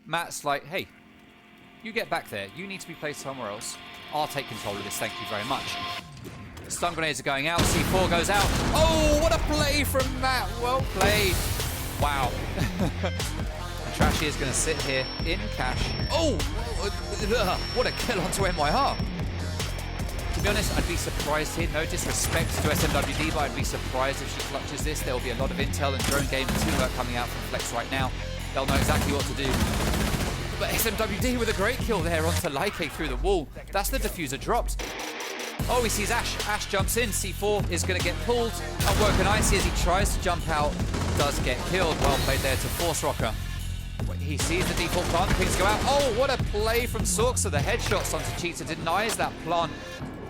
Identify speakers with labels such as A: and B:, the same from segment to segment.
A: Matt's like, hey, you get back there. You need to be placed somewhere else. I'll take control of this, thank you very much. Stun grenades are going out, C4 goes out. Oh, what a play from Matt, well played. Wow. And Trashy is going to sit here in cash. Oh, what a kill onto MYR. To be honest, I'd be surprised here. No disrespect to SMWD, but I'd be surprised if she clutches this. There will be a lot of intel and drone game and teamwork coming out from Flex right now. They'll know exactly what to do. But SMWD with a great kill there onto Like through the wall. That's the diffuser dropped. Oh, he sees Ash. Ash jumps in. C4 is going to get pulled. Unworking Icy as he tries to jump out. Does get killed. Well played there to Force Rocker. He sees the default plant. Pings go out. Oh, what a play from Sorksa. The headshots onto Cheetah denies that plant.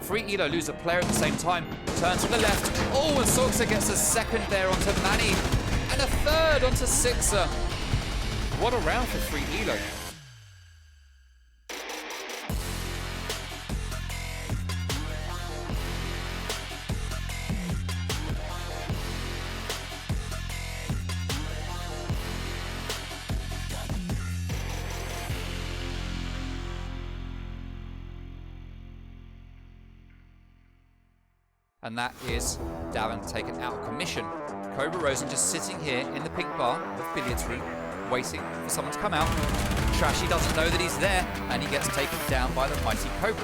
A: Free Elo lose a player at the same time. Turn to the left. Oh, and Sorksa gets a second there onto Manny. And a third onto Sixer. What a round for Free Elo. And that is Davin taken out of commission. Cobra Rosen just sitting here in the pink bar of billiards room, waiting for someone to come out. Trashy doesn't know that he's there, and he gets taken down by the mighty Cobra.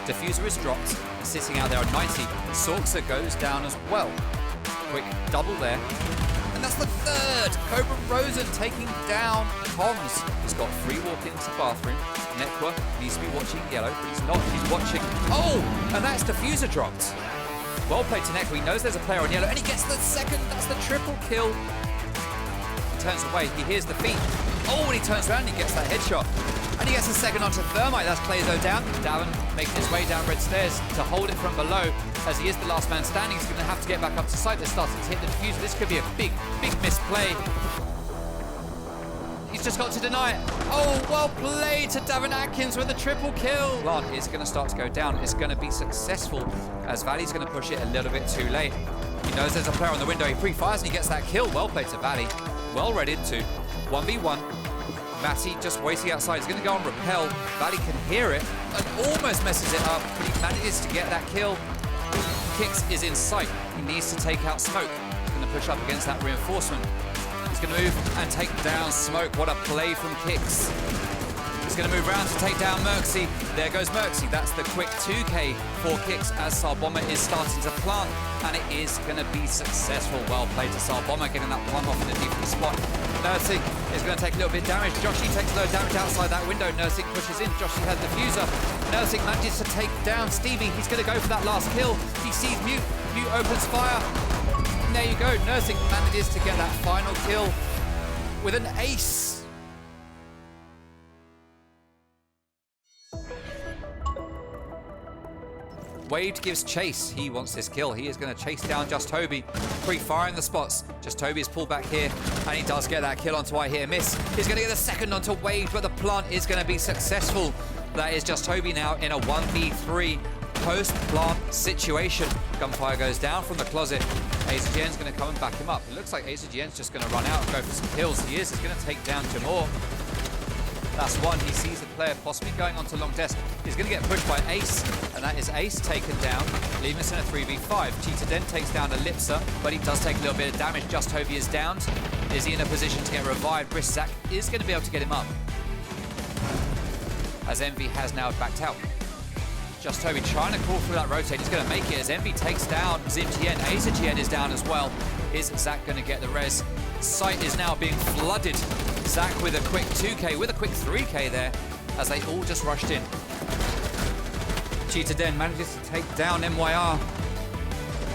A: Diffuser is dropped, sitting out there on 90. Sorksa goes down as well. Quick double there. And that's the third! Cobra Rosen taking down Comms. He's got free walk into bathroom. Nekwa needs to be watching yellow, but he's not. He's watching. Oh! And that's diffuser dropped. Well played to Nekwa. He knows there's a player on yellow, and he gets the second. That's the triple kill. He turns away. He hears the feet. Oh, and he turns around and he gets that headshot. And he gets a second onto Thermite. That's Clayzo down. Davin making his way down red stairs to hold it from below. As he is the last man standing, he's going to have to get back up to site. They're starting to hit the diffuser. This could be a big, big misplay. He's just got to deny it. Oh, well played to Davin Atkins with a triple kill. Plant is going to start to go down. It's going to be successful as Valley's going to push it a little bit too late. He knows there's a player on the window. He pre-fires and he gets that kill. Well played to Valley. Well read into 1v1. Matty just waiting outside. He's going to go on repel. Valley can hear it and almost messes it up, but he manages to get that kill. Kix is in sight. He needs to take out Smoke. He's going to push up against that reinforcement. He's going to move and take down Smoke. What a play from Kix. He's going to move around to take down Merxy. There goes Merxy. That's the quick 2k for Kix as Sarbomber is starting to plant, and it is going to be successful. Well played to Sarbomber, getting that one off in the deep spot. Nursing is going to take a little bit of damage. Joshy takes a low damage outside that window. Nursing pushes in. Joshy has the diffuser. Nursing manages to take down Stevie. He's going to go for that last kill. He sees Mute. Mute opens fire. And there you go. Nursing manages to get that final kill with an ace. Wade gives chase. He wants this kill. He is going to chase down Just Toby, pre-firing the spots. Just Toby is pulled back here, and he does get that kill onto I Hear Miss. He's going to get the second onto Wade, but the plant is going to be successful. That is Just Toby now in a 1v3 post-plant situation. Gunfire goes down from the closet. AZGN's going to come and back him up. It looks like AZGN's just going to run out and go for some kills. He is. He's going to take down Jamor. That's one. He sees the player possibly going onto long desk. He's going to get pushed by Ace, and that is Ace taken down, leaving us in a 3v5. Cheetah then takes down Ellipsa, but he does take a little bit of damage. Just Toby is downed. Is he in a position to get revived? Briszak is going to be able to get him up, as Envy has now backed out. Just Toby trying to crawl through that rotate. He's going to make it as Envy takes down ZimGN. AZGN is down as well. Is Zach going to get the res? Site is now being flooded. Zach with a quick 2k, with a quick 3k there, as they all just rushed in. Cheetah Den manages to take down MYR.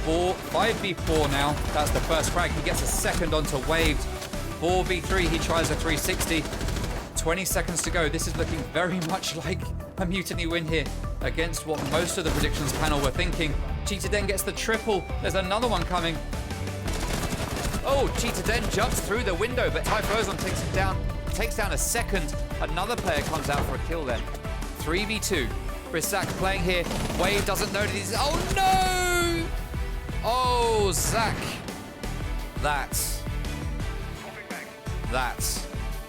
A: 5v4 now. That's the first frag. He gets a second onto Waved. 4v3, he tries a 360. 20 seconds to go. This is looking very much like a Mutiny win here against what most of the predictions panel were thinking. Cheetah Den gets the triple. There's another one coming. Oh, Cheetah Den jumps through the window, but Typhlosion takes down a second. Another player comes out for a kill then. 3v2. Briszak playing here. Wade doesn't know that he's... Oh, no! Oh, Zach. That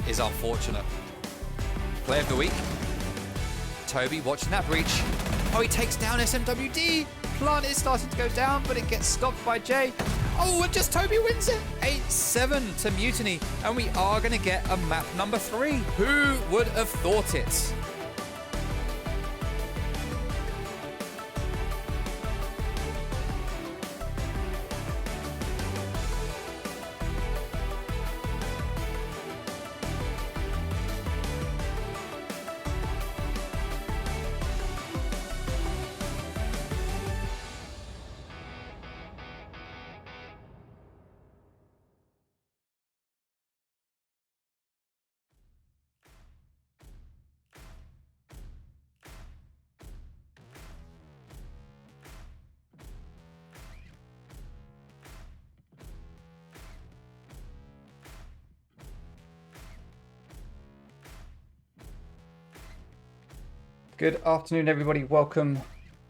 A: is unfortunate. Play of the week. Toby watching that breach. Oh, he takes down SMWD. Plant is starting to go down, but it gets stopped by Jay. Oh, and just Toby wins it. 8-7 to Mutiny. And we are going to get a map number 3. Who would have thought it? Good afternoon, everybody. Welcome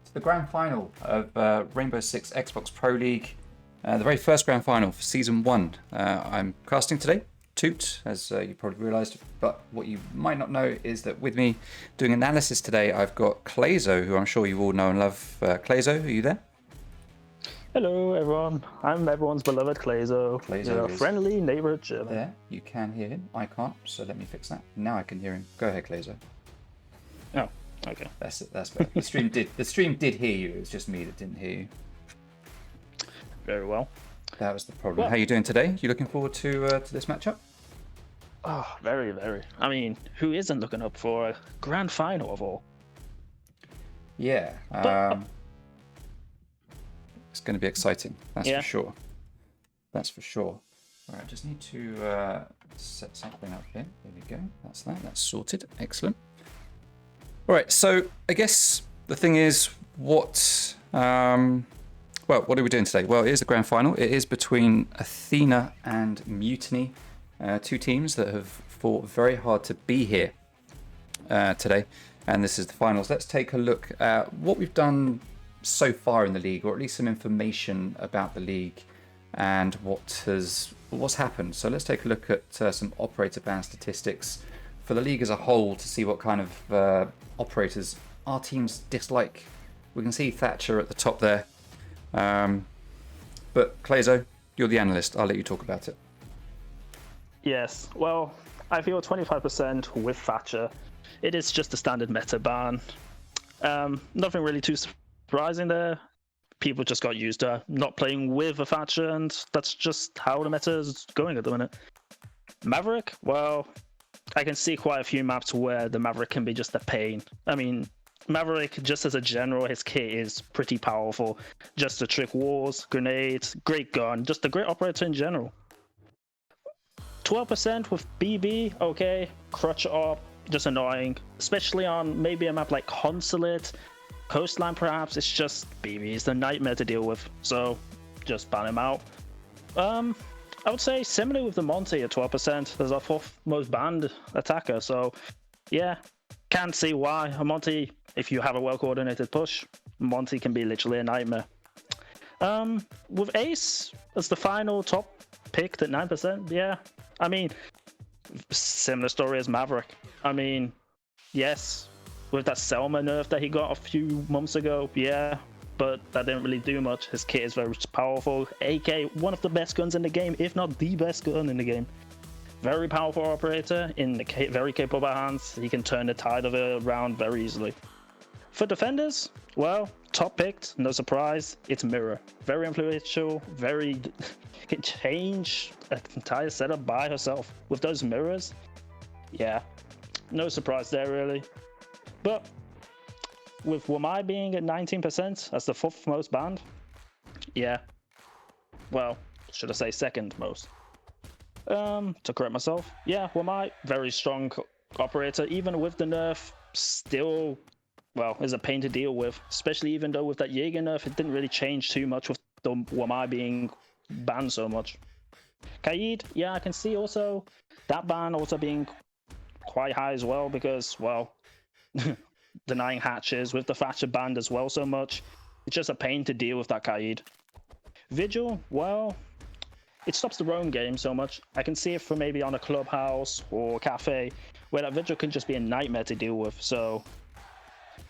A: to the grand final of Rainbow Six Xbox Pro League, the very first grand final for Season 1. I'm casting today, Toot, as you probably realised, but what you might not know is that with me doing analysis today, I've got Clayzo, who I'm sure you all know and love. Clayzo, are you there?
B: Hello, everyone. I'm everyone's beloved Clayzo.
A: Clayzo is
B: friendly neighbor German.
A: there. You can hear him. I can't, so let me fix that. Now I can hear him. Go ahead, Clayzo.
B: Oh. Okay.
A: That's it. That's better. The stream did hear you. It was just me that didn't hear you.
B: Very well.
A: That was the problem.
B: Well,
A: how are you doing today? You looking forward to this matchup?
B: Oh, very, very. I mean, who isn't looking up for a grand final of all?
A: Yeah. It's going to be exciting. That's for sure. That's for sure. All right. I just need to set something up here. There we go. That's that. That's sorted. Excellent. All right, so I guess the thing is, what are we doing today? Well, it is the grand final. It is between Athena and Mutiny, two teams that have fought very hard to be here today, and this is the finals. Let's take a look at what we've done so far in the league, or at least some information about the league and what's happened. So let's take a look at some operator ban statistics for the league as a whole to see what kind of operators our teams dislike. We can see Thatcher at the top there. But Clayzo, you're the analyst. I'll let you talk about it.
B: Yes. Well, I feel 25% with Thatcher. It is just a standard meta ban. Nothing really too surprising there. People just got used to not playing with a Thatcher, and that's just how the meta is going at the minute. Maverick, well, I can see quite a few maps where the Maverick can be just a pain. I mean, Maverick, just as a general, his kit is pretty powerful. Just to trick walls, grenades, great gun, just a great operator in general. 12% with BB, okay, crutch up, just annoying. Especially on maybe a map like Consulate, Coastline perhaps, it's just BB is the nightmare to deal with. So, just ban him out. I would say similar with the Monty at 12%. There's our fourth most banned attacker, so yeah, can't see why. A Monty, if you have a well-coordinated push, Monty can be literally a nightmare. With Ace as the final top picked at 9%, yeah. I mean, similar story as Maverick. I mean, yes, with that Selma nerf that he got a few months ago, yeah, but that didn't really do much. His kit is very powerful. AK, one of the best guns in the game, if not the best gun in the game. Very powerful operator in the very capable hands. He can turn the tide of it around very easily. For defenders, well, top picked, no surprise, it's Mirror. Very influential, can change an entire setup by herself. With those mirrors, yeah, no surprise there really. But with Wamai being at 19% as the fourth most banned, yeah, well, should I say second most? To correct myself, yeah, Wamai, very strong operator, even with the nerf, still, well, is a pain to deal with, especially even though with that Jaeger nerf, it didn't really change too much with the Wamai being banned so much. Kaid, yeah, I can see also that ban also being quite high as well because, well, denying hatches with the Thatcher banned as well so much. It's just a pain to deal with that Kaid. Vigil, well, it stops the roam game so much. I can see it for maybe on a clubhouse or cafe where that vigil can just be a nightmare to deal with. So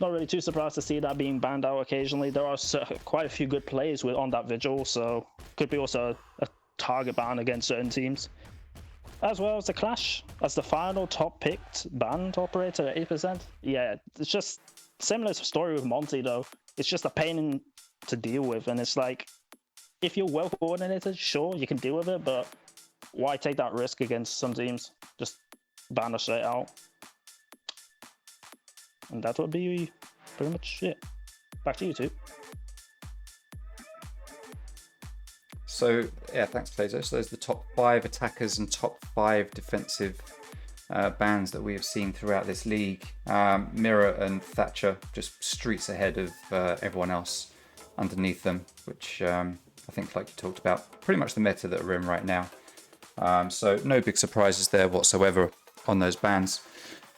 B: not really too surprised to see that being banned out occasionally. There are quite a few good players on that vigil, so could be also a target ban against certain teams. As well as the Clash as the final top picked banned operator at 8%. Yeah, it's just similar story with Monty though. It's just a pain to deal with, and it's like, if you're well coordinated, sure, you can deal with it, but why take that risk against some teams? Just ban her straight out. And that would be pretty much it. Back to you two.
A: So, yeah, thanks, Plazo. So there's the top 5 attackers and top 5 defensive bans that we have seen throughout this league. Mirror and Thatcher just streets ahead of everyone else underneath them, which I think, like you talked about, pretty much the meta that we're in right now. So no big surprises there whatsoever on those bans.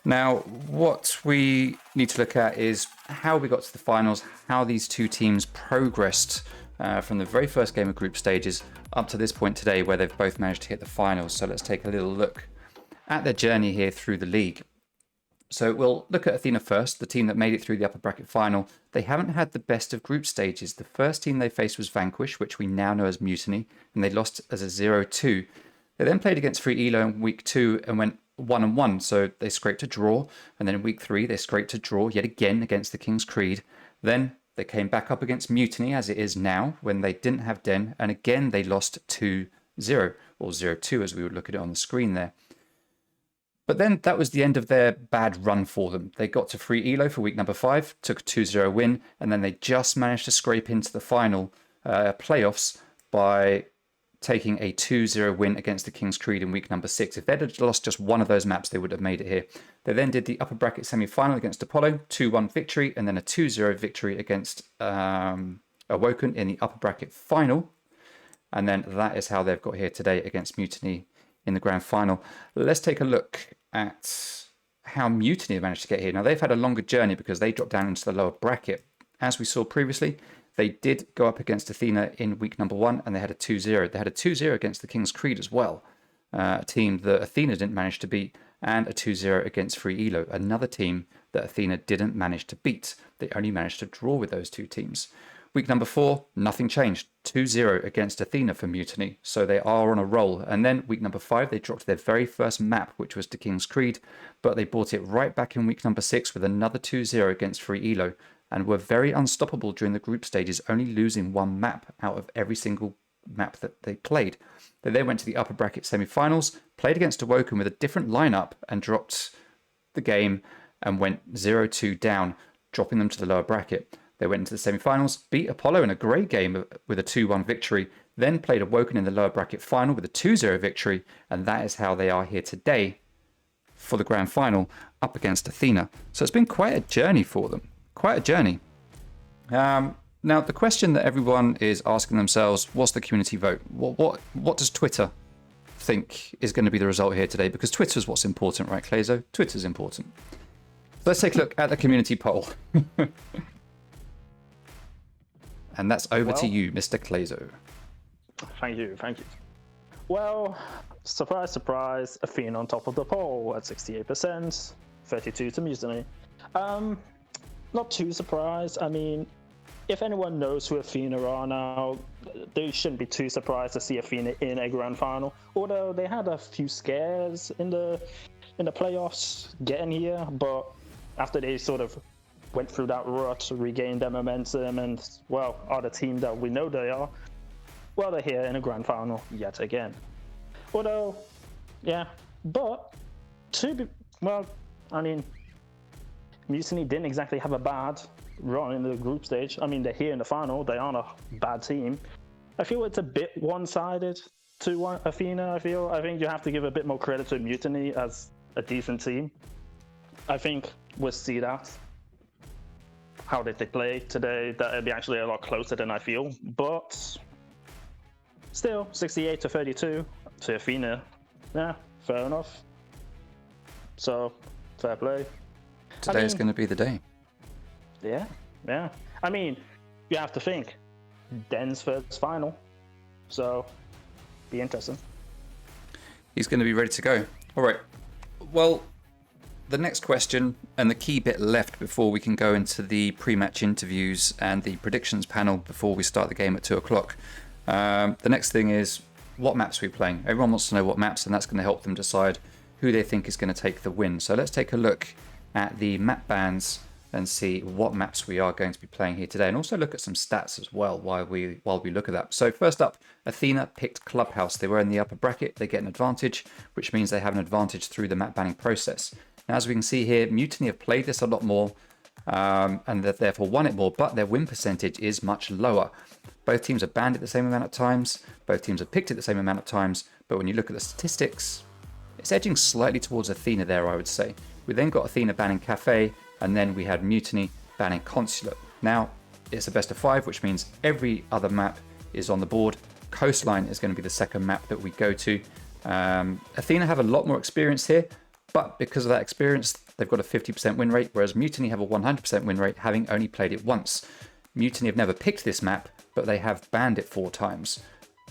A: Now, what we need to look at is how we got to the finals, how these two teams progressed from the very first game of group stages up to this point today where they've both managed to hit the finals. So let's take a little look at their journey here through the league. So we'll look at Athena first, the team that made it through the upper bracket final. They haven't had the best of group stages. The first team they faced was Vanquish, which we now know as Mutiny, and they lost as a 0-2. They then played against Free Elo in week 2 and went 1-1, so they scraped a draw. And then in week 3, they scraped a draw yet again against the King's Creed. Then they came back up against Mutiny, as it is now, when they didn't have Den, and again they lost 2-0, or 0-2 as we would look at it on the screen there. But then that was the end of their bad run for them. They got to Free Elo for week number 5, took a 2-0 win, and then they just managed to scrape into the final playoffs by taking a 2-0 win against the King's Creed in week number 6. If they'd have lost just one of those maps, they would have made it here. They then did the upper bracket semi-final against Apollo, 2-1 victory, and then a 2-0 victory against Awoken in the upper bracket final. And then that is how they've got here today against Mutiny in the grand final. Let's take a look at how Mutiny have managed to get here. Now, they've had a longer journey because they dropped down into the lower bracket. As we saw previously, they did go up against Athena in week number 1, and they had a 2-0. They had a 2-0 against the King's Creed as well, a team that Athena didn't manage to beat, and a 2-0 against Free Elo, another team that Athena didn't manage to beat. They only managed to draw with those two teams. Week number 4, nothing changed. 2-0 against Athena for Mutiny, so they are on a roll. And then week number 5, they dropped their very first map, which was to King's Creed, but they brought it right back in week number 6 with another 2-0 against Free Elo, and were very unstoppable during the group stages, only losing one map out of every single map that they played. They then went to the upper bracket semi-finals, played against Awoken with a different lineup, and dropped the game and went 0-2 down, dropping them to the lower bracket. They went into the semi-finals, beat Apollo in a great game with a 2-1 victory, then played Awoken in the lower bracket final with a 2-0 victory, and that is how they are here today for the grand final up against Athena. So it's been quite a journey for them. Quite a journey. Now, the question that everyone is asking themselves, what's the community vote? What does Twitter think is going to be the result here today? Because Twitter's what's important, right, Clayzo? Twitter's important. So let's take a look at the community poll. And that's over to you, Mr. Clayzo.
B: Thank you. Well, surprise, surprise, Athena on top of the poll at 68%, 32 to Mutiny. Not too surprised. I mean, if anyone knows who Athena are now, they shouldn't be too surprised to see Athena in a grand final. Although they had a few scares in the playoffs getting here, but after they sort of went through that rut, regained their momentum, and well, are the team that we know they are, well, they're here in a grand final yet again. Although, yeah, but Mutiny didn't exactly have a bad run in the group stage. I mean, they're here in the final. They aren't a bad team. I feel it's a bit one-sided to Athena, I think you have to give a bit more credit to Mutiny as a decent team. I think we'll see that. How did they play today? That'll be actually a lot closer than I feel. But still, 68 to 32 to Athena. Yeah, fair enough. So, fair play.
A: Today's going to be the day.
B: Yeah. I mean, you have to think. Den's first final. So, be interesting.
A: He's going to be ready to go. All right. Well, the next question, and the key bit left before we can go into the pre-match interviews and the predictions panel before we start the game at 2 o'clock. The next thing is, what maps are we playing? Everyone wants to know what maps, and that's going to help them decide who they think is going to take the win. So let's take a look at the map bans and see what maps we are going to be playing here today, and also look at some stats as well while we look at that. So first up, Athena picked Clubhouse. They were in the upper bracket. They get an advantage, which means they have an advantage through the map banning process. Now, as we can see here, Mutiny have played this a lot more, and they've therefore won it more, but their win percentage is much lower. Both teams have banned it the same amount of times. Both teams have picked it the same amount of times, but when you look at the statistics, it's edging slightly towards Athena there, I would say. We then got Athena banning Cafe, and then we had Mutiny banning Consulate. Now, it's a best of 5, which means every other map is on the board. Coastline is going to be the second map that we go to. Athena have a lot more experience here, but because of that experience, they've got a 50% win rate, whereas Mutiny have a 100% win rate, having only played it once. Mutiny have never picked this map, but they have banned it 4 times.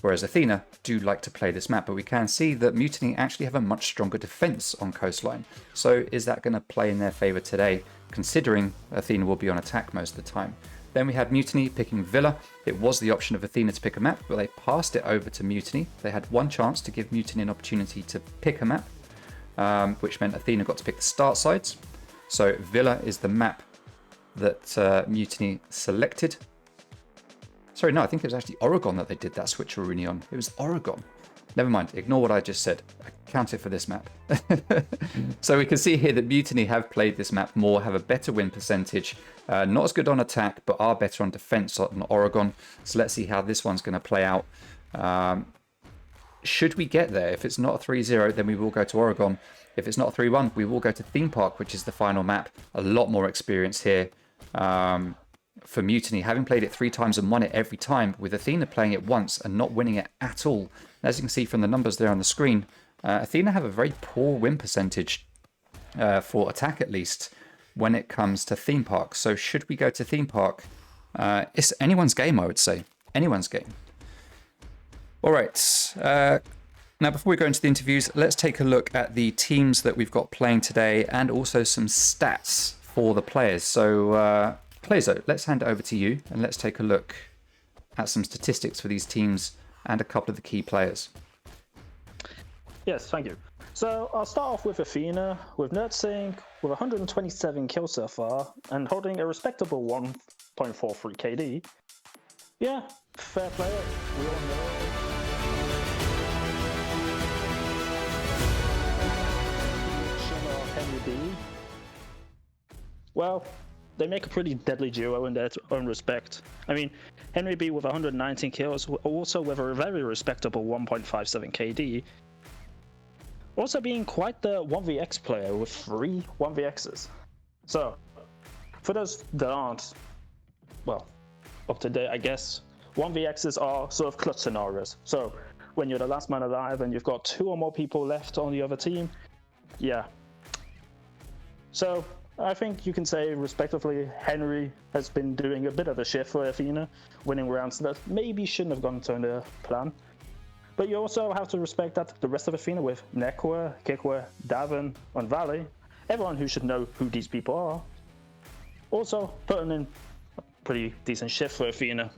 A: Whereas Athena do like to play this map, but we can see that Mutiny actually have a much stronger defense on Coastline. So is that going to play in their favor today, considering Athena will be on attack most of the time? Then we had Mutiny picking Villa. It was the option of Athena to pick a map, but they passed it over to Mutiny. They had one chance to give Mutiny an opportunity to pick a map, which meant Athena got to pick the start sides. So Villa is the map that Mutiny selected. Sorry, no, I think it was actually Oregon that they did that switcheroo on. It was Oregon. Never mind, ignore what I just said. I counted for this map. So we can see here that Mutiny have played this map more, have a better win percentage. Not as good on attack, but are better on defense on Oregon. So let's see how this one's going to play out. Should we get there? If it's not a 3-0, then we will go to Oregon. If it's not a 3-1, we will go to Theme Park, which is the final map. A lot more experience here. For Mutiny, having played it 3 times and won it every time, with Athena playing it once and not winning it at all. As you can see from the numbers there on the screen, Athena have a very poor win percentage for attack, at least, when it comes to Theme Park. So should we go to Theme Park? It's anyone's game, I would say. Anyone's game. All right. Now, before we go into the interviews, let's take a look at the teams that we've got playing today and also some stats for the players. So, Plazo, let's hand it over to you and let's take a look at some statistics for these teams and a couple of the key players.
B: Yes, thank you. So I'll start off with Athena, with Nerdsync, with 127 kills so far, and holding a respectable 1.43 KD. Yeah, fair player. We all know. Henry B. Well, they make a pretty deadly duo in their own respect. I mean, Henry B with 119 kills, also with a very respectable 1.57 KD. Also being quite the 1vx player with 3 1vxs. So, for those that aren't, well, up to date, I guess, 1vxs are sort of clutch scenarios. So, when you're the last man alive and you've got 2 or more people left on the other team, yeah. So, I think you can say, respectively, Henry has been doing a bit of a shift for Athena, winning rounds that maybe shouldn't have gone to their plan. But you also have to respect that the rest of Athena with Nekwa, Kikwa, Davin, and Valley, everyone who should know who these people are, also putting in a pretty decent shift for Athena.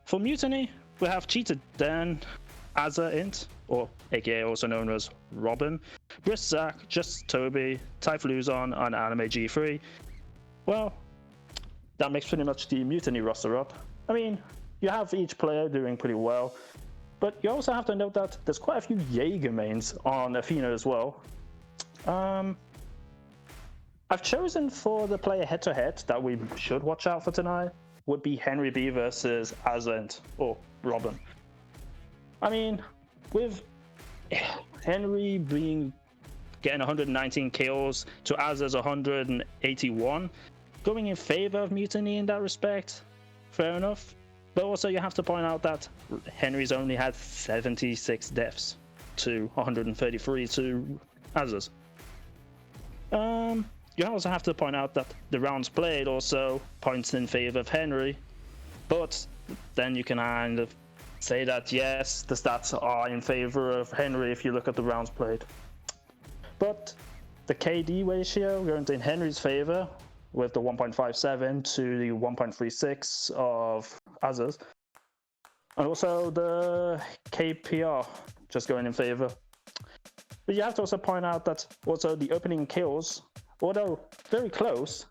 B: For Mutiny, we have Cheated Dan, Azza Int, or aka also known as Robin, Brisk Zach, Just Toby, Typh Luzon, and Anime G3. Well, that makes pretty much the Mutiny roster up. I mean, you have each player doing pretty well, but you also have to note that there's quite a few Jaeger mains on Athena as well. I've chosen for the player head-to-head that we should watch out for tonight would be Henry B versus Azent or Robin. I mean, with Henry getting 119 kills to Azza's 181, going in favor of Mutiny in that respect, fair enough. But also you have to point out that Henry's only had 76 deaths to 133 to Azza's. You also have to point out that the rounds played also points in favor of Henry, but then you can kind of say that yes, the stats are in favor of Henry if you look at the rounds played. But the KD ratio going in Henry's favor with the 1.57 to the 1.36 of others. And also the KPR just going in favor. But you have to also point out that also the opening kills, although very close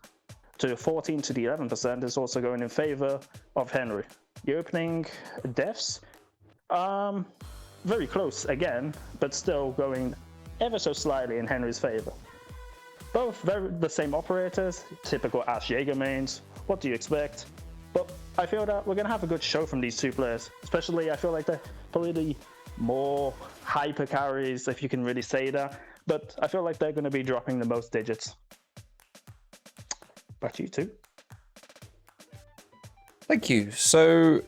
B: to 14 to the 11%, is also going in favor of Henry. The opening deaths, very close again, but still going ever so slightly in Henry's favor. Both the same operators, typical Ash Jaeger mains. What do you expect? But I feel that we're going to have a good show from these two players. Especially, I feel like they're probably the more hyper carries, if you can really say that. But I feel like they're going to be dropping the most digits. Back to you two.
A: Thank you. So,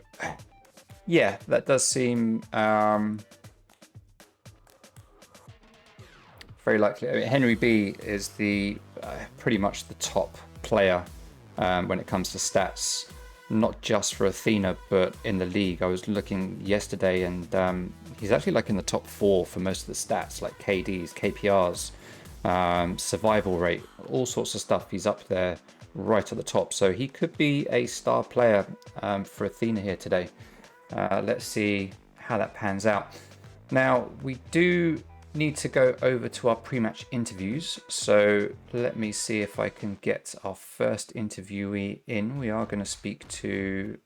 A: yeah, that does seem very likely. I mean, Henry B is the pretty much the top player when it comes to stats, not just for Athena, but in the league. I was looking yesterday, and he's actually like in the top 4 for most of the stats, like KDs, KPRs, survival rate, all sorts of stuff. He's up there right at the top. So he could be a star player for Athena here today. Let's see how that pans out. Now, we do need to go over to our pre-match interviews. So let me see if I can get our first interviewee in. We are going to speak to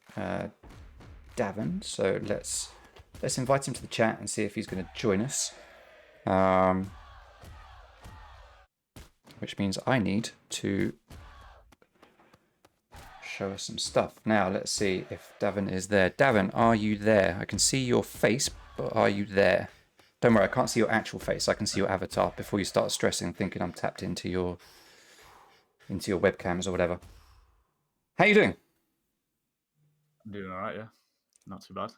A: Davin. So let's invite him to the chat and see if he's going to join us. Which means I need to show us some stuff. Now let's see if Davin is there. Davin, are you there? I can see your face, but are you there? Don't worry, I can't see your actual face. I can see your avatar before you start stressing, thinking I'm tapped into your webcams or whatever. How you doing?
C: I'm doing all right, yeah. Not too bad.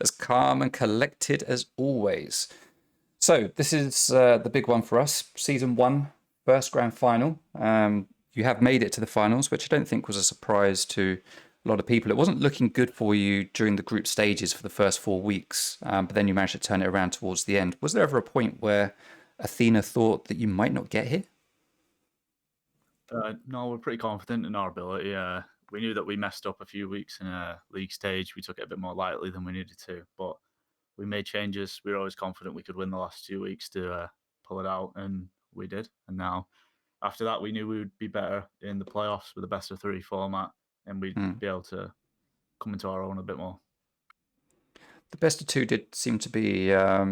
A: As calm and collected as always. So this is the big one for us. Season 1, first grand final. You have made it to the finals, which I don't think was a surprise to a lot of people. It wasn't looking good for you during the group stages for the first 4 weeks, but then you managed to turn it around towards the end. Was there ever a point where Athena thought that you might not get here?
C: No, we're pretty confident in our ability. We knew that we messed up a few weeks in a league stage. We took it a bit more lightly than we needed to, but we made changes. We were always confident we could win the last 2 weeks to pull it out, and we did. And now, after that, we knew we would be better in the playoffs with a best of 3 format, and we'd be able to come into our own a bit more.
A: The best of 2 did seem to be a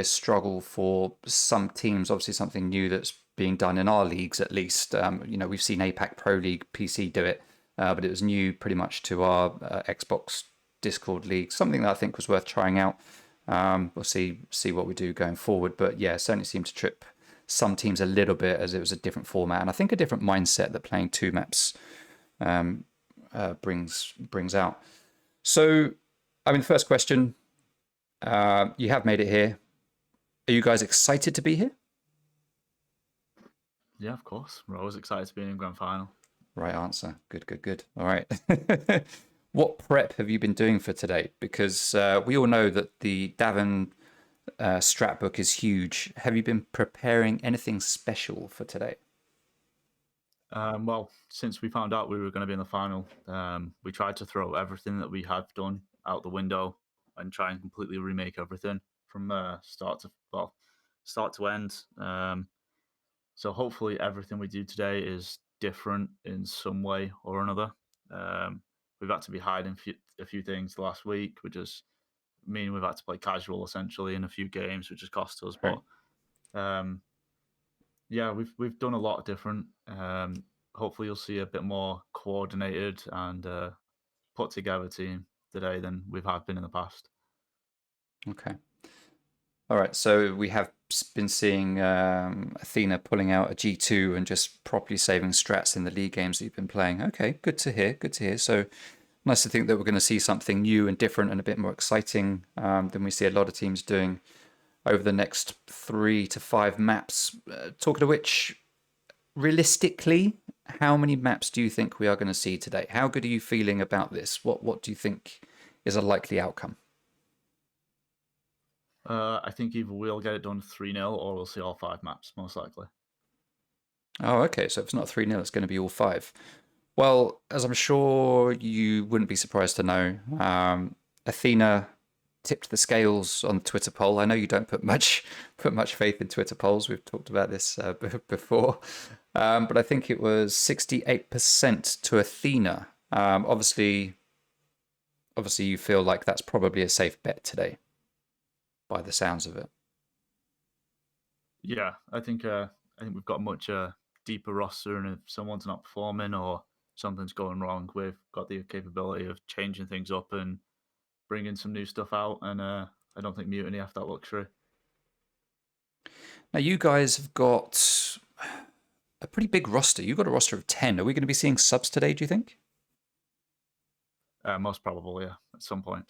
A: struggle for some teams. Obviously, something new that's being done in our leagues, at least. We've seen APAC Pro League PC do it, but it was new pretty much to our Xbox Discord league. Something that I think was worth trying out. We'll see what we do going forward. But yeah, certainly seemed to trip some teams a little bit, as it was a different format, and I think a different mindset that playing 2 maps brings out. So, I mean, the first question, you have made it here. Are you guys excited to be here?
C: Yeah, of course. We're always excited to be in grand final.
A: Right answer. Good. All right. What prep have you been doing for today? Because we all know that the Davin strat book is huge. Have you been preparing anything special for today?
C: Well, since we found out we were going to be in the final, we tried to throw everything that we have done out the window and try and completely remake everything from start to end. So hopefully everything we do today is different in some way or another. We've had to be hiding a few things last week, which is mean we've had to play casual essentially in a few games, which has cost us. Right. But yeah, we've done a lot different. Hopefully you'll see a bit more coordinated and put together team today than we've been in the past.
A: Okay. All right. So we have been seeing Athena pulling out a G2 and just properly saving strats in the league games that you've been playing. Okay, good to hear. So nice to think that we're going to see something new and different and a bit more exciting than we see a lot of teams doing over the next 3 to 5 maps. Talking of which, realistically, how many maps do you think we are going to see today? How good are you feeling about this? What do you think is a likely outcome?
C: I think either we'll get it done 3-0 or we'll see all 5 maps, most likely.
A: Oh, okay. So if it's not 3-0, it's going to be all 5. Well, as I'm sure you wouldn't be surprised to know, Athena tipped the scales on the Twitter poll. I know you don't put much faith in Twitter polls. We've talked about this before, but I think it was 68% to Athena. Obviously, you feel like that's probably a safe bet today, by the sounds of it.
C: Yeah, I think we've got a much deeper roster, and if someone's not performing or something's going wrong, we've got the capability of changing things up and bringing some new stuff out. And I don't think Mutiny have that luxury.
A: Now, you guys have got a pretty big roster. You've got a roster of 10. Are we going to be seeing subs today, do you think?
C: Most probably, yeah, at some point.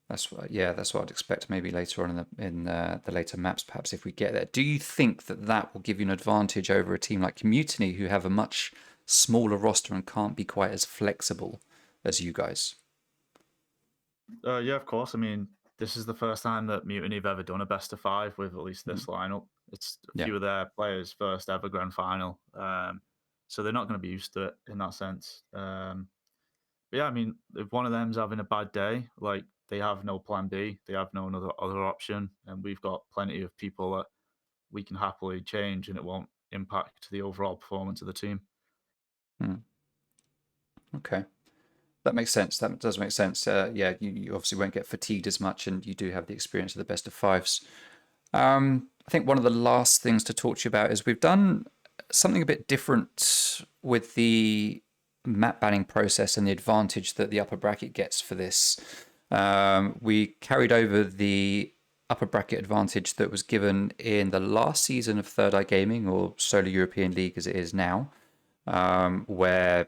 A: That's what I'd expect. Maybe later on in the later maps, perhaps if we get there. Do you think that will give you an advantage over a team like Mutiny, who have a much smaller roster and can't be quite as flexible as you guys?
C: Yeah, of course. I mean, this is the first time that Mutiny have ever done a best of 5 with at least this lineup. It's a few of their players' first ever grand final, so they're not going to be used to it in that sense. But yeah, I mean, if one of them's having a bad day, like they have no plan B, they have no other option, and we've got plenty of people that we can happily change, and it won't impact the overall performance of the team.
A: Okay. That makes sense. That does make sense. Yeah, you obviously won't get fatigued as much, and you do have the experience of the best of 5s. I think one of the last things to talk to you about is we've done something a bit different with the map banning process and the advantage that the upper bracket gets for this. We carried over the upper bracket advantage that was given in the last season of Third Eye Gaming, or Solo European League as it is now, where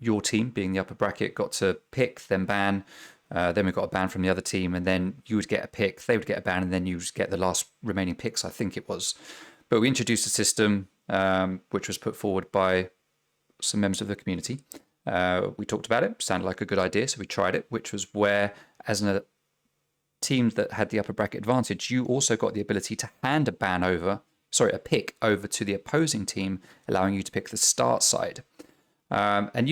A: your team, being the upper bracket, got to pick, then ban. Then we got a ban from the other team, and then you would get a pick, they would get a ban, and then you would get the last remaining picks, I think it was. But we introduced a system which was put forward by some members of the community. We talked about it, sounded like a good idea, so we tried it, which was where, as a team that had the upper bracket advantage, you also got the ability to hand a pick over to the opposing team, allowing you to pick the start side. And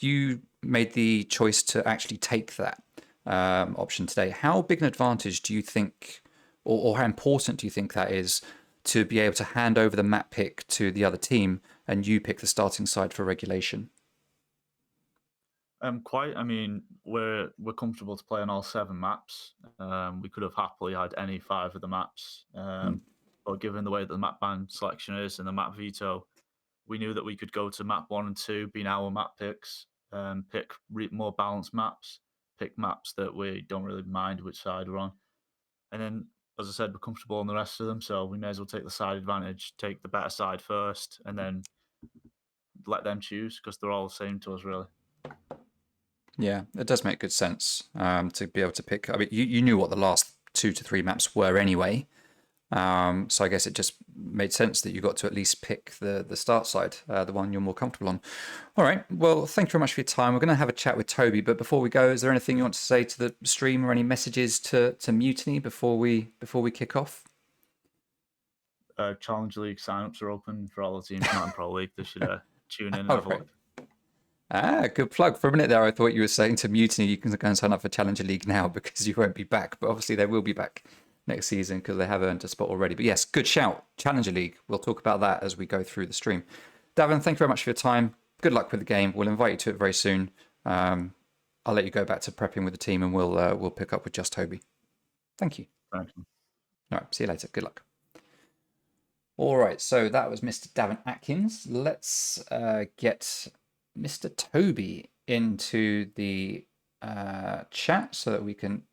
A: you made the choice to actually take that option today. How big an advantage do you think, or how important do you think that is, to be able to hand over the map pick to the other team and you pick the starting side for regulation?
C: Quite. I mean, we're comfortable to play on all 7 maps. We could have happily had any 5 of the maps, but given the way that the map ban selection is and the map veto, we knew that we could go to map 1 and 2, being our map picks, pick more balanced maps, pick maps that we don't really mind which side we're on, and then, as I said, we're comfortable on the rest of them, so we may as well take the side advantage, take the better side first, and then let them choose because they're all the same to us, really.
A: Yeah, it does make good sense to be able to pick. I mean, you knew what the last 2 to 3 maps were anyway. So I guess it just made sense that you got to at least pick the start side, the one you're more comfortable on. All right. Well, thank you very much for your time. We're going to have a chat with Toby, but before we go, is there anything you want to say to the stream or any messages to Mutiny before we kick off?
C: Challenge League signups are open for all the teams not in Pro League. They should tune in and have a look.
A: Good plug. For a minute there, I thought you were saying to Mutiny, you can go and sign up for Challenger League now because you won't be back. But obviously they will be back next season because they have earned a spot already. But yes, good shout. Challenger League. We'll talk about that as we go through the stream. Davin, thank you very much for your time. Good luck with the game. We'll invite you to it very soon. I'll let you go back to prepping with the team and we'll pick up with just Toby. Thank you.
C: Thank you.
A: All right. See you later. Good luck. All right. So that was Mr. Davin Atkins. Let's get Mr. Toby into the chat so that we can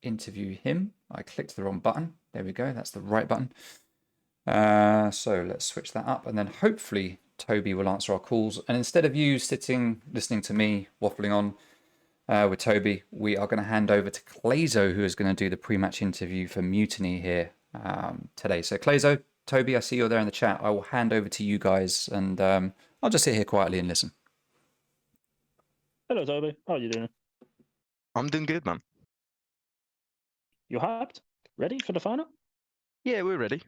A: interview him. I clicked the wrong button. There we go. That's the right button. So let's switch that up, and then hopefully Toby will answer our calls. And instead of you sitting listening to me waffling on with Toby, we are going to hand over to Clayzo, who is going to do the pre-match interview for Mutiny here today. So Clayzo, Toby, I see you're there in the chat. I will hand over to you guys, and I'll just sit here quietly and listen.
B: Hello, Toby. How are you doing?
D: I'm doing good, man.
B: You hyped? Ready for the final?
D: Yeah, we're ready.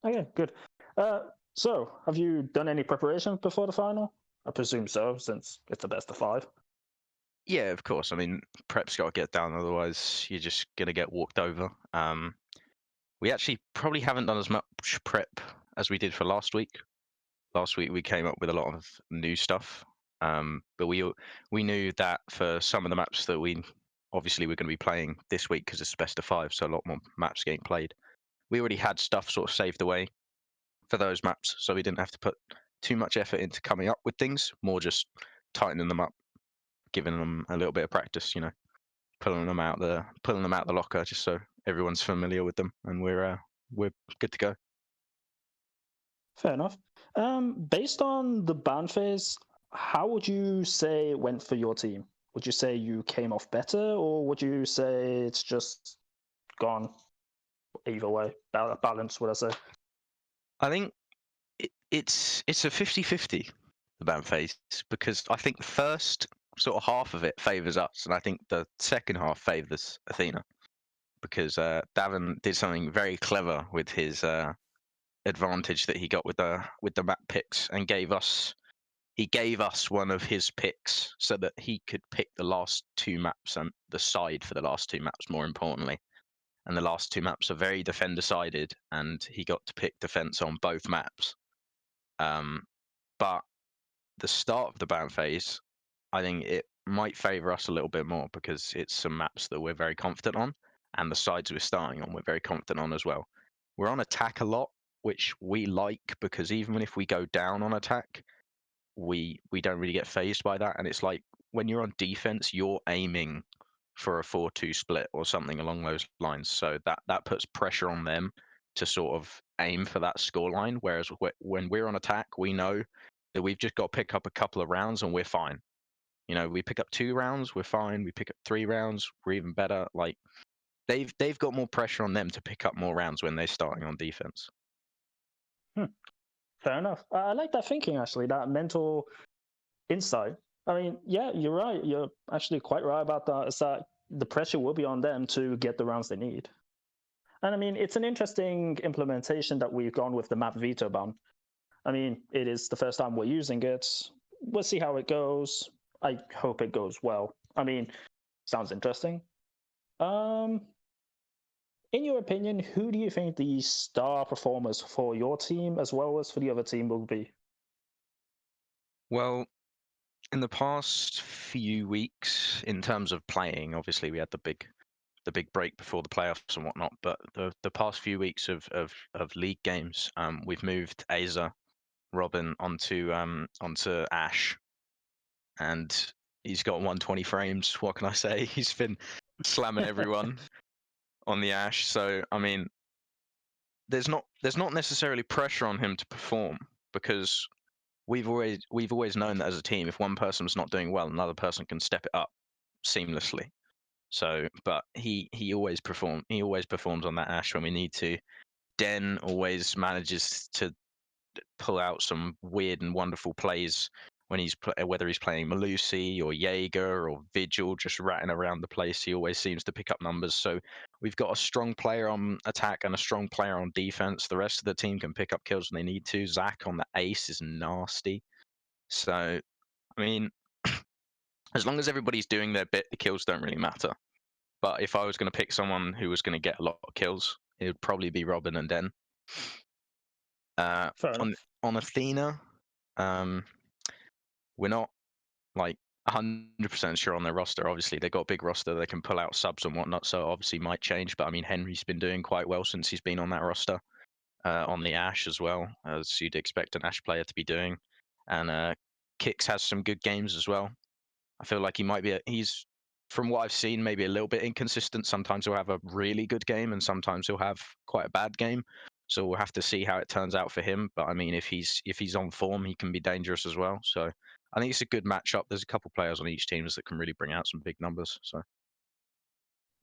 B: Okay, good. So, have you done any preparation before the final? I presume so, since it's the best of 5.
D: Yeah, of course. I mean, prep's got to get done, otherwise you're just gonna get walked over. We actually probably haven't done as much prep as we did for last week. Last week we came up with a lot of new stuff, but we knew that for some of the maps that we obviously we're going to be playing this week because it's best of 5, so a lot more maps getting played. We already had stuff sort of saved away for those maps, so we didn't have to put too much effort into coming up with things. More just tightening them up, giving them a little bit of practice. Pulling them out the locker just so everyone's familiar with them, and we're good to go.
B: Fair enough. Based on the ban phase, how would you say it went for your team? Would you say you came off better, or would you say it's just gone either way? Balance, would I say?
D: I think it's a 50-50, the ban phase, because I think the first sort of half of it favours us, and I think the second half favours Athena, because Davin did something very clever with his advantage that he got with the map picks, and gave us one of his picks so that he could pick the last 2 maps and the side for the last 2 maps, more importantly. And the last 2 maps are very defender sided, and he got to pick defense on both maps. But the start of the ban phase, I think it might favour us a little bit more because it's some maps that we're very confident on, and the sides we're starting on we're very confident on as well. We're on attack a lot, which we like, because even if we go down on attack, we don't really get phased by that. And it's like when you're on defense, you're aiming for a 4-2 split or something along those lines, so that puts pressure on them to sort of aim for that scoreline. Whereas when we're on attack, we know that we've just got to pick up a couple of rounds and we're fine. We pick up 2 rounds, we're fine. We pick up 3 rounds, we're even better. Like they've got more pressure on them to pick up more rounds when they're starting on defense.
B: Fair enough. I like that thinking, actually, that mental insight. I mean, yeah, you're right. You're actually quite right about that. Is that the pressure will be on them to get the rounds they need. And I mean, it's an interesting implementation that we've gone with the map veto ban. I mean, it is the first time we're using it. We'll see how it goes. I hope it goes well. I mean, sounds interesting. In your opinion, who do you think the star performers for your team as well as for the other team will be?
D: Well, in the past few weeks, in terms of playing, obviously we had the big break before the playoffs and whatnot. But the past few weeks of league games, we've moved Aza, Robin onto Ash, and he's got 120 frames. What can I say? He's been slamming everyone on the Ash. So I mean, there's not necessarily pressure on him to perform, because we've always known that as a team, if one person's not doing well, another person can step it up seamlessly. So, but he always performs on that Ash when we need to. Den always manages to pull out some weird and wonderful plays when whether he's playing Malusi or Jaeger or Vigil, just ratting around the place. He always seems to pick up numbers. So we've got a strong player on attack and a strong player on defense. The rest of the team can pick up kills when they need to. Zach on the ace is nasty. So, I mean, as long as everybody's doing their bit, the kills don't really matter. But if I was going to pick someone who was going to get a lot of kills, it would probably be Robin and Den.
B: Fair enough.
D: On Athena, we're not like 100% sure on their roster. Obviously, they've got a big roster. They can pull out subs and whatnot, so obviously might change. But I mean, Henry's been doing quite well since he's been on that roster. On the Ash as well, as you'd expect an Ash player to be doing. And Kix has some good games as well. I feel like he's, from what I've seen, maybe a little bit inconsistent. Sometimes he'll have a really good game and sometimes he'll have quite a bad game. So we'll have to see how it turns out for him. But I mean, if he's on form, he can be dangerous as well. So I think it's a good matchup. There's a couple players on each team that can really bring out some big numbers. So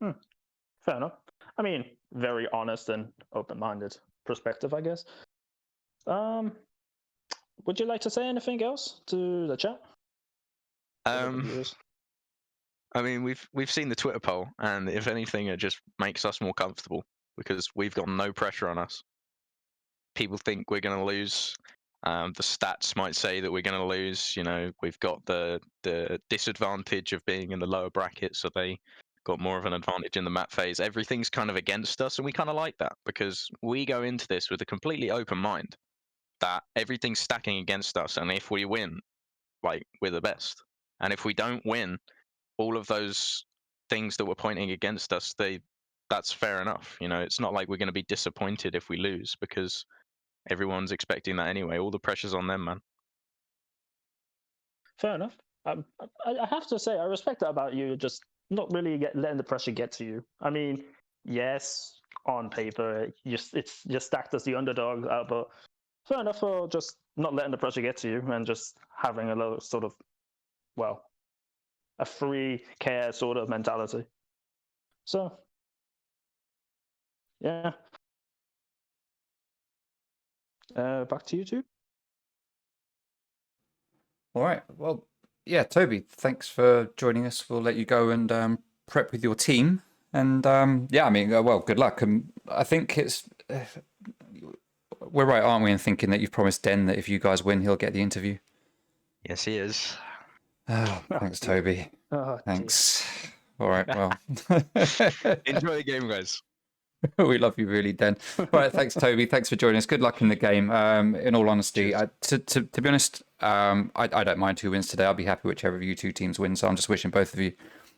B: Fair enough. I mean, very honest and open-minded perspective, I guess. Would you like to say anything else to the chat?
D: I mean, we've seen the Twitter poll, and if anything, it just makes us more comfortable because we've got no pressure on us. People think we're going to lose. The stats might say that we're going to lose. You know, we've got the disadvantage of being in the lower bracket, so they got more of an advantage in the map phase. Everything's kind of against us, and we kind of like that because we go into this with a completely open mind that everything's stacking against us, and if we win, like, we're the best. And if we don't win, all of those things that were pointing against us, that's fair enough. You know, it's not like we're going to be disappointed if we lose because everyone's expecting that anyway. All the pressure's on them, man.
B: Fair enough. I have to say, I respect that about you, just not really letting the pressure get to you. I mean, yes, on paper, it's just stacked as the underdog, but fair enough for just not letting the pressure get to you and just having a low sort of, well, a free care sort of mentality. So, yeah. Back to you two.
A: All right. Well, yeah, Toby, thanks for joining us. We'll let you go and prep with your team. And yeah, I mean, well, good luck. I think we're right, aren't we, in thinking that you've promised Den that if you guys win, he'll get the interview.
D: Yes, he is.
A: Oh, thanks, Toby.
B: Oh,
A: Thanks. All right. Well,
D: Enjoy the game, guys.
A: we love you, really, Den. All right. Thanks, Toby. Thanks for joining us. Good luck in the game. In all honesty, to be honest, I don't mind who wins today. I'll be happy whichever of you two teams win. So I'm just wishing both of you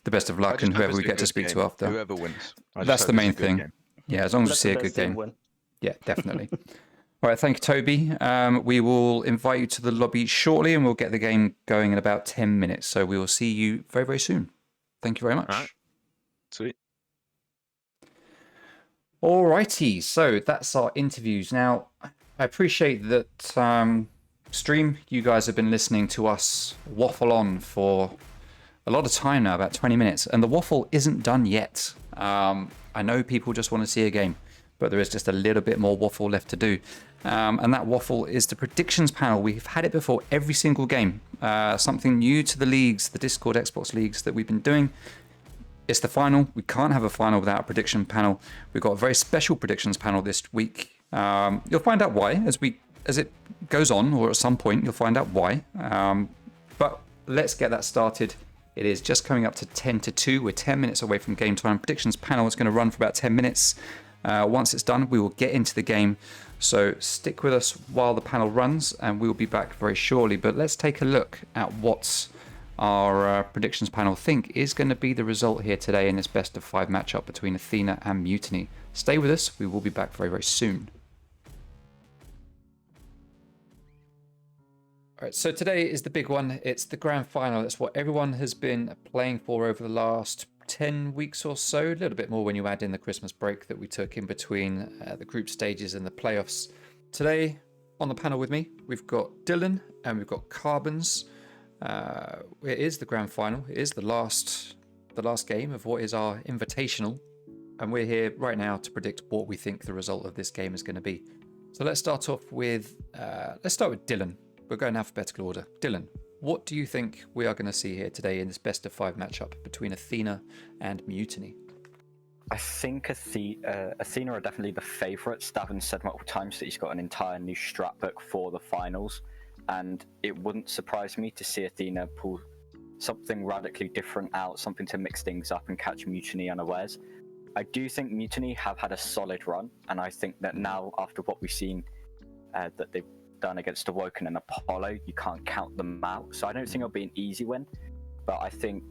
A: the best of luck, and whoever we get to speak to after.
D: Whoever wins.
A: That's the main thing.
D: Game.
A: Yeah, as long as we see a good game. Win. Yeah, definitely. All right, thank you, Toby. We will invite you to the lobby shortly, and we'll get the game going in about 10 minutes. So we will see you very, very soon. Thank you very much.
D: All right. Sweet.
A: All righty, so that's our interviews. Now, I appreciate that stream, you guys have been listening to us waffle on for a lot of time now, about 20 minutes, and the waffle isn't done yet. I know people just want to see a game, but there is just a little bit more waffle left to do. And that waffle is the predictions panel. We've had it before every single game. Something new to the leagues, the Discord Xbox leagues that we've been doing. It's the final. We can't have a final without a prediction panel. We've got a very special predictions panel this week. You'll find out why as it goes on, or at some point you'll find out why. But let's get that started. It is just coming up to 10 to 2. We're 10 minutes away from game time. Predictions panel is going to run for about 10 minutes. Once it's done, we will get into the game. So stick with us while the panel runs, and we'll be back very shortly. But let's take a look at what our predictions panel think is going to be the result here today in this best of 5 matchup between Athena and Mutiny. Stay with us. We will be back very, very soon. All right, so today is the big one. It's the grand final. It's what everyone has been playing for over the last 10 weeks or so, a little bit more when you add in the Christmas break that we took in between the group stages and the playoffs. Today on the panel with me, we've got Dylan and we've got Carbons. It is the grand final. It is the last game of what is our invitational, and we're here right now to predict what we think the result of this game is going to be. So let's start off with Dylan. We're going in alphabetical order. Dylan, what do you think we are going to see here today in this best of 5 matchup between Athena and Mutiny?
E: I think Athena are definitely the favourites. Davin said multiple times that he's got an entire new strat book for the finals, and it wouldn't surprise me to see Athena pull something radically different out, something to mix things up and catch Mutiny unawares. I do think Mutiny have had a solid run, and I think that now, after what we've seen that they've done against Awoken and Apollo, you can't count them out. So I don't think it'll be an easy win, but I think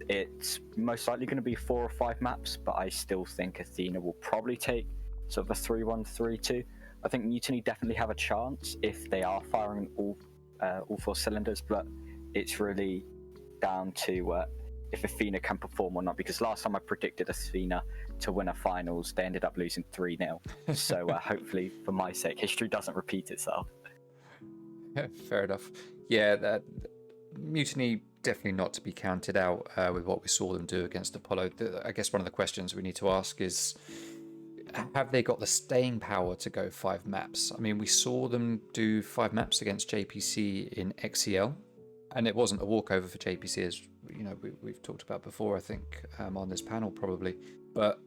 E: it's most likely going to be 4 or 5 maps, but I still think Athena will probably take sort of a 3-1, 3-2. I think Mutiny definitely have a chance if they are firing all 4 cylinders, but it's really down to if Athena can perform or not, because last time I predicted Athena to win a finals, they ended up losing 3-0. So hopefully, for my sake, history doesn't repeat itself.
A: Fair enough. Yeah, that Mutiny definitely not to be counted out with what we saw them do against Apollo. I guess one of the questions we need to ask is, have they got the staying power to go 5 maps? I mean, we saw them do 5 maps against JPC in XEL. And it wasn't a walkover for JPC, as you know we've talked about before, I think, on this panel probably. But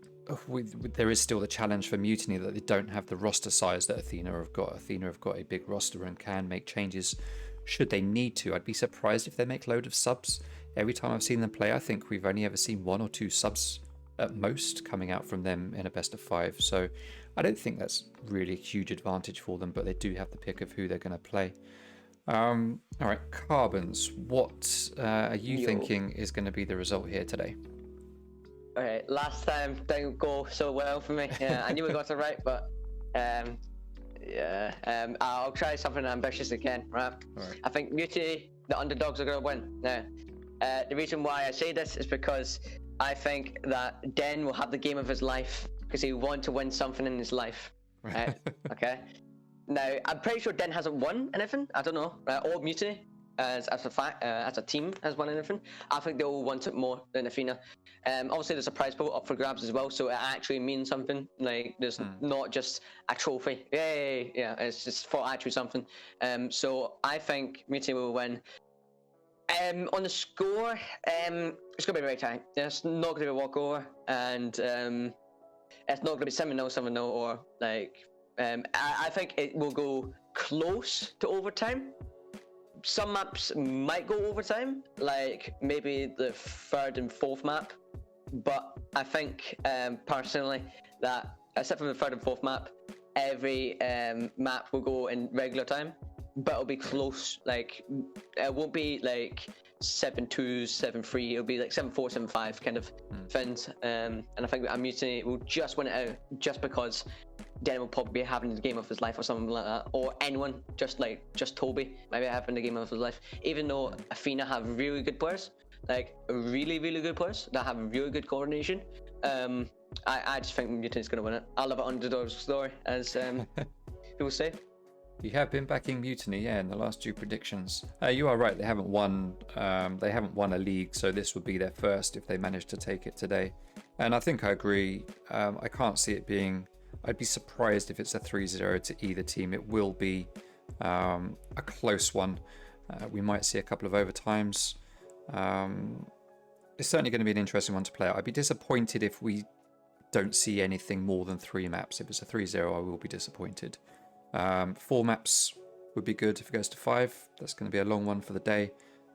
A: there is still the challenge for Mutiny that they don't have the roster size that Athena have got. Athena have got a big roster and can make changes should they need to. I'd be surprised if they make load of subs. Every time I've seen them play, I think we've only ever seen 1 or 2 subs at most coming out from them in a best of 5. So I don't think that's really a huge advantage for them, but they do have the pick of who they're going to play. All right, Carbons, what are you thinking is going to be the result here today?
F: Okay, last time didn't go so well for me. Yeah, I knew we got it right, but I'll try something ambitious again, right? I think Mutiny, the underdogs, are going to win. Now, the reason why I say this is because I think that Den will have the game of his life because he wants to win something in his life. Right? Okay. Now, I'm pretty sure Den hasn't won anything. I don't know. Or Mutiny, as a fact, as a team, has won anything. I think they all want it more than Athena. Obviously, there's a prize pool up for grabs as well, so it actually means something. Like, there's not just a trophy. Yay! Yeah, it's just for actually something. So I think Mutiny will win. On the score, it's going to be very tight. It's not going to be a walkover, and it's not going to be 7-0, 7-0, or like. I think it will go close to overtime. Some maps might go overtime, like maybe the 3rd and 4th map. But I think personally that except for the 3rd and 4th map, every map will go in regular time. But it'll be close. Like it won't be like 7-2, 7-3. It'll be like 7-4, 7-5 kind of things. And I think that Mutiny will just win it out just because Den will probably be having the game of his life or something like that, or anyone, just Toby maybe having the game of his life. Even though Athena have really good players, like really good players that have really good coordination. I just think Mutiny's going to win it. I love an underdog story, as people say.
A: You have been backing Mutiny, yeah, in the last 2 predictions. You are right; they haven't won. They haven't won a league, so this would be their first if they manage to take it today. And I think I agree. I can't see it being. I'd be surprised if it's a 3-0 to either team. It will be a close one. We might see a couple of overtimes. It's certainly going to be an interesting one to play out. I'd be disappointed if we don't see anything more than 3 maps. If it's a 3-0, I will be disappointed. 4 maps would be good if it goes to 5. That's going to be a long one for the day.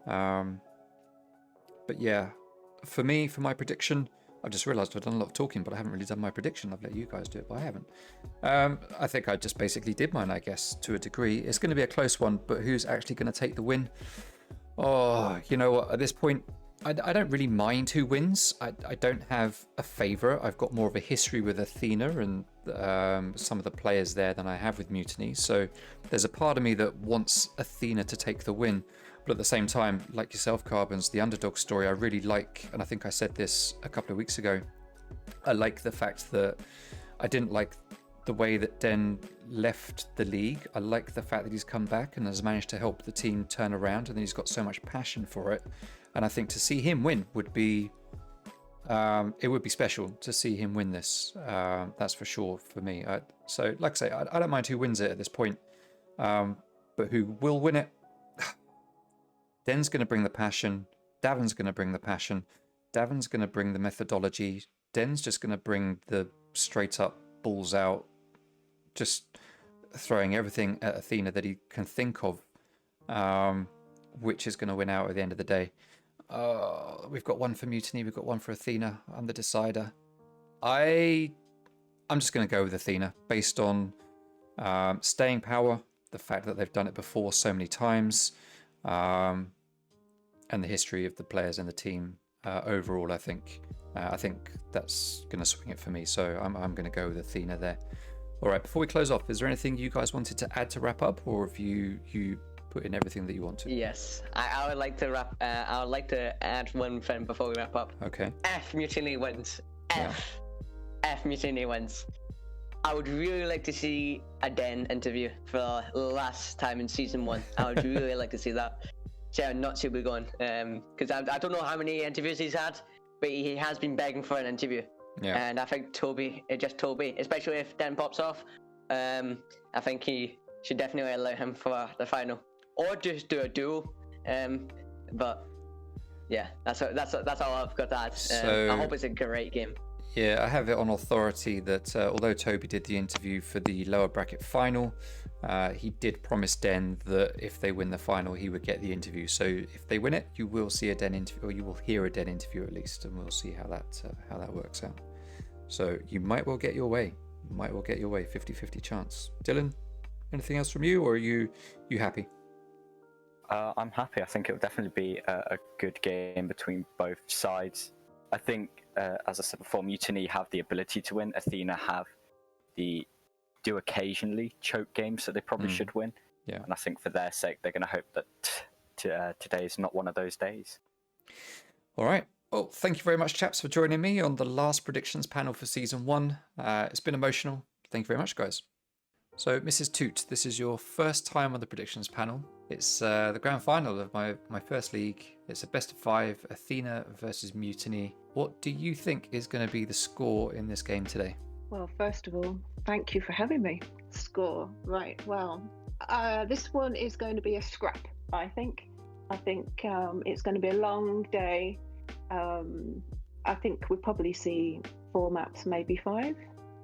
A: But yeah, for me, for my prediction, I've just realised I've done a lot of talking, but I haven't really done my prediction. I've let you guys do it, but I haven't. I think I just basically did mine, I guess, to a degree. It's going to be a close one, but who's actually going to take the win? Oh, you know what? At this point, I don't really mind who wins. I don't have a favourite. I've got more of a history with Athena and some of the players there than I have with Mutiny. So there's a part of me that wants Athena to take the win. But at the same time, like yourself, Carbons, the underdog story I really like, and I think I said this a couple of weeks ago, I like the fact that I didn't like the way that Den left the league. I like the fact that he's come back and has managed to help the team turn around, and he's got so much passion for it. And I think to see him win would be, it would be special to see him win this. That's for sure for me. So like I say, I don't mind who wins it at this point, but who will win it? Den's going to bring the passion. Davin's going to bring the passion. Davin's going to bring the methodology. Den's just going to bring the straight up balls out, just throwing everything at Athena that he can think of, which is going to win out at the end of the day. We've got one for Mutiny. We've got one for Athena. I'm the decider. I'm just going to go with Athena based on staying power, the fact that they've done it before so many times, and the history of the players and the team overall. I think that's going to swing it for me. So I'm going to go with Athena there. All right. Before we close off, is there anything you guys wanted to add to wrap up, or have you put in everything that you want to?
F: Yes, I would like to wrap. I would like to add one thing before we wrap up.
A: Okay.
F: F Mutiny wins. F Mutiny wins. I would really like to see a Den interview for the last time in season 1. I would really like to see that. See how nuts he'll be going. Because I don't know how many interviews he's had, but he has been begging for an interview. Yeah. And I think Toby, especially if Den pops off, I think he should definitely allow him for the final. Or just do a duel But yeah, that's all I've got to add.
A: So-
F: I hope it's a great game.
A: Yeah, I have it on authority that although Toby did the interview for the lower bracket final, he did promise Den that if they win the final, he would get the interview. So if they win it, you will see a Den interview, or you will hear a Den interview at least, and we'll see how that works out. So you might well get your way. 50-50 chance. Dylan, anything else from you, or are you happy?
E: I'm happy. I think it will definitely be a good game between both sides. I think, as I said before, Mutiny have the ability to win. Athena do occasionally choke games, so they probably should win.
A: Yeah.
E: And I think for their sake, they're going to hope that today is not one of those days.
A: All right. Well, thank you very much, chaps, for joining me on the last predictions panel for season 1. It's been emotional. Thank you very much, guys. So, Mrs. Toot, this is your first time on the predictions panel. It's the grand final of my first league. It's a best of 5, Athena versus Mutiny. What do you think is going to be the score in this game today?
G: Well, first of all, thank you for having me. Score, right? Well, this one is going to be a scrap. I think it's going to be a long day. I think we'll probably see 4 maps, maybe 5.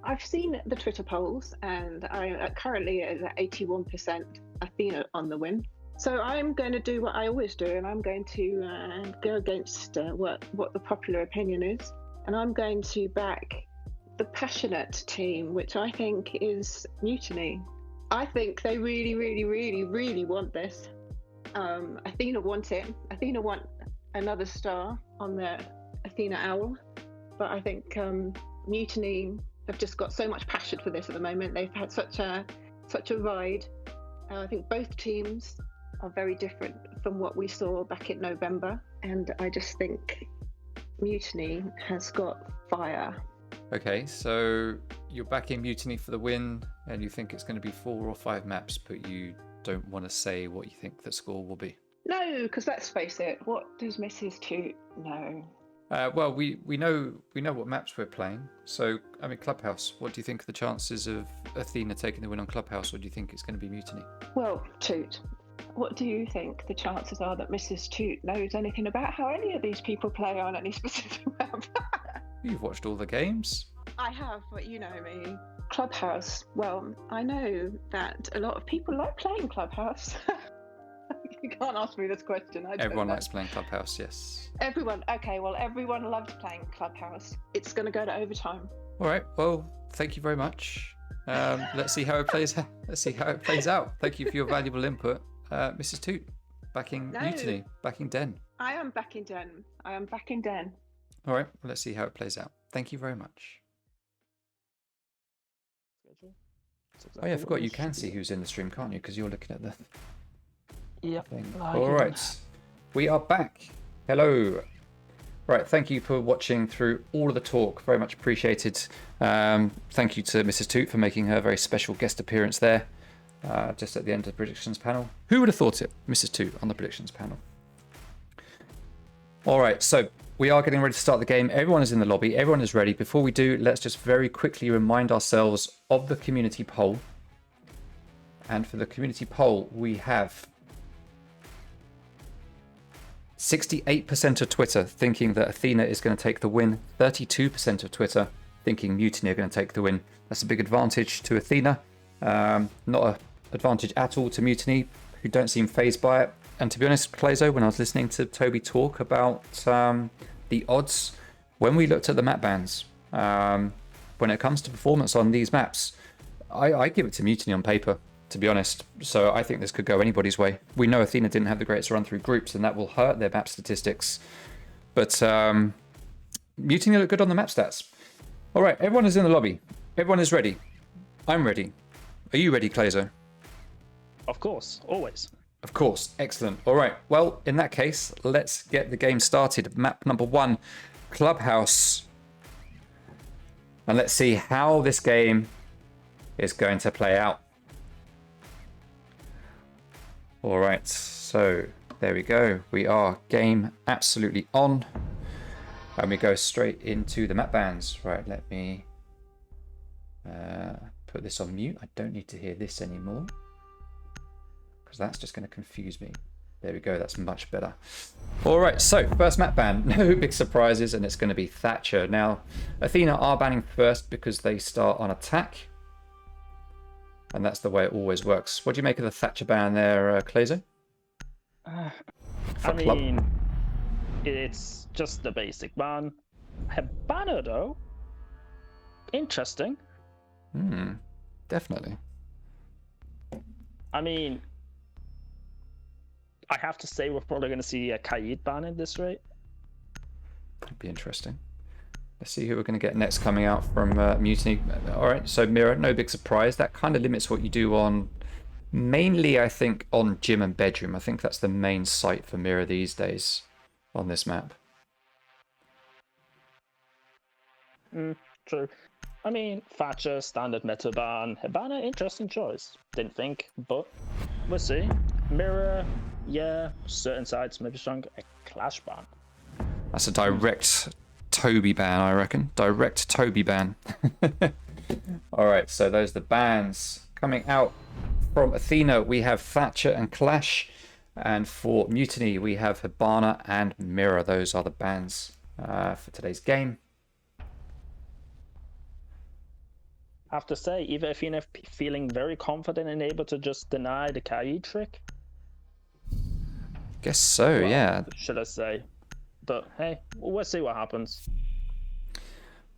G: I've seen the Twitter polls, and I currently at 81% Athena on the win. So I'm going to do what I always do, and I'm going to go against what the popular opinion is, and I'm going to back the passionate team, which I think is Mutiny. I think they really, really, really, really want this. Athena want it. Athena want another star on their Athena Owl, but I think Mutiny have just got so much passion for this at the moment. They've had such a ride. I think both teams are very different from what we saw back in November, and I just think Mutiny has got fire.
A: Okay, so you're backing Mutiny for the win, and you think it's going to be 4 or 5 maps, but you don't want to say what you think the score will be.
G: No, because let's face it, what does Mrs. Toot know?
A: Well, we know what maps we're playing. So, I mean, Clubhouse, what do you think are the chances of Athena taking the win on Clubhouse, or do you think it's going to be Mutiny?
G: Well, Toot, what do you think the chances are that Mrs. Toot knows anything about how any of these people play on any specific map?
A: You've watched all the games.
G: I have, but you know me. Clubhouse, well, I know that a lot of people like playing Clubhouse. You can't ask me this question.
A: Everyone likes playing Clubhouse, yes.
G: Everyone, okay, well, everyone loved playing Clubhouse. It's going to go to overtime.
A: All right, well, thank you very much. Let's see how it plays. Let's see how it plays out. Thank you for your valuable input, Mrs. Toot. Backing Mutiny, backing Den.
G: I am backing Den.
A: All right, well, let's see how it plays out. Thank you very much. Oh yeah, I forgot you can see who's in the stream, can't you? Because you're looking at the thing. All right, we are back. Hello. Right, thank you for watching through all of the talk. Very much appreciated. Thank you to Mrs. Toot for making her very special guest appearance there, just at the end of the predictions panel. Who would have thought it? Mrs. Toot on the predictions panel. All right, so we are getting ready to start the game. Everyone is in the lobby. Everyone is ready. Before we do, let's just very quickly remind ourselves of the community poll. And for the community poll, we have 68% of Twitter thinking that Athena is going to take the win. 32% of Twitter thinking Mutiny are going to take the win. That's a big advantage to Athena. Not an advantage at all to Mutiny, who don't seem fazed by it. And to be honest, Plazo, when I was listening to Toby talk about the odds, when we looked at the map bans, when it comes to performance on these maps, I give it to Mutiny on paper, to be honest. So I think this could go anybody's way. We know Athena didn't have the greatest run through groups, and that will hurt their map statistics. But Mutiny look good on the map stats. All right, everyone is in the lobby. Everyone is ready. I'm ready. Are you ready, Plazo?
B: Of course, always.
A: Of course, excellent. All right, well, in that case, let's get the game started. Map number 1, Clubhouse. And let's see how this game is going to play out. All right, so there we go. We are game absolutely on. And we go straight into the map bans. Right, let me put this on mute. I don't need to hear this anymore, because that's just going to confuse me. There we go, that's much better. All right, so first map ban, no big surprises, and it's going to be Thatcher. Now, Athena are banning first because they start on attack, and that's the way it always works. What do you make of the Thatcher ban there, Clazo?
B: I mean, it's just the basic ban. Banner though, interesting.
A: Definitely.
B: I mean, I have to say we're probably going to see a Kaid ban at this rate.
A: That'd be interesting. Let's see who we're going to get next coming out from Mutiny. All right, so Mirror, no big surprise. That kind of limits what you do on, mainly I think, on gym and bedroom. I think that's the main site for Mirror these days on this map.
B: True. I mean, Thatcher, standard meta ban. Hibana, interesting choice. Didn't think, but we'll see. Mirror, yeah, certain sides maybe strong. A Clash ban.
A: That's a direct Toby ban, I reckon. Direct Toby ban. Alright, so those are the bans. Coming out from Athena, we have Thatcher and Clash. And for Mutiny, we have Hibana and Mirror. Those are the bans for today's game.
B: I have to say, either Athena feeling very confident and able to just deny the Kaid trick.
A: Guess so,
B: Well,
A: yeah.
B: Should I say? But hey, we'll see what happens.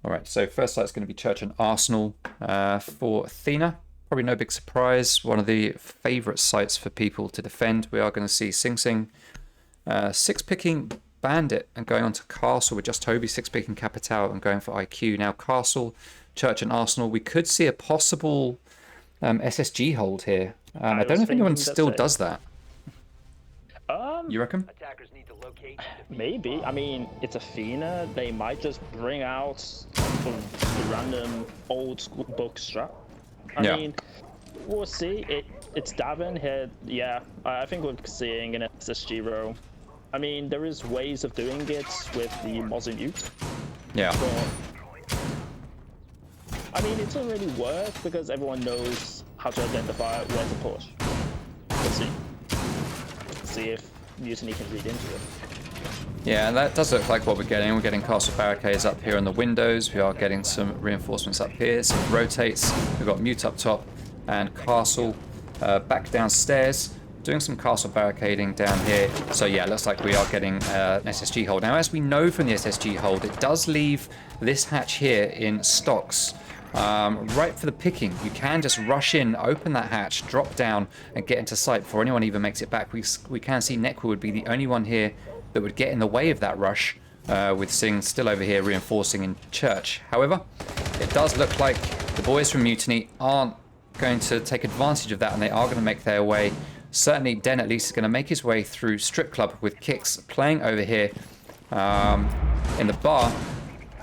A: All right, so first site's going to be Church and Arsenal for Athena. Probably no big surprise. One of the favourite sites for people to defend. We are going to see Sing Sing 6-picking Bandit and going on to Castle with just Toby 6-picking Capital and going for IQ. Now Castle, Church and Arsenal. We could see a possible SSG hold here. I don't know if anyone still does that. You reckon?
B: Maybe. I mean, it's Athena. They might just bring out some random old school book strat. I mean, we'll see. It's Davin here. Yeah, I think we're seeing an SSG row. I mean, there is ways of doing it with the Mosin Ute.
A: Yeah.
B: But, I mean, it doesn't really work because everyone knows how to identify where to push. Let's see. See if Mutiny can read into it.
A: Yeah, that does look like what we're getting. We're getting castle barricades up here on the windows. We are getting some reinforcements up here, some rotates. We've got mute up top and castle back downstairs. Doing some castle barricading down here. So yeah, looks like we are getting an SSG hold. Now, as we know from the SSG hold, it does leave this hatch here in stocks. Right for the picking. You can just rush in, open that hatch, drop down, and get into sight before anyone even makes it back. We can see Nekwa would be the only one here that would get in the way of that rush, with Singh still over here reinforcing in Church. However, it does look like the boys from Mutiny aren't going to take advantage of that, and they are going to make their way. Certainly, Den at least is going to make his way through Strip Club with Kicks playing over here in the bar,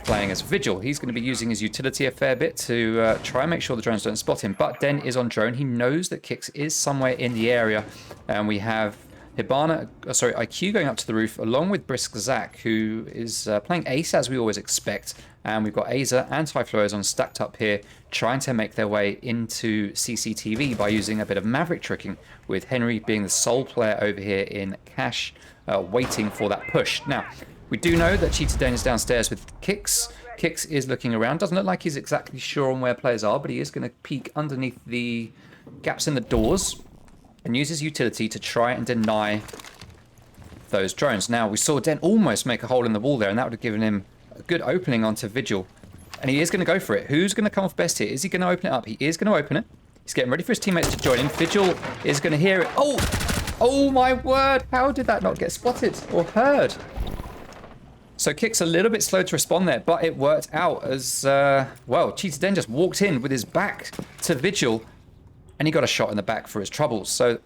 A: playing as Vigil. He's going to be using his utility a fair bit to try and make sure the drones don't spot him. But Den is on drone. He knows that Kicks is somewhere in the area, and we have IQ going up to the roof along with Brisk Zach, who is playing Ace as we always expect. And we've got Aza and Typhloazon stacked up here, trying to make their way into CCTV by using a bit of maverick tricking, with Henry being the sole player over here in Cash, waiting for that push. Now, we do know that Cheetah Den is downstairs with Kicks. Kicks is looking around. Doesn't look like he's exactly sure on where players are, but he is going to peek underneath the gaps in the doors and use his utility to try and deny those drones. Now, we saw Den almost make a hole in the wall there, and that would have given him a good opening onto Vigil. And he is going to go for it. Who's going to come off best here? Is he going to open it up? He is going to open it. He's getting ready for his teammates to join him. Vigil is going to hear it. Oh my word. How did that not get spotted or heard? So Kick's a little bit slow to respond there, but it worked out as, well, Cheetah Den just walked in with his back to Vigil, and he got a shot in the back for his troubles. So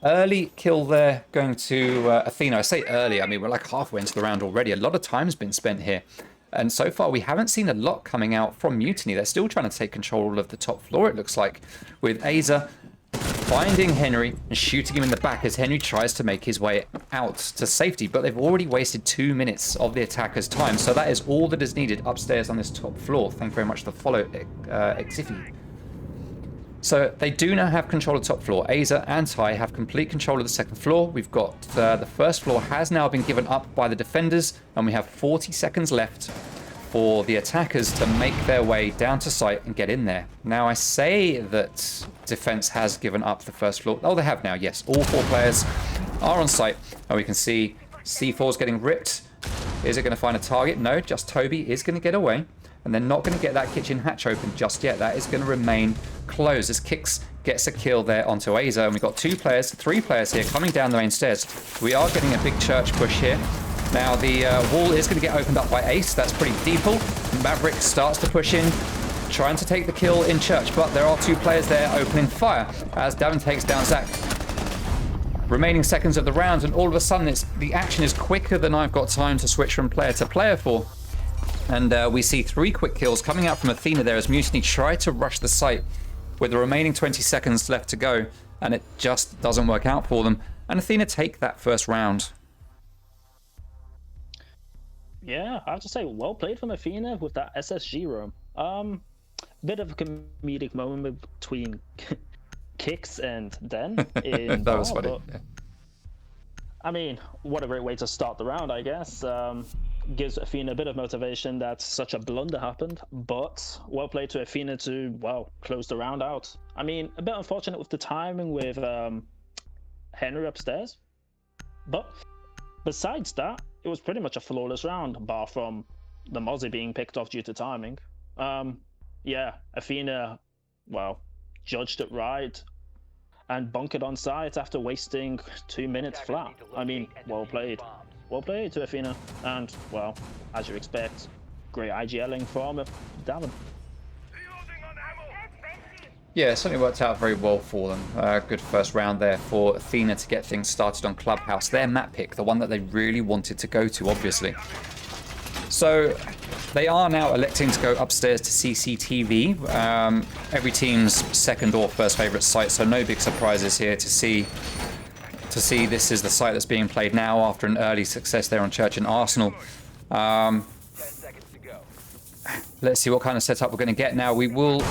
A: early kill there going to Athena. I say early, I mean, we're like halfway into the round already. A lot of time's been spent here. And so far, we haven't seen a lot coming out from Mutiny. They're still trying to take control of the top floor, it looks like, with Aza finding Henry and shooting him in the back as Henry tries to make his way out to safety. But they've already wasted 2 minutes of the attacker's time. So that is all that is needed upstairs on this top floor. Thank you very much for the follow, Exifi. So they do now have control of the top floor. Aza and Ty have complete control of the second floor. We've got the first floor has now been given up by the defenders, and we have 40 seconds left for the attackers to make their way down to site and get in there. Now I say that defense has given up the first floor. Oh, they have now, yes. All 4 players are on site, and we can see C4 is getting ripped. Is it going to find a target? No, just Toby is going to get away. And they're not going to get that kitchen hatch open just yet. That is going to remain closed as Kix gets a kill there onto Aza. And we've got 3 players here coming down the main stairs. We are getting a big church push here. Now the wall is going to get opened up by Ace. That's pretty deep. Maverick starts to push in, trying to take the kill in church. But there are 2 players there opening fire as Davin takes down Zach. Remaining seconds of the round, and all of a sudden the action is quicker than I've got time to switch from player to player for. And we see 3 quick kills coming out from Athena there as Mutiny try to rush the site with the remaining 20 seconds left to go, and it just doesn't work out for them. And Athena take that first round.
B: Yeah, I have to say, well played from Athena with that SSG room. Bit of a comedic moment between Kix and Den.
A: That was funny. Yeah.
B: I mean, what a great way to start the round, I guess. Gives Athena a bit of motivation that such a blunder happened, but well played to Athena to, well, close the round out. I mean, a bit unfortunate with the timing with Henry upstairs, but besides that, it was pretty much a flawless round, bar from the Mozzie being picked off due to timing. Yeah, Athena, well, judged it right and bunkered on site after wasting 2 minutes flat. I mean, well played. Well played to Athena, and, well, as you expect, great IGLing from Davin.
A: Yeah, it certainly worked out very well for them. Good first round there for Athena to get things started on Clubhouse. Their map pick, the one that they really wanted to go to, obviously. So they are now electing to go upstairs to CCTV. Every team's second or first favorite site, so no big surprises here to see this is the site that's being played now after an early success there on Church and Arsenal. 10 seconds to go. Let's see what kind of setup we're going to get now. We will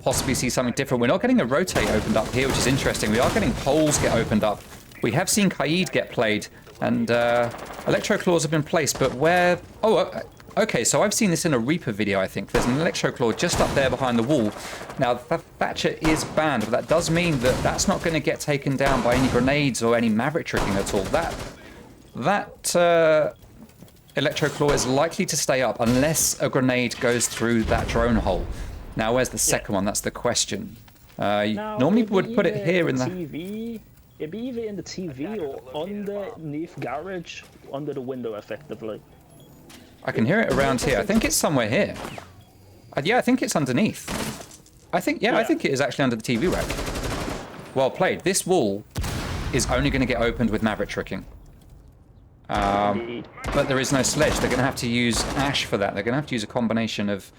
A: possibly see something different. We're not getting a rotate opened up here, which is interesting. We are getting poles get opened up. We have seen Kaid get played, and electro claws have been placed, but where... Oh, okay, so I've seen this in a Reaper video, I think. There's an electro claw just up there behind the wall. Now, Thatcher is banned, but that does mean that that's not going to get taken down by any grenades or any Maverick tricking at all. That electro claw is likely to stay up unless a grenade goes through that drone hole. Now, where's the second one? That's the question. Normally would put it here in the...
B: TV. It'd be either in the TV or underneath garage, under the window, effectively.
A: I can hear it around here. I think it's somewhere here. Yeah, I think it's underneath. I think it is actually under the TV rack. Well played. This wall is only going to get opened with Maverick tricking. But there is no sledge. They're going to have to use Ash for that. They're going to have to use a combination of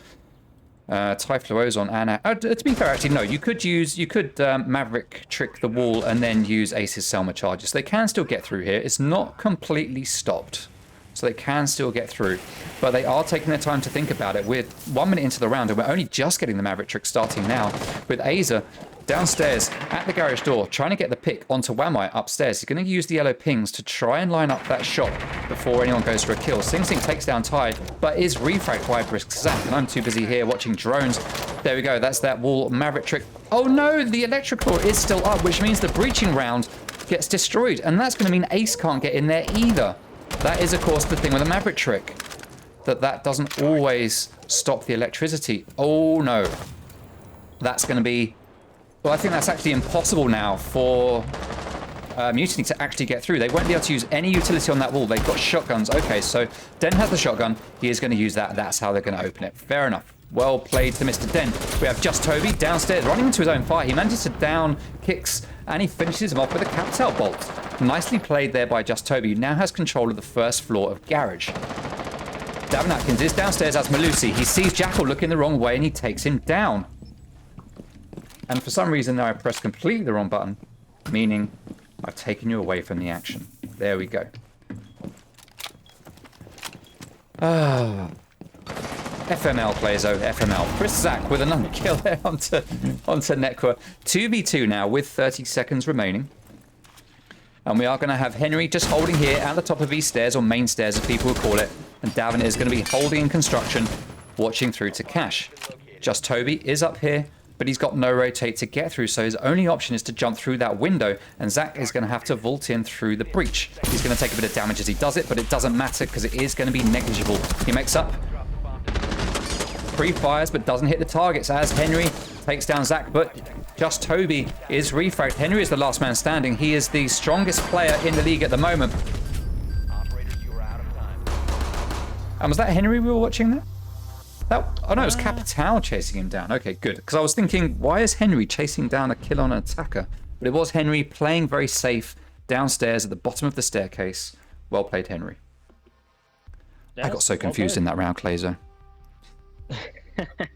A: Typhlo Ozone and... to be fair, actually, no. You could Maverick trick the wall and then use Ace's Selma charges. They can still get through here. It's not completely stopped. So they can still get through. But they are taking their time to think about it. We're 1 minute into the round, and we're only just getting the Maverick trick starting now. With Aza downstairs at the garage door, trying to get the pick onto Wamai upstairs. He's going to use the yellow pings to try and line up that shot before anyone goes for a kill. Sing Sing takes down Ty, but is refragged by Brisk Zach, and I'm too busy here watching drones. There we go. That's that wall Maverick trick. Oh no, the electrical is still up, which means the breaching round gets destroyed, and that's going to mean Ace can't get in there either. That is, of course, the thing with a Maverick trick, that doesn't always stop the electricity. Oh, no. That's going to be... Well, I think that's actually impossible now for Mutiny to actually get through. They won't be able to use any utility on that wall. They've got shotguns. Okay, so Den has the shotgun. He is going to use that. That's how they're going to open it. Fair enough. Well played to Mr. Den. We have Just Toby downstairs running into his own fire. He manages to down Kix, and he finishes him off with a Captel bolt. Nicely played there by Just Toby, who now has control of the first floor of Garage. Davin Atkins is downstairs as Malusi. He sees Jackal looking the wrong way, and he takes him down. And for some reason, now I pressed completely the wrong button, meaning I've taken you away from the action. There we go. FML, Clazo, FML. Chris Zach with another kill there onto Nekwa. 2v2 now with 30 seconds remaining. And we are going to have Henry just holding here at the top of these stairs, or main stairs as people would call it. And Davin is going to be holding in construction, watching through to Cash. Just Toby is up here, but he's got no rotate to get through, so his only option is to jump through that window, and Zach is going to have to vault in through the breach. He's going to take a bit of damage as he does it, but it doesn't matter because it is going to be negligible. He makes up, pre-fires, but doesn't hit the targets as Henry takes down Zach, but Just Toby is refragged. Henry is the last man standing. He is the strongest player in the league at the moment. And was that Henry we were watching there? Oh no, it was Capital chasing him down. Okay, good. Because I was thinking, why is Henry chasing down a kill on an attacker? But it was Henry playing very safe downstairs at the bottom of the staircase. Well played, Henry. Yeah, I got so confused in that round, Clazo.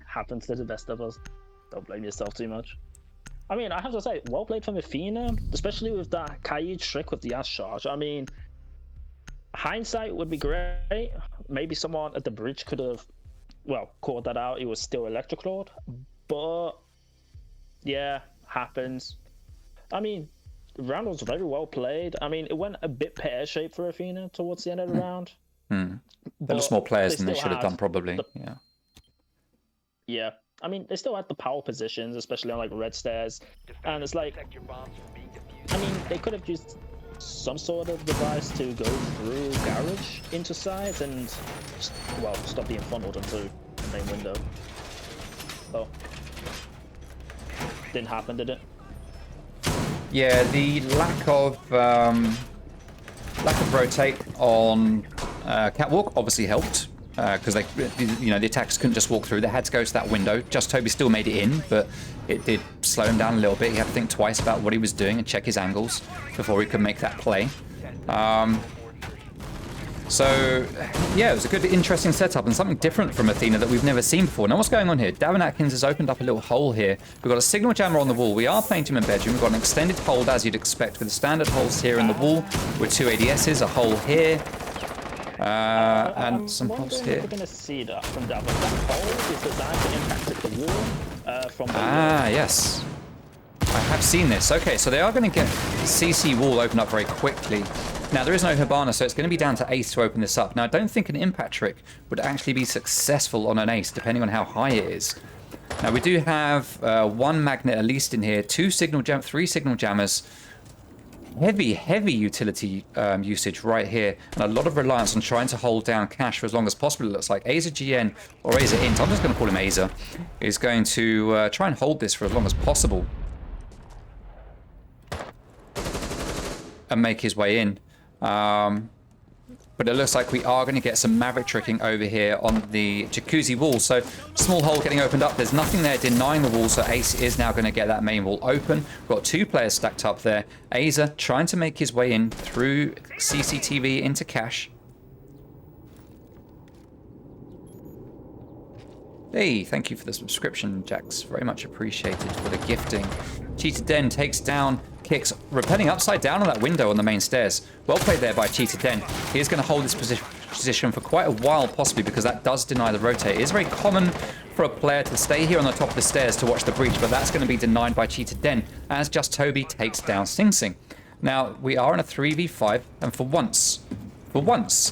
B: Happens to the best of us. Don't blame yourself too much. I mean, I have to say, well played from Athena, especially with that Caillou trick with the ass charge. I mean, hindsight would be great. Maybe someone at the bridge could have, well, called that out. It was still electroclawed, but yeah, happens. I mean, the round was very well played. I mean, it went a bit pear-shaped for Athena towards the end of the round.
A: There were more players than they should have done, probably.
B: Yeah. I mean, they still had the power positions, especially on like red stairs, and it's like, I mean, they could have used some sort of device to go through garage into sides and, well, stop being funneled into the main window. Oh, didn't happen, did it?
A: Yeah, the lack of rotate on Catwalk obviously helped. Because they, the attackers couldn't just walk through. They had to go to that window. Just Toby still made it in, but it did slow him down a little bit. He had to think twice about what he was doing and check his angles before he could make that play. So, yeah, it was a good, interesting setup and something different from Athena that we've never seen before. Now, what's going on here? Davin Atkins has opened up a little hole here. We've got a signal jammer on the wall. We are playing to him in bedroom. We've got an extended hold, as you'd expect, with the standard holes here in the wall, with 2 ADSs, a hole here. And some holes here.
B: We're going to see that from Davin. That hole is designed to impact the wall from the
A: yes. I have seen this. Okay, so they are going to get CC wall open up very quickly. Now, there is no Hibana, so it's going to be down to Ace to open this up. Now, I don't think an impact trick would actually be successful on an Ace, depending on how high it is. Now, we do have 1 magnet at least in here, 3 signal jammers. Heavy utility usage right here, and a lot of reliance on trying to hold down Cash for as long as possible. It looks like Aza GN or Aza Int, I'm just going to call him Aza, is going to try and hold this for as long as possible and make his way in. But it looks like we are going to get some Maverick tricking over here on the jacuzzi wall. So small hole getting opened up. There's nothing there denying the wall. So Ace is now going to get that main wall open. We've got 2 players stacked up there. Aza trying to make his way in through CCTV into Cash. Hey, thank you for the subscription, Jax. Very much appreciated for the gifting. Cheetah Den takes down Kicks, rappelling upside down on that window on the main stairs. Well played there by Cheetah Den. He is going to hold this position for quite a while, possibly, because that does deny the rotate. It is very common for a player to stay here on the top of the stairs to watch the breach, but that's going to be denied by Cheetah Den, as Just Toby takes down Sing Sing. Now, we are in a 3v5, and for once,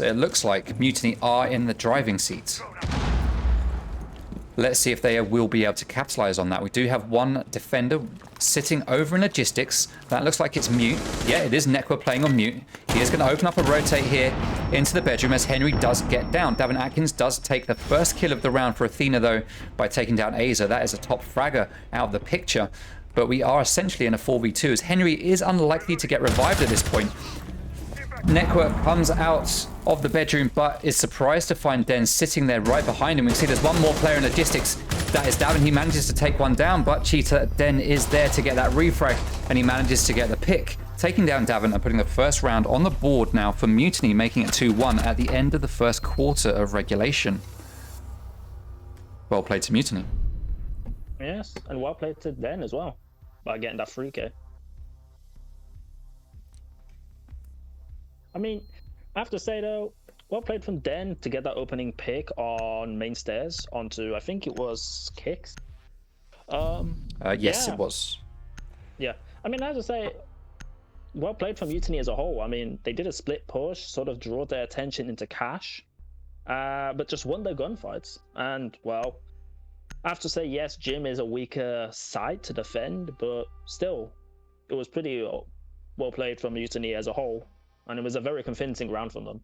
A: it looks like Mutiny are in the driving seat. Let's see if they will be able to capitalize on that. We do have 1 defender sitting over in logistics. That looks like it's Mute. Yeah, it is Nekwa playing on Mute. He is going to open up a rotate here into the bedroom as Henry does get down. Davin Atkins does take the first kill of the round for Athena, though, by taking down Aza. That is a top fragger out of the picture. But we are essentially in a 4v2 as Henry is unlikely to get revived at this point. Nekwa comes out of the bedroom, but is surprised to find Den sitting there right behind him. We can see there's 1 more player in logistics. That is Davin. He manages to take 1 down, but Cheetah Den is there to get that refrag, and he manages to get the pick, taking down Davin and putting the first round on the board now for Mutiny, making it 2-1 at the end of the first quarter of regulation. Well played to Mutiny.
B: Yes, and well played to Den as well, by getting that 3K. I mean, I have to say though, well played from Den to get that opening pick on main stairs onto, I think it was Kicks.
A: Yes,
B: yeah.
A: it was.
B: Yeah, I mean, as I say, well played from Mutiny as a whole. I mean, they did a split push, sort of draw their attention into cash, but just won their gunfights. And, well, I have to say, yes, Jim is a weaker side to defend, but still, it was pretty well played from Mutiny as a whole, and it was a very convincing round from them.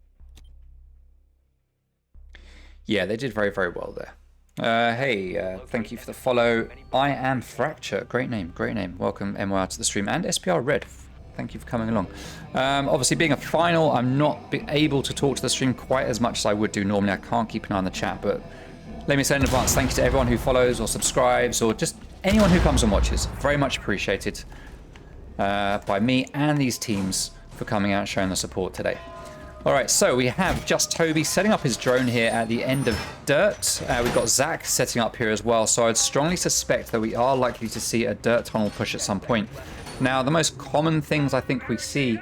A: Yeah, they did very, very well there. Hey, thank you for the follow. I am Fracture. Great name, great name. Welcome, MYR, to the stream. And SPR Red, thank you for coming along. Obviously, being a final, I'm not able to talk to the stream quite as much as I would do normally. I can't keep an eye on the chat, but let me say in advance, thank you to everyone who follows or subscribes or just anyone who comes and watches. Very much appreciated by me and these teams for coming out and showing the support today. All right, so we have just Toby setting up his drone here at the end of Dirt. We've got Zach setting up here as well, so I'd strongly suspect that we are likely to see a Dirt tunnel push at some point. Now, the most common things I think we see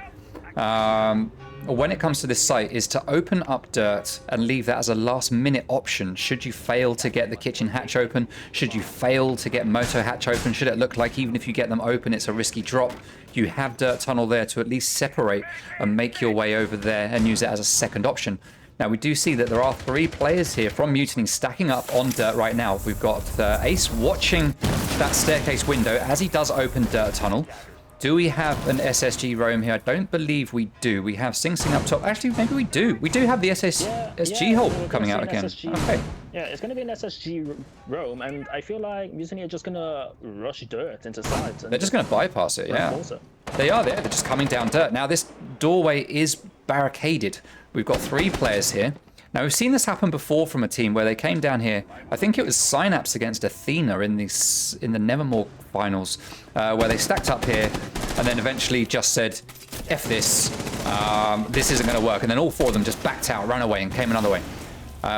A: when it comes to this site is to open up Dirt and leave that as a last minute option. Should you fail to get the kitchen hatch open, should you fail to get moto hatch open, should it look like even if you get them open it's a risky drop, you have Dirt tunnel there to at least separate and make your way over there and use it as a second option. Now we do see that there are 3 players here from Mutiny stacking up on Dirt right now. We've got Ace watching that staircase window as he does open Dirt tunnel. Do we have an SSG roam here? I don't believe we do. We have Sing Sing up top. Actually, maybe we do. We do have the SSG hole coming out again. Okay.
B: Yeah, it's going to be an SSG roam, and I feel like Mutiny are just going to rush Dirt into sight.
A: They're just going to bypass it, yeah. They are there. They're just coming down Dirt. Now, this doorway is barricaded. We've got 3 players here. Now, we've seen this happen before from a team where they came down here. I think it was Synapse against Athena in the Nevermore finals, where they stacked up here and then eventually just said, F this, this isn't going to work. And then all 4 of them just backed out, ran away, and came another way.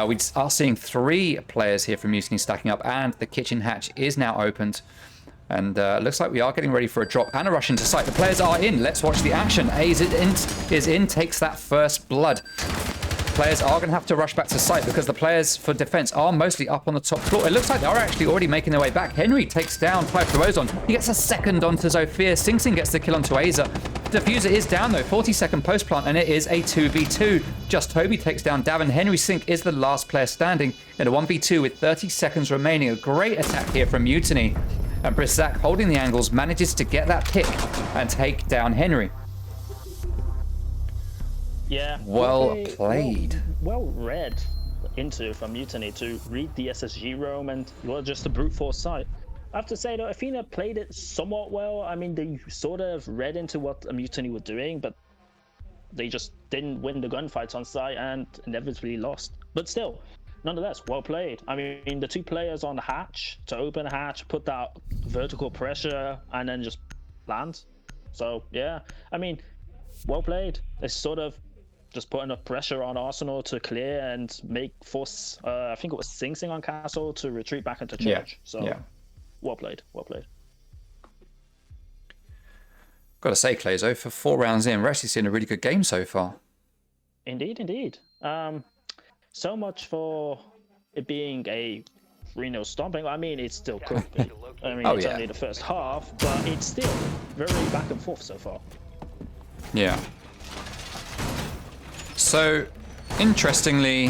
A: We are seeing 3 players here from Mutiny stacking up, and the kitchen hatch is now opened. And looks like we are getting ready for a drop and a rush into sight. The players are in. Let's watch the action. Ace is in, takes that first blood. Players are going to have to rush back to site because the players for defense are mostly up on the top floor. It looks like they are actually already making their way back. Henry takes down Piper Ozone. He gets a second onto Zofia. Sing Sing gets the kill onto Aza. Diffuser is down though, 40-second post plant, and it is a 2v2. Just Toby takes down Davin. Henry Sink is the last player standing in a 1v2 with 30 seconds remaining. A great attack here from Mutiny. And Briszak, holding the angles, manages to get that pick and take down Henry.
B: Yeah.
A: Well played.
B: Well read into from Mutiny to read the SSG roam and, well, just a brute force site. I have to say, though, Athena played it somewhat well. I mean, they sort of read into what a Mutiny were doing, but they just didn't win the gunfights on site and inevitably lost. But still, nonetheless, well played. I mean, the 2 players on the hatch to open a hatch, put that vertical pressure, and then just land. So, yeah, I mean, well played. They sort of just put enough pressure on Arsenal to clear and force, I think it was Sing Sing on Castle to retreat back into church.
A: Yeah.
B: So,
A: yeah.
B: Well played, well played.
A: Got to say, Clayzo, for 4 rounds in, we're actually seeing a really good game so far.
B: Indeed, indeed. So much for it being a 3-0 stomping. I mean, it still could be. I mean, it's only the first half, but it's still very back and forth so far.
A: Yeah. So, interestingly,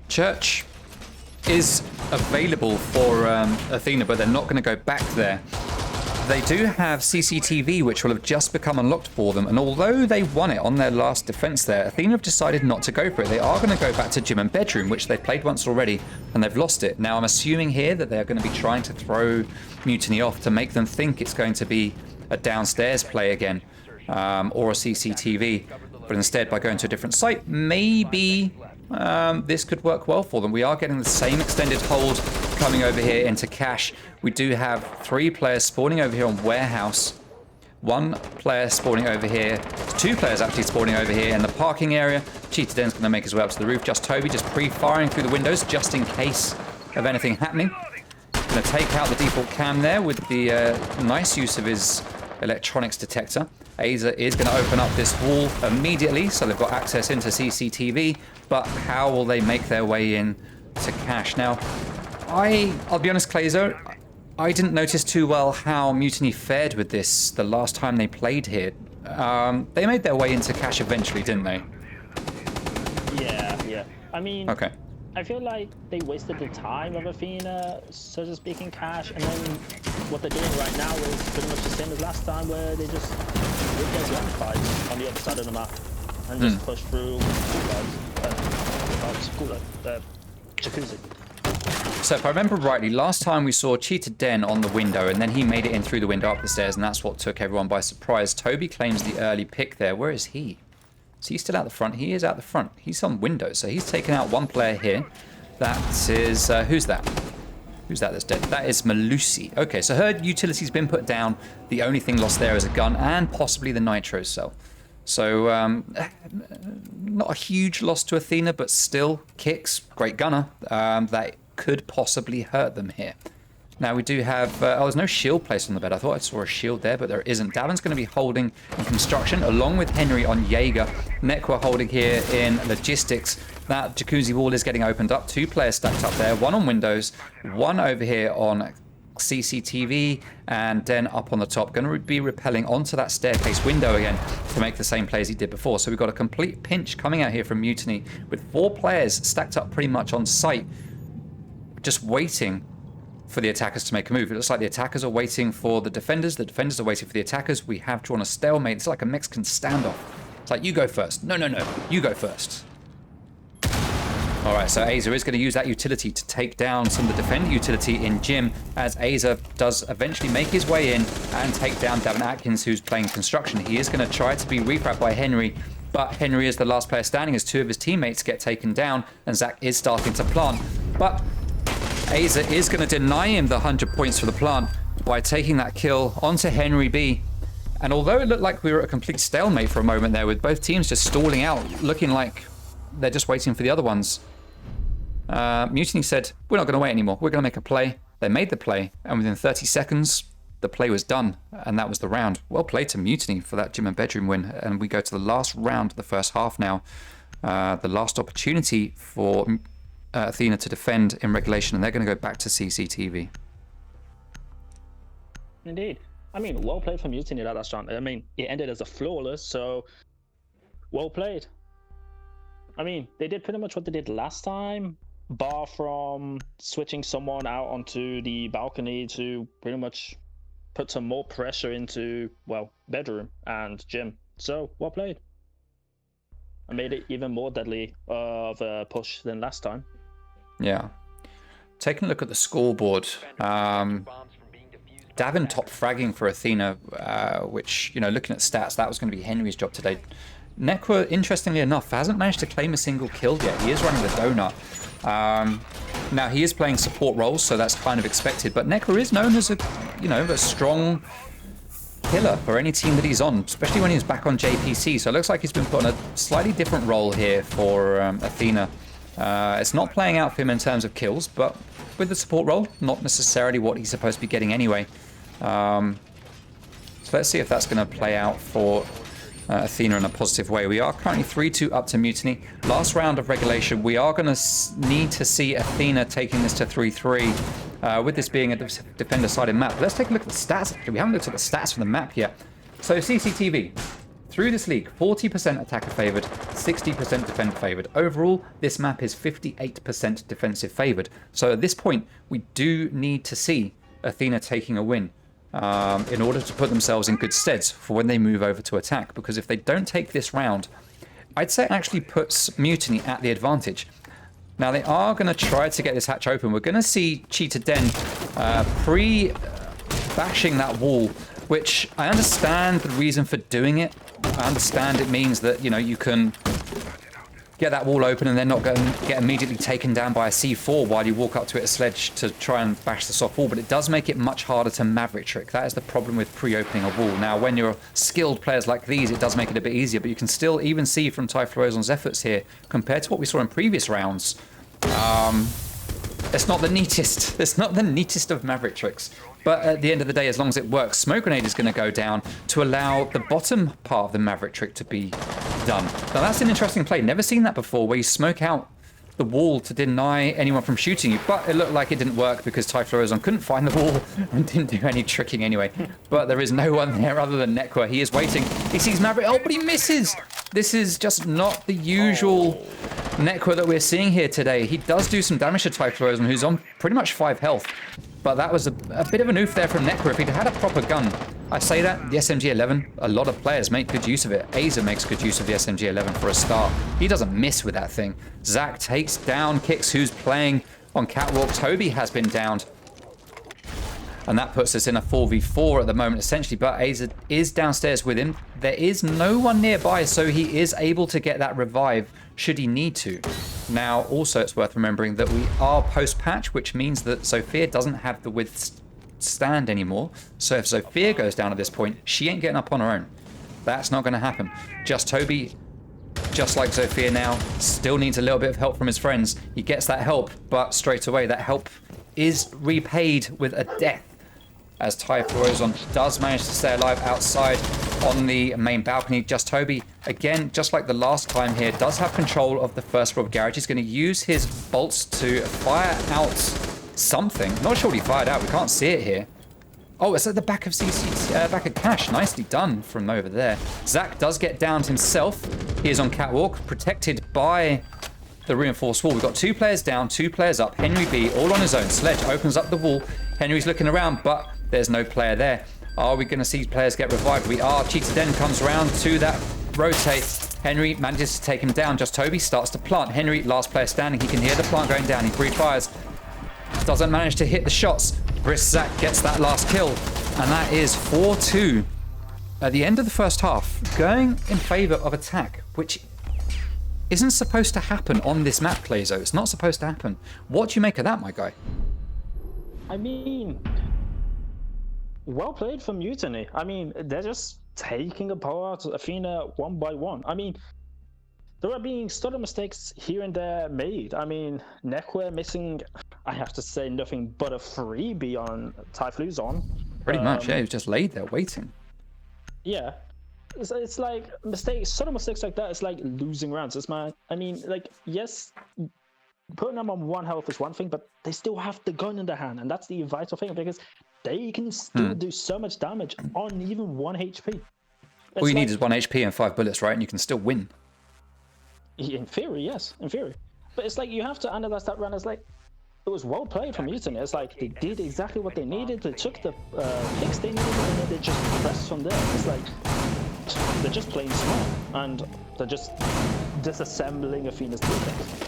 A: Church is available for Athena, but they're not going to go back there. They do have CCTV, which will have just become unlocked for them, and although they won it on their last defense there, Athena have decided not to go for it. They are going to go back to gym and bedroom, which they've played once already, and they've lost it. Now, I'm assuming here that they're going to be trying to throw Mutiny off to make them think it's going to be a downstairs play again, or a CCTV. But instead, by going to a different site, maybe this could work well for them. We are getting the same extended hold coming over here into Cash. We do have 3 players spawning over here on Warehouse. 1 player spawning over here. 2 players actually spawning over here in the parking area. Cheetah Den's going to make his way up to the roof. Just Toby just pre-firing through the windows just in case of anything happening. Going to take out the default cam there with the nice use of his electronics detector. Aza is going to open up this wall immediately, so they've got access into CCTV, but how will they make their way in to cash? Now, I'll be honest, Clazo, I didn't notice too well how Mutiny fared with this the last time they played here. They made their way into cash eventually, didn't they?
B: Yeah. I mean,
A: okay.
B: I feel like they wasted the time of Athena, so to speak, in cash, and then what they're doing right now is pretty much the same as last time, where they just would get one fight on the other side of the map and just push through Jacuzzi.
A: So if I remember rightly, last time we saw Cheetah Den on the window, and then he made it in through the window up the stairs, and that's what took everyone by surprise. Toby claims the early pick there. Where is he? Is he still out the front? He is out the front. He's on window, so he's taken out one player here. That is, who's that? Who's that that's dead? That is Malusi. Okay, so her utility's been put down. The only thing lost there is a gun and possibly the nitro cell. So, not a huge loss to Athena, but still kicks. Great gunner. That could possibly hurt them here. Now we do have, there's no shield placed on the bed. I thought I saw a shield there, but there isn't. Davin's going to be holding in construction along with Henry on Jaeger. Nekwa holding here in logistics. That jacuzzi wall is getting opened up. 2 players stacked up there. 1 on windows, 1 over here on CCTV, and then up on the top. Going to be rappelling onto that staircase window again to make the same plays he did before. So we've got a complete pinch coming out here from Mutiny with 4 players stacked up pretty much on site, just waiting for the attackers to make a move. It looks like the attackers are waiting for the defenders are waiting for the attackers. We have drawn a stalemate. It's like a Mexican standoff. It's like, you go first. No, you go first. All right, so Aza is going to use that utility to take down some of the defender utility in Jim, as Aza does eventually make his way in and take down Davin Atkins, who's playing construction. He is going to try to be refrapped by Henry, but Henry is the last player standing as 2 of his teammates get taken down, and Zach is starting to plant. But Aza is going to deny him the 100 points for the plant by taking that kill onto Henry B. And although it looked like we were at a complete stalemate for a moment there, with both teams just stalling out, looking like they're just waiting for the other ones, Mutiny said, we're not going to wait anymore. We're going to make a play. They made the play, and within 30 seconds, the play was done, and that was the round. Well played to Mutiny for that gym and bedroom win. And we go to the last round of the first half now. The last opportunity for Athena to defend in regulation, and they're going to go back to CCTV.
B: Indeed. I mean, well played from Mutiny that last round. I mean, it ended as a flawless, so well played. I mean, they did pretty much what they did last time, bar from switching someone out onto the balcony to pretty much put some more pressure into, well, bedroom and gym. So, well played. I made it even more deadly of a push than last time.
A: Yeah. Taking a look at the scoreboard, Davin top fragging for Athena, which, you know, looking at stats, that was going to be Henry's job today. Nekwa, interestingly enough, hasn't managed to claim a single kill yet. He is running the donut. Now, he is playing support roles, so that's kind of expected, but Nekwa is known as a, you know, a strong killer for any team that he's on, especially when he's back on JPC. So it looks like he's been put on a slightly different role here for Athena. It's not playing out for him in terms of kills, but with the support role, not necessarily what he's supposed to be getting anyway. So let's see if that's going to play out for Athena in a positive way. We are currently 3-2 up to Mutiny. Last round of regulation, we are going to need to see Athena taking this to 3-3, with this being a defender-sided map. Let's take a look at the stats. Actually, we haven't looked at the stats for the map yet. So CCTV. Through this league, 40% attacker favored, 60% defender favored. Overall, this map is 58% defensive favored. So at this point, we do need to see Athena taking a win in order to put themselves in good steads for when they move over to attack. Because if they don't take this round, I'd say it actually puts Mutiny at the advantage. Now, they are going to try to get this hatch open. We're going to see Cheetah Den pre-bashing that wall, which I understand the reason for doing it. I understand it means that, you know, you can get that wall open and then not get immediately taken down by a C4 while you walk up to it a sledge to try and bash the soft wall, but it does make it much harder to Maverick trick. That is the problem with pre-opening a wall. Now, when you're skilled players like these, it does make it a bit easier, but you can still even see from Typhlosion's efforts here, compared to what we saw in previous rounds, it's not the neatest. It's not the neatest of Maverick tricks. But at the end of the day, as long as it works, Smoke Grenade is going to go down to allow the bottom part of the Maverick trick to be done. Now, that's an interesting play. Never seen that before, where you smoke out the wall to deny anyone from shooting you. But it looked like it didn't work because Typhlosion couldn't find the wall and didn't do any tricking anyway. But there is no one there other than Nekwa. He is waiting. He sees Maverick. Oh, but he misses. This is just not the usual Nekwa that we're seeing here today. He does do some damage to Typhlosion, who's on pretty much 5 health. But that was a bit of an oof there from Nekwa. If he'd had a proper gun, I say that, the SMG-11, a lot of players make good use of it. Aza makes good use of the SMG-11 for a start. He doesn't miss with that thing. Zach takes down Kix, who's playing on Catwalk. Toby has been downed. And that puts us in a 4v4 at the moment, essentially. But Aza is downstairs with him. There is no one nearby, so he is able to get that revive should he need to. Now, also, it's worth remembering that we are post-patch, which means that Sophia doesn't have the withstand anymore. So if Sophia goes down at this point, she ain't getting up on her own. That's not going to happen. Just Toby, just like Sophia now, still needs a little bit of help from his friends. He gets that help, but straight away, that help is repaid with a death, as Typhlosion does manage to stay alive outside on the main balcony. Just Toby, again, just like the last time here, does have control of the first floor of garage. He's going to use his bolts to fire out something. Not sure what he fired out. We can't see it here. Oh, it's at the back of back of Cash. Nicely done from over there. Zach does get downed himself. He is on Catwalk, protected by the reinforced wall. We've got 2 players down, 2 players up. Henry B all on his own. Sledge opens up the wall. Henry's looking around, but there's no player there. Are we going to see players get revived? We are. Cheetah Den comes around to that rotate. Henry manages to take him down. Just Toby starts to plant. Henry, last player standing. He can hear the plant going down. He pre-fires. Doesn't manage to hit the shots. Brisk Zach gets that last kill. And that is 4-2 at the end of the first half, going in favor of attack, which isn't supposed to happen on this map, Plazo. It's not supposed to happen. What do you make of that, my guy?
B: I mean, well played from Mutiny. I mean, they're just taking apart Athena one by one. I mean, there are being stutter mistakes here and there made. I mean, Nekwa missing, I have to say, nothing but a freebie on Typhlosion.
A: Pretty much, yeah. He was just laid there waiting.
B: Yeah. It's like subtle mistakes like that. It's like losing rounds. I mean, like, yes, putting them on 1 health is one thing, but they still have the gun in their hand, and that's the vital thing, because they can still do so much damage on even 1 HP.
A: All you need is 1 HP and 5 bullets, right? And you can still win.
B: In theory, yes, in theory. But it's like you have to analyze that run as like, it was well played from Mutiny. It's like they did exactly what they needed. They took the picks they needed, and then they just pressed from there. It's like they're just playing smart, and they're just disassembling Athena's defense.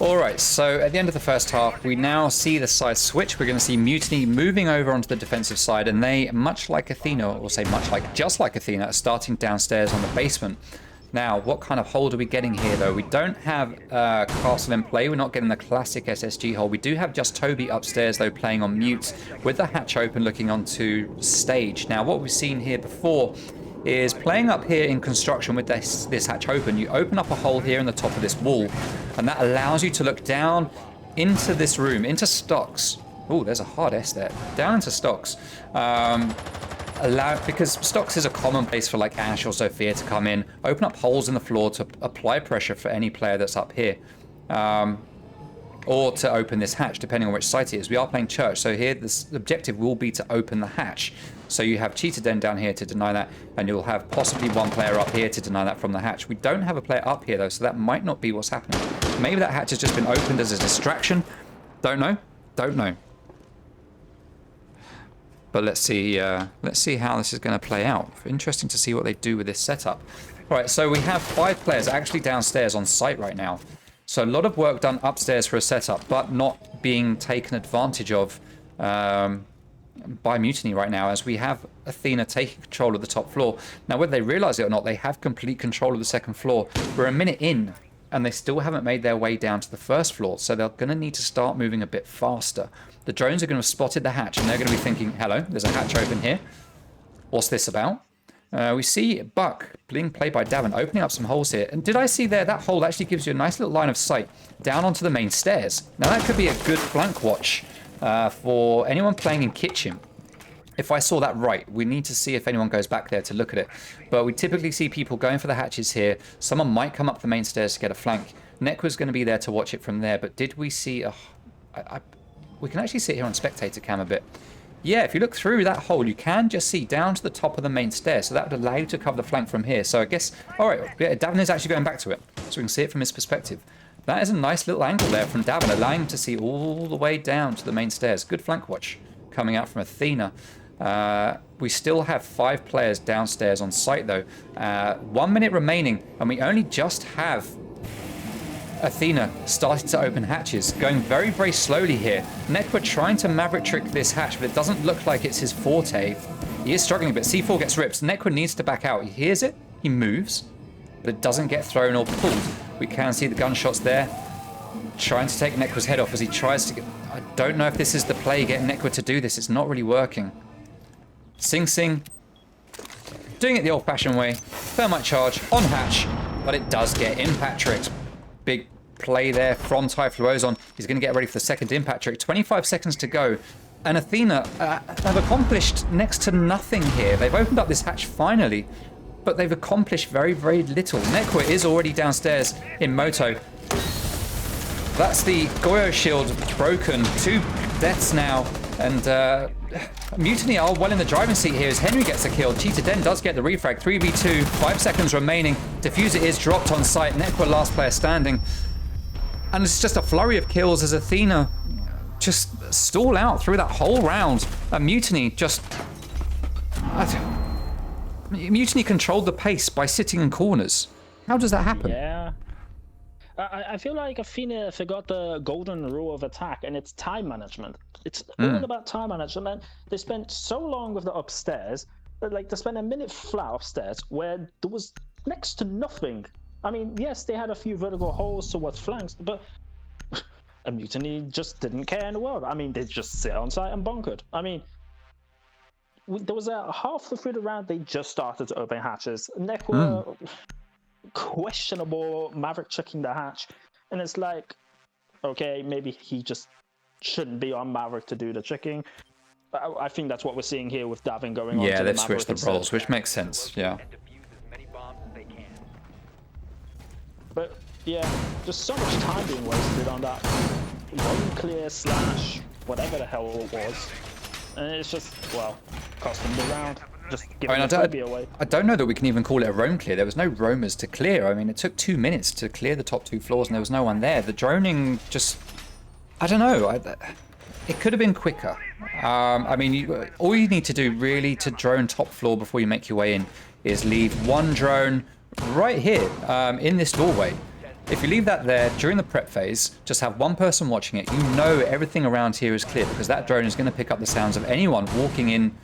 A: All right, so at the end of the first half, we now see the side switch. We're going to see Mutiny moving over onto the defensive side, and they, much like Athena, or say much like, just like Athena, are starting downstairs on the basement. Now, what kind of hold are we getting here, though? We don't have Castle in play. We're not getting the classic SSG hold. We do have just Toby upstairs, though, playing on mute, with the hatch open, looking onto stage. Now, what we've seen here before is playing up here in construction with this hatch open. You open up a hole here in the top of this wall, and that allows you to look down into this room, into stocks. Oh, there's a hard S there. Down into stocks. Because stocks is a common place for like Ash or Sophia to come in, open up holes in the floor to apply pressure for any player that's up here. Or to open this hatch, depending on which site it is. We are playing church, so here the objective will be to open the hatch. So you have Cheetah Den down here to deny that, and you'll have possibly 1 player up here to deny that from the hatch. We don't have a player up here, though, so that might not be what's happening. Maybe that hatch has just been opened as a distraction. Don't know. Don't know. But let's see how this is going to play out. Interesting to see what they do with this setup. All right, so we have 5 players actually downstairs on site right now. So a lot of work done upstairs for a setup, but not being taken advantage of by Mutiny right now, as we have Athena taking control of the top floor. Now, whether they realize it or not, they have complete control of the second floor. We're a minute in, and they still haven't made their way down to the first floor, so they're going to need to start moving a bit faster. The drones are going to have spotted the hatch, and they're going to be thinking, hello, there's a hatch open here. What's this about? We see Buck being played by Davin, opening up some holes here. And did I see there, that hole actually gives you a nice little line of sight down onto the main stairs. Now that could be a good flank watch for anyone playing in kitchen. If I saw that right, we need to see if anyone goes back there to look at it. But we typically see people going for the hatches here. Someone might come up the main stairs to get a flank. Nekwa's going to be there to watch it from there. But did we see a... we can actually sit here on spectator cam a bit. Yeah, if you look through that hole, you can just see down to the top of the main stair. So that would allow you to cover the flank from here. So I guess... all right, yeah, Davin is actually going back to it. So we can see it from his perspective. That is a nice little angle there from Davin, allowing him to see all the way down to the main stairs. Good flank watch coming out from Athena. We still have 5 players downstairs on site though. 1 minute remaining, and we only just have Athena started to open hatches, going very, very slowly here. Nekwa trying to maverick trick this hatch, but it doesn't look like it's his forte. He is struggling a bit. C4 gets ripped. Nekwa needs to back out. He hears it, he moves, but it doesn't get thrown or pulled. We can see the gunshots there. Trying to take Nekwa's head off as he tries to get... I don't know if this is the play, getting Nekwa to do this. It's not really working. Sing Sing doing it the old-fashioned way. Thermite charge on hatch, but it does get impact tricked. Big play there from Typhlosion. He's going to get ready for the second impact trick. 25 seconds to go. And Athena have accomplished next to nothing here. They've opened up this hatch finally, but they've accomplished very, very little. Nekwa is already downstairs in Moto. That's the Goyo shield broken. 2 deaths now. And Mutiny are well in the driving seat here as Henry gets a kill. Cheetah Den does get the refrag. 3v2, 5 seconds remaining. Diffuser is dropped on site. Nekwa last player standing. And it's just a flurry of kills as Athena just stall out through that whole round. And Mutiny just... Mutiny controlled the pace by sitting in corners. How does that happen?
B: Yeah. I feel like Athena forgot the golden rule of attack, and it's time management. It's all about time management. They spent so long with the upstairs, like they spent a minute flat upstairs where there was next to nothing. I mean, yes, they had a few vertical holes towards flanks, but a Mutiny just didn't care in the world. I mean, they just sit on site and bunkered. I mean, there was a half through the round, they just started to open hatches. Nekwa... questionable maverick checking the hatch, and it's like, okay, maybe he just shouldn't be on maverick to do the checking. I think that's what we're seeing here with Davin going on.
A: Yeah, they've
B: the
A: switched the roles, which makes sense. Yeah,
B: but yeah, just so much time being wasted on that one clear slash whatever the hell it was, and it's just, well, cost them the round. Just giving the freebie away. I
A: don't know that we can even call it a roam clear. There was no roamers to clear. I mean, it took 2 minutes to clear the top 2 floors and there was no one there. The droning just... I don't know. It could have been quicker. I mean, all you need to do really to drone top floor before you make your way in is leave one drone right here in this doorway. If you leave that there during the prep phase, just have one person watching it, you know everything around here is clear because that drone is going to pick up the sounds of anyone walking in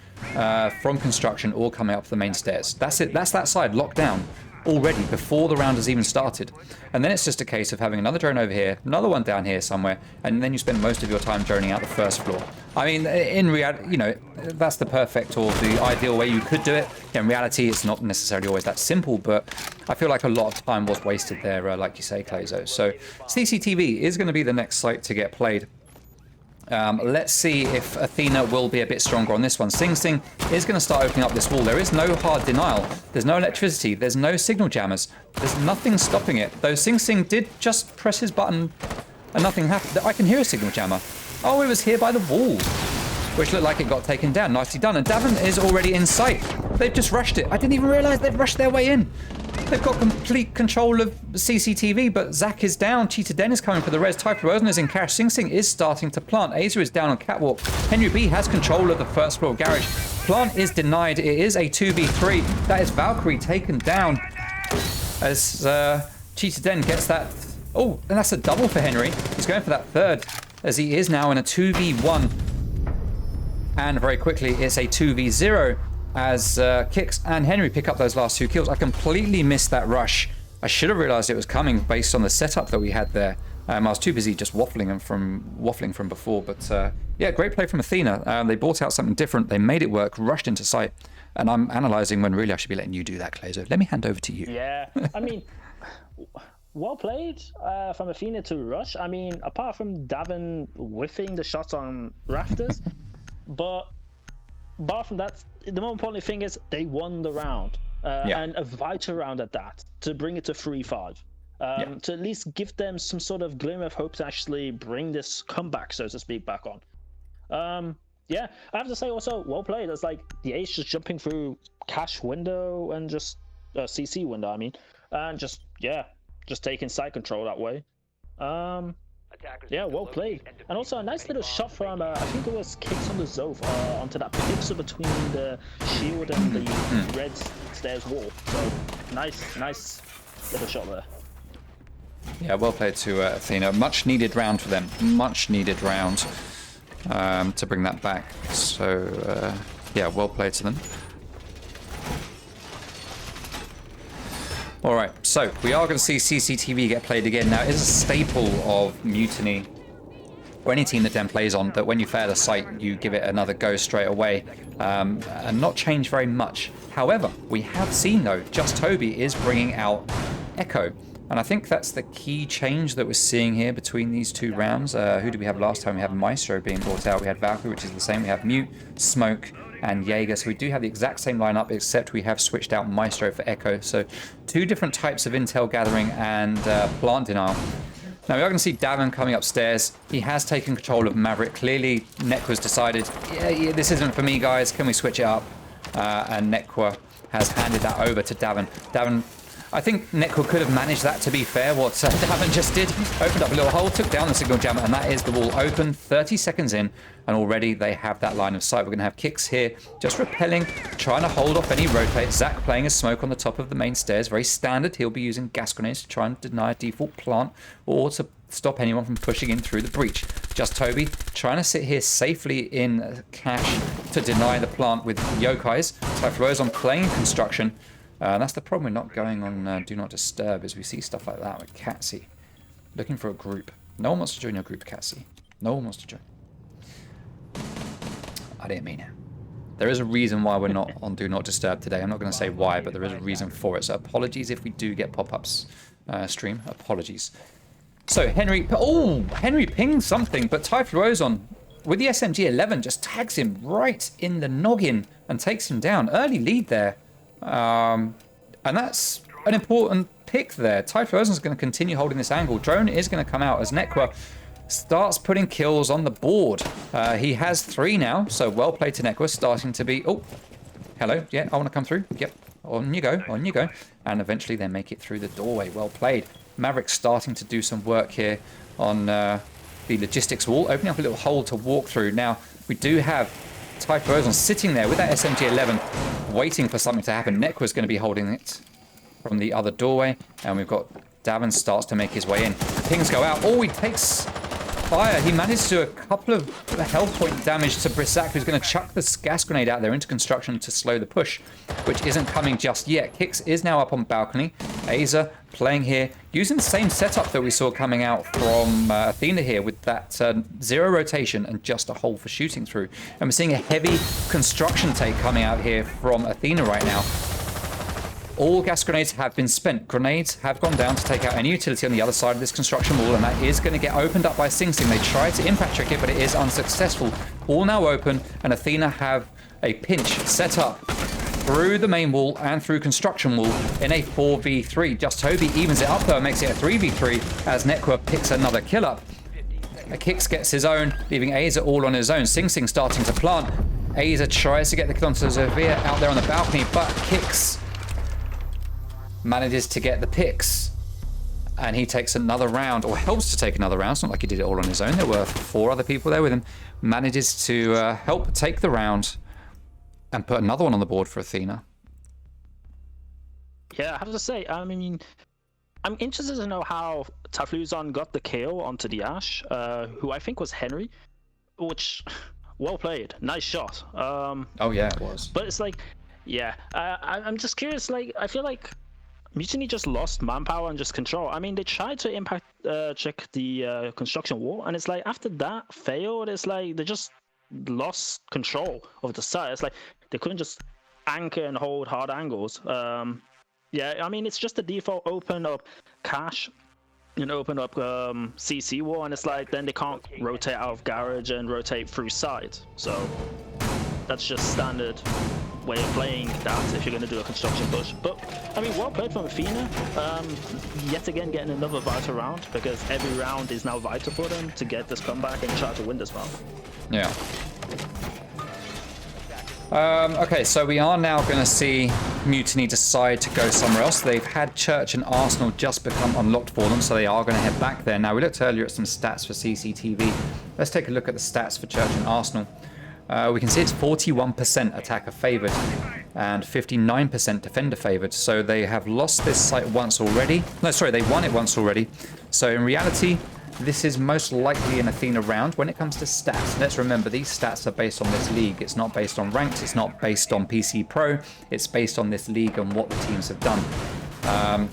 A: from construction or coming up the main stairs. That's it. That's that side locked down already before the round has even started. And then it's just a case of having another drone over here, another one down here somewhere, and then you spend most of your time droning out the first floor. I mean, in reality, you know, that's the perfect or the ideal way you could do it. In reality, it's not necessarily always that simple, but I feel like a lot of time was wasted there, like you say, Clayzo. So CCTV is going to be the next site to get played. Let's see if Athena will be a bit stronger on this one. Sing Sing is going to start opening up this wall. There is no hard denial. There's no electricity. There's no signal jammers. There's nothing stopping it. Though Sing Sing did just press his button and nothing happened. I can hear a signal jammer. Oh, it was here by the wall, which looked like it got taken down. Nicely done. And Davin is already in sight. They've just rushed it. I didn't even realize they'd rushed their way in. They've got complete control of CCTV, but Zach is down. Cheetah Den is coming for the res. Typhlosion is in cash. Sing Sing is starting to plant. Aza is down on catwalk. Henry B has control of the first floor garage. Plant is denied. It is a 2v3. That is Valkyrie taken down as Cheetah Den gets that. Oh, and that's a double for Henry. He's going for that third as he is now in a 2v1. And very quickly, it's a 2v0. As Kix and Henry pick up those last 2 kills. I completely missed that rush. I should have realized it was coming based on the setup that we had there. I was too busy just waffling from before. But yeah, great play from Athena. They brought out something different. They made it work, rushed into sight. And I'm analysing when really I should be letting you do that, Clazo. Let me hand over to you.
B: Yeah, I mean, well played from Athena to rush. I mean, apart from Davin whiffing the shots on rafters, but apart from that, the more important thing is they won the round, and a vital round at that, to bring it to 3-5. To at least give them some sort of glimmer of hope to actually bring this comeback, so to speak, back on. Yeah, I have to say also, well played. It's like the ace just jumping through cash window and just CC window, I mean, and just taking side control that way. Yeah, well played. And also a nice little shot from, I think it was kicks on the Zove onto that pixel between the shield and the red stairs wall. So nice little shot there.
A: Yeah, well played to Athena. Much needed round for them. Much needed round to bring that back. So yeah, well played to them. All right, so we are going to see CCTV get played again. Now, it is a staple of Mutiny, or any team that Den plays on, that when you fail a site, you give it another go straight away, and not change very much. However, we have seen, though, Just Toby is bringing out Echo. And I think that's the key change that we're seeing here between these two rounds. Who did we have last time? We had Maestro being brought out. We had Valkyrie, which is the same. We have Mute, Smoke, and Jaeger. So we do have the exact same lineup, except we have switched out Maestro for Echo. So two different types of intel gathering and plant denial. Now we are going to see Davin coming upstairs. He has taken control of Maverick. Clearly, Nekwa's decided, yeah, this isn't for me, guys. Can we switch it up? And Nekwa has handed that over to Davin. Davin, I think Nekwa could have managed that, to be fair. What Davin just did, opened up a little hole, took down the signal jammer, and that is the wall open 30 seconds in, and already they have that line of sight. We're going to have Kicks here, just repelling, trying to hold off any rotate. Zach playing a smoke on the top of the main stairs, very standard. He'll be using gas grenades to try and deny a default plant, or to stop anyone from pushing in through the breach. Just Toby trying to sit here safely in cash to deny the plant with Yokais. Typhlosion playing construction. That's the problem with not going on Do Not Disturb, is we see stuff like that with Catsy. Looking for a group. No one wants to join your group, Catsy. No one wants to join. I didn't mean it. There is a reason why we're not on Do Not Disturb today. I'm not going to say why, but there is a reason for it. So apologies if we do get pop-ups stream. Apologies. So Henry... Oh! Henry pinged something, but Typhlosion with the SMG-11 just tags him right in the noggin and takes him down. Early lead there. And that's an important pick there. Typhlosion is going to continue holding this angle. Drone is going to come out as Nekwa starts putting kills on the board. He has 3 now, so well played to Nekwa, starting to be... Oh, hello. Yeah, I want to come through. Yep, on you go, on you go. And eventually they make it through the doorway. Well played. Maverick starting to do some work here on the logistics wall, opening up a little hole to walk through. Now, we do have Typhlosion sitting there with that SMG-11, waiting for something to happen. Nekwa's going to be holding it from the other doorway, and we've got Davin starts to make his way in. Pings go out. Oh, he takes fire. He managed to do a couple of health point damage to Brissac, who's going to chuck this gas grenade out there into construction to slow the push, which isn't coming just yet. Kix is now up on balcony. Aza playing here, using the same setup that we saw coming out from Athena here, with that 0 rotation and just a hole for shooting through. And we're seeing a heavy construction take coming out here from Athena right now. All gas grenades have been spent. Grenades have gone down to take out any utility on the other side of this construction wall, and that is going to get opened up by Sing Sing. They try to impact trick it, but it is unsuccessful. All now open, and Athena have a pinch set up through the main wall and through construction wall in a 4v3. Just Toby evens it up though and makes it a 3v3 as Nekwa picks another kill up. Kix gets his own, leaving Aza all on his own. Sing Sing starting to plant. Aza tries to get the kill onto Zofia out there on the balcony, but Kix manages to get the picks. And he takes another round, or helps to take another round. It's not like he did it all on his own. There were 4 other people there with him. Manages to help take the round and put another one on the board for Athena.
B: Yeah, I have to say, I mean, I'm interested to know how Typhlosion got the kill onto the Ash, who I think was Henry, which, well played, nice shot.
A: Oh yeah, it was.
B: But it's like, yeah, I'm just curious, like, I feel like Mutiny just lost manpower and just control. I mean, they tried to impact check the construction wall, and it's like after that failed, it's like they just lost control of the site. It's like they couldn't just anchor and hold hard angles. Yeah, I mean, it's just the default open up cache and open up CC wall, and it's like then they can't rotate out of garage and rotate through side. So that's just standard way of playing that if you're going to do a construction push. But I mean, well played from Athena. Yet again getting another vital round, because every round is now vital for them to get this comeback and try to win this round.
A: Yeah. Okay, so we are now going to see Mutiny decide to go somewhere else. They've had Church and Arsenal just become unlocked for them, so they are going to head back there. Now, we looked earlier at some stats for CCTV. Let's take a look at the stats for Church and Arsenal. We can see it's 41% attacker favored and 59% defender favored. So they have lost this site once already. No, sorry, they won it once already. So in reality, this is most likely an Athena round. When it comes to stats, let's remember these stats are based on this league. It's not based on ranked. It's not based on PC Pro. It's based on this league and what the teams have done.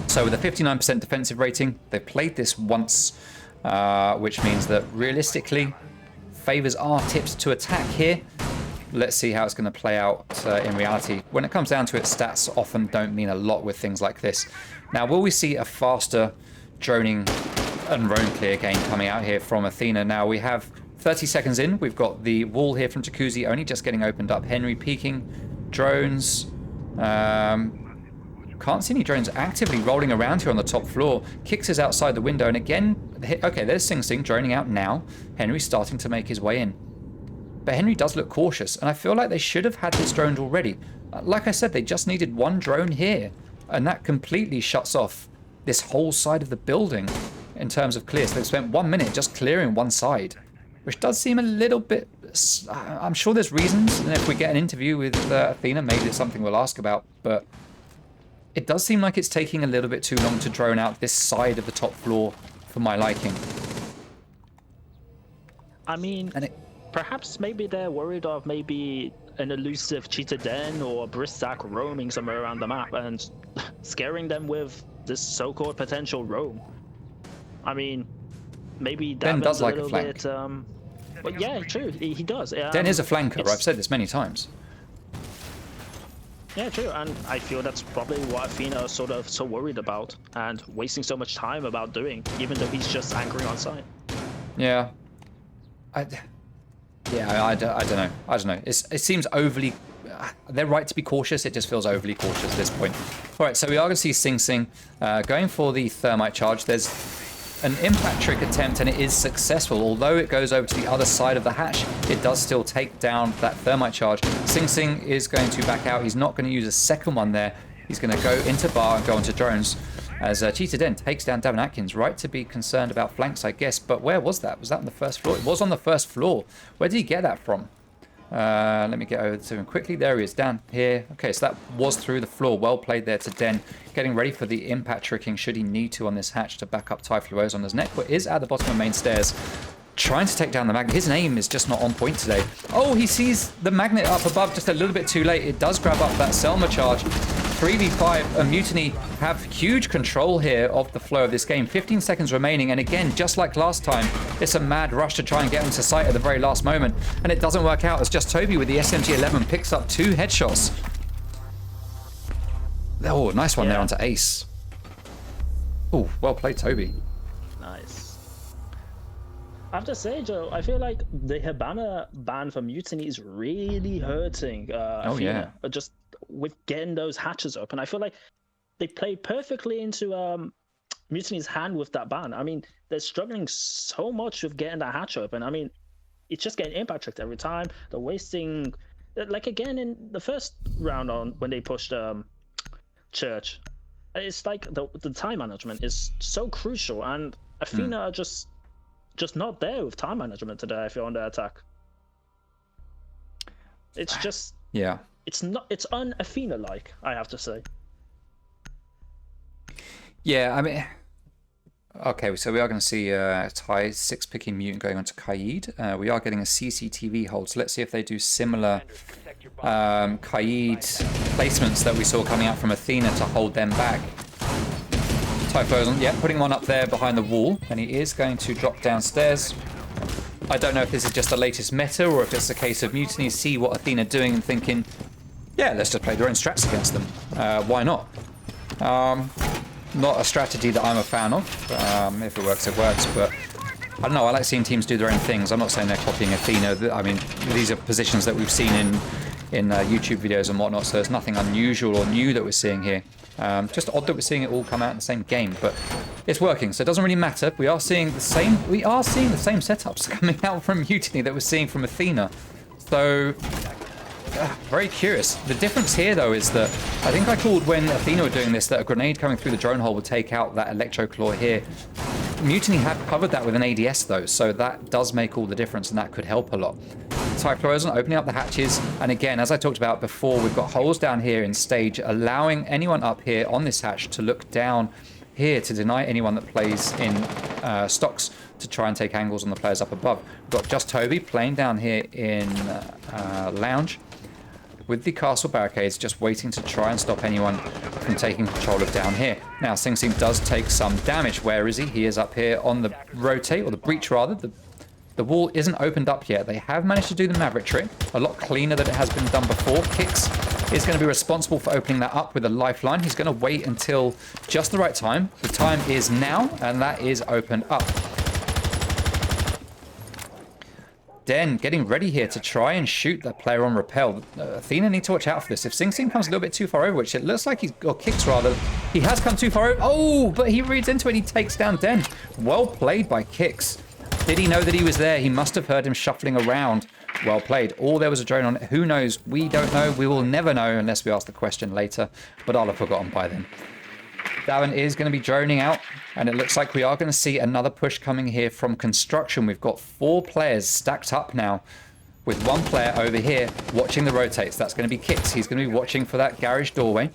A: So with a 59% defensive rating, they've played this once, which means that realistically, favors are tipped to attack here. Let's see how it's going to play out in reality. When it comes down to it, stats often don't mean a lot with things like this. Now, will we see a faster droning and roam clear game coming out here from Athena? Now, we have 30 seconds in. We've got the wall here from Jacuzzi only just getting opened up. Henry peeking. Drones. Can't see any drones actively rolling around here on the top floor. Kicks is outside the window, and again, okay, there's Sing Sing droning out now. Henry's starting to make his way in. But Henry does look cautious, and I feel like they should have had this droned already. Like I said, they just needed one drone here, and that completely shuts off this whole side of the building in terms of clear. So they've spent 1 minute just clearing one side, which does seem a little bit... I'm sure there's reasons, and if we get an interview with Athena, maybe it's something we'll ask about, but it does seem like it's taking a little bit too long to drone out this side of the top floor for my liking.
B: I mean, perhaps maybe they're worried of maybe an elusive cheetah den or a Brissac roaming somewhere around the map and scaring them with this so-called potential roam. I mean, maybe
A: Den does like a flank.
B: bit, but yeah, true, he does.
A: Den is a flanker, I've said this many times.
B: Yeah, true, and I feel that's probably what Athena is sort of so worried about and wasting so much time about doing, even though he's just anchoring on site.
A: Yeah. I don't know. I don't know. It seems overly... they're right to be cautious. It just feels overly cautious at this point. All right, so we are going to see Sing Sing going for the thermite charge. There's an impact trick attempt, and it is successful. Although it goes over to the other side of the hatch, it does still take down that thermite charge. Sing Sing is going to back out. He's not going to use a second one there. He's going to go into bar and go into drones. As Cheetah Den takes down Davin Atkins. Right to be concerned about flanks, I guess. But where was that? Was that on the first floor? It was on the first floor. Where did he get that from? Let me get over to him quickly. There he is, down here. Okay, so that was through the floor. Well played there to Den. Getting ready for the impact tricking should he need to on this hatch to back up Typhlo's on his neck. But is at the bottom of main stairs. Trying to take down the magnet. His aim is just not on point today. Oh, he sees the magnet up above just a little bit too late. It does grab up that Selma charge. 3v5, and Mutiny have huge control here of the flow of this game. 15 seconds remaining, and again, just like last time, it's a mad rush to try and get into sight at the very last moment, and it doesn't work out as just Toby with the SMG-11 picks up 2 headshots. Oh, nice one there onto Ace. Oh, well played, Toby.
B: Nice. I have to say, Joe, I feel like the Hibana ban for Mutiny is really hurting Athena. Just with getting those hatches open. I feel like they played perfectly into Mutiny's hand with that ban. I mean, they're struggling so much with getting that hatch open. I mean, it's just getting impact tricked every time. They're wasting, like again in the first round on when they pushed Church. It's like the time management is so crucial, and Athena are just not there with time management today. I feel on their attack. It's just it's un-Athena-like, I have to say.
A: Yeah, I mean, Okay, so we are going to see Ty 6 picking Mutant going on to Kaid. We are getting a CCTV hold, so let's see if they do similar Kaid placements that we saw coming out from Athena to hold them back. Typhlosion, yeah, putting one up there behind the wall, and he is going to drop downstairs. I don't know if this is just the latest meta or if it's a case of Mutiny see what Athena doing and thinking, yeah, let's just play their own strats against them. Why not? Not a strategy that I'm a fan of. If it works, it works. But I don't know. I like seeing teams do their own things. I'm not saying they're copying Athena. I mean, these are positions that we've seen in YouTube videos and whatnot. So there's nothing unusual or new that we're seeing here. Just odd that we're seeing it all come out in the same game, but it's working. So it doesn't really matter. We are seeing the same. We are seeing the same setups coming out from Mutiny that we're seeing from Athena. So. Very curious. The difference here, though, is that I think I called when Athena were doing this that a grenade coming through the drone hole would take out that electro claw here. Mutiny have covered that with an ADS, though, so that does make all the difference, and that could help a lot. Typhlosion opening up the hatches, and again, as I talked about before, we've got holes down here in stage, allowing anyone up here on this hatch to look down here to deny anyone that plays in stocks to try and take angles on the players up above. We've got just Toby playing down here in lounge, with the castle barricades, just waiting to try and stop anyone from taking control of down here. Now, Sing Sing does take some damage. Where is he? He is up here on the rotate, or the breach rather. The wall isn't opened up yet. They have managed to do the Maverick trick, a lot cleaner than it has been done before. Kicks is going to be responsible for opening that up with a lifeline. He's going to wait until just the right time. The time is now, and that is opened up. Den getting ready here to try and shoot that player on rappel. Athena need to watch out for this. If Sing Sing comes a little bit too far over, which it looks like or kicks rather, he has come too far over. Oh, but he reads into it. He takes down Den. Well played by Kicks. Did he know that he was there? He must have heard him shuffling around. Well played. Or there was a drone on it. Who knows? We don't know. We will never know unless we ask the question later. But I'll have forgotten by then. Davin is going to be droning out, and it looks like we are going to see another push coming here from construction. We've got 4 players stacked up now, with 1 player over here watching the rotates. That's going to be Kicks. He's going to be watching for that garage doorway.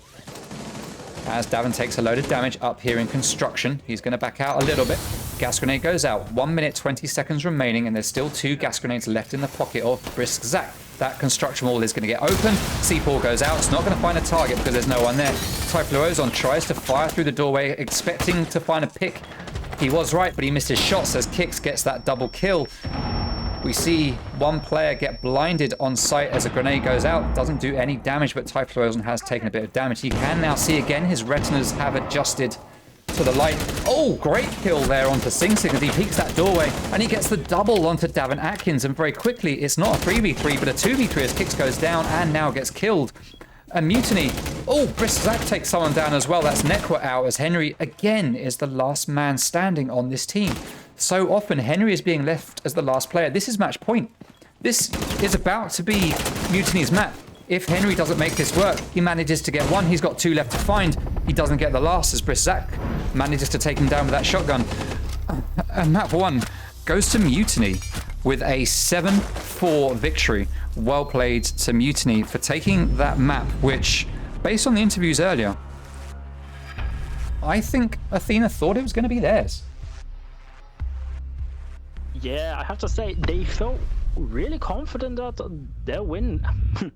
A: As Davin takes a load of damage up here in construction, he's going to back out a little bit. Gas grenade goes out. 1 minute, 20 seconds remaining, and there's still 2 gas grenades left in the pocket of Brisk Zach. That construction wall is going to get open. C4 goes out. It's not going to find a target because there's no one there. Typhlosion tries to fire through the doorway, expecting to find a pick. He was right, but he missed his shots as Kicks gets that double kill. We see 1 player get blinded on sight as a grenade goes out. Doesn't do any damage, but Typhlosion has taken a bit of damage. He can now see again. His retinas have adjusted to the light. Oh, great kill there onto Sing Sing as he peeks that doorway, and he gets the double onto Davin Atkins, and very quickly it's not a 3v3 but a 2v3 as Kicks goes down and now gets killed. And Mutiny, oh, Brisk Zach takes someone down as well. That's Nekwa out as Henry again is the last man standing on this team. So often Henry is being left as the last player. This is match point. This is about to be Mutiny's map. If Henry doesn't make this work, he manages to get 1. He's got 2 left to find. He doesn't get the last as Brisk Zach manages to take him down with that shotgun. And map 1 goes to Mutiny with a 7-4 victory. Well played to Mutiny for taking that map, which, based on the interviews earlier, I think Athena thought it was going to be theirs.
B: Yeah, I have to say, they felt really confident that they'll win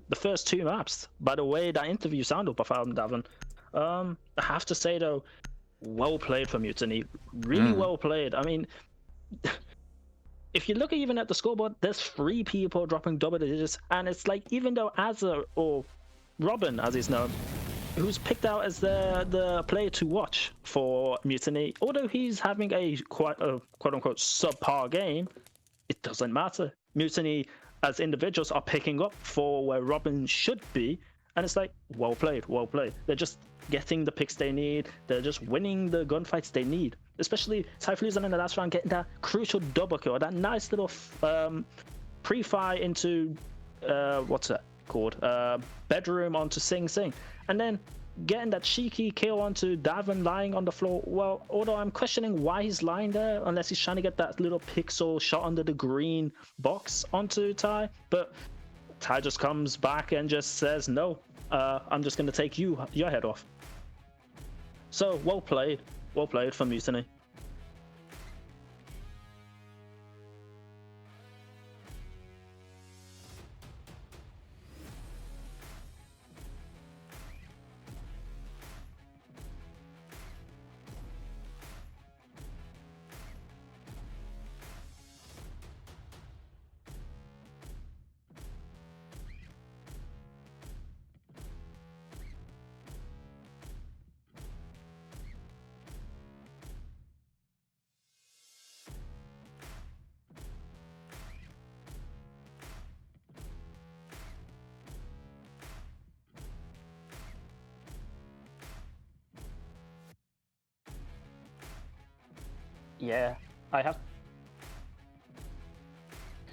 B: the first 2 maps. By the way that interview sounded by Davin. I have to say, though, well played for Mutiny. Really well played. I mean, if you look even at the scoreboard, there's 3 people dropping double digits, and it's like, even though Azza, or Robin as he's known, who's picked out as the player to watch for Mutiny, although he's having a quote-unquote subpar game, it doesn't matter. Mutiny as individuals are picking up for where Robin should be, and it's like, well played, well played. They're just getting the picks they need. They're just winning the gunfights they need. Especially Typhlosion in the last round getting that crucial double kill, that nice little pre-fire into what's that called? Bedroom onto Sing Sing, and then getting that cheeky kill onto Davin lying on the floor. Well, although I'm questioning why he's lying there, unless he's trying to get that little pixel shot under the green box onto Ty, but Ty just comes back and just says, no, I'm just going to take your head off. So, well played for Mutiny. Yeah, I have.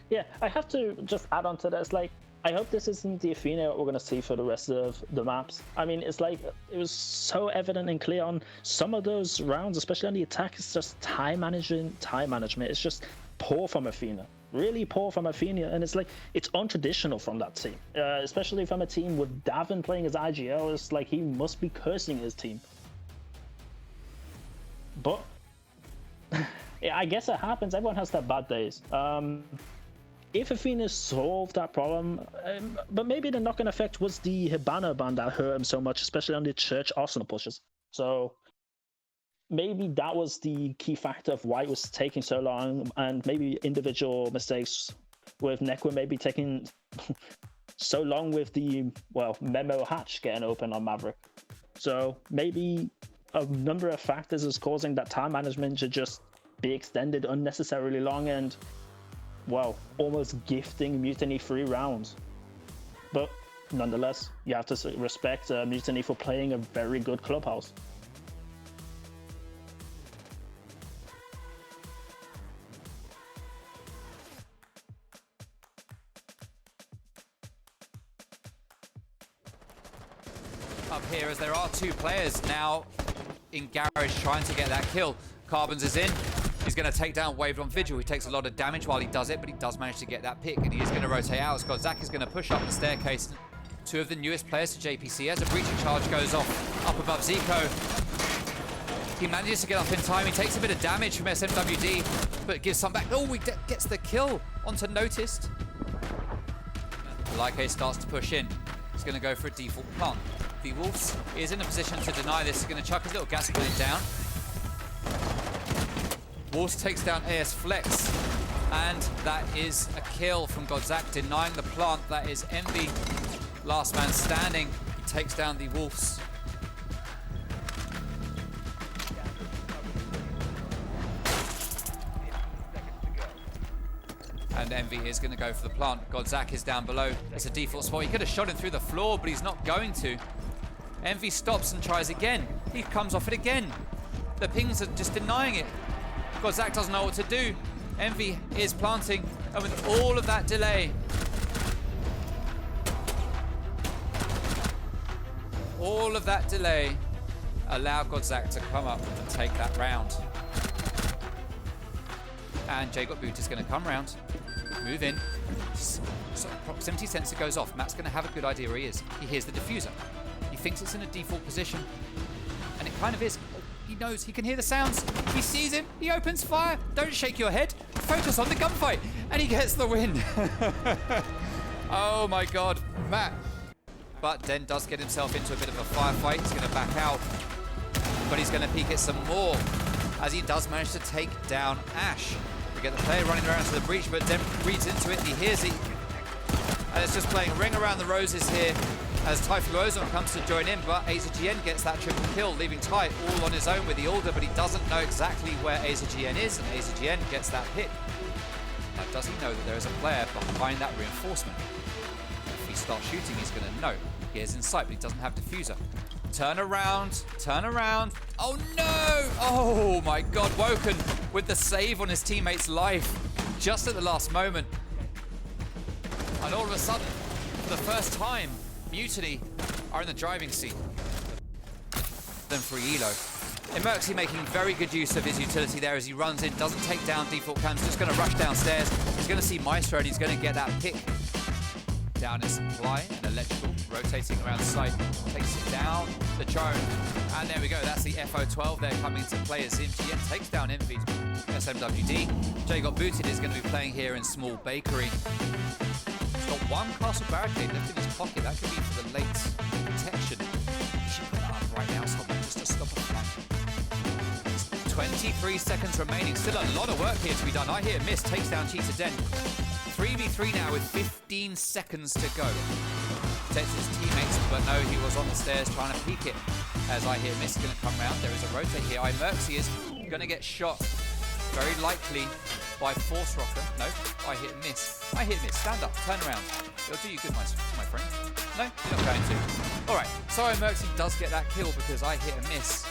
B: Yeah, I have to just add on to this. Like, I hope this isn't the Athena we're going to see for the rest of the maps. I mean, it's like, it was so evident and clear on some of those rounds, especially on the attack. It's just time management. It's just poor from Athena. Really poor from Athena. And it's like, it's untraditional from that team. Especially from a team with Davin playing as IGL. It's like, he must be cursing his team. But, yeah, I guess it happens. Everyone has their bad days. If Athena solved that problem, but maybe the knock-on effect was the Hibana ban that hurt him so much, especially on the Church Arsenal pushes. So maybe that was the key factor of why it was taking so long, and maybe individual mistakes with Nekwa maybe taking so long with the, well, memo hatch getting open on Maverick. So maybe a number of factors is causing that time management to just be extended unnecessarily long, and well, almost gifting Mutiny 3 rounds. But nonetheless, you have to respect Mutiny for playing a very good clubhouse.
A: Up here, as there are two players now in Garage trying to get that kill. Carbons is in. He's going to take down Waved on Vigil. He takes a lot of damage while he does it, but he does manage to get that pick, and he is going to rotate out. Zach is going to push up the staircase. Two of the newest players to JPC as a breaching charge goes off up above Zico. He manages to get up in time. He takes a bit of damage from SMWD, but gives some back. Oh, he gets the kill onto Noticed. Like starts to push in. He's going to go for a default plant. The Wolves is in a position to deny this. He's going to chuck his little gas grenade down. Wolves takes down AS Flex, and that is a kill from Godzak, denying the plant. That is Envy, last man standing, takes down the Wolves. And Envy is going to go for the plant. Godzak is down below. It's a default spot. He could have shot him through the floor, but he's not going to. Envy stops and tries again. He comes off it again. The pings are just denying it. Godzak doesn't know what to do. Envy is planting, and with all of that delay, allowed Godzak to come up and take that round. And Jay Got Boot is going to come round, move in. So proximity sensor goes off. Matt's going to have a good idea where he is. He hears the diffuser. He thinks it's in a default position, and it kind of is. He knows, he can hear the sounds. He sees him, he opens fire. Don't shake your head, focus on the gunfight. And he gets the win. Oh my God, Matt. But Den does get himself into a bit of a firefight. He's gonna back out, but he's gonna peek it some more as he does manage to take down Ash. We get the player running around to the breach, but Den reads into it, he hears it. And it's just playing Ring Around the Roses here as Typhlosion comes to join in, but AZGN gets that triple kill, leaving Ty all on his own with the Alder, but he doesn't know exactly where AZGN is, and AZGN gets that pick. Now, does he know that there is a player behind that reinforcement? If he starts shooting, he's going to know. He is in sight, but he doesn't have diffuser. Turn around, turn around. Oh no! Oh my God, Woken with the save on his teammate's life just at the last moment. And all of a sudden, for the first time, Mutiny are in the driving seat. Then for Elo. Emerxy making very good use of his utility there as he runs in, doesn't take down default cams, just going to rush downstairs. He's going to see Maestro and he's going to get that pick. Down is Supply and Electrical, rotating around site, takes it down the drone. And there we go, that's the FO12 there coming into play as MGN takes down Envy. SMWD. Jay Got Booted is going to be playing here in Small Bakery. Got one castle barricade left in his pocket. That could be for the late protection. He should put that up right now, someone, just to stop a flank. 23 seconds remaining. Still a lot of work here to be done. I hear Miss takes down Cheetah Den. 3v3 now with 15 seconds to go. Protects his teammates, but no, he was on the stairs trying to peek it. As I hear Miss is going to come round. There is a rotate here. Imerxy is going to get shot. Very likely by Force Rocker. No, I hit Miss. I hit Miss. Stand up. Turn around. It'll do you good, my friend. No, you're not going to. All right. So Imerxy does get that kill because I hit a miss.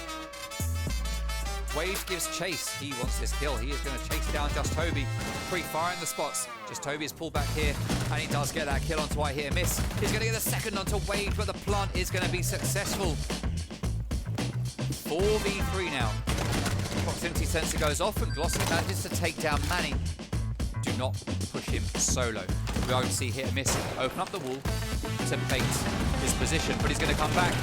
A: Wade gives chase. He wants this kill. He is going to chase down Just Toby. Pre-firing the spots. Just Toby is pulled back here, and he does get that kill onto I Hit and Miss. He's going to get the second onto Wade, but the plant is going to be successful. 4v3 now. Proximity sensor goes off, and Glossy manages to take down Manny. Do not push him solo. We are going to see Hit and Miss open up the wall to bait his position, but he's going to come back.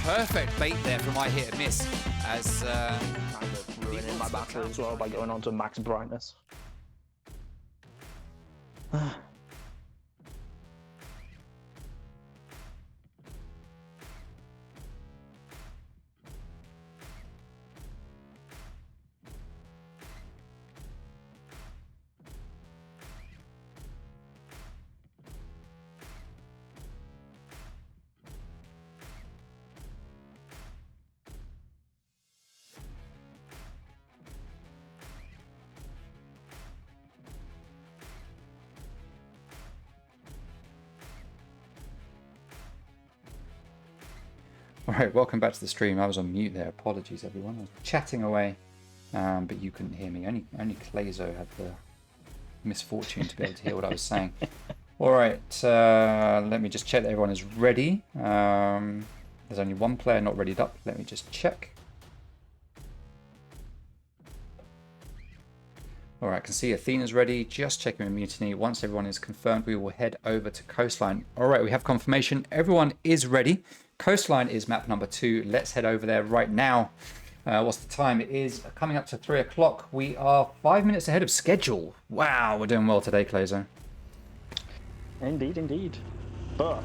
A: Perfect bait there from I Hit and Miss, as
B: Kind of ruining my battery as well by going on to max brightness.
H: Alright, welcome back to the stream. I was on mute there. Apologies, everyone. I was chatting away, but you couldn't hear me. Only Clazo had the misfortune to be able to hear what I was saying. Alright, let me just check that everyone is ready. There's only one player not readied up. Let me just check. Alright, I can see Athena's ready. Just checking with Mutiny. Once everyone is confirmed, we will head over to Coastline. Alright, we have confirmation. Everyone is ready. Coastline is map number 2. Let's head over there right now. What's the time? It is coming up to 3 o'clock. We are 5 minutes ahead of schedule. Wow, we're doing well today, Clazo.
B: Indeed, indeed. But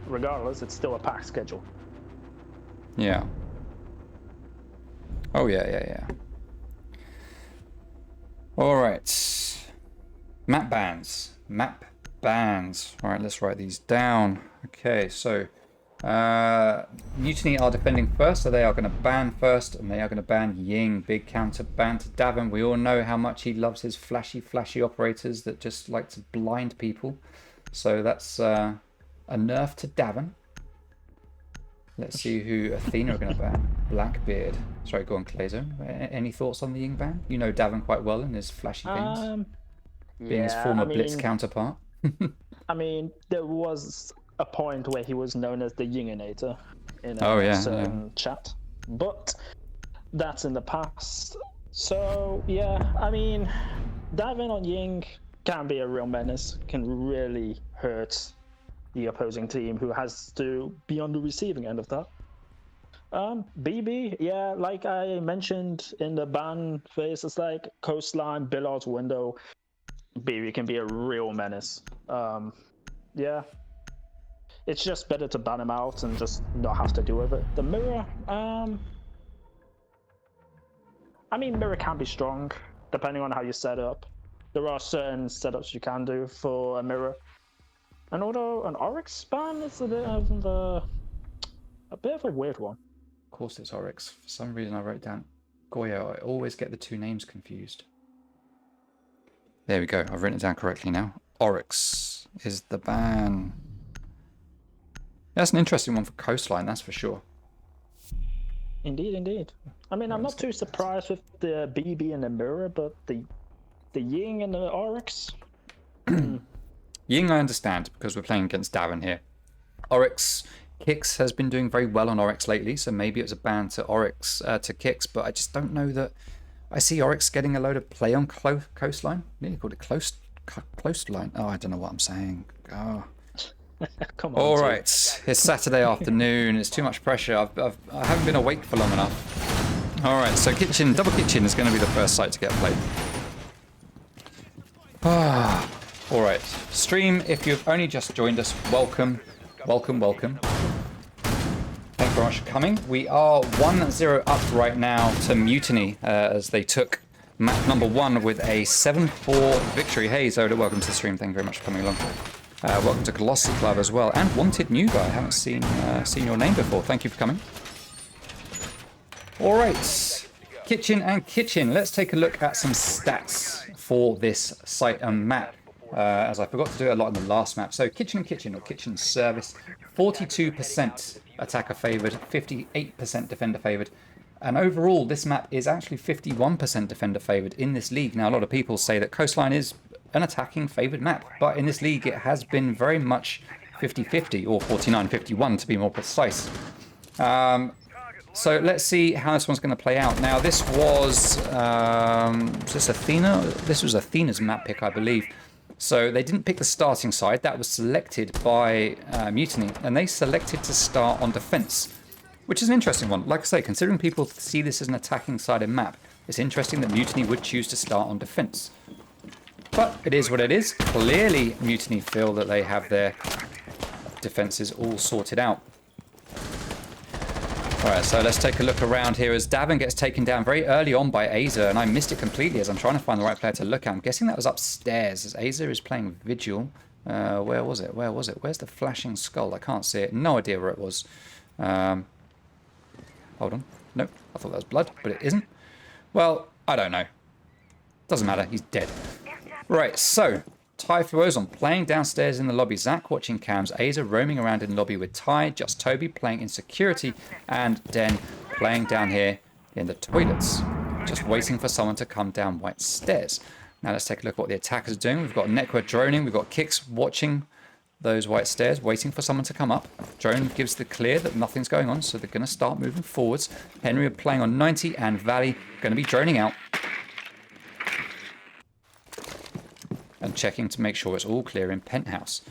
B: regardless, it's still a packed schedule.
H: Yeah. Oh, yeah. Alright. Map bans. Alright, let's write these down. Okay, so Mutiny are defending first, so they are going to ban first, and they are going to ban Ying. Big counter ban to Davin. We all know how much he loves his flashy operators that just like to blind people. So that's a nerf to Davin. Let's see who Athena are going to ban. Blackbeard. Sorry, go on, Clazo. Any thoughts on the Ying ban? You know Davin quite well in his flashy things. Being his former Blitz counterpart.
B: I mean, there was a point where he was known as the Yinginator in a certain chat, but that's in the past. So yeah, I mean, Davin on Ying can be a real menace, can really hurt the opposing team who has to be on the receiving end of that. BB, yeah, like I mentioned in the ban phase, it's like Coastline, Billard's window. BB can be a real menace. Yeah. It's just better to ban him out and just not have to deal with it. The mirror, I mean, mirror can be strong, depending on how you set it up. There are certain setups you can do for a mirror. And although an Oryx ban is a bit of a weird one.
H: Of course it's Oryx. For some reason I wrote down Goyo. I always get the two names confused. There we go. I've written it down correctly now. Oryx is the ban. That's an interesting one for Coastline, that's for sure.
B: Indeed, indeed. I mean, I'm not too surprised with the BB and the mirror, but the Ying and the Oryx.
H: Ying I understand, because we're playing against Davin here. Oryx, Kix has been doing very well on Oryx lately, so maybe it's a ban to Oryx, to Kix, but I just don't know that I see Oryx getting a load of play on Coastline. Nearly called it Coastline. Oh, I don't know what I'm saying. Oh.
B: Come on.
H: All right, it's Saturday afternoon. It's too much pressure. I haven't been awake for long enough. All right, so double kitchen is going to be the first site to get played. All right, stream. If you've only just joined us, welcome. Thank you very much for coming. We are 1-0 up right now to Mutiny as they took map number 1 with a 7-4 victory. Hey Zoda, welcome to the stream. Thank you very much for coming along. Welcome to Glossy Club as well, and Wanted New Guy. I haven't seen your name before. Thank you for coming. All right, kitchen and kitchen. Let's take a look at some stats for this site and map, as I forgot to do a lot in the last map. So kitchen and kitchen, or kitchen service, 42% attacker favored, 58% defender favored. And overall, this map is actually 51% defender favoured in this league. Now, a lot of people say that Coastline is an attacking favoured map, but in this league, it has been very much 50-50, or 49-51 to be more precise. So let's see how this one's going to play out. Now, this was this Athena? This was Athena's map pick, I believe. So they didn't pick the starting side. That was selected by Mutiny, and they selected to start on defense, which is an interesting one. Like I say, considering people see this as an attacking-sided map, it's interesting that Mutiny would choose to start on defense. But it is what it is. Clearly, Mutiny feel that they have their defenses all sorted out. Alright, so let's take a look around here as Davin gets taken down very early on by Aza, and I missed it completely as I'm trying to find the right player to look at. I'm guessing that was upstairs as Aza is playing Vigil. Where was it? Where was it? Where's the flashing skull? I can't see it. No idea where it was. Hold on. Nope, I thought that was blood, but it isn't. Well, I don't know. Doesn't matter, he's dead. Right, so Typhlosion playing downstairs in the lobby. Zach watching cams. Aza roaming around in the lobby with Ty. Just Toby playing in security. And Den playing down here in the toilets. Just waiting for someone to come down white stairs. Now let's take a look at what the attackers are doing. We've got Nekwa droning. We've got Kicks watching those white stairs, waiting for someone to come up. Drone gives the clear that nothing's going on, so they're going to start moving forwards. Henry are playing on 90 and Valley going to be droning out. And checking to make sure it's all clear in Penthouse.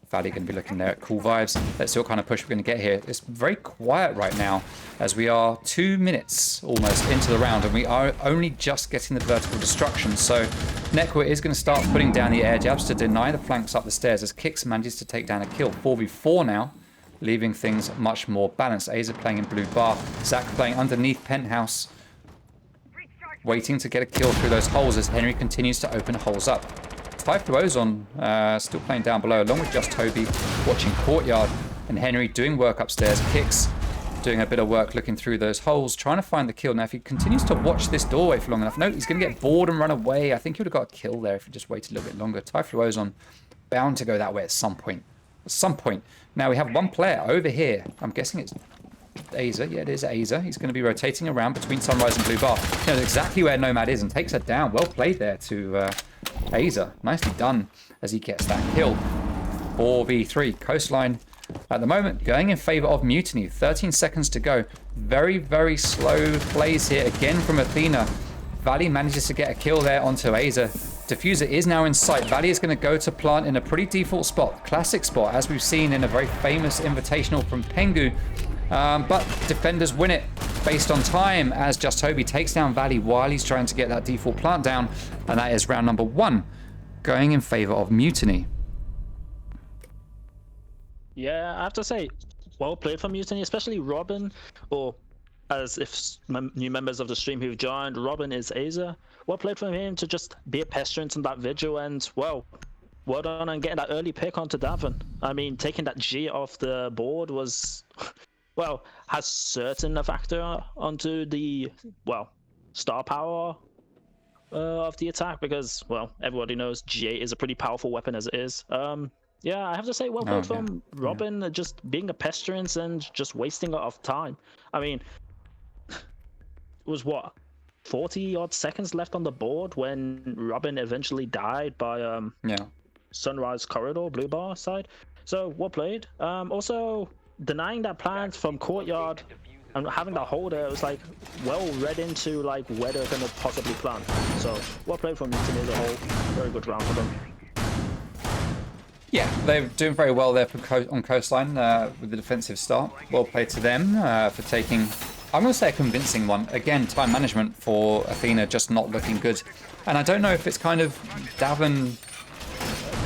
H: Valley going to be looking there at cool vibes. Let's see what kind of push we're going to get here. It's very quiet right now as we are 2 minutes almost into the round and we are only just getting the vertical destruction. So Nekwa is going to start putting down the air jabs to deny the flanks up the stairs as Kicks manages to take down a kill. 4v4 now, leaving things much more balanced. Aza playing in blue bar. Zach playing underneath Penthouse, waiting to get a kill through those holes as Henry continues to open holes up. Typhlosion still playing down below, along with Just Toby watching Courtyard, and Henry doing work upstairs. Kicks doing a bit of work looking through those holes, trying to find the kill. Now, if he continues to watch this doorway for long enough, no, he's going to get bored and run away. I think he would have got a kill there if he just waited a little bit longer. Typhlosion bound to go that way at some point. At some point. Now, we have one player over here. I'm guessing it's Aza. Yeah, it is Aza. He's going to be rotating around between Sunrise and Blue Bar. He knows exactly where Nomad is and takes her down. Well played there to Aza. Nicely done as he gets that kill. 4v3. Coastline at the moment going in favor of Mutiny. 13 seconds to go. Very, very slow plays here again from Athena. Valley manages to get a kill there onto Aza. Diffuser is now in sight. Valley is going to go to plant in a pretty default spot. Classic spot, as we've seen in a very famous invitational from Pengu. But defenders win it based on time as Just Toby takes down Valley while he's trying to get that default plant down. And that is round number 1 going in favor of Mutiny.
B: Yeah, I have to say, well played from Mutiny, especially Robin, or as if new members of the stream who've joined, Robin is Aza. Well played from him to just be a pestilence in that vigil, and well done on getting that early pick onto Davin. I mean, taking that G off the board was, well, has certain a factor onto the, well, star power of the attack, because, well, everybody knows G8 is a pretty powerful weapon as it is. Yeah, I have to say, well played from Robin, just being a pestilence and just wasting a lot of time. I mean, it was what, 40 odd seconds left on the board when Robin eventually died by Sunrise Corridor, Blue Bar side. So well played. Also denying that plant from Courtyard and having that hold there, it was like well read into like where they're gonna possibly plant. So well played from Mutiny as a whole. Very good round for them.
H: Yeah, they're doing very well there on Coastline with the defensive start. Well played to them for taking, I'm going to say, a convincing one. Again, time management for Athena just not looking good. And I don't know if it's kind of Davin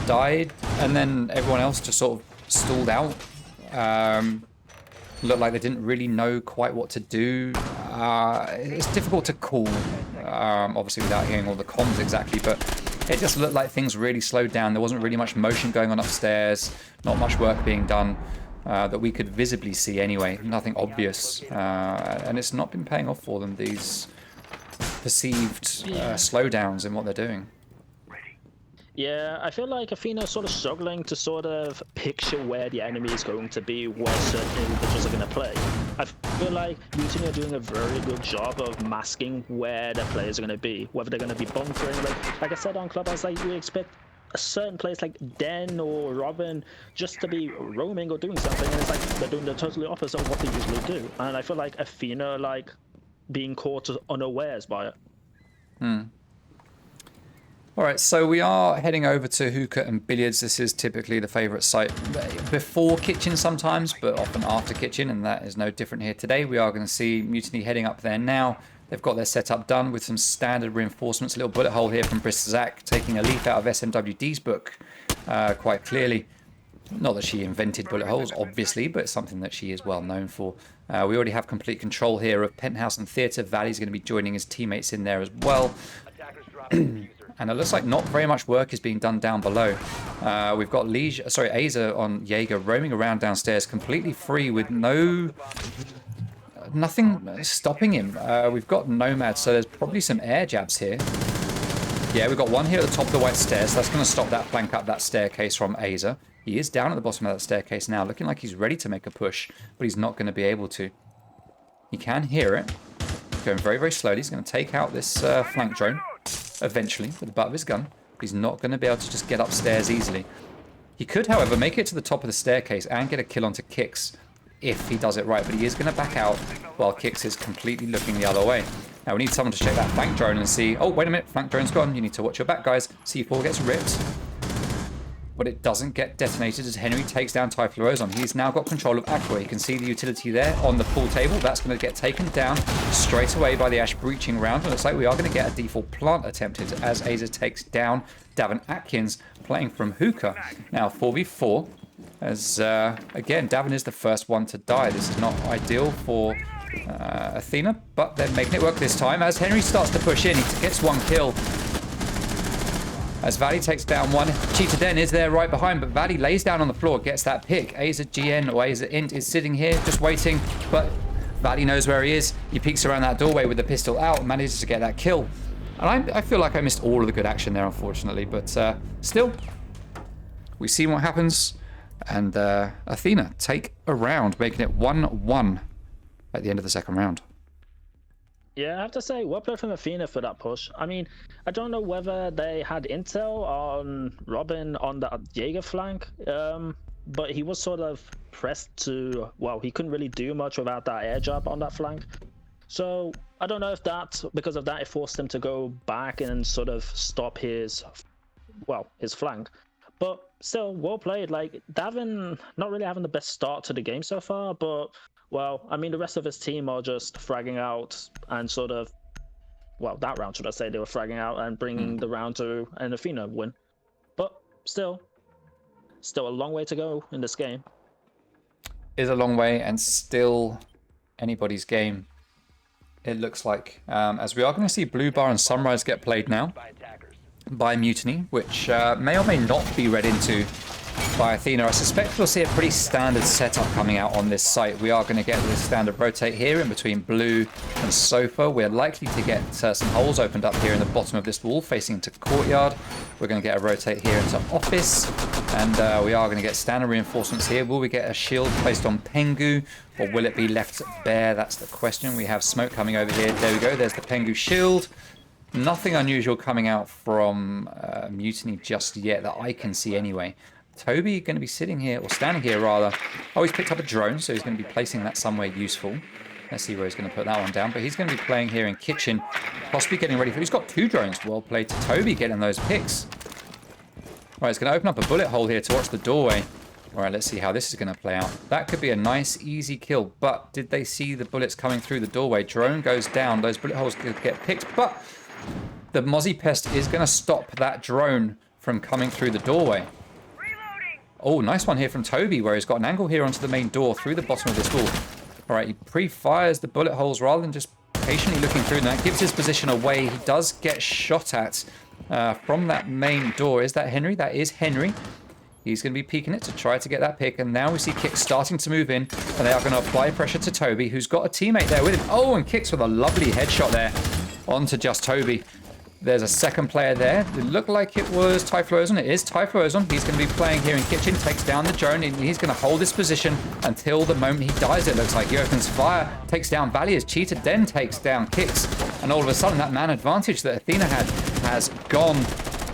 H: died and then everyone else just sort of stalled out. Looked like they didn't really know quite what to do. It's difficult to call, obviously without hearing all the comms exactly, but it just looked like things really slowed down. There wasn't really much motion going on upstairs, not much work being done that we could visibly see anyway, nothing obvious. And it's not been paying off for them, these perceived slowdowns in what they're doing.
B: Yeah, I feel like Athena's sort of struggling to sort of picture where the enemy is going to be, where certain individuals are going to play. I feel like Mutiny are doing a very good job of masking where their players are going to be, whether they're going to be bunkering. Like I said on Clubhouse, like we expect a certain place like Den or Robin just to be roaming or doing something, and it's like they're doing the totally opposite of what they usually do. And I feel like Athena like being caught unawares by it.
H: All right, so we are heading over to hookah and billiards. This is typically the favorite site before kitchen sometimes, but often after kitchen, and that is no different here today. We are going to see Mutiny heading up there now. They've got their setup done with some standard reinforcements. A little bullet hole here from Briss Zach, taking a leaf out of SMWD's book quite clearly. Not that she invented bullet holes, obviously, but it's something that she is well known for. We already have complete control here of Penthouse and Theatre. Valley's going to be joining his teammates in there as well. And it looks like not very much work is being done down below. We've got Aza on Jaeger roaming around downstairs completely free with nothing stopping him. We've got Nomad, so there's probably some air jabs here. Yeah, we've got one here at the top of the white stairs. So that's going to stop that flank up that staircase from Aza. He is down at the bottom of that staircase now, looking like he's ready to make a push, but he's not going to be able to. He can hear it. Going very, very slowly. He's going to take out this flank drone eventually with the butt of his gun, but he's not going to be able to just get upstairs easily. He could, however, make it to the top of the staircase and get a kill onto Kix if he does it right, but he is going to back out while Kix is completely looking the other way. Now we need someone to check that flank drone and see, oh, wait a minute, flank drone's gone. You need to watch your back, guys. C4 gets ripped, but it doesn't get detonated as Henry takes down Typhlo Ozon. He's now got control of Aqua. You can see the utility there on the pool table. That's going to get taken down straight away by the Ash breaching round. And it looks like we are going to get a default plant attempted as Aza takes down Davin Atkins playing from hookah. Now 4v4 as, again, Davin is the first one to die. This is not ideal for Athena, but they're making it work this time. As Henry starts to push in, he gets one kill. As Valley takes down one. Cheetah Den is there right behind, but Valley lays down on the floor, gets that pick. Aza GN or Aza Int is sitting here just waiting, but Valley knows where he is. He peeks around that doorway with the pistol out and manages to get that kill. And I feel like I missed all of the good action there, unfortunately, but still, we see what happens. And Athena take a round, making it 1-1 at the end of the second round.
B: Yeah, I have to say, well played from Athena for that push. I mean, I don't know whether they had intel on Robin on the Jaeger flank, but he was sort of pressed to, well, he couldn't really do much without that air jab on that flank. So I don't know if that, because of that, it forced him to go back and sort of stop his flank. But still, well played. Like, Davin not really having the best start to the game so far, but well, I mean, the rest of his team are just fragging out and sort of, well, that round, should I say, they were fragging out and bringing the round to an Athena win. But still a long way to go in this game.
H: Is a long way and still anybody's game, it looks like. As we are going to see Blue Bar and Sunrise get played now by Mutiny, which may or may not be read into by Athena. I suspect we'll see a pretty standard setup coming out on this site. We are going to get the standard rotate here in between blue and sofa. We're likely to get some holes opened up here in the bottom of this wall facing into courtyard. We're going to get a rotate here into office, and we are going to get standard reinforcements here. Will we get a shield placed on Pengu, or will it be left bare? That's the question. We have smoke coming over here. There we go. There's the Pengu shield. Nothing unusual coming out from Mutiny just yet that I can see anyway. Toby going to be sitting here, or standing here rather. Oh, he's picked up a drone, so he's going to be placing that somewhere useful. Let's see where he's going to put that one down. But he's going to be playing here in kitchen, possibly getting ready for... He's got two drones. Well played to Toby getting those picks. Right, he's going to open up a bullet hole here to watch the doorway. All right, let's see how this is going to play out. That could be a nice, easy kill. But did they see the bullets coming through the doorway? Drone goes down. Those bullet holes could get picked. But the Mozzie Pest is going to stop that drone from coming through the doorway. Oh, nice one here from Toby, where he's got an angle here onto the main door through the bottom of this wall. All right, he pre-fires the bullet holes rather than just patiently looking through. And that gives his position away. He does get shot at from that main door. Is that Henry? That is Henry. He's going to be peeking it to try to get that pick. And now we see Kix starting to move in. And they are going to apply pressure to Toby, who's got a teammate there with him. Oh, and Kix with a lovely headshot there onto just Toby. There's a second player there. It looked like it was Typhlosion. It is Typhlosion. He's going to be playing here in Kitchen. Takes down the drone. And he's going to hold this position until the moment he dies, it looks like. He opens fire. Takes down Valley as Cheetah then takes down Kicks. And all of a sudden, that man advantage that Athena had has gone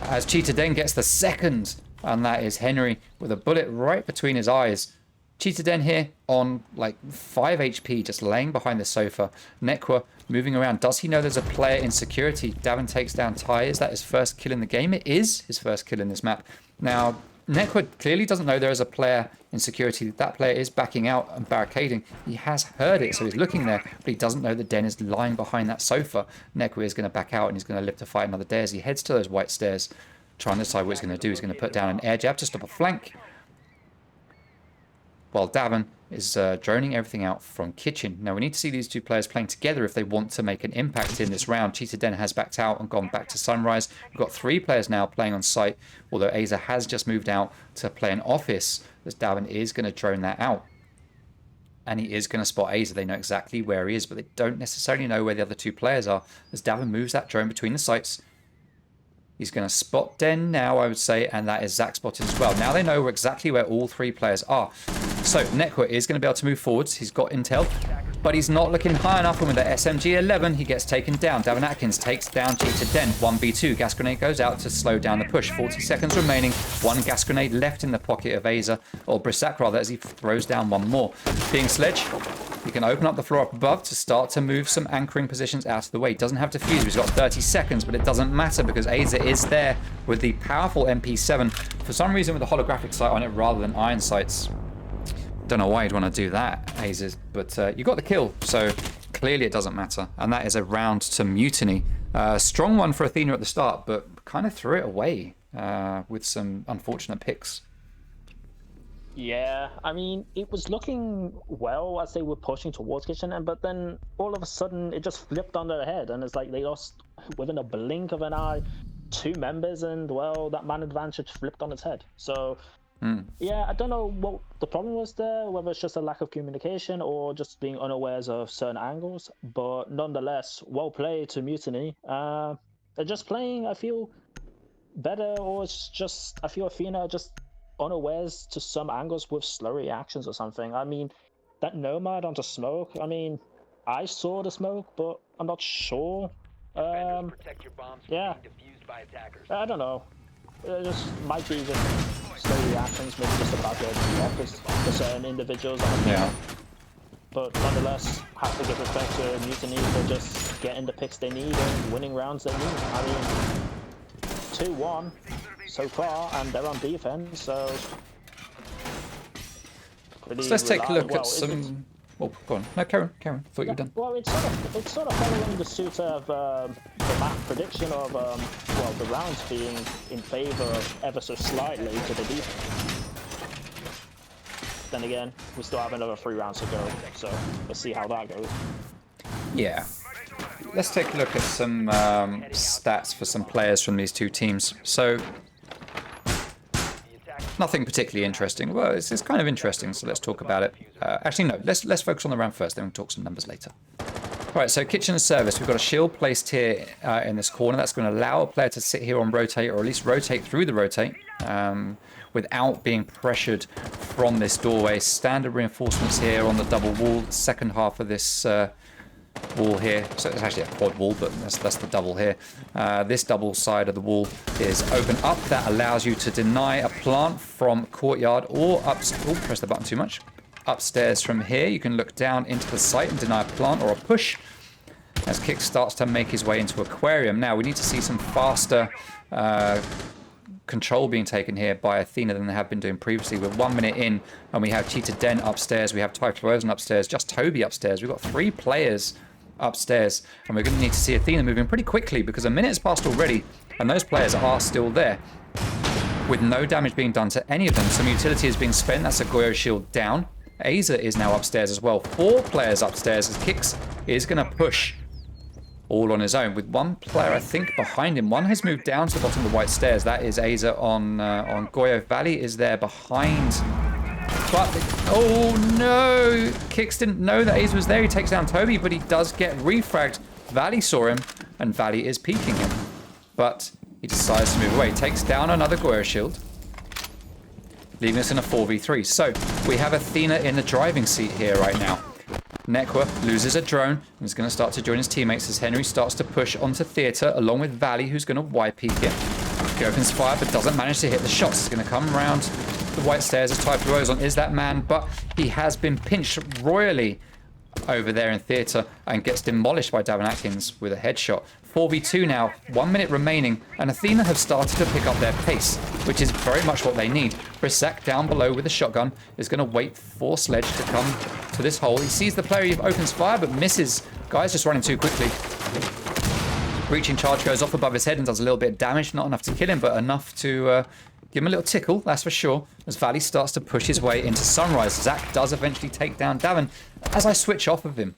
H: as Cheetah then gets the second. And that is Henry with a bullet right between his eyes. Cheetah Den here on like 5 HP, just laying behind the sofa. Nekwa moving around. Does he know there's a player in security? Davin takes down Ty. Is that his first kill in the game? It is his first kill in this map. Now, Nekwa clearly doesn't know there is a player in security. That player is backing out and barricading. He has heard it, so he's looking there, but he doesn't know that Den is lying behind that sofa. Nekwa is going to back out and he's going to live to fight another day as he heads to those white stairs, trying to decide what he's going to do. He's going to put down an air jab to stop a flank, while Davin is droning everything out from Kitchen. Now, we need to see these two players playing together if they want to make an impact in this round. Cheetah Den has backed out and gone back to Sunrise. We've got 3 players now playing on site, although Aza has just moved out to play an office, as Davin is going to drone that out. And he is going to spot Aza. They know exactly where he is, but they don't necessarily know where the other 2 players are, as Davin moves that drone between the sites. He's going to spot Den now, I would say, and that is Zach spotted as well. Now they know exactly where all 3 players are. So Nekwa is going to be able to move forwards. He's got intel, but he's not looking high enough. And with the SMG-11, he gets taken down. Davin Atkins takes down Cheetah Den. 1v2. Gas grenade goes out to slow down the push. 40 seconds remaining. 1 gas grenade left in the pocket of Aza, or Brissac rather, as he throws down 1 more. Being Sledge, he can open up the floor up above to start to move some anchoring positions out of the way. Doesn't have to fuse. He's got 30 seconds, but it doesn't matter because Aza is there with the powerful MP7. For some reason, with the holographic sight on it rather than iron sights. Don't know why you'd want to do that, Aza, but you got the kill, so clearly it doesn't matter. And that is a round to Mutiny. Strong one for Athena at the start, but kind of threw it away with some unfortunate picks.
B: Yeah, I mean, it was looking well as they were pushing towards Kitchen, but then all of a sudden it just flipped on their head, and it's like they lost within a blink of an eye 2 members, and well, that man advantage flipped on its head. So yeah, I don't know what the problem was there, whether it's just a lack of communication or just being unawares of certain angles, but nonetheless, well played to Mutiny. They're just playing, I feel, better, or it's just, I feel Athena just unawares to some angles with slow reactions or something. I mean, that Nomad onto smoke, I mean, I saw the smoke, but I'm not sure. Yeah, I don't know. It just might be just slow reactions, maybe just about the focus for certain individuals.
H: Yeah.
B: But nonetheless, have to give respect to Mutiny for just getting the picks they need and winning rounds they need. I mean, 2-1 so far, and they're on defense, so...
H: So let's take a look at some... Oh, go on. No, Karen. Thought you were done.
B: Well, it's sort of following the suit of the map prediction of well, the rounds being in favor of ever so slightly to the defense. Then again, we still have another 3 rounds to go, so let's see how that goes.
H: Yeah. Let's take a look at some stats for some players from these 2 teams. So, nothing particularly interesting. Well, it's kind of interesting, so let's talk about it. Actually, no, let's focus on the round first, then we'll talk some numbers later. All right, so kitchen service. We've got a shield placed here in this corner. That's going to allow a player to sit here on rotate, or at least rotate through the rotate, without being pressured from this doorway. Standard reinforcements here on the double wall, second half of this wall here. So it's actually a quad wall, but that's the double here. This double side of the wall is open up. That allows you to deny a plant from courtyard or up. Oh, press the button too much. Upstairs from here, you can look down into the site and deny a plant or a push as Kick starts to make his way into aquarium. Now we need to see some faster control being taken here by Athena than they have been doing previously. We're 1 minute in and we have Cheetah Den upstairs, we have Typhlosion upstairs, just Toby upstairs. We've got 3 players upstairs and we're going to need to see Athena moving pretty quickly because a minute has passed already and those players are still there with no damage being done to any of them. Some utility is being spent. That's a Goyo shield down. Aza is now upstairs as well. 4 players upstairs as Kix is going to push all on his own with 1 player, I think, behind him. 1 has moved down to the bottom of the white stairs. That is Aza on Goyo. Valley is there behind. But, oh no! Kix didn't know that Aza was there. He takes down Toby, but he does get refragged. Valley saw him, and Valley is peeking him. but he decides to move away. Takes down another Goyo shield, leaving us in a 4v3. So we have Athena in the driving seat here right now. Nekwa loses a drone and is going to start to join his teammates as Henry starts to push onto Theatre along with Valley, who's going to Y-peek him. He opens fire but doesn't manage to hit the shots. He's going to come around the white stairs as Typhoon Ozon is that man, but he has been pinched royally over there in Theatre and gets demolished by Davin Atkins with a headshot. 4v2 now, 1 minute remaining, and Athena have started to pick up their pace, which is very much what they need. Brisak down below with a shotgun is going to wait for Sledge to come to this hole. He sees the player, he opens fire but misses. Guy's just running too quickly. Breaching charge goes off above his head and does a little bit of damage, not enough to kill him, but enough to give him a little tickle, that's for sure, as Valley starts to push his way into Sunrise. Zach does eventually take down Davin. As I switch off of him,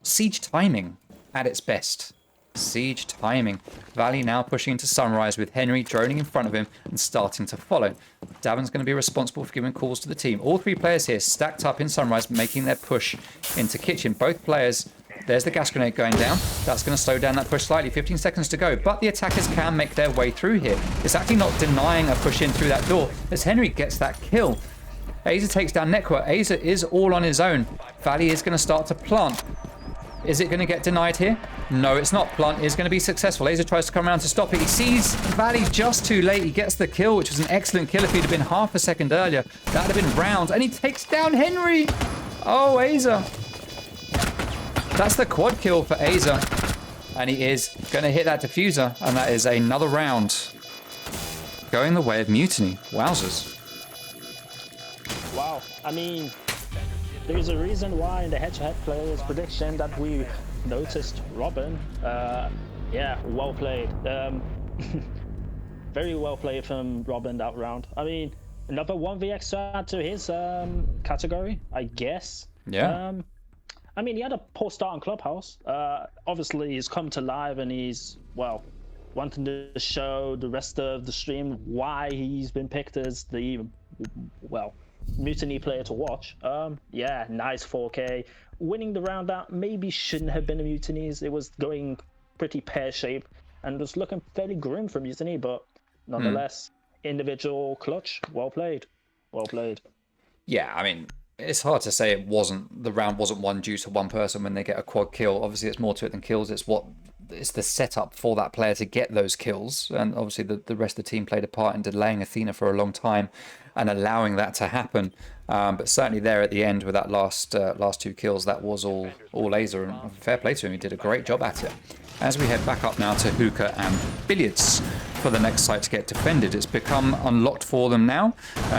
H: siege timing at its best. Siege timing. Valley now pushing into Sunrise with Henry droning in front of him and starting to follow. Davin's going to be responsible for giving calls to the team. All three players here stacked up in Sunrise, making their push into Kitchen. Both players, there's the gas grenade going down. That's going to slow down that push slightly. 15 seconds to go, but the attackers can make their way through here. It's actually not denying a push in through that door as Henry gets that kill. Aza takes down Nekwa. Aza is all on his own. Valley is going to start to plant. Is it going to get denied here? No, it's not. Plant is going to be successful. Aza tries to come around to stop it. He sees Valley just too late. He gets the kill, which was an excellent kill. If he'd have been half a second earlier, that would have been round. And he takes down Henry. Oh, Aza. That's the quad kill for Aza. And he is going to hit that diffuser. And that is another round going the way of Mutiny. Wowzers.
B: Wow. I mean, there's a reason why in the head-to-head players prediction that we noticed Robin. Yeah, well played. Very well played from Robin that round. I mean, another 1vx to add to his category, I guess.
H: Yeah.
B: I mean, he had a poor start in Clubhouse. Obviously, he's come to live and he's, well, wanting to show the rest of the stream why he's been picked as the, well, Mutiny player to watch. Yeah, nice 4K. Winning the round out maybe shouldn't have been a Mutiny's. It was going pretty pear-shaped and was looking fairly grim for Mutiny, but nonetheless, individual clutch. Well played. Well played.
H: Yeah, I mean, it's hard to say the round wasn't won due to one person when they get a quad kill. Obviously, it's more to it than kills. It's the setup for that player to get those kills, and obviously the rest of the team played a part in delaying Athena for a long time and allowing that to happen. But certainly there at the end with that last two kills, that was all Aza, and fair play to him. He did a great job at it. As we head back up now to Hookah and Billiards for the next site to get defended, it's become unlocked for them now.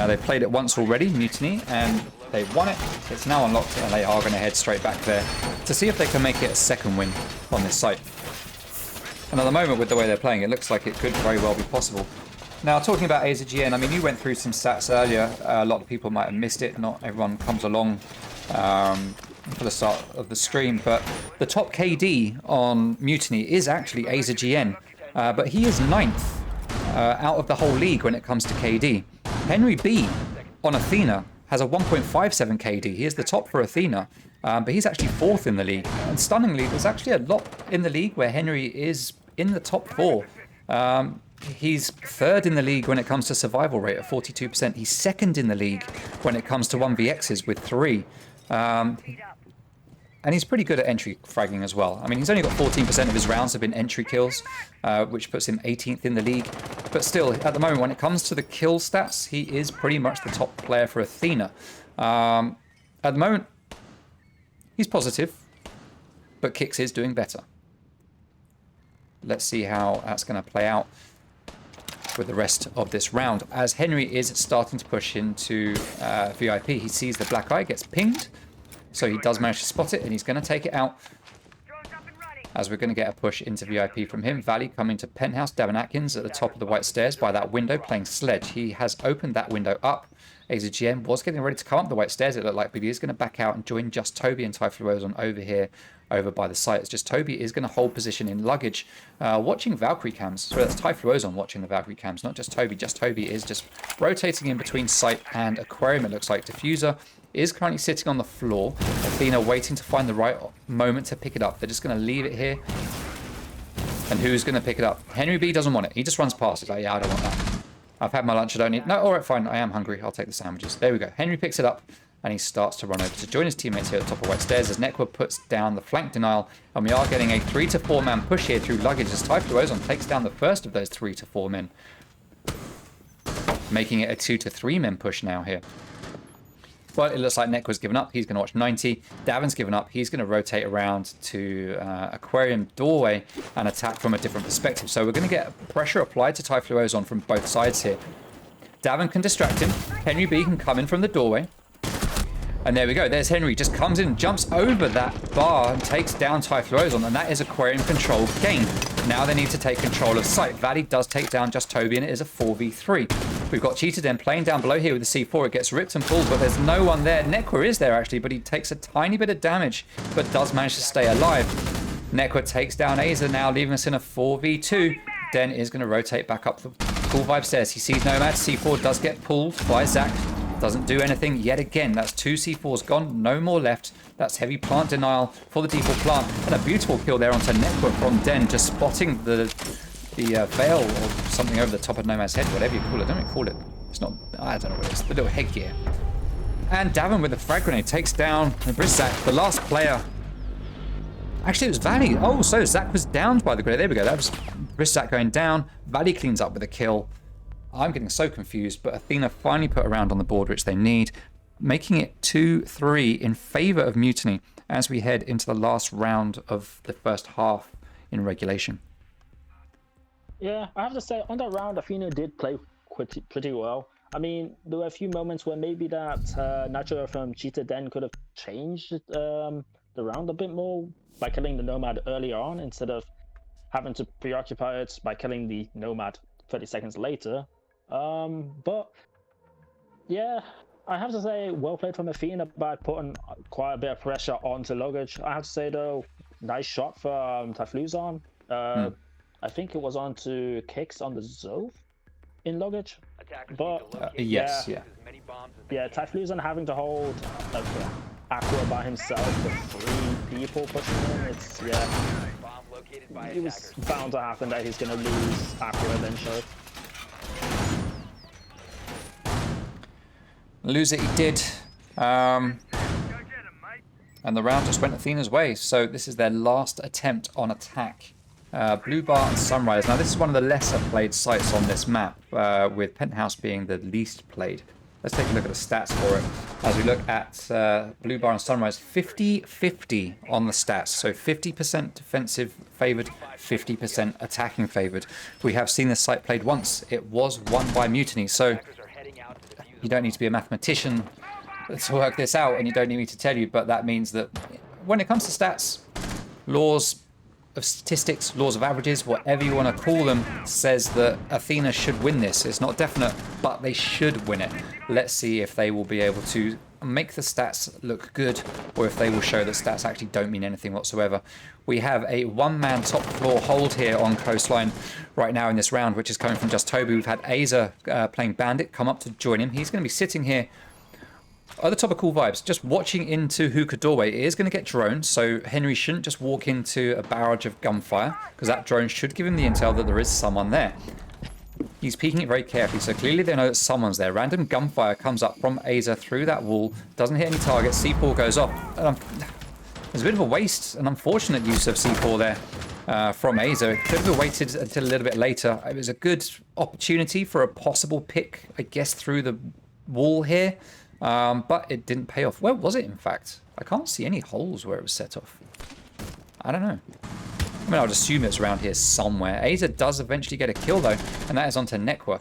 H: They played it once already, Mutiny, and they won it. It's now unlocked, and they are going to head straight back there to see if they can make it a second win on this site. And at the moment, with the way they're playing, it looks like it could very well be possible. Now, talking about AZGN, I mean, you went through some stats earlier. A lot of people might have missed it. Not everyone comes along for the start of the stream. But the top KD on Mutiny is actually AZGN. But he is 9th out of the whole league when it comes to KD. Henry B on Athena has a 1.57 KD. He is the top for Athena. But he's actually 4th in the league. And stunningly, there's actually a lot in the league where Henry is in the top 4. He's 3rd in the league when it comes to survival rate at 42%. He's 2nd in the league when it comes to 1vx's with 3. And he's pretty good at entry fragging as well. I mean, he's only got 14% of his rounds have been entry kills, which puts him 18th in the league. But still, at the moment, when it comes to the kill stats, he is pretty much the top player for Athena. At the moment, he's positive, but Kix is doing better. Let's see how that's going to play out with the rest of this round. As Henry is starting to push into VIP, he sees the black eye, gets pinged. So he does manage to spot it, and he's going to take it out. As we're going to get a push into VIP from him. Valley coming to Penthouse. Davin Atkins at the top of the white stairs by that window playing Sledge. He has opened that window up. AZGM was getting ready to come up the white stairs, it looked like, but he is going to back out and join just Toby and Typhlosion over here, over by the site. It's just Toby is going to hold position in luggage, watching Valkyrie cams. So that's Typhlosion watching the Valkyrie cams, not just Toby. Just Toby is just rotating in between site and aquarium, it looks like. Diffuser is currently sitting on the floor. Athena waiting to find the right moment to pick it up. They're just going to leave it here. And who's going to pick it up? Henry B doesn't want it. He just runs past. He's like, yeah, I don't want that. I've had my lunch. I don't need... No, all right, fine. I am hungry. I'll take the sandwiches. There we go. Henry picks it up, and he starts to run over to join his teammates here at the top of White Stairs as Nekwa puts down the flank denial. And we are getting a 3 to 4 man push here through luggage as Typhlo Ozon takes down the first of those 3 to 4 men. Making it a 2 to 3 men push now here. Well, it looks like Nekwa's given up. He's going to watch 90. Davin's given up. He's going to rotate around to Aquarium doorway and attack from a different perspective. So we're going to get pressure applied to Typhlo Ozon from both sides here. Davin can distract him. Henry B can come in from the doorway. And there we go. There's Henry. Just comes in, jumps over that bar and takes down Typhlo Ozon. And that is Aquarium control gained. Now they need to take control of site. Valley does take down Just Toby, and it is a 4v3. We've got Cheetah Den playing down below here with the C4. It gets ripped and pulled, but there's no one there. Nekwa is there, actually, but he takes a tiny bit of damage, but does manage to stay alive. Nekwa takes down Aza now, leaving us in a 4v2. Den is going to rotate back up the Cool Vibe stairs. He sees Nomad. C4 does get pulled by Zach. Doesn't do anything yet again. That's 2 C4s gone. No more left. That's heavy plant denial for the default plant. And a beautiful kill there onto Nekwa from Den, just spotting the veil or something over the top of Nomad's head, whatever you call it. Don't you call it? It's not... I don't know what it is. The little headgear. And Davin with the frag grenade takes down Brizzak, the last player. Actually, it was Valley. Oh, so Zach was downed by the grenade. There we go. That was Brizzak going down. Valley cleans up with a kill. I'm getting so confused, but Athena finally put a round on the board, which they need, making it 2-3 in favor of Mutiny as we head into the last round of the first half in regulation.
B: Yeah, I have to say, on that round, Athena did play pretty well. I mean, there were a few moments where maybe that Nacho from Cheetah Den could have changed the round a bit more by killing the Nomad earlier on instead of having to preoccupy it by killing the Nomad 30 seconds later. But yeah, I have to say, well played from Athena by putting quite a bit of pressure onto luggage. I have to say though, nice shot from Typhlo Ozon. I think it was onto kicks on the Zove in luggage. But
H: yes, yeah.
B: Yeah, Typhlo Ozon having to hold Aqua by himself with 3 people pushing him. It's it was bound to happen that he's gonna lose Aqua eventually.
H: Lose it he did. And the round just went Athena's way. So this is their last attempt on attack. Blue Bar and Sunrise. Now this is one of the lesser played sites on this map, with Penthouse being the least played. Let's take a look at the stats for it. As we look at Blue Bar and Sunrise, 50-50 on the stats. So 50% defensive favoured, 50% attacking favoured. We have seen this site played once. It was won by Mutiny. So you don't need to be a mathematician to work this out, and you don't need me to tell you, but that means that when it comes to stats, laws of statistics, laws of averages, whatever you want to call them, says that Athena should win this. It's not definite, but they should win it. Let's see if they will be able to make the stats look good, or if they will show that stats actually don't mean anything whatsoever. We have a one-man top floor hold here on Coastline right now in this round, which is coming from Just Toby. We've had Aza playing Bandit come up to join him. He's going to be sitting here at the top of Cool Vibes, just watching into Hookah Doorway. It is going to get droned, so Henry shouldn't just walk into a barrage of gunfire, because that drone should give him the intel that there is someone there. He's peeking it very carefully, so clearly they know that someone's there. Random gunfire comes up from Aza through that wall, doesn't hit any targets, C4 goes off. There's a bit of a waste, an unfortunate use of C4 there from Aza. It could have waited until a little bit later. It was a good opportunity for a possible pick, I guess, through the wall here. But it didn't pay off. Where was it, in fact? I can't see any holes where it was set off. I don't know. I mean, I'll just assume it's around here somewhere. Aza does eventually get a kill, though, and that is onto Nekwa.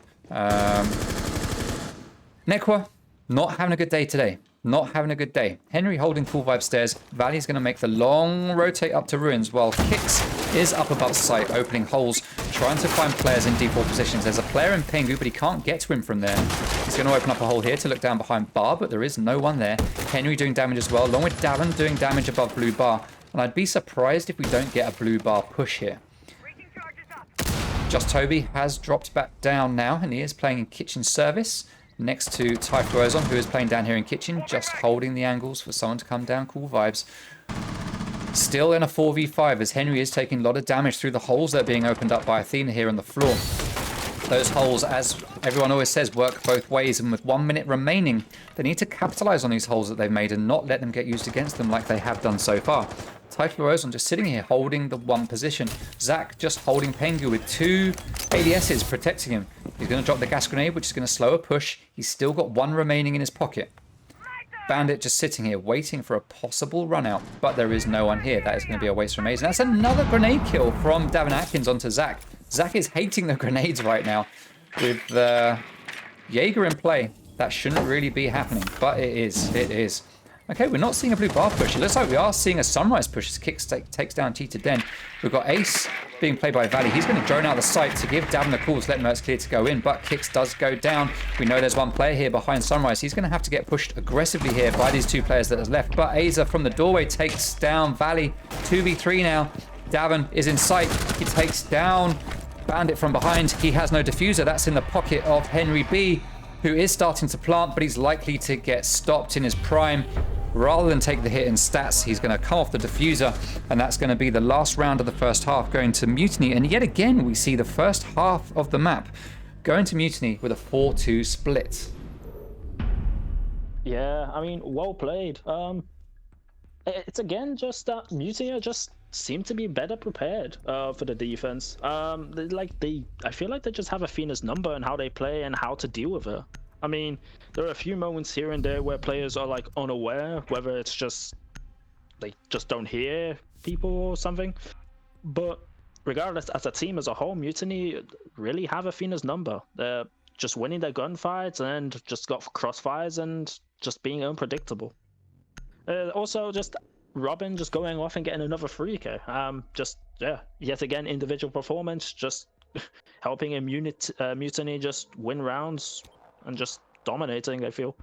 H: Nekwa, not having a good day today. Not having a good day. Henry holding Cool Vibe stairs. Valley's going to make the long rotate up to ruins, while Kix is up above site, opening holes, trying to find players in default positions. There's a player in Pengu, but he can't get to him from there. He's going to open up a hole here to look down behind Bar, but there is no one there. Henry doing damage as well, along with Davin doing damage above Blue Bar. And I'd be surprised if we don't get a Blue Bar push here. Just Toby has dropped back down now, and he is playing in kitchen service next to Typhlo Ozon, who is playing down here in kitchen, just holding the angles for someone to come down. Cool Vibes. Still in a 4v5 as Henry is taking a lot of damage through the holes that are being opened up by Athena here on the floor. Those holes, as everyone always says, work both ways, and with 1 minute remaining, they need to capitalize on these holes that they've made and not let them get used against them like they have done so far. Title Rosen just sitting here holding the one position. Zach just holding Pengu with 2 ADSs protecting him. He's going to drop the gas grenade, which is going to slow a push. He's still got 1 remaining in his pocket. Bandit just sitting here waiting for a possible run out, but there is no one here. That is going to be a waste from Maze. And that's another grenade kill from Davin Atkins onto Zach. Zach is hating the grenades right now with Jaeger in play. That shouldn't really be happening, but it is. It is. Okay, we're not seeing a blue bar push. It looks like we are seeing a sunrise push as Kix takes down Cheetah Den. We've got Ace being played by Valley. He's going to drone out the site to give Davin a call to let him know it's clear to go in, but Kix does go down. We know there's one player here behind Sunrise. He's going to have to get pushed aggressively here by these 2 players that are left, but Aza from the doorway takes down Valley. 2v3 now. Davin is in sight. He takes down Bandit from behind. He has no diffuser. That's in the pocket of Henry B, who is starting to plant, but he's likely to get stopped in his prime. Rather than take the hit in stats, he's going to come off the diffuser, and that's going to be the last round of the first half going to Mutiny. And yet again, we see the first half of the map going to Mutiny with a 4-2 split.
B: Yeah, I mean, well played. It's again just that Mutiny just seem to be better prepared for the defense. I feel like they just have Athena's number and how they play and how to deal with her. I mean, there are a few moments here and there where players are like unaware, whether it's just they just don't hear people or something. But regardless, as a team as a whole, Mutiny really have Athena's number. They're just winning their gunfights and just got crossfires and just being unpredictable. Also, just Robin just going off and getting another 3K. Yet again, individual performance, just helping a Mutiny just win rounds. And just dominating, I feel.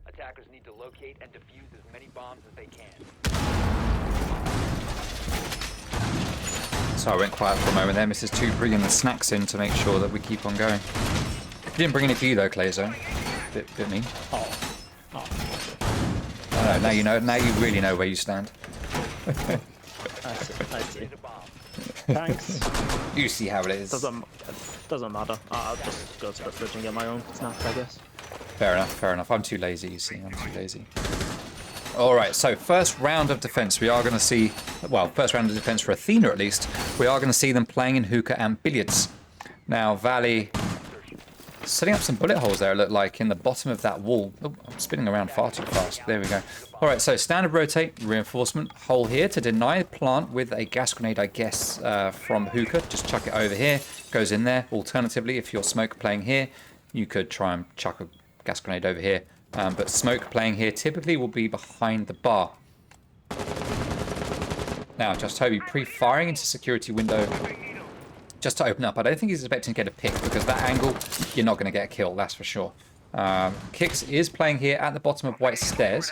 I: Attackers need to locate and defuse as many bombs as they can.
H: So I went quiet for a moment there. Mrs. 2 bringing the snacks in to make sure that we keep on going. Didn't bring any for you though, Clayzo. Bit mean.
B: Oh.
H: No, now you know. Now you really know where you stand.
B: I see. Thanks.
H: You see how it is.
B: Doesn't matter. I'll just go to the fridge and get my own snacks, I guess.
H: Fair enough. I'm too lazy, you see. I'm too lazy. Alright, so first round of defense. We are going to see... Well, first round of defense for Athena, at least. We are going to see them playing in hookah and billiards. Now, Valley... setting up some bullet holes there, it looked like, in the bottom of that wall. Oh, I'm spinning around far too fast. There we go. Alright, so standard rotate, reinforcement, hole here to deny plant with a gas grenade, I guess, from hookah. Just chuck it over here. Goes in there. Alternatively, if you're smoke playing here, you could try and chuck a gas grenade over here. But smoke playing here typically will be behind the bar. Now, just Toby pre-firing into security window just to open up. I don't think he's expecting to get a pick because that angle, you're not going to get a kill, that's for sure. Kix is playing here at the bottom of White Stairs.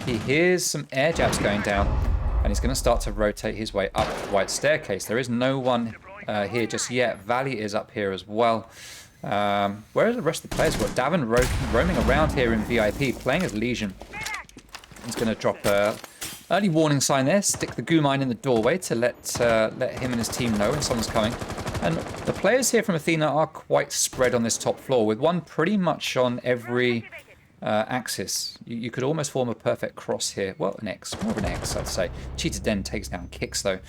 H: He hears some air jabs going down, and he's going to start to rotate his way up the White Staircase. There is no one here just yet. Valley is up here as well. Where are the rest of the players? We've got Davin roaming around here in VIP, playing as Legion. He's going to drop a early warning sign there. Stick the goo mine in the doorway to let him and his team know when someone's coming. And the players here from Athena are quite spread on this top floor, with one pretty much on every axis. You could almost form a perfect cross here. Well, an X. More of an X, I'd say. Cheetah Den takes down Kix, though.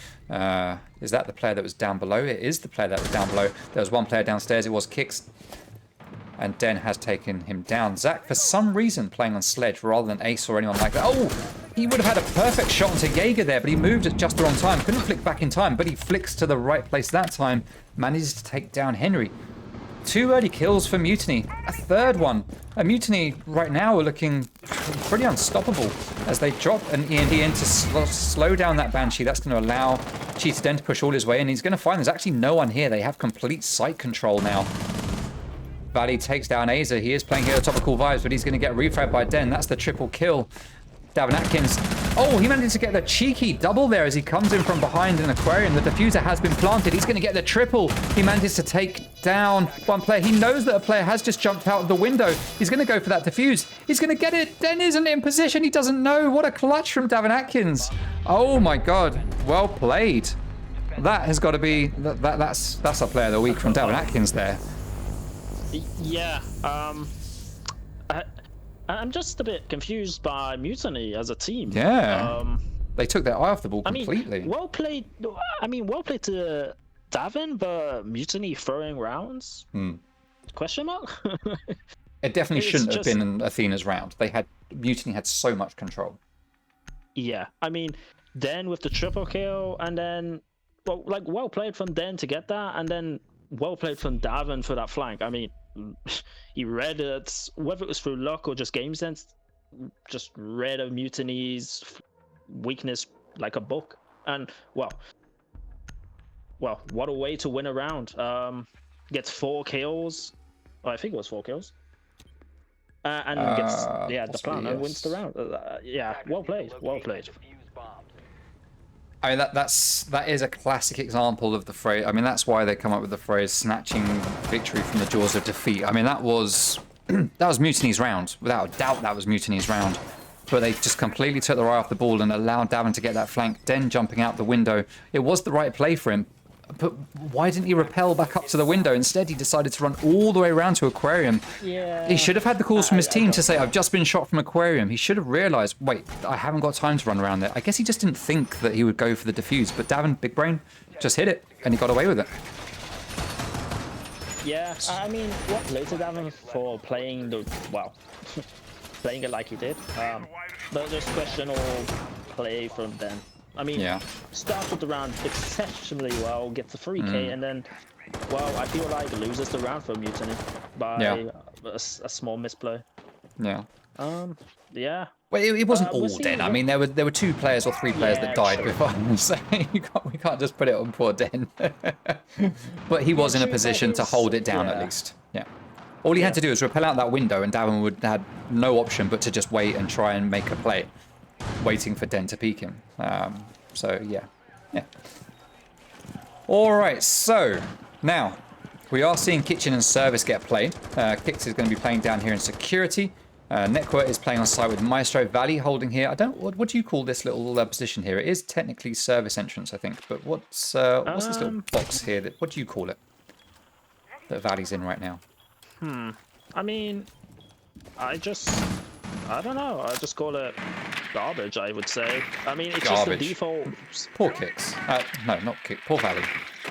H: Is that the player that was down below? It is the player that was down below. There was one player downstairs. It was Kix. And Den has taken him down. Zach, for some reason, playing on Sledge rather than Ace or anyone like that. Oh! He would have had a perfect shot onto Jaeger there, but he moved at just the wrong time. Couldn't flick back in time, but he flicks to the right place that time. Manages to take down Henry. 2 early kills for Mutiny. A third one. Mutiny right now are looking pretty unstoppable as they drop an E&D in to slow down that Banshee. That's going to allow Cheetah Den to push all his way in. He's going to find there's actually no one here. They have complete site control now. Valley takes down Aza. He is playing here at the top of Cool Vibes, but he's going to get refragged by Den. That's the triple kill. Davin Atkins. Oh, he managed to get the cheeky double there as he comes in from behind an aquarium. The diffuser has been planted. He's going to get the triple. He manages to take down one player. He knows that a player has just jumped out of the window. He's going to go for that diffuse. He's going to get it. Den isn't in position. He doesn't know. What a clutch from Davin Atkins. Oh my god, well played. That has got to be, that's a player of the week from Davin Atkins there.
B: Yeah, I'm just a bit confused by Mutiny as a team.
H: Yeah. They took their eye off the ball completely.
B: I mean, well played. Well played to Davin, but Mutiny throwing rounds? Question mark?
H: It definitely shouldn't have been Athena's round. Mutiny had so much control.
B: Yeah, I mean, Den with the triple kill, and then well played from Den to get that, and then well played from Davin for that flank. I mean, he read it, whether it was through luck or just game sense, just read a Mutiny's weakness like a book. And well, what a way to win a round. Gets 4 kills. I think it was 4 kills. And gets the plan and wins the round. Well played.
H: I mean, that is a classic example of the phrase. I mean, that's why they come up with the phrase "snatching victory from the jaws of defeat." I mean, that was Mutiny's round, without a doubt. That was Mutiny's round, but they just completely took their eye off the ball and allowed Davin to get that flank. Den jumping out the window. It was the right play for him, but why didn't he rappel back up to the window? Instead, he decided to run all the way around to Aquarium.
B: Yeah.
H: He should have had the calls from his team to say, "I've just been shot from Aquarium." He should have realised, wait, I haven't got time to run around there. I guess he just didn't think that he would go for the defuse, but Davin, big brain, just hit it, and he got away with it.
B: Yeah, I mean, what play to Davin for playing playing it like he did. But just questionable play from Den. I mean, starts with the round exceptionally well, gets a 3k, and then, I feel like loses the round for Mutiny by a small misplay.
H: Yeah.
B: Yeah.
H: Well, it wasn't all Den. I mean, there were 2 players or 3 players that died before, so we can't just put it on poor Den. But he was in a position to hold it down at least. Yeah. All he had to do was rappel out that window, and Davin had no option but to just wait and try and make a play, waiting for Den to peek him. So yeah. All right, so now we are seeing Kitchen and Service get played. Kix is going to be playing down here in security. Nekwa is playing on site with Maestro. Valley holding here. What do you call this little position here? It is technically service entrance, I think. But what's this little box here? What do you call it? That Valley's in right now.
B: I mean, I don't know. I just call it garbage, I would say. I mean, it's
H: garbage.
B: Just the default.
H: Poor Kix. No, not Kix. Poor Valley.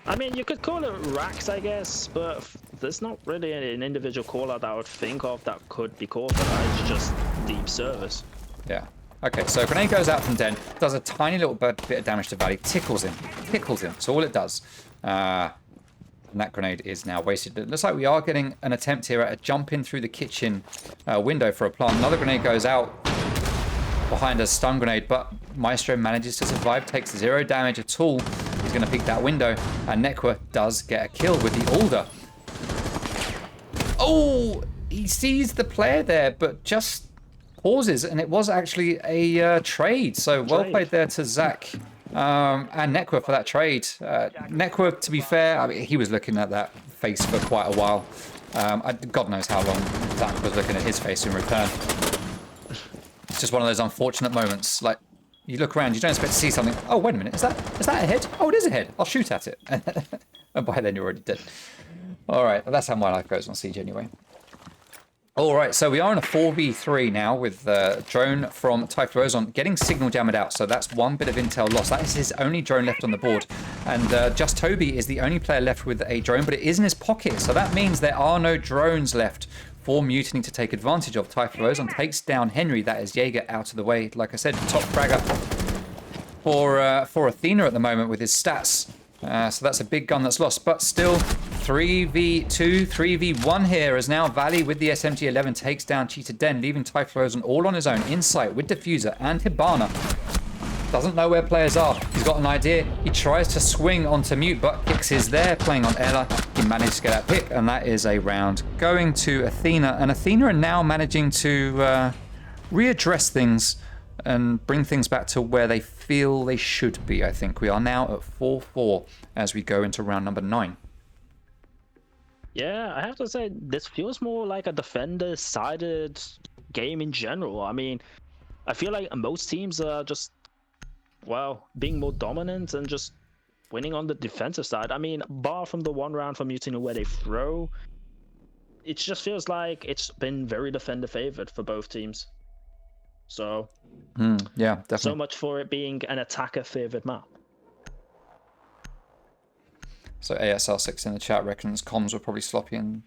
B: I mean, you could call it racks, I guess, but there's not really an individual caller that I would think of that could be called for that. It's just deep service.
H: Yeah. Okay, so grenade goes out from Den, does a tiny little bit of damage to Valley, tickles him. That's all it does. And that grenade is now wasted. It looks like we are getting an attempt here at a jump in through the kitchen window for a plant. Another grenade goes out behind a stun grenade, but Maestro manages to survive, takes 0 damage at all. He's going to peek that window, and Nekwa does get a kill with the Alder. Oh, he sees the player there, but just pauses, and it was actually a trade. So well played there to Zach and Nekwa for that trade. Nekwa, to be fair, I mean, he was looking at that face for quite a while. God knows how long Zach was looking at his face in return. It's just one of those unfortunate moments. Like, you look around, you don't expect to see something. Oh, wait a minute, is that a head? Oh, it is a head. I'll shoot at it. And by then you're already dead. All right, well, that's how my life goes on Siege anyway. All right, so we are in a 4v3 now with drone from Typhlosion getting signal jammed out. So that's one bit of intel lost. That is his only drone left on the board. And just Toby is the only player left with a drone, but it is in his pocket. So that means there are no drones left for Mutiny to take advantage of. Typhlosion takes down Henry. That is Jaeger out of the way. Like I said, top fragger for Athena at the moment with his stats. So that's a big gun that's lost, but still 3v2, 3v1 here as now Valley with the SMG-11 takes down Cheetah Den, leaving Typhlosion all on his own inside with Diffuser and Hibana. Doesn't know where players are. He's got an idea. He tries to swing onto Mute, but Kix is there playing on Ella. He managed to get that pick, and that is a round going to Athena. And Athena are now managing to readdress things and bring things back to where they feel they should be, I think. We are now at 4-4 as we go into round number 9.
B: Yeah, I have to say, this feels more like a defender-sided game in general. I mean, I feel like most teams are just well, being more dominant and just winning on the defensive side. I mean, bar from the one round for Mutiny where they throw, it just feels like it's been very defender favored for both teams. So,
H: yeah, definitely.
B: So much for it being an attacker favored map.
H: So ASL6 in the chat reckons comms were probably sloppy and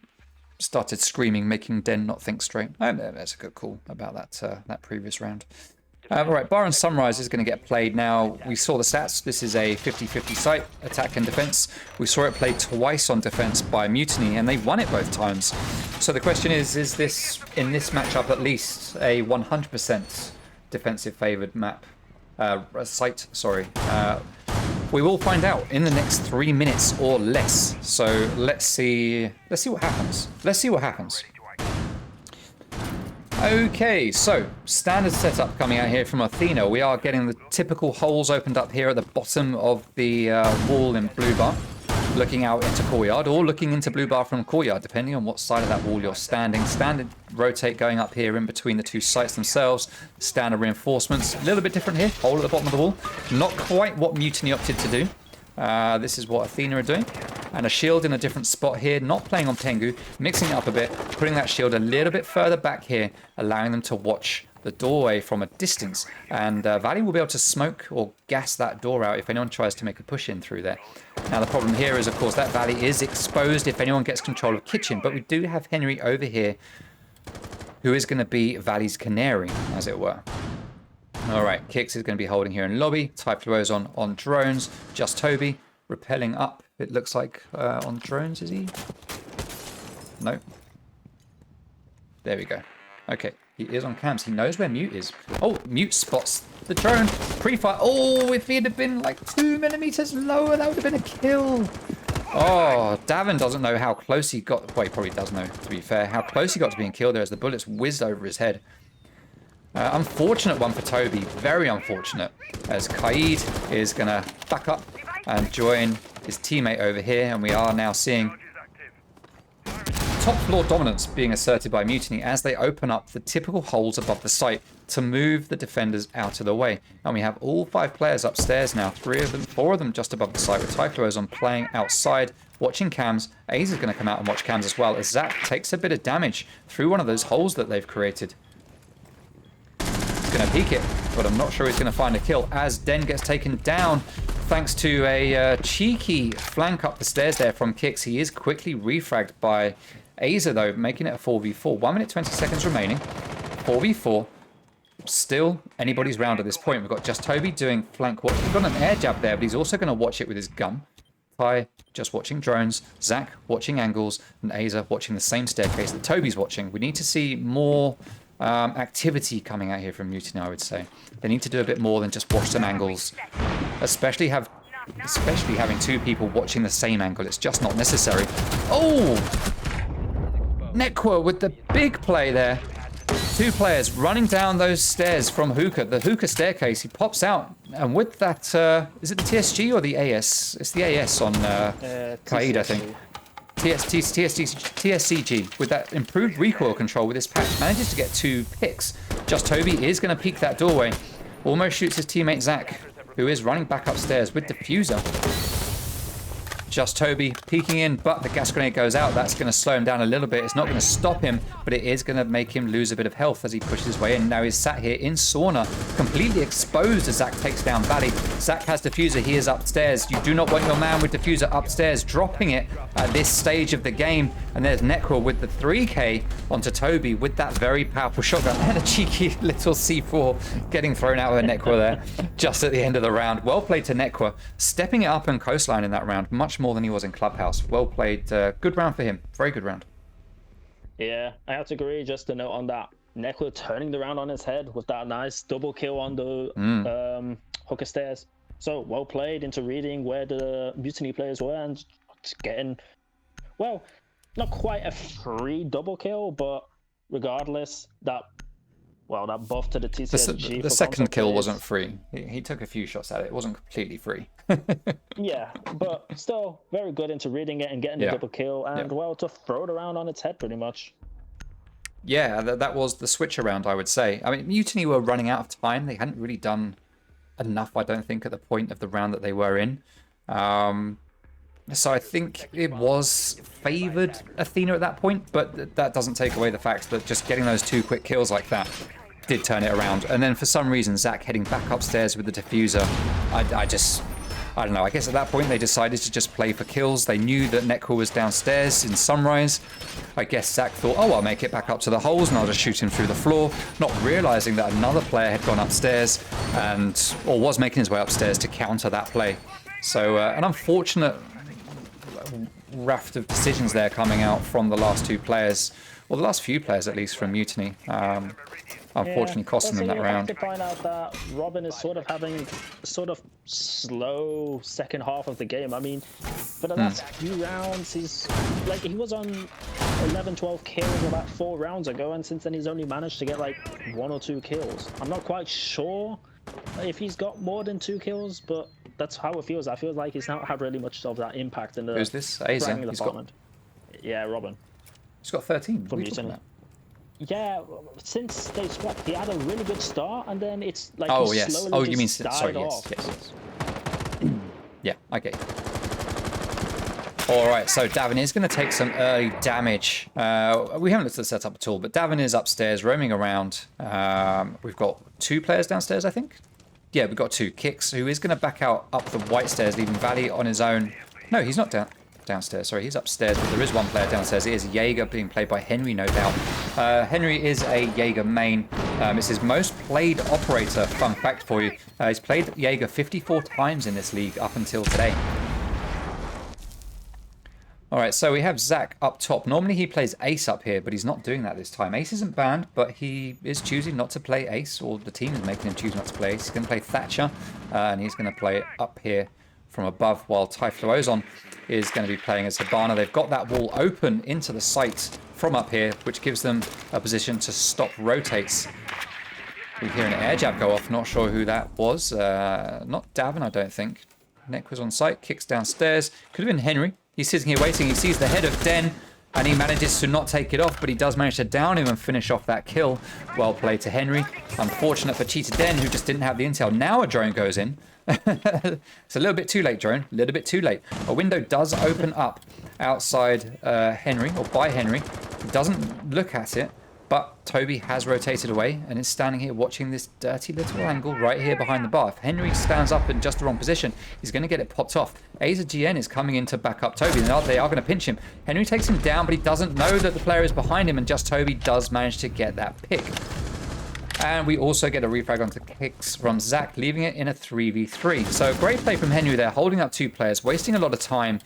H: started screaming, making Den not think straight. That's a good call about that previous round. All right, Bar and Sunrise is going to get played now. We saw the stats. This is a 50-50 site, attack and defense. We saw it played twice on defense by Mutiny, and they won it both times. So the question is this, in this matchup at least, a 100% defensive favored map? Site, sorry. We will find out in the next 3 minutes or less. So let's see what happens. Let's see what happens. Okay, so standard setup coming out here from Athena. We are getting the typical holes opened up here at the bottom of the wall in Blue Bar, looking out into Courtyard, or looking into Blue Bar from Courtyard, depending on what side of that wall you're standing. Standard rotate going up here in between the two sites themselves. Standard reinforcements, a little bit different here. Hole at the bottom of the wall. Not quite what Mutiny opted to do. This is what Athena are doing. And a shield in a different spot here, not playing on Tengu, mixing it up a bit, putting that shield a little bit further back here, allowing them to watch the doorway from a distance. And Valley will be able to smoke or gas that door out if anyone tries to make a push in through there. Now the problem here is, of course, that Valley is exposed if anyone gets control of Kitchen, but we do have Henry over here, who is going to be Valley's canary, as it were. All right, Kix is going to be holding here in lobby. Type Fluo's on drones. Just Toby rappelling up. It looks like on drones, is he? No. There we go. Okay, he is on cams. He knows where Mute is. Oh, Mute spots the drone. Pre-fire. Oh, if he'd have been like 2 millimeters lower, that would have been a kill. Oh, Davin doesn't know how close he got. Well, he probably does know, to be fair, how close he got to being killed there as the bullets whizzed over his head. Unfortunate one for Toby, very unfortunate, as Kaid is going to back up and join his teammate over here, and we are now seeing top floor dominance being asserted by Mutiny as they open up the typical holes above the site to move the defenders out of the way. And we have all 5 players upstairs now, 4 of them just above the site, with Typhlo's on playing outside, watching cams. Ace is going to come out and watch cams as well, as Zach takes a bit of damage through one of those holes that they've created. Going to peek it, but I'm not sure he's going to find a kill as Den gets taken down thanks to a cheeky flank up the stairs there from Kix. He is quickly refragged by Aza though, making it a 4v4. 1 minute 20 seconds remaining. 4v4. Still anybody's round at this point. We've got Just Toby doing flank watch. We've got an air jab there, but he's also going to watch it with his gun. Ty just watching drones. Zach watching angles, and Aza watching the same staircase that Toby's watching. We need to see more activity coming out here from Mutiny, I would say. They need to do a bit more than just watch some angles, especially having 2 people watching the same angle. It's just not necessary. Oh, Nekwa with the big play there. 2 players running down those stairs from Hookah, the Hookah staircase. He pops out, and with that, is it the TSG or the AS? It's the AS on Kaid, I think. TSCG, with that improved recoil control with this patch, manages to get 2 picks. Just Toby is going to peek that doorway. Almost shoots his teammate Zach, who is running back upstairs with Diffuser. Just Toby peeking in, but the gas grenade goes out. That's going to slow him down a little bit. It's not going to stop him, but it is going to make him lose a bit of health as he pushes his way in. Now he's sat here in sauna, completely exposed as Zach takes down Valley. Zach has Diffuser. He is upstairs. You do not want your man with Diffuser upstairs, dropping it at this stage of the game. And there's Necro with the 3K onto Toby with that very powerful shotgun and a cheeky little C4 getting thrown out of Necro there just at the end of the round. Well played to Necro, stepping it up in coastline in that round, much more than he was in Clubhouse. Well played. Good round for him. Very good round.
B: Yeah, I have to agree. Just a note on that. Necro turning the round on his head with that nice double kill on the Hooker stairs. So well played into reading where the Mutiny players were and getting, well, not quite a free double kill, but regardless, that buff to the TCSG.
H: The second kill wasn't free. He took a few shots at it. It wasn't completely free.
B: Yeah, but still very good into reading it and getting the double kill, and well, to throw it around on its head pretty much. Yeah,
H: that was the switch around, I would say. I mean, Mutiny were running out of time. They hadn't really done enough, I don't think, at the point of the round that they were in. So I think it was favoured Athena at that point, but that doesn't take away the fact that just getting those 2 quick kills like that did turn it around. And then for some reason, Zach heading back upstairs with the diffuser, I don't know, I guess at that point they decided to just play for kills. They knew that Netcore was downstairs in Sunrise. I guess Zach thought, oh, I'll make it back up to the holes and I'll just shoot him through the floor, not realizing that another player had gone upstairs or was making his way upstairs to counter that play. So an unfortunate raft of decisions there coming out from the last 2 players, or the last few players at least, from Mutiny. Unfortunately costing them that round.
B: You have to find out that Robin is sort of having a sort of slow second half of the game. I mean, for the last few rounds, he was on 11, 12 kills about 4 rounds ago, and since then he's only managed to get like 1 or 2 kills. I'm not quite sure if he's got more than 2 kills, but that's how it feels. I feel like he's not had really much of that impact in the
H: Who's this? Aizen?
B: department. Yeah, Robin.
H: He's got 13.
B: From Mutiny. Yeah, since they swapped, he had a really good start, and then it's like
H: oh yes.
B: Slowly
H: Oh, you mean
B: sorry? Yes.
H: Yeah, I get you. All right, so Davin is going to take some early damage. We haven't looked at the setup at all, but Davin is upstairs roaming around. We've got 2 players downstairs, I think. Yeah, we've got 2. Kicks, who is going to back out up the white stairs, leaving Valley on his own. No, he's not downstairs. Sorry, he's upstairs, but there is 1 player downstairs. It is Jaeger, being played by Henry, no doubt. Henry is a Jaeger main. It's his most played operator. Fun fact for you. He's played Jaeger 54 times in this league up until today. All right, so we have Zach up top. Normally he plays Ace up here, but he's not doing that this time. Ace isn't banned, but he is choosing not to play Ace, or the team is making him choose not to play Ace. He's going to play Thatcher, and he's going to play up here from above, while Typhlo Ozon is going to be playing as Hibana. They've got that wall open into the site from up here, which gives them a position to stop rotates. We hear an air jab go off. Not sure who that was. Not Davin, I don't think. Neck was on site. Kicks downstairs. Could have been Henry. He's sitting here waiting. He sees the head of Den, and he manages to not take it off, but he does manage to down him and finish off that kill. Well played to Henry. Unfortunate for Cheetah Den, who just didn't have the intel. Now a drone goes in. It's a little bit too late, drone. A little bit too late. A window does open up outside Henry, or by Henry. He doesn't look at it, but Toby has rotated away and is standing here watching this dirty little angle right here behind the bar. If Henry stands up in just the wrong position, he's going to get it popped off. Aza GN is coming in to back up Toby, and they are going to pinch him. Henry takes him down, but he doesn't know that the player is behind him, and just Toby does manage to get that pick. And we also get a refrag onto kicks from Zach, leaving it in a 3v3. So great play from Henry there, holding up 2 players, wasting a lot of time,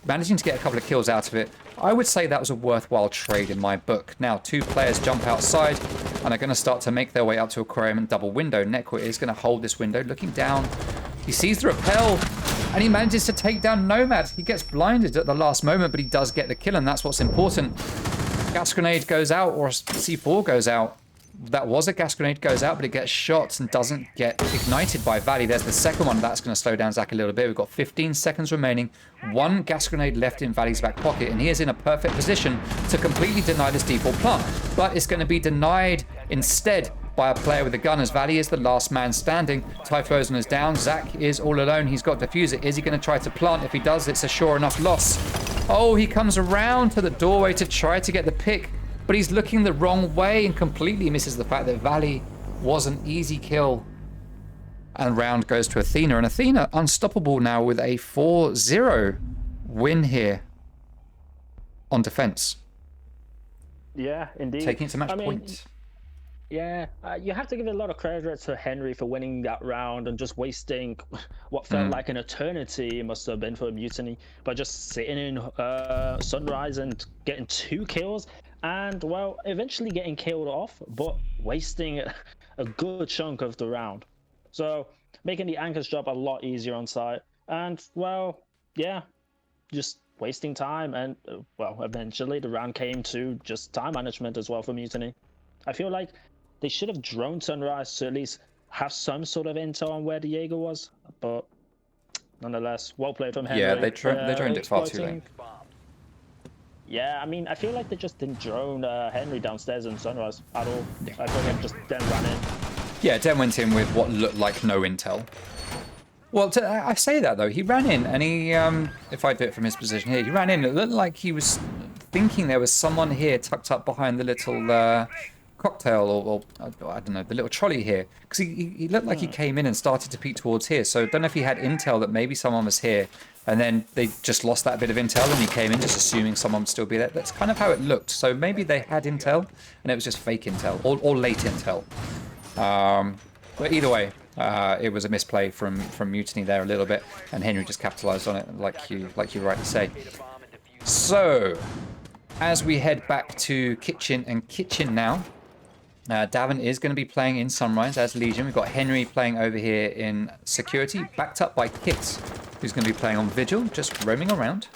H: managing to get a couple of kills out of it. I would say that was a worthwhile trade in my book. Now 2 players jump outside and are going to start to make their way up to Aquarium and double window. Netcore is going to hold this window, looking down. He sees the rappel, and he manages to take down Nomad. He gets blinded at the last moment, but he does get the kill, and that's what's important. Gas grenade goes out, or C4 goes out. That was a gas grenade, goes out, but it gets shot and doesn't get ignited by Valley. There's the second one. That's going to slow down Zach a little bit. We've got 15 seconds remaining. 1 gas grenade left in Valley's back pocket, and he is in a perfect position to completely deny this default plant. But it's going to be denied instead by a player with a gun, as Valley is the last man standing. Typhlo Ozon is down. Zach is all alone. He's got diffuser. Is he going to try to plant? If he does, it's a sure enough loss. Oh, he comes around to the doorway to try to get the pick, but he's looking the wrong way and completely misses the fact that Valley was an easy kill. And round goes to Athena. And Athena unstoppable now with a 4-0 win here on defense.
B: Yeah, indeed.
H: Taking it to match point.
B: Yeah, you have to give a lot of credit to Henry for winning that round and just wasting what felt like an eternity, it must have been for Mutiny, by just sitting in Sunrise and getting 2 kills. And, well, eventually getting killed off, but wasting a good chunk of the round. So, making the Anchor's job a lot easier on site. And, well, yeah, just wasting time. And, well, eventually the round came to just time management as well for Mutiny. I feel like they should have droned Sunrise to at least have some sort of intel on where the Jaeger was. But, nonetheless, well played from Henry.
H: Yeah, they droned it far too late.
B: Yeah, I mean, I feel like they just didn't drone Henry downstairs in Sunrise at all. Yeah. I feel like just then ran in.
H: Yeah, Den went in with what looked like no intel. Well, I say that though. He ran in and he, if I do it from his position here, he ran in. It looked like he was thinking there was someone here tucked up behind the little cocktail or I don't know, the little trolley here. Because he looked like he came in and started to peek towards here. So I don't know if he had intel that maybe someone was here. And then they just lost that bit of intel and he came in just assuming someone would still be there. That's kind of how it looked. So maybe they had intel and it was just fake intel or late intel. But either way, it was a misplay from Mutiny there a little bit, and Henry just capitalized on it, like you rightly say. So, as we head back to kitchen now, Davin is going to be playing in Sunrise as Legion. We've got Henry playing over here in security, backed up by Kix, who's going to be playing on Vigil, just roaming around.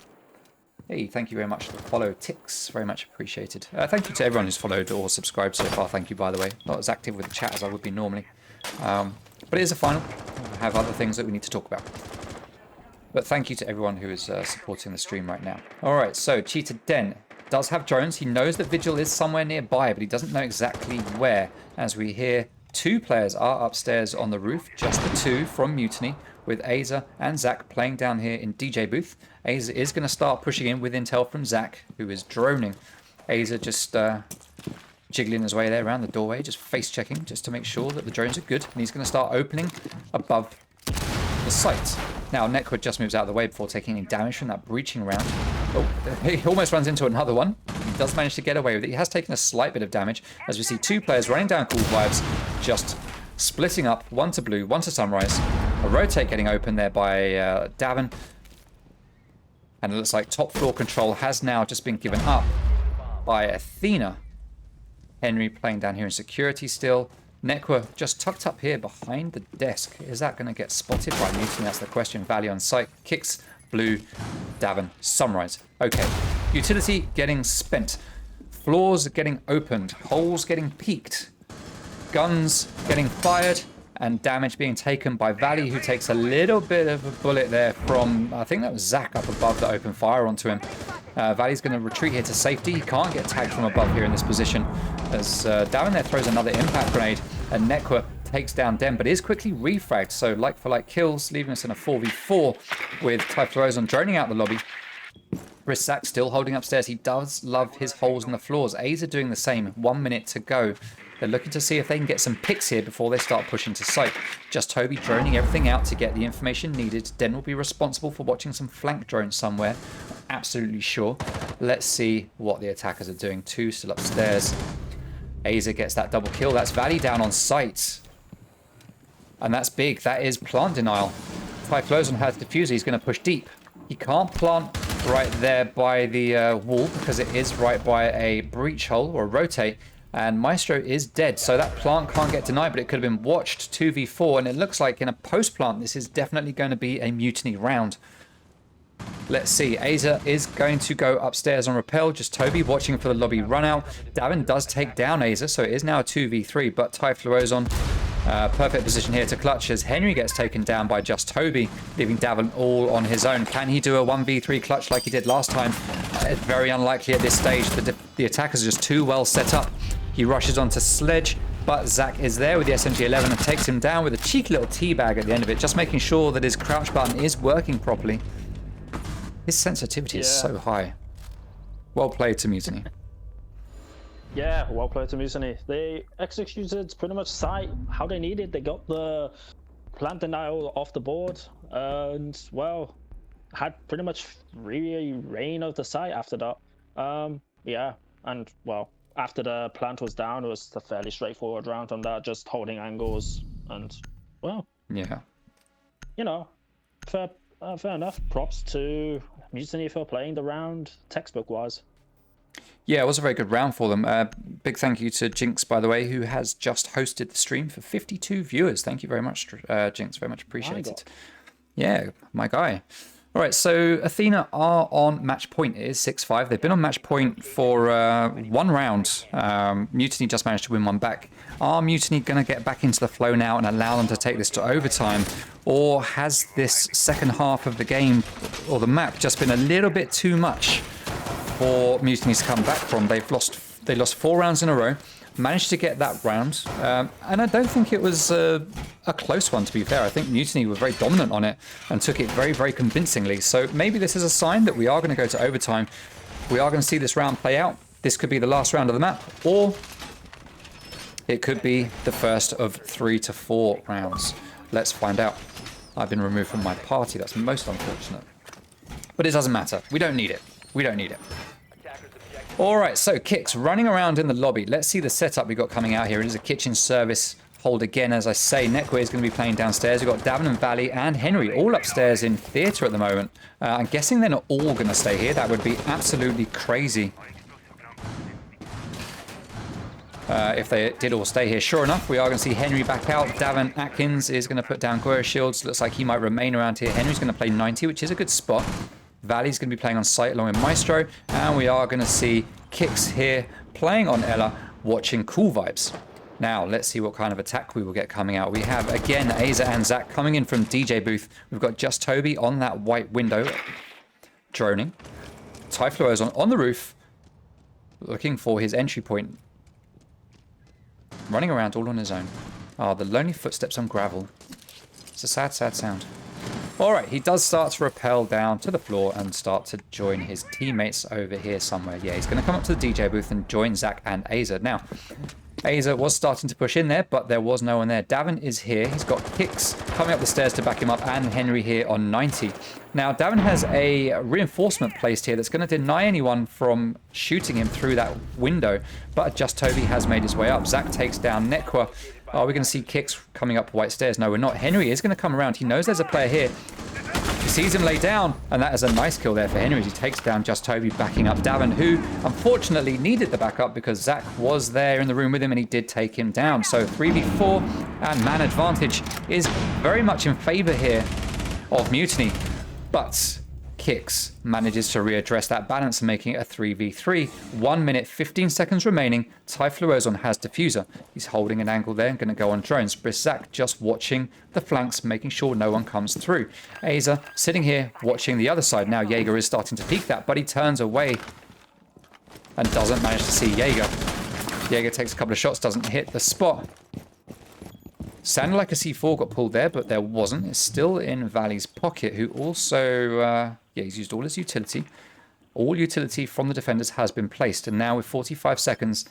H: Hey, thank you very much for the follow, Tix. Very much appreciated. Thank you to everyone who's followed or subscribed so far. Thank you, by the way. Not as active with the chat as I would be normally. But it is a final. I have other things that we need to talk about. But thank you to everyone who is supporting the stream right now. All right, so Cheetah Den does have drones. He knows that Vigil is somewhere nearby, but he doesn't know exactly where. As we hear, 2 players are upstairs on the roof, just the 2 from Mutiny, with Aza and Zach playing down here in DJ booth. Aza is going to start pushing in with intel from Zach, who is droning. Aza just jiggling his way there around the doorway, just face checking, just to make sure that the drones are good. And he's going to start opening above the site. Now, Netwood just moves out of the way before taking any damage from that breaching round. Oh, he almost runs into another one. He does manage to get away with it. He has taken a slight bit of damage, as we see 2 players running down Cool Vibes, just splitting up, 1 to Blue, 1 to Sunrise. A rotate getting open there by Davin. And it looks like top floor control has now just been given up by Athena. Henry playing down here in security still. Nekwa just tucked up here behind the desk. Is that going to get spotted by Mutiny? That's the question. Valley on site. Kicks, Blue, Davin, Sunrise. Okay. Utility getting spent. Floors getting opened. Holes getting peaked. Guns getting fired. And damage being taken by Valley, who takes a little bit of a bullet there from, I think that was Zach up above that opened fire onto him. Valley's going to retreat here to safety. He can't get tagged from above here in this position, as Davin there throws another impact grenade, and Nekwa takes down Den, but is quickly refragged. So like for like kills, leaving us in a 4v4 with Typhlosion droning out the lobby. Brisak still holding upstairs. He does love his holes in the floors. A's are doing the same. 1 minute to go. They're looking to see if they can get some picks here before they start pushing to site. Just Toby droning everything out to get the information needed. Den will be responsible for watching some flank drones somewhere. Absolutely sure. Let's see what the attackers are doing. 2 still upstairs. Aza gets that double kill. That's Valley down on site. And that's big. That is plant denial. Typhlosion has diffuser. He's going to push deep. He can't plant right there by the wall because it is right by a breach hole or a rotate. And Maestro is dead, so that plant can't get denied, but it could have been watched 2v4, and it looks like in a post-plant, this is definitely going to be a Mutiny round. Let's see. Aza is going to go upstairs on rappel. Just Toby watching for the lobby run out. Davin does take down Aza, so it is now a 2v3, but Typhlosion, perfect position here to clutch as Henry gets taken down by Just Toby, leaving Davin all on his own. Can he do a 1v3 clutch like he did last time? It's very unlikely at this stage. The attackers are just too well set up. He rushes onto Sledge, but Zach is there with the SMG-11 and takes him down with a cheeky little teabag at the end of it, just making sure that his crouch button is working properly. His sensitivity is so high. Well played to Mutiny.
B: Yeah, well played to Mutiny. They executed pretty much site how they needed. They got the plant denial off the board and, well, had pretty much free reign of the site after that. Yeah, and, well, after the plant was down, it was a fairly straightforward round on that, just holding angles and, well,
H: yeah,
B: you know, fair enough. Props to Mutiny for playing the round textbook-wise.
H: Yeah, it was a very good round for them. Big thank you to Jinx, by the way, who has just hosted the stream for 52 viewers. Thank you very much, Jinx. Very much appreciated. Yeah, my guy. All right, so Athena are on match point. It is 6-5. They've been on match point for 1 round. Mutiny just managed to win 1 back. Are Mutiny going to get back into the flow now and allow them to take this to overtime? Or has this second half of the game or the map just been a little bit too much for Mutiny to come back from? They lost 4 rounds in a row, managed to get that round, and I don't think it was a close one, to be fair. I think Mutiny were very dominant on it and took it very, very convincingly. So maybe this is a sign that we are going to go to overtime. We are going to see this round play out. This could be the last round of the map, or it could be the first of 3 to 4 rounds. Let's find out. I've been removed from my party. That's most unfortunate. But it doesn't matter. We don't need it. We don't need it. All right, so Kicks running around in the lobby. Let's see the setup we got coming out here. It is a kitchen service hold again, as I say. Nekwe is going to be playing downstairs. We've got Davin and Valley and Henry all upstairs in theatre at the moment. I'm guessing they're not all going to stay here. That would be absolutely crazy if they did all stay here. Sure enough, we are going to see Henry back out. Davin Atkins is going to put down Goya Shields. Looks like he might remain around here. Henry's going to play 90, which is a good spot. Valley's going to be playing on site along with Maestro. And we are going to see Kicks here playing on Ella, watching Cool Vibes. Now, let's see what kind of attack we will get coming out. We have, again, Aza and Zach coming in from DJ booth. We've got Just Toby on that white window, droning. Typhlo is on the roof, looking for his entry point. Running around all on his own. Oh, the lonely footsteps on gravel. It's a sad, sad sound. All right, he does start to rappel down to the floor and start to join his teammates over here somewhere. Yeah, he's going to come up to the DJ booth and join Zach and Aza. Now, Aza was starting to push in there, but there was no one there. Davin is here. He's got Kicks coming up the stairs to back him up, and Henry here on 90. Now, Davin has a reinforcement placed here that's going to deny anyone from shooting him through that window, but Just Toby has made his way up. Zach takes down Nekwa. Are we going to see Kicks coming up white stairs? No, we're not. Henry is going to come around. He knows there's a player here. He sees him lay down, and that is a nice kill there for Henry. He takes down Just Toby, backing up Davin, who unfortunately needed the backup because Zach was there in the room with him and he did take him down. So 3v4 and man advantage is very much in favor here of Mutiny. But Kicks manages to readdress that balance, making it a 3v3. 1 minute, 15 seconds remaining. Typhloozon has Diffuser. He's holding an angle there and going to go on drones. Briszak just watching the flanks, making sure no one comes through. Aza sitting here watching the other side. Now Jaeger is starting to peek that, but he turns away and doesn't manage to see Jaeger. Jaeger takes a couple of shots, doesn't hit the spot. Sounded like a C4 got pulled there, but there wasn't. It's still in Valley's pocket, who also, yeah, he's used all his utility. All utility from the defenders has been placed. And now with 45 seconds,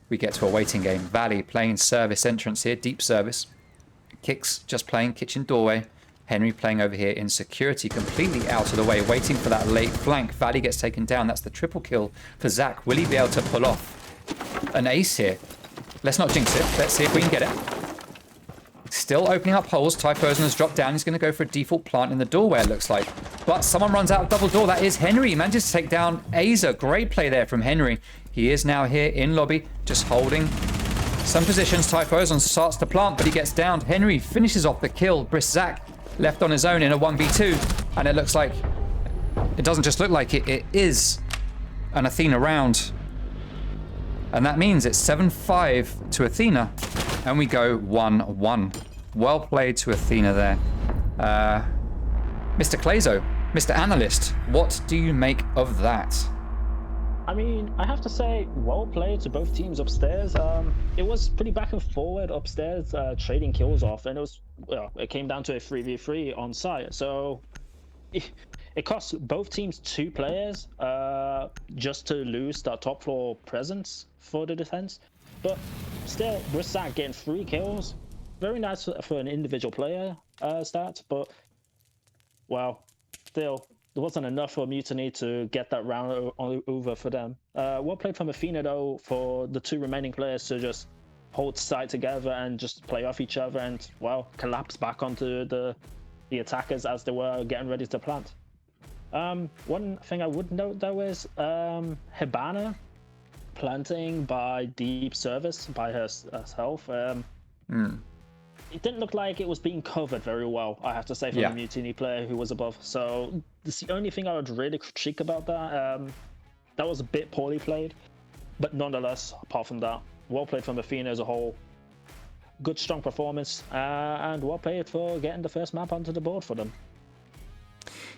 H: we get to a waiting game. Valley playing service entrance here, deep service. Kicks just playing kitchen doorway. Henry playing over here in security, completely out of the way, waiting for that late flank. Valley gets taken down. That's the triple kill for Zach. Will he be able to pull off an ace here? Let's not jinx it. Let's see if we can get it. Still opening up holes. Typhloozon has dropped down. He's going to go for a default plant in the doorway, it looks like. But someone runs out of double door. That is Henry. He manages to take down Aza. Great play there from Henry. He is now here in lobby, just holding some positions. Typhloozon starts to plant, but he gets downed. Henry finishes off the kill. Briszak left on his own in a 1v2. And it looks like, it doesn't just look like it, it is an Athena round. And that means it's 7-5 to Athena. And we go 1-1. Well played to Athena there. Mr. Clazo, Mr. Analyst, what do you make of that?
B: I mean, I have to say, well played to both teams upstairs. It was pretty back and forward upstairs, trading kills off, and it was, well, it came down to a 3v3 on site. So it cost both teams 2 players just to lose that top floor presence for the defense. But still, Briszak getting 3 kills. Very nice for an individual player stat, but, well, still, there wasn't enough for Mutiny to get that round over for them. Well played from Athena, though, for the 2 remaining players to just hold side together and just play off each other and, well, collapse back onto the attackers as they were getting ready to plant. One thing I would note, though, is Hibana planting by deep service by herself. It didn't look like it was being covered very well, I have to say, from the Mutiny player who was above. So this is the only thing I would really critique about that. That was a bit poorly played, but nonetheless, apart from that, well played from Athena as a whole. Good, strong performance, and well played for getting the first map onto the board for them.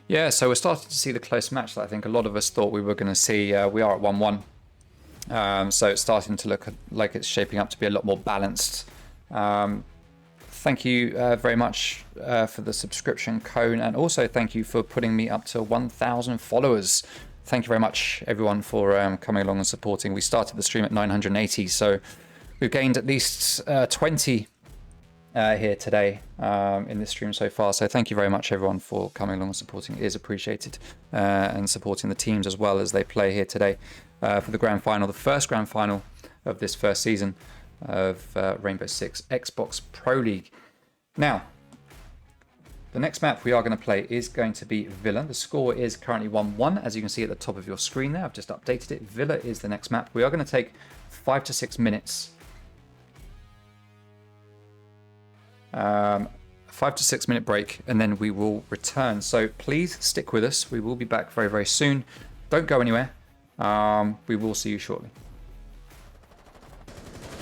B: Yeah, so we're starting to see the close match that I think a lot of us thought we were going to see. We are at 1-1.
H: So it's starting to look like it's shaping up to be a lot more balanced. Thank you very much for the subscription, Cone, and also thank you for putting me up to 1,000 followers. Thank you very much, everyone, for coming along and supporting. We started the stream at 980, so we've gained at least 20 here today in this stream so far. So thank you very much, everyone, for coming along and supporting. It is appreciated, and supporting the teams as well as they play here today for the grand final, the first grand final of this first season of Rainbow Six Xbox Pro League. Now, the next map we are going to play is going to be Villa. The score is currently 1-1, as you can see at the top of your screen there. I've just updated it. Villa is the next map. We are going to take 5 to 6 minutes. 5 to 6 minute break, and then we will return. So please stick with us. We will be back very, very soon. Don't go anywhere. We will see you shortly.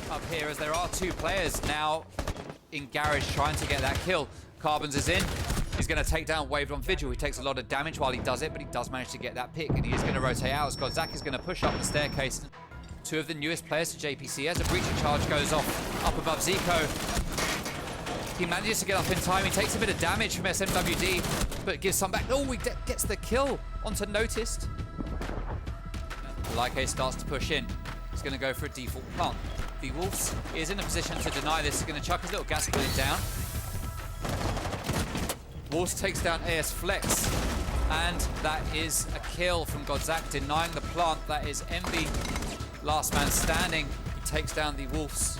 A: Up here, as there are 2 players now in Garage trying to get that kill. Carbons is in. He's going to take down Waved on Vigil. He takes a lot of damage while he does it, but he does manage to get that pick, and he is going to rotate out. Zach is going to push up the staircase. 2 of the newest players to JPC as a breaching charge goes off up above Zico. He manages to get up in time. He takes a bit of damage from SMWD, but gives some back. Oh, he gets the kill onto Noticed. Like starts to push in. He's going to go for a default plant. The Wolves is in a position to deny this. He's going to chuck his little gas bullet down. Wolves takes down AS Flex, and that is a kill from Godzak, denying the plant. That is Envy, last man standing. He takes down the Wolves.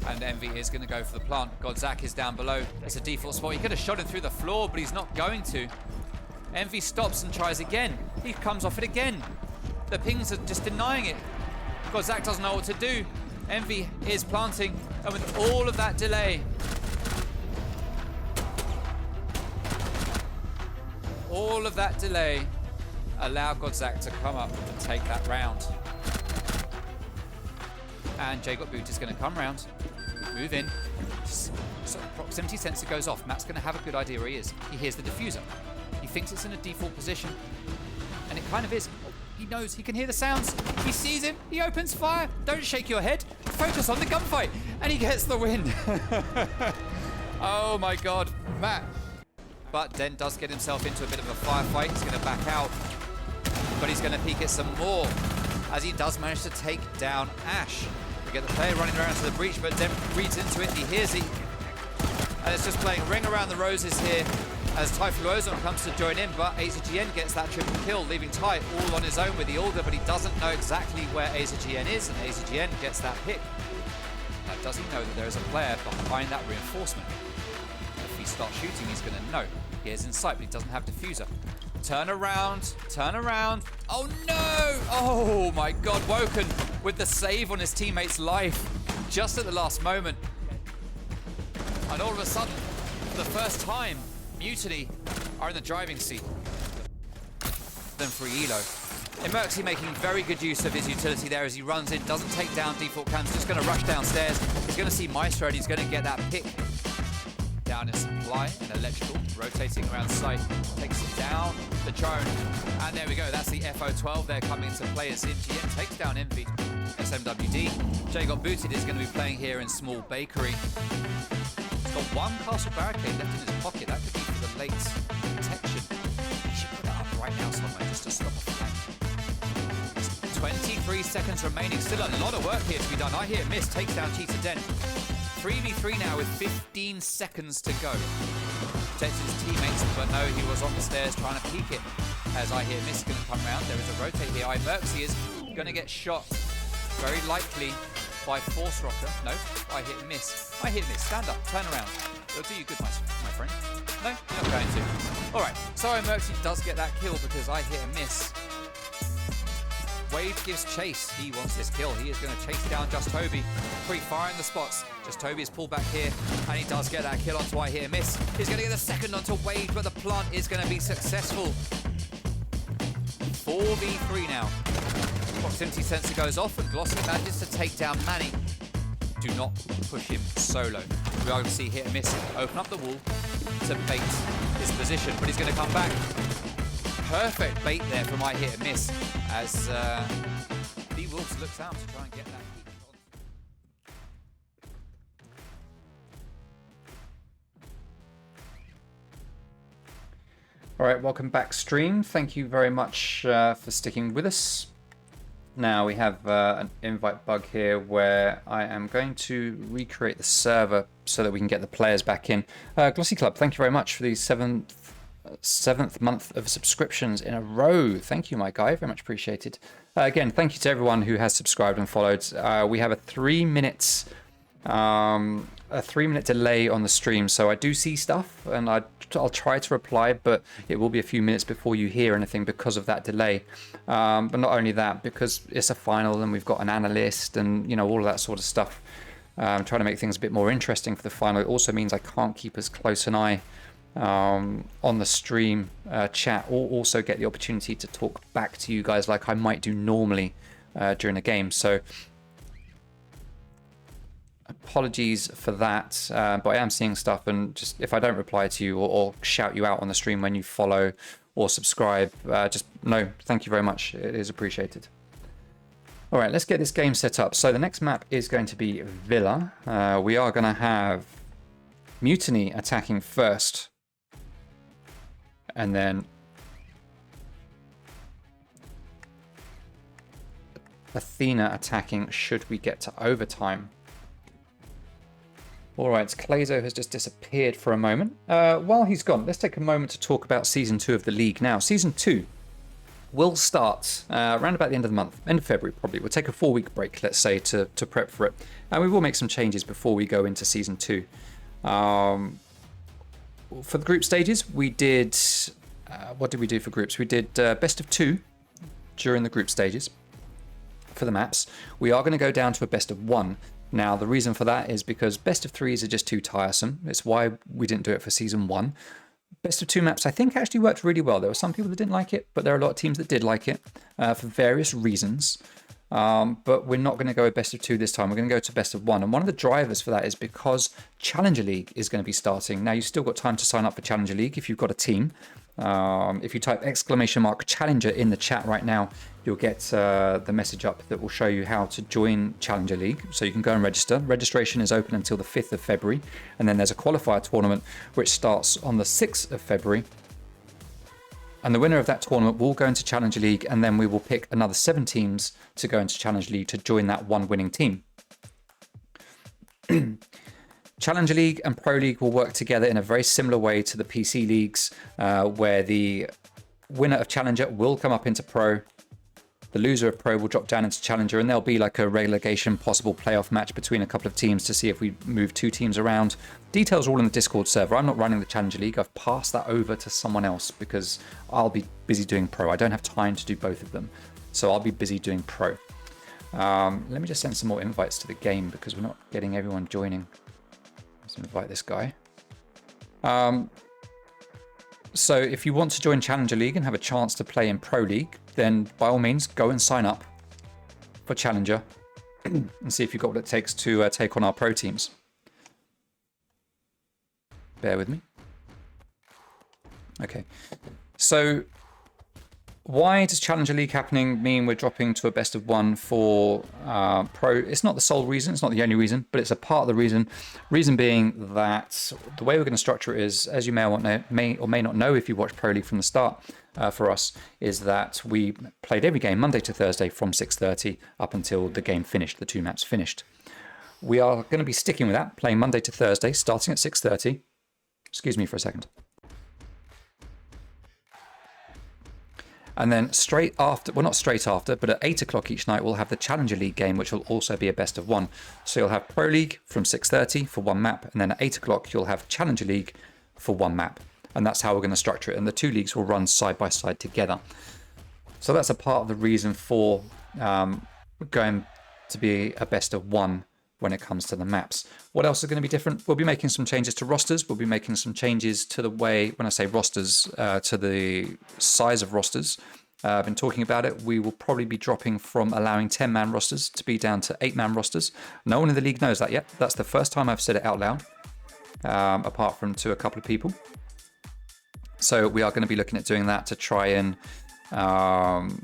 A: And Envy is going to go for the plant. Godzak is down below. It's a default spot. He could have shot him through the floor, but he's not going to. Envy stops and tries again. He comes off it again. The pings are just denying it. Godzak doesn't know what to do. Envy is planting, and with all of that delay, allowed Godzak to come up and take that round. And J-Got Boot is going to come round, move in. So proximity sensor goes off. Matt's going to have a good idea where he is. He hears the diffuser. He thinks it's in a default position, and it kind of is. He knows, he can hear the sounds. He sees him, he opens fire. Don't shake your head, focus on the gunfight, and he gets the win. Oh my God, Matt. But Den does get himself into a bit of a firefight. He's going to back out, but he's going to peek it some more, as he does manage to take down Ash. We get the player running around to the breach, but Den reads into it, he hears it, and it's just playing Ring Around the Roses here as Typhlosion comes to join in, but AZGN gets that triple kill, leaving Ty all on his own with the Auger, but he doesn't know exactly where AZGN is, and AZGN gets that pick. Now, does he know that there is a player behind that reinforcement? If he starts shooting, he's going to know. He is in sight, but he doesn't have diffuser. Turn around, turn around. Oh no! Oh my God, Woken with the save on his teammate's life just at the last moment. And all of a sudden, for the first time, Mutiny are in the driving seat. Then for Elo. Emerxy making very good use of his utility there as he runs in, doesn't take down default cams, just going to rush downstairs. He's going to see Maestro and he's going to get that pick. Down in supply and electrical, rotating around site, takes it down the drone. And there we go, that's the FO12 there coming into play as MGM takes down Envy. SMWD. J-Got Booted is going to be playing here in Small Bakery. Got one castle barricade left in his pocket. That could be for the late protection. He should put that up right now somewhere just to stop a flank. 23 seconds remaining. Still a lot of work here to be done. I hear Miss takes down Cheetah Den. 3v3 now with 15 seconds to go. Protects his teammates, but no, he was on the stairs trying to peek it. As I hear Miss going to come round. There is a rotate here. Merxy is going to get shot. Very likely by Force Rocker. No, I hit Miss. I hit Miss. Stand up. Turn around. It'll do you good, my friend. No, you're not going to. Alright, so Merxy does get that kill because I hit a miss. Wade gives chase. He wants this kill. He is going to chase down Just Toby. Pre-firing the spots. Just Toby is pulled back here, and he does get that kill onto I hit a miss. He's going to get the second onto Wade, but the plant is going to be successful. 4v3 now. Proximity sensor goes off and Glossy manages to take down Manny. do not push him solo. We are going to see hit and miss open up the wall to bait his position, but he's going to come back. Perfect bait there for my hit and miss as B Wolves looks out to try and get that peak.
H: All right, welcome back, stream. Thank you very much for sticking with us. Now we have an invite bug here where I am going to recreate the server so that we can get the players back in. Glossy Club, thank you very much for the seventh month of subscriptions in a row. Thank you, my guy. Very much appreciated. Again, thank you to everyone who has subscribed and followed. We have a 3 minute delay on the stream, so I do see stuff and I'll try to reply, but it will be a few minutes before you hear anything because of that delay. But not only that, because it's a final and we've got an analyst and all of that sort of stuff. Trying to make things a bit more interesting for the final. It also means I can't keep as close an eye on the stream chat, or also get the opportunity to talk back to you guys like I might do normally during a game. So apologies for that, but I am seeing stuff, and just if I don't reply to you or shout you out on the stream when you follow or subscribe, just no, thank you very much. It is appreciated. All right, let's get this game set up. So the next map is going to be Villa. We are going to have Mutiny attacking first, and then Athena attacking should we get to overtime. All right, Clazo has just disappeared for a moment. While he's gone, let's take a moment to talk about Season 2 of the league now. Season 2 will start around about the end of the month, end of February probably. We'll take a 4-week break, let's say, to prep for it. And we will make some changes before we go into Season 2. For the group stages, we did... what did we do for groups? We did best of 2 during the group stages for the maps. We are going to go down to a best of 1. Now, the reason for that is because best of 3s are just too tiresome. It's why we didn't do it for Season 1. Best of 2 maps, I think, actually worked really well. There were some people that didn't like it, but there are a lot of teams that did like it for various reasons. But we're not going to go best of 2 this time. We're going to go to best of 1. And one of the drivers for that is because Challenger League is going to be starting. Now, you've still got time to sign up for Challenger League if you've got a team. If you type !Challenger in the chat right now, you'll get the message up that will show you how to join Challenger League. So you can go and register. Registration is open until the 5th of February. And then there's a qualifier tournament which starts on the 6th of February. And the winner of that tournament will go into Challenger League, and then we will pick another 7 teams to go into Challenger League to join that one winning team. Challenger League and Pro League will work together in a very similar way to the PC leagues, where the winner of Challenger will come up into Pro, the loser of Pro will drop down into Challenger, and there'll be like a relegation possible playoff match between a couple of teams to see if we move 2 teams around. Details are all in the Discord server. I'm not running the Challenger League. I've passed that over to someone else because I'll be busy doing Pro. I don't have time to do both of them, so I'll be busy doing Pro. Let me just send some more invites to the game because we're not getting everyone joining. Let's invite this guy. So if you want to join Challenger League and have a chance to play in Pro League, then by all means go and sign up for Challenger and see if you've got what it takes to take on our pro teams. Bear with me. Okay, so why does Challenger League happening mean we're dropping to a best of 1 for Pro? It's not the sole reason, it's not the only reason, but it's a part of the reason. Reason being that the way we're going to structure it is, as you may or may not know if you watch Pro League from the start for us, is that we played every game Monday to Thursday from 6:30 up until the game finished, the 2 maps finished. We are going to be sticking with that, playing Monday to Thursday, starting at 6:30. Excuse me for a second. And then straight after, well, not straight after, but at 8 o'clock each night, we'll have the Challenger League game, which will also be a best of 1. So you'll have Pro League from 6:30 for 1 map, and then at 8 o'clock, you'll have Challenger League for 1 map. And that's how we're going to structure it. And the 2 leagues will run side by side together. So that's a part of the reason for going to be a best of 1 when it comes to the maps. What else is going to be different? We'll be making some changes to rosters. We'll be making some changes to the way, when I say rosters, to the size of rosters. I've been talking about it. We will probably be dropping from allowing 10-man rosters to be down to 8-man rosters. No one in the league knows that yet. That's the first time I've said it out loud, apart from to a couple of people. So we are going to be looking at doing that to try and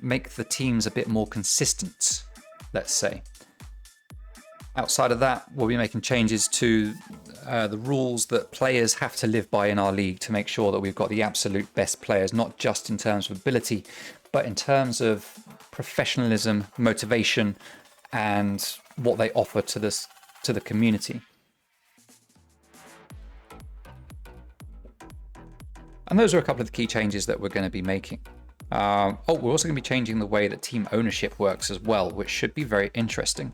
H: make the teams a bit more consistent, let's say. Outside of that, we'll be making changes to the rules that players have to live by in our league to make sure that we've got the absolute best players, not just in terms of ability, but in terms of professionalism, motivation, and what they offer to the community. And those are a couple of the key changes that we're going to be making. We're also going to be changing the way that team ownership works as well, which should be very interesting.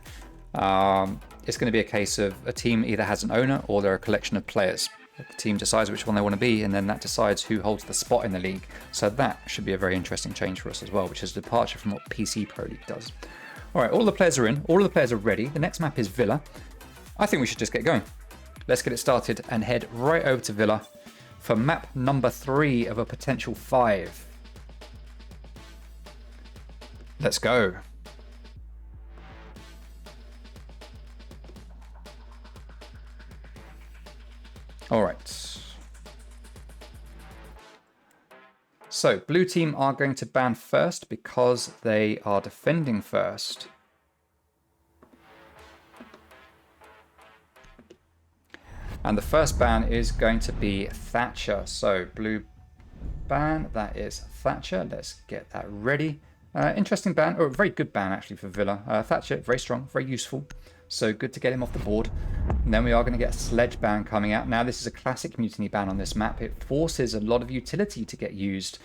H: It's going to be a case of a team either has an owner or they're a collection of players. The team decides which one they want to be, and then that decides who holds the spot in the league. So that should be a very interesting change for us as well, which is a departure from what PC Pro League does. All right, all the players are in. All of the players are ready. The next map is Villa. I think we should just get going. Let's get it started and head right over to Villa for map number 3 of a potential 5. Let's go. All right. So blue team are going to ban first because they are defending first. And the first ban is going to be Thatcher. So blue ban, that is Thatcher. Let's get that ready. Interesting ban, or a very good ban actually for Villa. Thatcher, very strong, very useful. So good to get him off the board. And then we are going to get a sledge ban coming out. Now this is a classic mutiny ban on this map. It forces a lot of utility to get used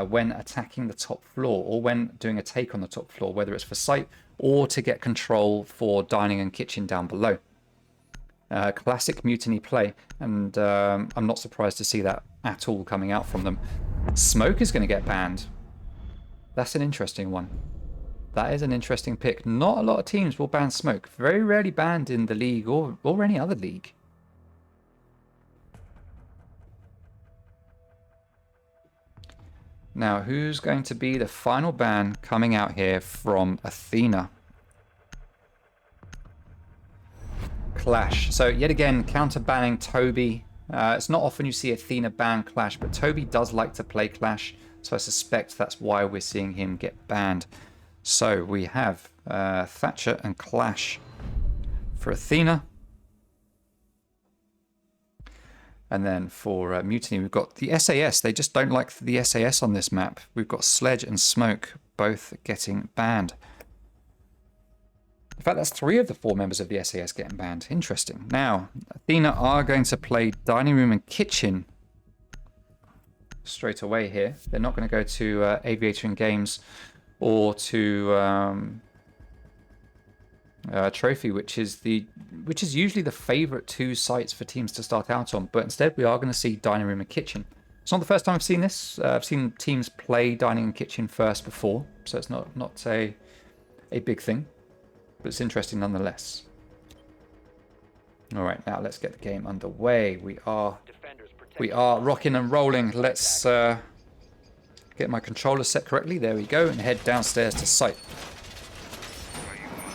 H: when attacking the top floor or when doing a take on the top floor, whether it's for sight or to get control for dining and kitchen down below. Classic mutiny play, and I'm not surprised to see that at all coming out from them. Smoke is going to get banned. That's an interesting one. That is an interesting pick. Not a lot of teams will ban smoke. Very rarely banned in the league or any other league. Now, who's going to be the final ban coming out here from Athena? Clash. So yet again, counter banning Toby. It's not often you see Athena ban Clash, but Toby does like to play Clash. So I suspect that's why we're seeing him get banned. So we have Thatcher and Clash for Athena. And then for Mutiny, we've got the SAS. They just don't like the SAS on this map. We've got Sledge and Smoke both getting banned. In fact, that's 3 of the 4 members of the SAS getting banned. Interesting. Now, Athena are going to play Dining Room and Kitchen straight away here. They're not going to go to Aviator and Games or to Trophy, which is usually the favorite 2 sites for teams to start out on. But instead, we are going to see Dining Room and Kitchen. It's not the first time I've seen this. I've seen teams play Dining and Kitchen first before, so it's not a big thing, but it's interesting nonetheless. All right, now let's get the game underway. We are rocking and rolling. Let's get my controller set correctly. There we go, and head downstairs to site.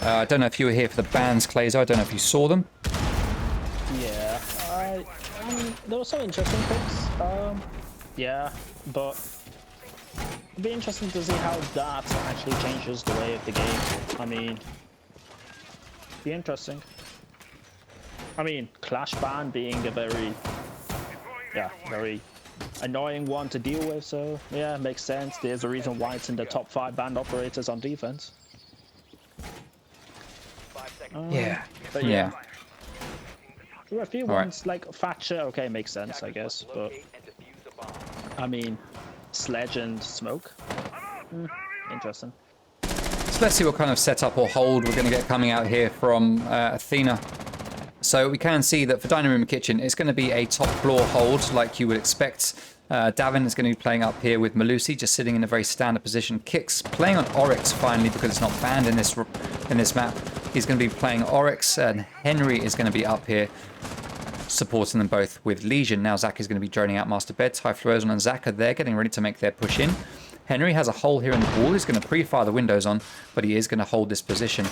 H: I don't know if you were here for the bans, Clayzo. I don't know if you saw them.
B: Yeah, there were some interesting picks. Yeah, but it'd be interesting to see how that actually changes the way of the game. I mean, be interesting. I mean, Clash ban being a very annoying one to deal with, so yeah, makes sense. There's a reason why it's in the top 5 banned operators on defense.
H: Yeah.
B: But yeah. There were a few ones like Thatcher, okay, makes sense, I guess, but I mean, Sledge and Smoke, interesting.
H: So let's see what kind of setup or hold we're going to get coming out here from Athena. So we can see that for Dining Room and Kitchen, it's going to be a top floor hold like you would expect. Davin is going to be playing up here with Malusi, just sitting in a very standard position. Kix playing on Oryx finally because it's not banned in this map. He's going to be playing Oryx, and Henry is going to be up here supporting them both with Legion. Now Zach is going to be droning out Master Bed. Typhlosion and Zach are there getting ready to make their push in. Henry has a hole here in the wall. He's going to pre-fire the windows on, but he is going to hold this position.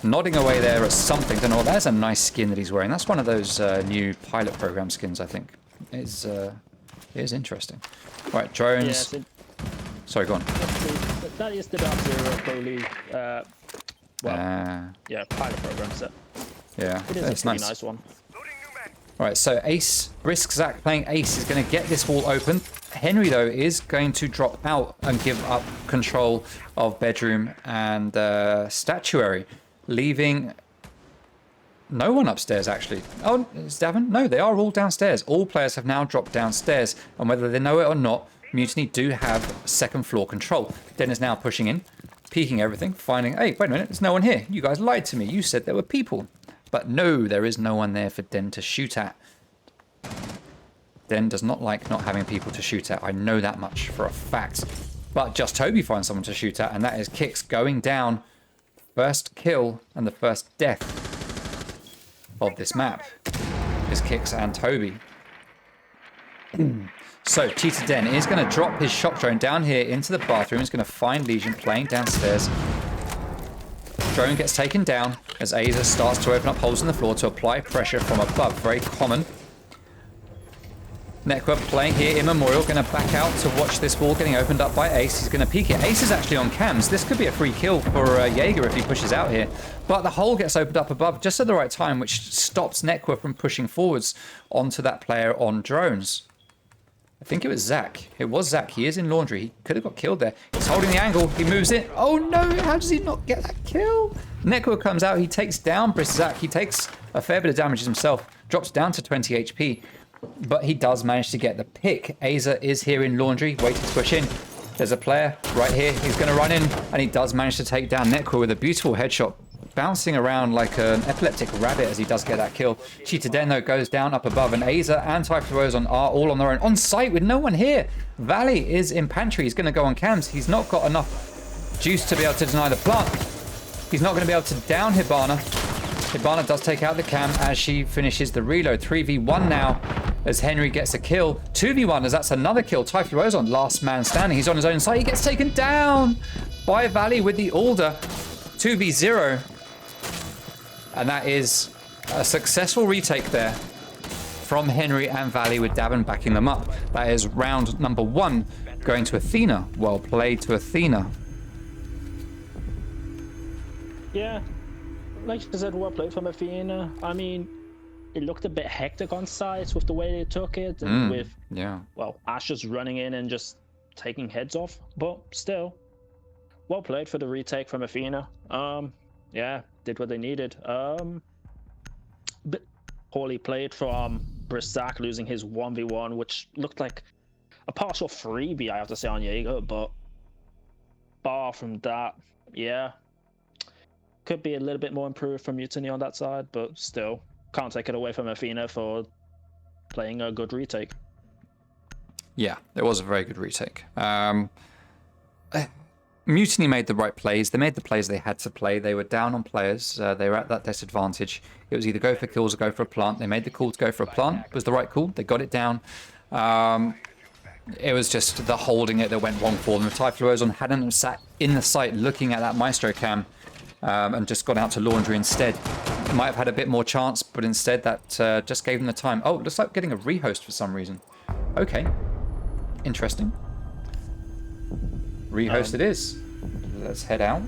H: Nodding away there at something. Don't know. That's a nice skin that he's wearing. That's one of those new pilot program skins, I think. It is interesting. Right, drones.
B: Yeah,
H: Sorry, go on.
B: That is the Dark Zero probably. Yeah, pilot program set.
H: Yeah,
B: It is a pretty nice one.
H: Alright, so Ace, Brisk Zach playing Ace is going to get this wall open. Henry, though, is going to drop out and give up control of bedroom and statuary, leaving no one upstairs, actually. Oh, is Davin? No, they are all downstairs. All players have now dropped downstairs, and whether they know it or not, Mutiny do have second floor control. Den is now pushing in, peeking everything, finding, hey, wait a minute, there's no one here. You guys lied to me. You said there were people. But no, there is no one there for Den to shoot at. Den does not like not having people to shoot at. I know that much for a fact. But just Toby finds someone to shoot at, and that is Kix going down. First kill and the first death of this map is Kix and Toby. So Cheetah Den is going to drop his shock drone down here into the bathroom. He's going to find Legion playing downstairs. Drone gets taken down as Aza starts to open up holes in the floor to apply pressure from above. Very common. Nekwa playing here in Memorial, going to back out to watch this wall getting opened up by Ace. He's going to peek it. Ace is actually on cams. This could be a free kill for Jaeger if he pushes out here. But the hole gets opened up above just at the right time, which stops Nekwa from pushing forwards onto that player on drones. I think it was Zach. It was Zach. He is in laundry. He could have got killed there. He's holding the angle. He moves it. Oh no, how does he not get that kill? Nekwa comes out. He takes down Brisk Zach. He takes a fair bit of damage himself. Drops down to 20 HP. But he does manage to get the pick. Aza is here in laundry, waiting to push in. There's a player right here. He's going to run in, and he does manage to take down Nekwa with a beautiful headshot, bouncing around like an epileptic rabbit as he does get that kill. Cheetah Den, though, goes down up above, and Aza and Typhlosion are all on their own, on site with no one here. Valley is in pantry. He's going to go on cams. He's not got enough juice to be able to deny the plant. He's not going to be able to down Hibana. Hibana does take out the cam as she finishes the reload. 3v1 now as Henry gets a kill. 2v1 as that's another kill. Typhlosion, last man standing. He's on his own side. He gets taken down by Valley with the Alder. 2v0. And that is a successful retake there from Henry and Valley with Davin backing them up. That is round number 1 going to Athena. Well played to Athena.
B: Yeah, like you said, well played from Athena. I mean, it looked a bit hectic on site with the way they took it, and with, well, Ash just running in and just taking heads off. But still, well played for the retake from Athena. Yeah, did what they needed. Bit poorly played from Brisk Zach losing his 1v1, which looked like a partial freebie, I have to say, on Jaeger. But bar from that, yeah, could be a little bit more improved from Mutiny on that side, but still can't take it away from Athena for playing a good retake.
H: Yeah, it was a very good retake. Mutiny made the right plays. They made the plays they had to play. They were down on players. They were at that disadvantage. It was either go for kills or go for a plant. They made the call to go for a plant. It was the right call. They got it down. It was just the holding it that went wrong for them. If Typhlosion hadn't sat in the site looking at that Maestro cam and just gone out to laundry instead, they might have had a bit more chance, but instead that just gave them the time. Oh, it looks like getting a rehost for some reason. Okay. Interesting. Rehost it is. Let's head out.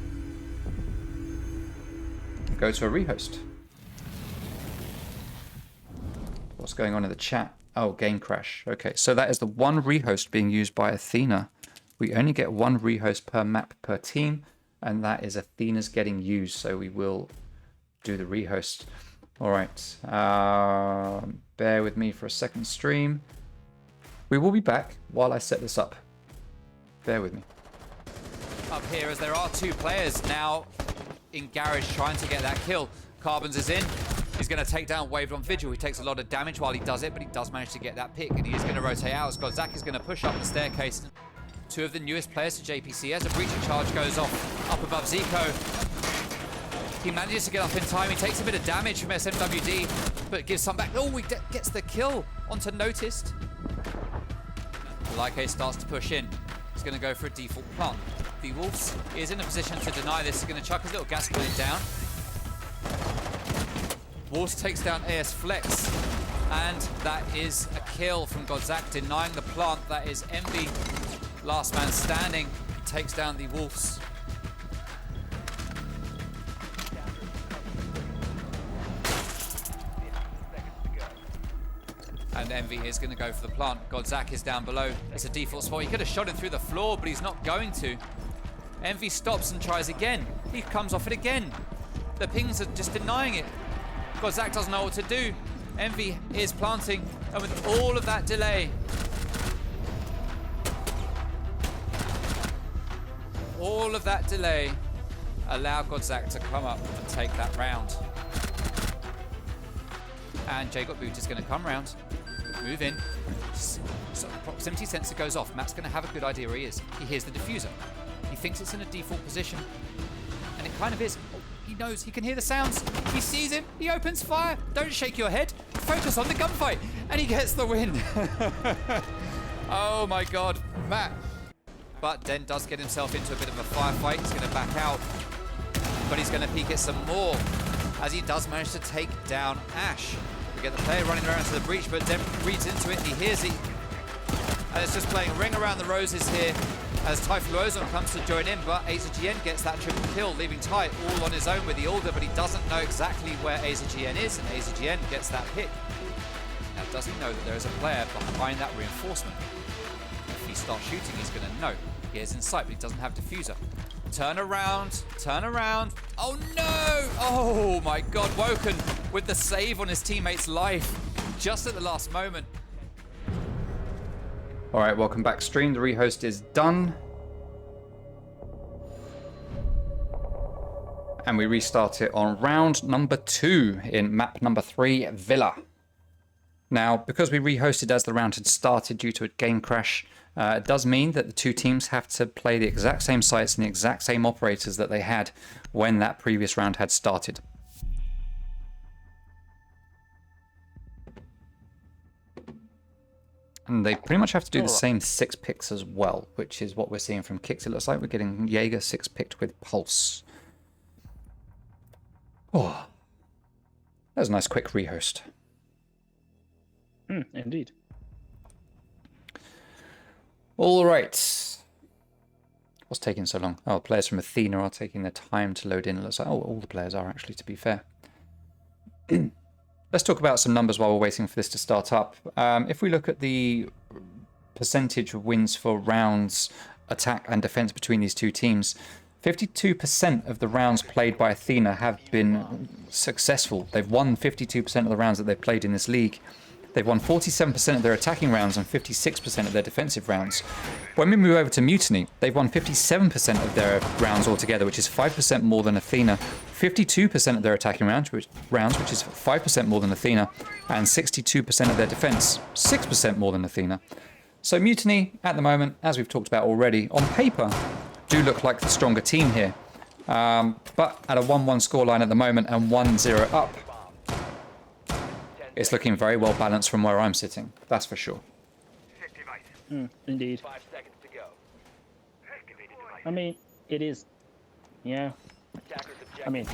H: Go to a rehost. What's going on in the chat? Oh, game crash. Okay, so that is the one rehost being used by Athena. We only get one rehost per map per team, and that is Athena's getting used, so we will do the rehost. All right. Bear with me for a second, stream. We will be back while I set this up. Bear with me.
A: Up here as there are two players now in garage trying to get that kill. Carbons is in. He's going to take down Waved on Vigil. He takes a lot of damage while he does it, but he does manage to get that pick, and he is going to rotate out. Scott Zach is going to push up the staircase. Two of the newest players to JPC as a breaching charge goes off up above Zico. He manages to get up in time. He takes a bit of damage from SMWD, but gives some back. Oh, he gets the kill onto Noticed. Like starts to push in. He's going to go for a default plant. The Wolves is in a position to deny this. He's going to chuck his little gas grenade down. Wolves takes down AS Flex. And that is a kill from Godzak, denying the plant. That is Envy. Last man standing. Takes down the Wolves. And Envy is going to go for the plant. Godzak is down below. It's a default spot. He could have shot him through the floor, but he's not going to. Envy stops and tries again. He comes off it again. The pings are just denying it. Godzak doesn't know what to do. Envy is planting, and with all of that delay, allowed Godzak to come up and take that round. And J-Got Boot is going to come round, move in. So proximity sensor goes off. Matt's going to have a good idea where he is. He hears the diffuser. He thinks it's in a default position, and it kind of is. Oh, he knows. He can hear the sounds. He sees him. He opens fire. Don't shake your head. Focus on the gunfight, and he gets the win. Oh my God, Matt. But Den does get himself into a bit of a firefight. He's going to back out, but he's going to peek it some more, as he does manage to take down Ash. We get the player running around to the breach, but Den reads into it. He hears it, and it's just playing a ring around the roses here as Typhlosion comes to join in, but AZGN gets that triple kill, leaving Ty all on his own with the Alder, but he doesn't know exactly where AZGN is, and AZGN gets that pick. Now, does he know that there is a player behind that reinforcement? If he starts shooting, he's going to know. He is in sight, but he doesn't have diffuser. Turn around, turn around. Oh no! Oh my God, Woken with the save on his teammate's life just at the last moment.
H: All right, welcome back stream. The rehost is done. And we restart it on round number 2 in map number 3, Villa. Now, because we rehosted as the round had started due to a game crash, it does mean that the two teams have to play the exact same sites and the exact same operators that they had when that previous round had started. And they pretty much have to do the same 6 picks as well, which is what we're seeing from Kicks. It looks like we're getting Jaeger 6 picked with Pulse. Oh, that was a nice quick rehost.
B: Indeed.
H: All right. What's taking so long? Oh, players from Athena are taking their time to load in. It looks like, oh, all the players are actually, to be fair. Let's talk about some numbers while we're waiting for this to start up. If we look at the percentage of wins for rounds, attack and defense between these two teams, 52% of the rounds played by Athena have been successful. They've won 52% of the rounds that they've played in this league. They've won 47% of their attacking rounds and 56% of their defensive rounds. When we move over to Mutiny, they've won 57% of their rounds altogether, which is 5% more than Athena. 52% of their attacking rounds, which is 5% more than Athena. And 62% of their defense, 6% more than Athena. So Mutiny, at the moment, as we've talked about already, on paper, do look like the stronger team here. But at a 1-1 scoreline at the moment and 1-0 up, it's looking very well balanced from where I'm sitting. That's for sure.
B: Indeed.
I: 5 seconds to go.
B: I mean, it is. Yeah. I mean,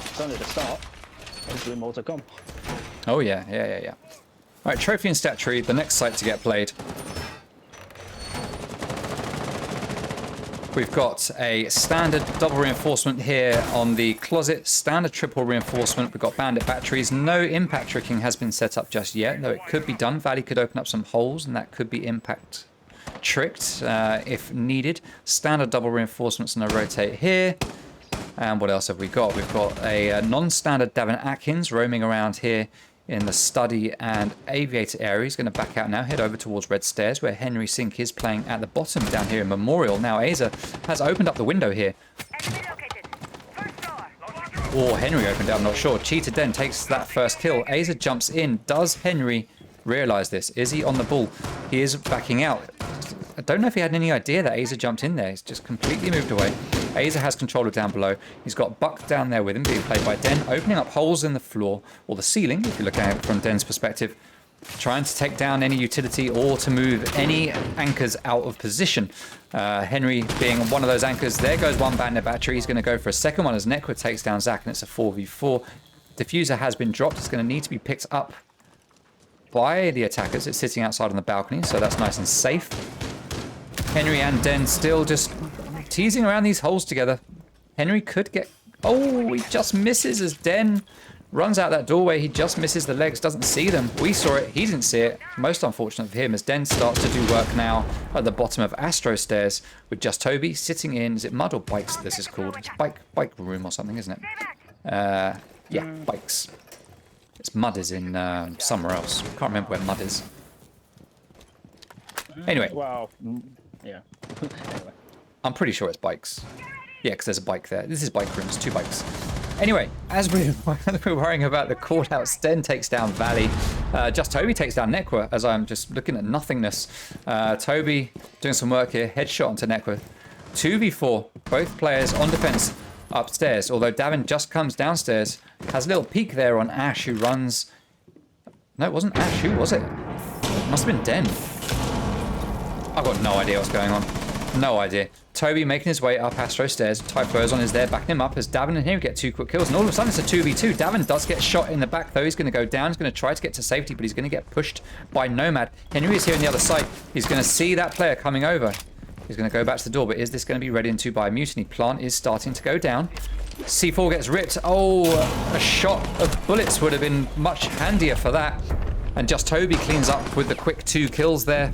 B: it's only the start. Hopefully more to come.
H: Oh yeah. All right, trophy and stat tree, the next site to get played. We've got a standard double reinforcement here on the closet, standard triple reinforcement. We've got bandit batteries. No impact tricking has been set up just yet, though it could be done. Valley could open up some holes, and that could be impact tricked if needed. Standard double reinforcements and a rotate here. And what else have we got? We've got a non-standard Davin Atkins roaming around here in the study and aviator area. He's going to back out now, head over towards Red Stairs, where Henry Sink is playing at the bottom down here in Memorial. Now Aza has opened up the window here. Or Henry opened it, I'm not sure. Cheetah Den takes that first kill. Aza jumps in. Does Henry realize this? Is he on the ball? He is backing out. I don't know if he had any idea that Aza jumped in there. He's just completely moved away. Aza has controller down below. He's got Buck down there with him, being played by Den, opening up holes in the floor, or the ceiling, if you're looking at it from Den's perspective. trying to take down any utility or to move any anchors out of position. Henry being one of those anchors. There goes one bandit battery. He's going to go for a second one as Nekwa takes down Zach, and it's a 4v4. Diffuser has been dropped. It's going to need to be picked up by the attackers. It's sitting outside on the balcony, so that's nice and safe. Henry and Den still just teasing around these holes together. Henry could get... Oh, he just misses as Den runs out that doorway. He just misses the legs, doesn't see them. We saw it, he didn't see it. Most unfortunate for him as Den starts to do work now at the bottom of Astro Stairs with just Toby sitting in, is it mud or bikes this is called? It's bike room or something, isn't it? Yeah, bikes. It's mud is in somewhere else. Can't remember where mud is. Anyway.
B: Well, yeah. Anyway.
H: I'm pretty sure it's bikes. Yeah, because there's a bike there. This is bike rooms, 2 bikes. Anyway, as we're worrying about the call-outs, Den takes down Valley. Just Toby takes down Nekwa as I'm just looking at nothingness. Toby doing some work here. Headshot onto Nekwa. 2v4. Both players on defense upstairs. Although Davin just comes downstairs. Has a little peek there on Ash who runs... No, it wasn't Ash. Who was it? It must have been Den. I've got no idea what's going on. No idea. Toby making his way up Astro Stairs. Typhlosion is there backing him up as Davin and him get 2 quick kills. And all of a sudden it's a 2v2. Davin does get shot in the back though. He's going to go down. He's going to try to get to safety, but he's going to get pushed by Nomad. Henry is here on the other side. He's going to see that player coming over. He's going to go back to the door, but is this going to be read into by Mutiny? Plant is starting to go down. C4 gets ripped. Oh, a shot of bullets would have been much handier for that. And just Toby cleans up with the quick 2 kills there.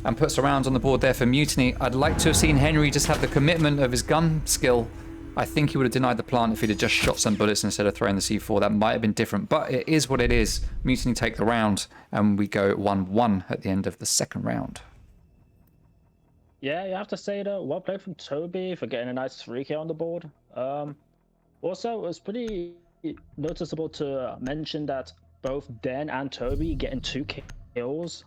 H: And puts a round on the board there for Mutiny. I'd like to have seen Henry just have the commitment of his gun skill. I think he would have denied the plant if he'd have just shot some bullets instead of throwing the C4. That might have been different, but it is what it is. Mutiny take the round, and we go 1-1 at the end of the second round.
B: Yeah, you have to say though, well played from Toby for getting a nice 3K on the board. Also, it was pretty noticeable to mention that both Den and Toby getting 2 kills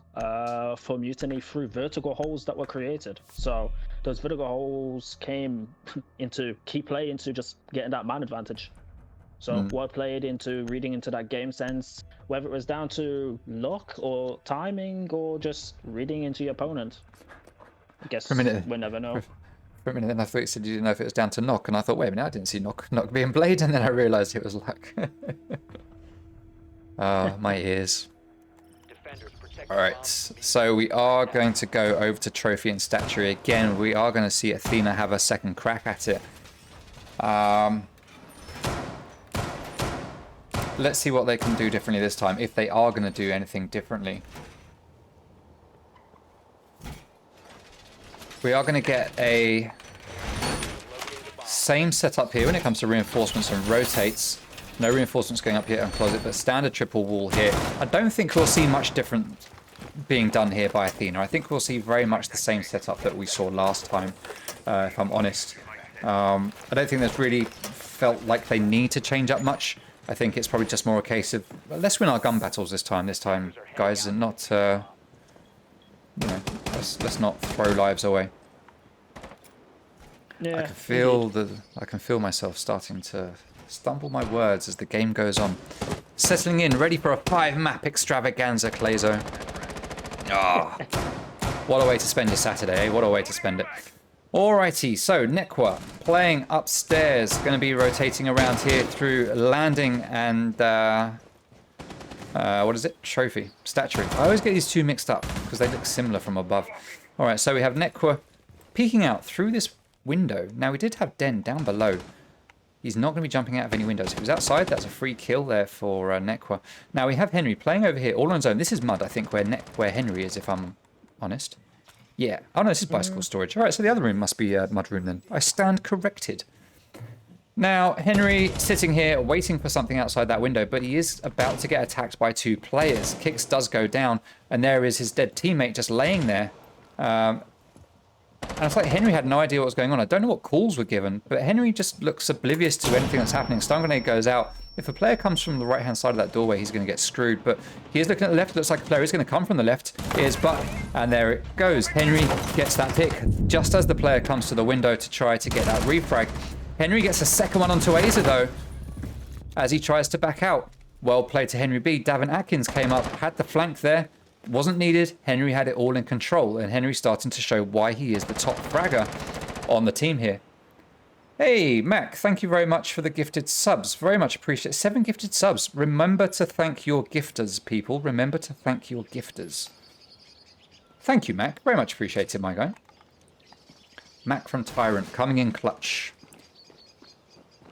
B: for Mutiny through vertical holes that were created. So those vertical holes came into key play into just getting that man advantage. So well played into reading into that game sense, whether it was down to luck or timing or just reading into your opponent. I guess we'll never know.
H: For a minute then I thought you said you didn't know if it was down to knock, and I thought, wait a minute, I didn't see knock being played, and then I realised it was luck. My ears. Alright, so we are going to go over to Trophy and Statuary again. We are going to see Athena have a second crack at it. Let's see what they can do differently this time, if they are going to do anything differently. We are going to get a same setup here when it comes to reinforcements and rotates. No reinforcements going up here on closet, but standard triple wall here. I don't think we'll see much different being done here by Athena. I think we'll see very much the same setup that we saw last time, if I'm honest. I don't think there's really felt like they need to change up much. I think it's probably just more a case of, let's win our gun battles this time, guys, and not, you know, let's not throw lives away.
B: Yeah,
H: I can feel myself starting to stumble my words as the game goes on. Settling in, ready for a 5-map extravaganza, Clazo. Ah, what a way to spend your Saturday, eh? What a way to spend it. Alrighty, so Nekwa playing upstairs, going to be rotating around here through landing and what is it? Trophy, Statuary. I always get these 2 mixed up because they look similar from above. Alright, so we have Nekwa peeking out through this window. Now we did have Den down below. He's not going to be jumping out of any windows. If he was outside, that's a free kill there for Nekwa. Now we have Henry playing over here all on his own. This is mud, I think, where Henry is, if I'm honest. Yeah. Oh no, this is bicycle storage. Alright, so the other room must be a mud room then. I stand corrected. Now, Henry sitting here waiting for something outside that window, but he is about to get attacked by 2 players. Kicks does go down, and there is his dead teammate just laying there. And it's like Henry had no idea what was going on. I don't know what calls were given, but Henry just looks oblivious to anything that's happening. Stun grenade goes out. If a player comes from the right-hand side of that doorway, he's going to get screwed. But he is looking at the left. It looks like a player is going to come from the left. Here's Buck, and there it goes. Henry gets that pick just as the player comes to the window to try to get that refrag. Henry gets a second one onto Aza, though, as he tries to back out. Well played to Henry B. Davin Atkins came up, had the flank there. Wasn't needed. Henry had it all in control. And Henry starting to show why he is the top fragger on the team here. Hey, Mac, thank you very much for the gifted subs. Very much appreciate it. 7 gifted subs. Remember to thank your gifters, people. Remember to thank your gifters. Thank you, Mac. Very much appreciated, my guy. Mac from Tyrant coming in clutch.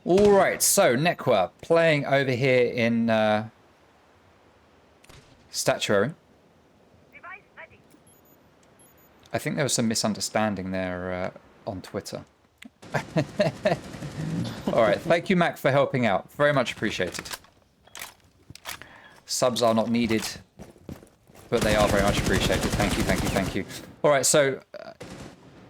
H: All right, so Nekwa playing over here in Statuary. I think there was some misunderstanding there on Twitter. All right, thank you, Mac, for helping out. Very much appreciated. Subs are not needed, but they are very much appreciated. Thank you, thank you, thank you. All right, so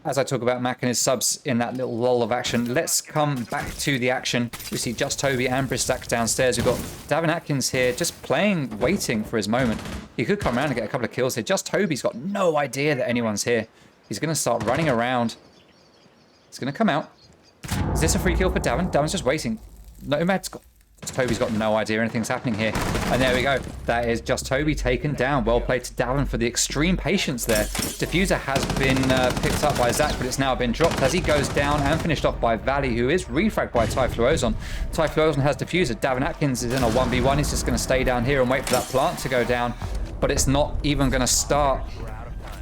H: as I talk about Mac and his subs in that little lull of action, let's come back to the action. We see Just Toby and Bristack downstairs. We've got Davin Atkins here just playing, waiting for his moment. He could come around and get a couple of kills here. Just Toby's got no idea that anyone's here. He's going to start running around. He's going to come out. Is this a free kill for Davin? Davin's just waiting. Toby's got no idea anything's happening here. And there we go. That is Just Toby taken down. Well played to Davin for the extreme patience there. Diffuser has been picked up by Zach, but it's now been dropped as he goes down and finished off by Valley, who is refragged by Typhloozon. Typhloozon has Diffuser. Davin Atkins is in a 1v1. He's just going to stay down here and wait for that plant to go down. But it's not even going to start.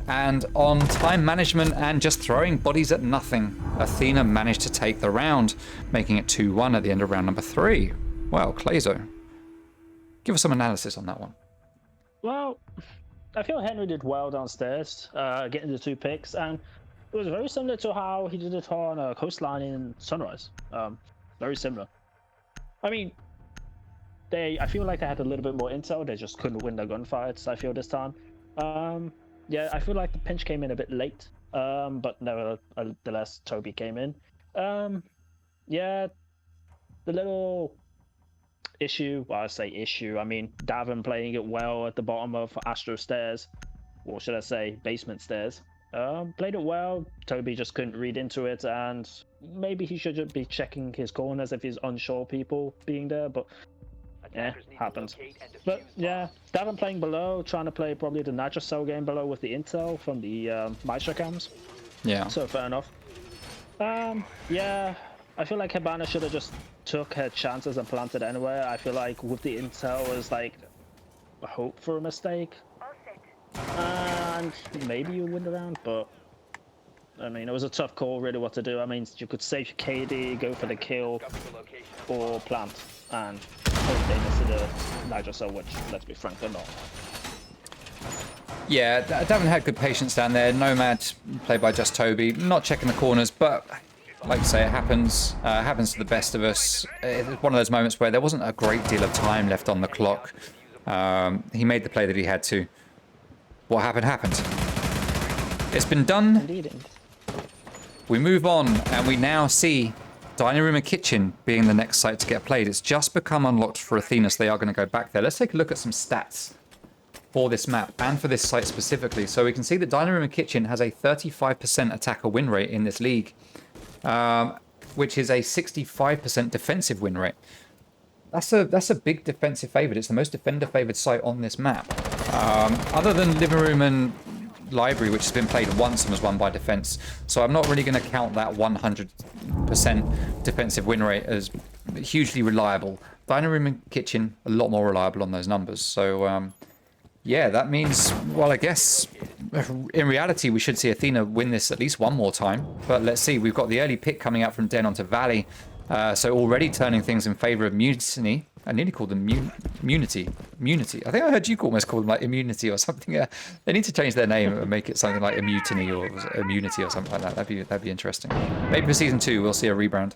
H: And on time management and just throwing bodies at nothing, Athena managed to take the round, making it 2-1 at the end of round number 3. Well, Clazo, give us some analysis on that one.
B: Well, I feel Henry did well downstairs, getting the 2 picks, and it was very similar to how he did it on Coastline in Sunrise. Very similar. I mean, I feel like they had a little bit more intel. They just couldn't win the gunfights, I feel, this time. Yeah, I feel like the pinch came in a bit late, but nevertheless, Toby came in. Yeah, the little issue, well, I say issue, I mean, Davin playing it well at the bottom of Astro stairs, or should I say basement stairs. Played it well. Toby just couldn't read into it, and maybe he should be checking his corners if he's unsure people being there, but yeah, happens. But yeah, Davin playing below, trying to play probably the Nitro Cell game below with the intel from the Maestro cams. Yeah. So fair enough. Yeah, I feel like Hibana should have just took her chances and planted anywhere. I feel like with the intel is like a hope for a mistake. And maybe you win the round, but I mean, it was a tough call really what to do. I mean, you could save KD, go for the kill, or plant, and hope they miss the Nitro Cell, which, let's be frank, they're not.
H: Yeah, Davin had good patience down there. Nomad, played by Just Toby, not checking the corners, but like you say, it happens. Happens to the best of us. It's one of those moments where there wasn't a great deal of time left on the clock. He made the play that he had to. What happened, happened. It's been done.
B: Indeed.
H: We move on, and we now see Dining Room and Kitchen being the next site to get played. It's just become unlocked for Athena, so they are going to go back there. Let's take a look at some stats for this map and for this site specifically. So we can see that Dining Room and Kitchen has a 35% attacker win rate in this league, which is a 65% defensive win rate. That's a big defensive favored. It's the most defender favored site on this map. Other than Living Room and Library, which has been played once and was won by defense. So I'm not really going to count that 100% defensive win rate as hugely reliable. Dining Room and Kitchen, a lot more reliable on those numbers. So yeah, that means, well, I guess in reality we should see Athena win this at least one more time. But let's see, we've got the early pick coming out from Den onto Valley. So already turning things in favor of Mutiny. I nearly called them Munity. I think I heard you almost call them like Immunity or something. They need to change their name and make it something like Mutiny or Immunity or something like that. That'd be interesting. Maybe for season 2 we'll see a rebrand.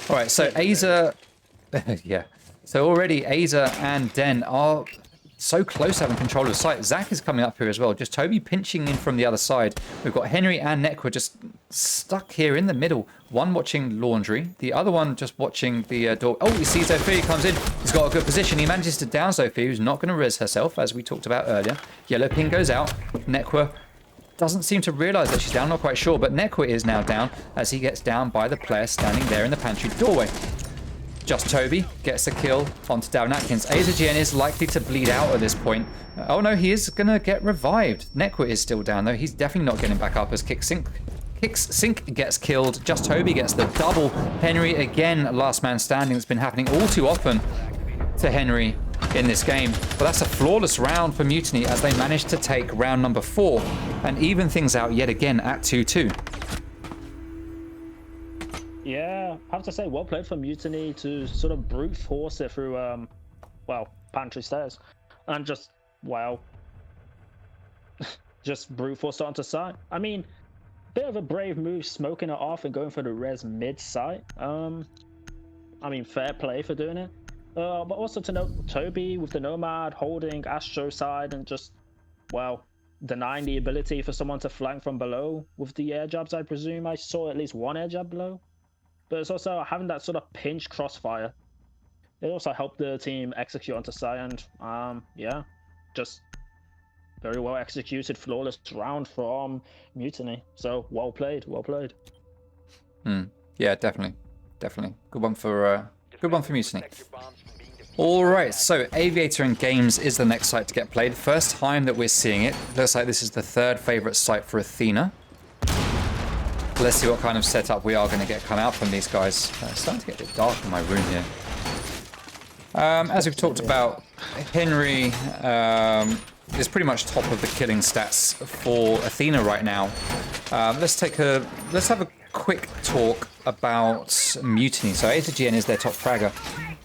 H: All right, so Aza, yeah. So already Aza and Den are so close to having control of the site. Zach is coming up here as well. Just Toby pinching in from the other side. We've got Henry and Nekwa just stuck here in the middle. One watching laundry, the other one just watching the door. Oh, he sees Sophia, comes in. He's got a good position. He manages to down Sophia, who's not going to res herself, as we talked about earlier. Yellow ping goes out. Nekwa doesn't seem to realize that she's down, not quite sure, but Nekwa is now down as he gets down by the player standing there in the pantry doorway. Just Toby gets a kill onto Darren Atkins. AZGN is likely to bleed out at this point. Oh no, he is going to get revived. Nekwit is still down though. He's definitely not getting back up as Sink gets killed. Just Toby gets the double. Henry again, last man standing. It's been happening all too often to Henry in this game. But that's a flawless round for Mutiny as they managed to take round number 4 and even things out yet again at 2-2.
B: Yeah, I have to say, well played for Mutiny to sort of brute force it through, well, pantry stairs. And just, wow. Just brute force it onto site. I mean, bit of a brave move, smoking it off and going for the res mid-site. I mean, fair play for doing it. But also to note, Toby with the Nomad holding Astro side and just, well, denying the ability for someone to flank from below with the air jabs, I presume. I saw at least one air jab below. But it's also having that sort of pinch crossfire. It also helped the team execute onto site, and yeah, just very well executed, flawless round from Mutiny. So well played, well played.
H: Yeah, definitely. Good one for Mutiny. All right, so Aviator and Games is the next site to get played. First time that we're seeing it. Looks like this is the third favorite site for Athena. Let's see what kind of setup we are going to get come out from these guys. It's starting to get a bit dark in my room here. As we've talked about, Henry is pretty much top of the killing stats for Athena right now. Let's have a quick talk about Mutiny. So AZGN is their top fragger.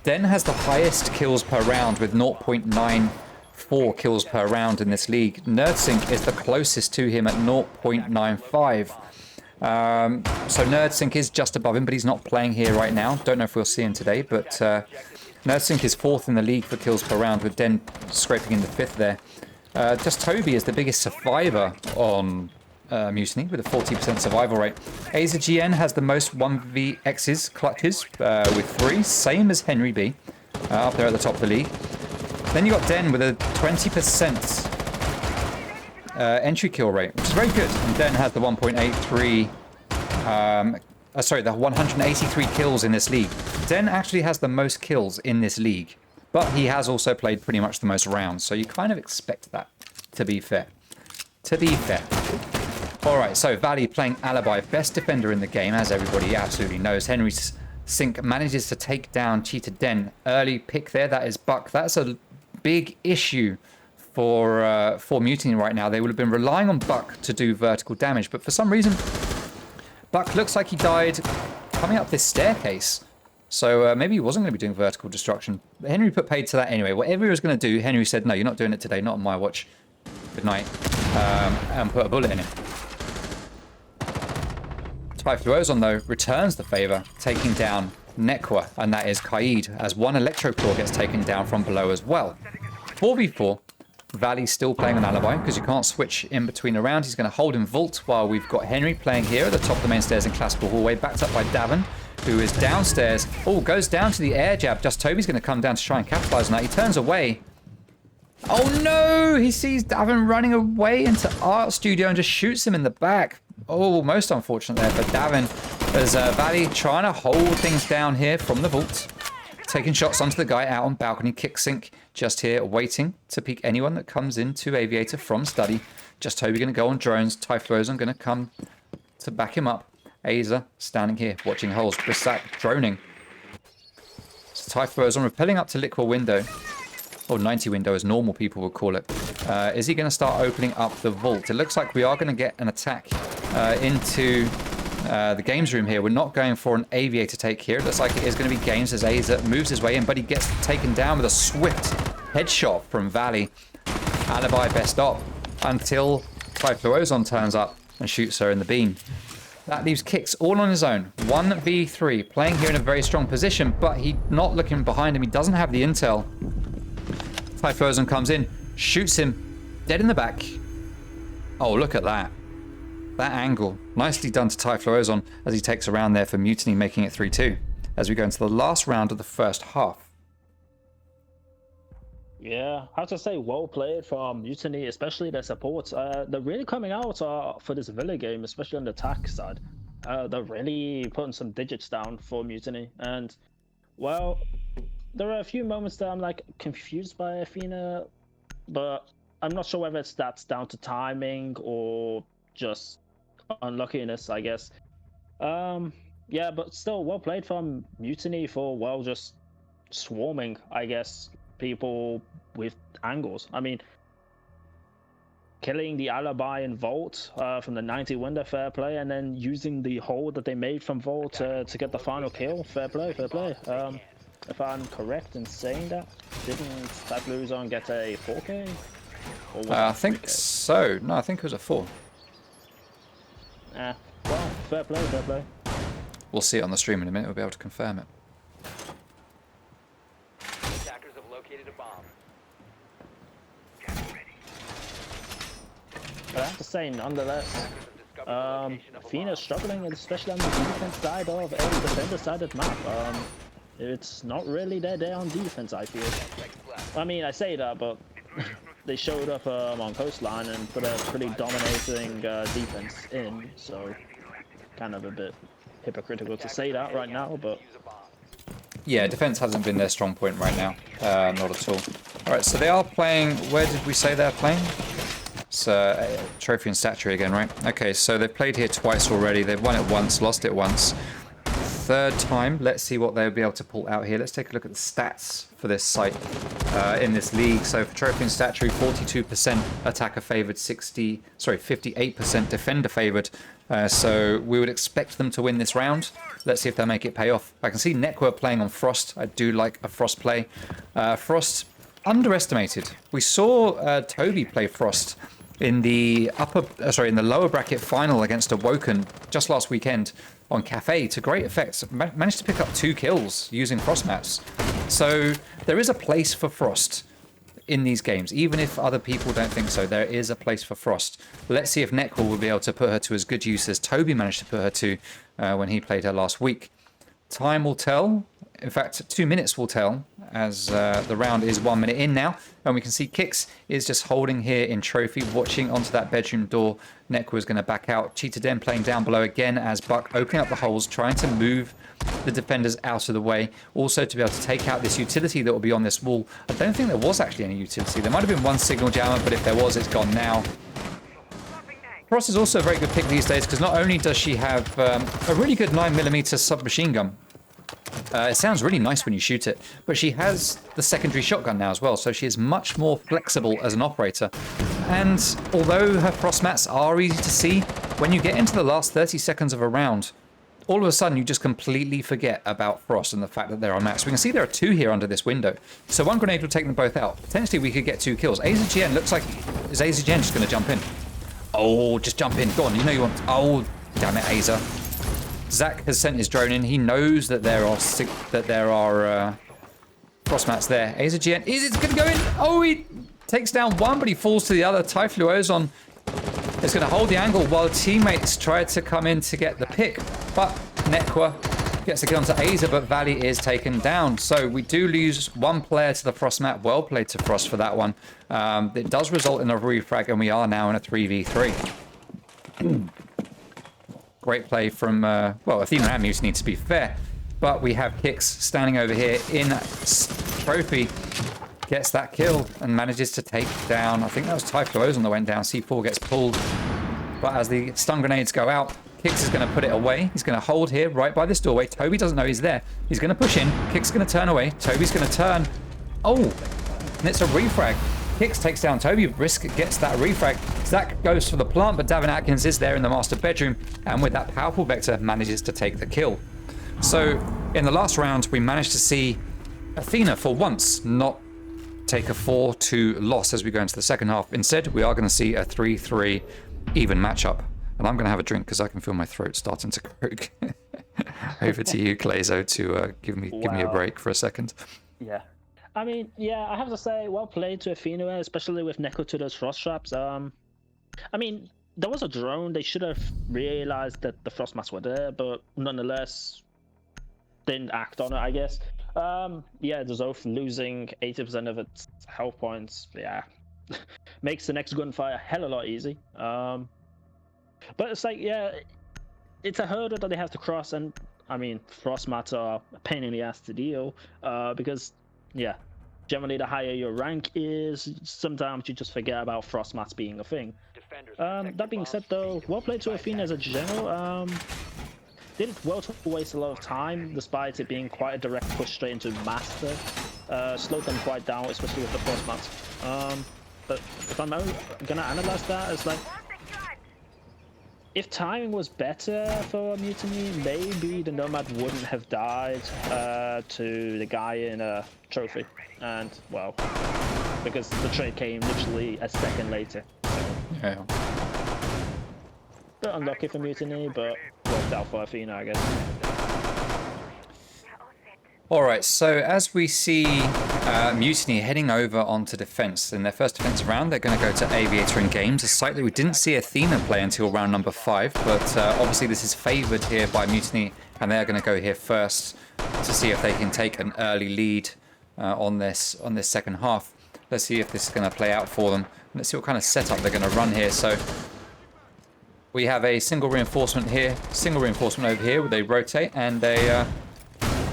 H: Den has the highest kills per round with 0.94 kills per round in this league. NerdSync is the closest to him at 0.95. So NerdSync is just above him, but he's not playing here right now. Don't know if we'll see him today, but NerdSync is 4th in the league for kills per round, with Den scraping in the 5th there. Just Toby is the biggest survivor on Mutiny with a 40% survival rate. AZGN has the most 1vx's clutches with 3, same as Henry B, up there at the top of the league. Then you got Den with a 20% entry kill rate, which is very good. And Den has the 1.83, the 183 kills in this league. Den actually has the most kills in this league, but he has also played pretty much the most rounds, so you kind of expect that, to be fair. All right, so Valley playing Alibi, best defender in the game, as everybody absolutely knows. Henry Sink manages to take down Cheetah Den. Early pick there, that is Buck. That's a big issue for Mutiny right now. They would have been relying on Buck to do vertical damage, but for some reason, Buck looks like he died coming up this staircase. So maybe he wasn't going to be doing vertical destruction. But Henry put paid to that anyway. Whatever he was going to do, Henry said, no, you're not doing it today, not on my watch. Good night. And put a bullet in it. Typhlosion, though, returns the favor, taking down Nekwa, and that is Kaid, as one Electroclaw gets taken down from below as well. 4v4. Valley's still playing an Alibi because you can't switch in between a round. He's going to hold in Vault while we've got Henry playing here at the top of the main stairs in Classical Hallway, backed up by Davin, who is downstairs. Oh, goes down to the air jab. Just Toby's going to come down to try and capitalize on that. He turns away. Oh no! He sees Davin running away into Art Studio and just shoots him in the back. Oh, most unfortunate there for Davin, as Valley trying to hold things down here from the Vault. Taking shots onto the guy out on balcony. Kicksync just here, waiting to peek anyone that comes into Aviator from study. Just Toby going to go on drones. Typhlosion going to come to back him up. Aza standing here, watching holes. Brisak droning. So Typhlosion repelling up to Liquid window. Or 90 window, as normal people would call it. Is he going to start opening up the vault? It looks like we are going to get an attack into the games room here. We're not going for an Aviator take here. It looks like it is going to be Games as Aza moves his way in, but he gets taken down with a swift headshot from Valley. Alibi best op until Typhlosion turns up and shoots her in the beam. That leaves Kicks all on his own. 1v3, playing here in a very strong position, but he's not looking behind him. He doesn't have the intel. Typhlosion comes in, shoots him dead in the back. Oh, look at that. That angle. Nicely done to Typhlosion as he takes around there for Mutiny, making it 3-2. As we go into the last round of the first half.
B: Yeah, I have to say, well played from Mutiny, especially their supports. They're really coming out for this Villa game, especially on the attack side. They're really putting some digits down for Mutiny. And Well, there are a few moments that I'm like confused by Athena, but I'm not sure whether that's down to timing or just unluckiness, I guess. Yeah, but still, well played from Mutiny for, well, just swarming, I guess, people with angles. I mean, killing the alibi in Vault from the 90 window, fair play, and then using the hold that they made from Vault to get the final kill, fair play, fair play. If I'm correct in saying that, didn't Type Luzon get a 4K? Or was
H: I
B: it
H: think
B: 3K?
H: so. No, I think it was a 4.
B: Well, fair play, fair play.
H: We'll see it on the stream in a minute. We'll be able to confirm it.
I: Attackers have located a bomb.
B: But I have to say, nonetheless, Athena's struggling, especially on the defense side of a defender-sided map. It's not really their day on defense, I feel. I mean, I say that, but they showed up on Coastline and put a pretty dominating defense in, so kind of a bit hypocritical to say that right now, but...
H: Yeah, defense hasn't been their strong point right now. Not at all. Alright, so they are playing... Where did we say they're playing? It's Trophy and Statuary again, right? Okay, so they've played here twice already. They've won it once, lost it once. Third time, let's see what they'll be able to pull out here. Let's take a look at the stats for this site in this league. So for Trophy and Statuary, 42% attacker favored, 58% defender favored. So we would expect them to win this round. Let's see if they'll make it pay off. I can see Nekwa playing on Frost. I do like a Frost play. Frost underestimated. We saw Toby play Frost in the in the lower bracket final against Awoken just last weekend on Cafe to great effect. Managed to pick up 2 kills using Frost mats. So there is a place for Frost in these games, even if other people don't think so. There is a place for Frost. Let's see if Nekwa will be able to put her to as good use as Toby managed to put her to when he played her last week. Time will tell. In fact, 2 minutes will tell, as the round is 1 minute in now. And we can see Kix is just holding here in Trophy, watching onto that bedroom door. Nekwa is going to back out. Cheetah Den playing down below again as Buck opening up the holes, trying to move the defenders out of the way. Also to be able to take out this utility that will be on this wall. I don't think there was actually any utility. There might have been one signal jammer, but if there was, it's gone now. Frost is also a very good pick these days because not only does she have a really good 9mm submachine gun. It sounds really nice when you shoot it, but she has the secondary shotgun now as well, so she is much more flexible as an operator. And although her frost mats are easy to see, when you get into the last 30 seconds of a round, all of a sudden you just completely forget about Frost and the fact that there are mats. We can see there are 2 here under this window, so 1 grenade will take them both out. Potentially we could get 2 kills. AZGN looks like... Is AZGN just going to jump in? Oh, just jump in. Go on, you know you want... Oh, damn it, Aza. Zach has sent his drone in. He knows that there are frost mats there. AZGN, is it going to go in? Oh, he takes down 1, but he falls to the other. Typhloozon is going to hold the angle while teammates try to come in to get the pick. But Nekwa gets the kill onto Aza, but Valley is taken down. So we do lose 1 player to the frost mat. Well played to Frost for that one. It does result in a refrag, and we are now in a 3v3. Great play from, well, Athena and Mutiny to be fair. But we have Kix standing over here in Trophy. Gets that kill and manages to take down, I think that was Typhloozon that went down. C4 gets pulled. But as the stun grenades go out, Kix is going to put it away. He's going to hold here right by this doorway. Toby doesn't know he's there. He's going to push in. Kix is going to turn away. Toby's going to turn. Oh, and it's a refrag. Kix takes down Toby. Risk gets that refrag. Zach goes for the plant, but Davin Atkins is there in the master bedroom, and with that powerful vector manages to take the kill. So in the last round, we managed to see Athena for once not take a 4-2 loss as we go into the second half. Instead, we are going to see a 3-3 even matchup. And I'm going to have a drink because I can feel my throat starting to croak. Over to you, Clayzo, to give me a break for a second.
B: Yeah. I mean, yeah, I have to say, well played to Athena, especially with Nekwa to those frost traps. I mean, there was a drone. They should have realized that the frost mats were there, but nonetheless, didn't act on it, I guess. Yeah, the Zoth losing 80% of its health points, yeah, makes the next gunfire a hell of a lot easy. But it's like, yeah, it's a hurdle that they have to cross, and I mean, frost mats are a pain in the ass to deal, because, yeah, generally the higher your rank is, sometimes you just forget about frost mats being a thing. That being said, though, well played to Athena as a general. Did it well to waste a lot of time, despite it being quite a direct push straight into Master. Slowed them quite down, especially with the frost mats. But if I'm gonna analyze that, it's like, if timing was better for Mutiny, maybe the Nomad wouldn't have died to the guy in a trophy. And, well, because the trade came literally a second later.
H: Yeah.
B: Bit unlucky for Mutiny, but worked out for Athena, I guess.
H: Alright, so as we see Mutiny heading over onto defense, in their first defense round, they're going to go to Aviator in Games, a site that we didn't see Athena play until round number 5, but obviously this is favoured here by Mutiny, and they're going to go here first to see if they can take an early lead on this second half. Let's see if this is going to play out for them. Let's see what kind of setup they're going to run here. So we have a single reinforcement here, single reinforcement over here, where they rotate, and a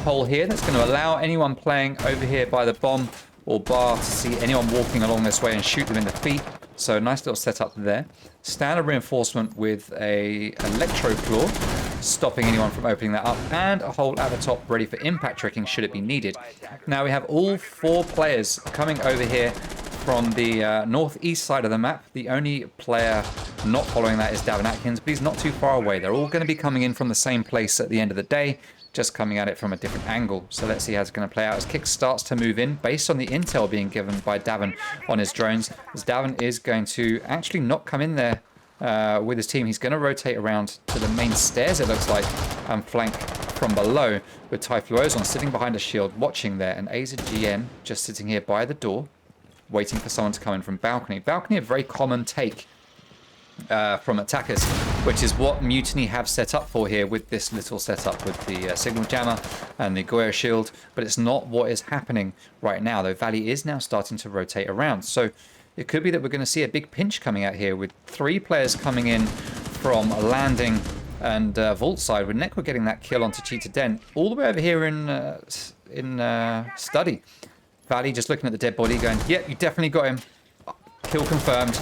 H: hole here that's going to allow anyone playing over here by the bomb or bar to see anyone walking along this way and shoot them in the feet. So nice little setup there. Standard reinforcement with a electro claw, stopping anyone from opening that up, and a hole at the top ready for impact tricking should it be needed. Now we have all 4 players coming over here from the northeast side of the map. The only player not following that is Davin Atkins, but he's not too far away. They're all going to be coming in from the same place at the end of the day, just coming at it from a different angle. So let's see how it's going to play out as Kick starts to move in based on the intel being given by Davin on his drones. As Davin is going to actually not come in there with his team. He's going to rotate around to the main stairs, it looks like, and flank from below with Typhlosion sitting behind a shield watching there, and Aza GN just sitting here by the door waiting for someone to come in from balcony. Balcony, a very common take from attackers, which is what Mutiny have set up for here with this little setup with the signal jammer and the Goya shield, but it's not what is happening right now, though Valley is now starting to rotate around. So it could be that we're going to see a big pinch coming out here with 3 players coming in from landing and vault side, with Nekwa getting that kill onto Cheetah Den all the way over here in study. Valley just looking at the dead body going, yep, you definitely got him, kill confirmed,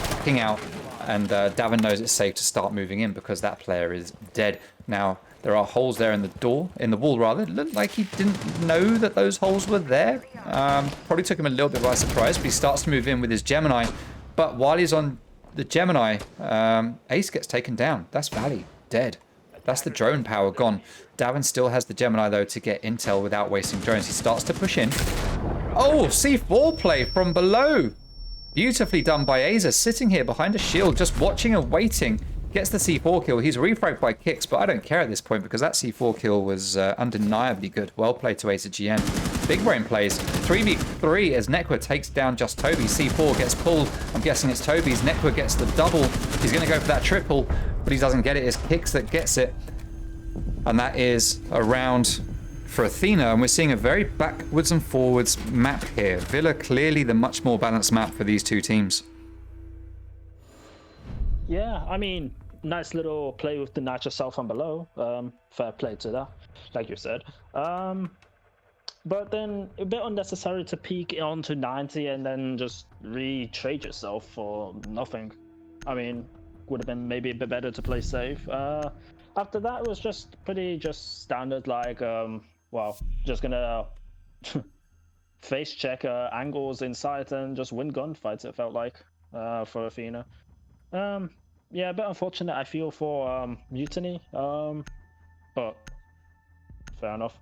H: backing out. And Davin knows it's safe to start moving in because that player is dead. Now, there are holes there in the door, in the wall rather. It looked like he didn't know that those holes were there. Probably took him a little bit by surprise, but he starts to move in with his Gemini. But while he's on the Gemini, Ace gets taken down. That's Valley, dead. That's the drone power gone. Davin still has the Gemini though to get intel without wasting drones. He starts to push in. Oh, C4 play from below. Beautifully done by Aza, sitting here behind a shield, just watching and waiting. Gets the C4 kill. He's refragged by Kicks, but I don't care at this point because that C4 kill was undeniably good. Well played to Aza GN. Big brain plays. 3v3 as Nekwa takes down just Toby. C4 gets pulled. I'm guessing it's Toby's. Nekwa gets the double. He's going to go for that triple, but he doesn't get it. It's Kicks that gets it. And that is a round for Athena, and we're seeing a very backwards and forwards map here. Villa clearly the much more balanced map for these two teams.
B: Yeah, I mean, nice little play with the natural self from below. Fair play to that, like you said. But then a bit unnecessary to peek onto 90 and then just re-trade yourself for nothing. I mean, would have been maybe a bit better to play safe. After that, it was just pretty standard, like, well, just gonna face check angles in sight and just win gunfights, it felt like, for Athena. Yeah, a bit unfortunate, I feel, for Mutiny, but fair enough.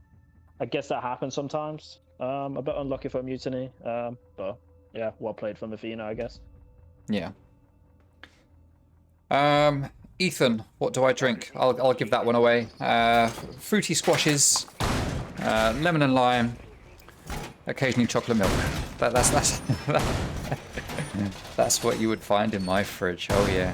B: I guess that happens sometimes. A bit unlucky for Mutiny, but yeah, well played from Athena, I guess.
H: Yeah. Ethan, what do I drink? I'll give that one away. Fruity squashes, lemon and lime, occasionally chocolate milk. That's what you would find in my fridge. Oh yeah.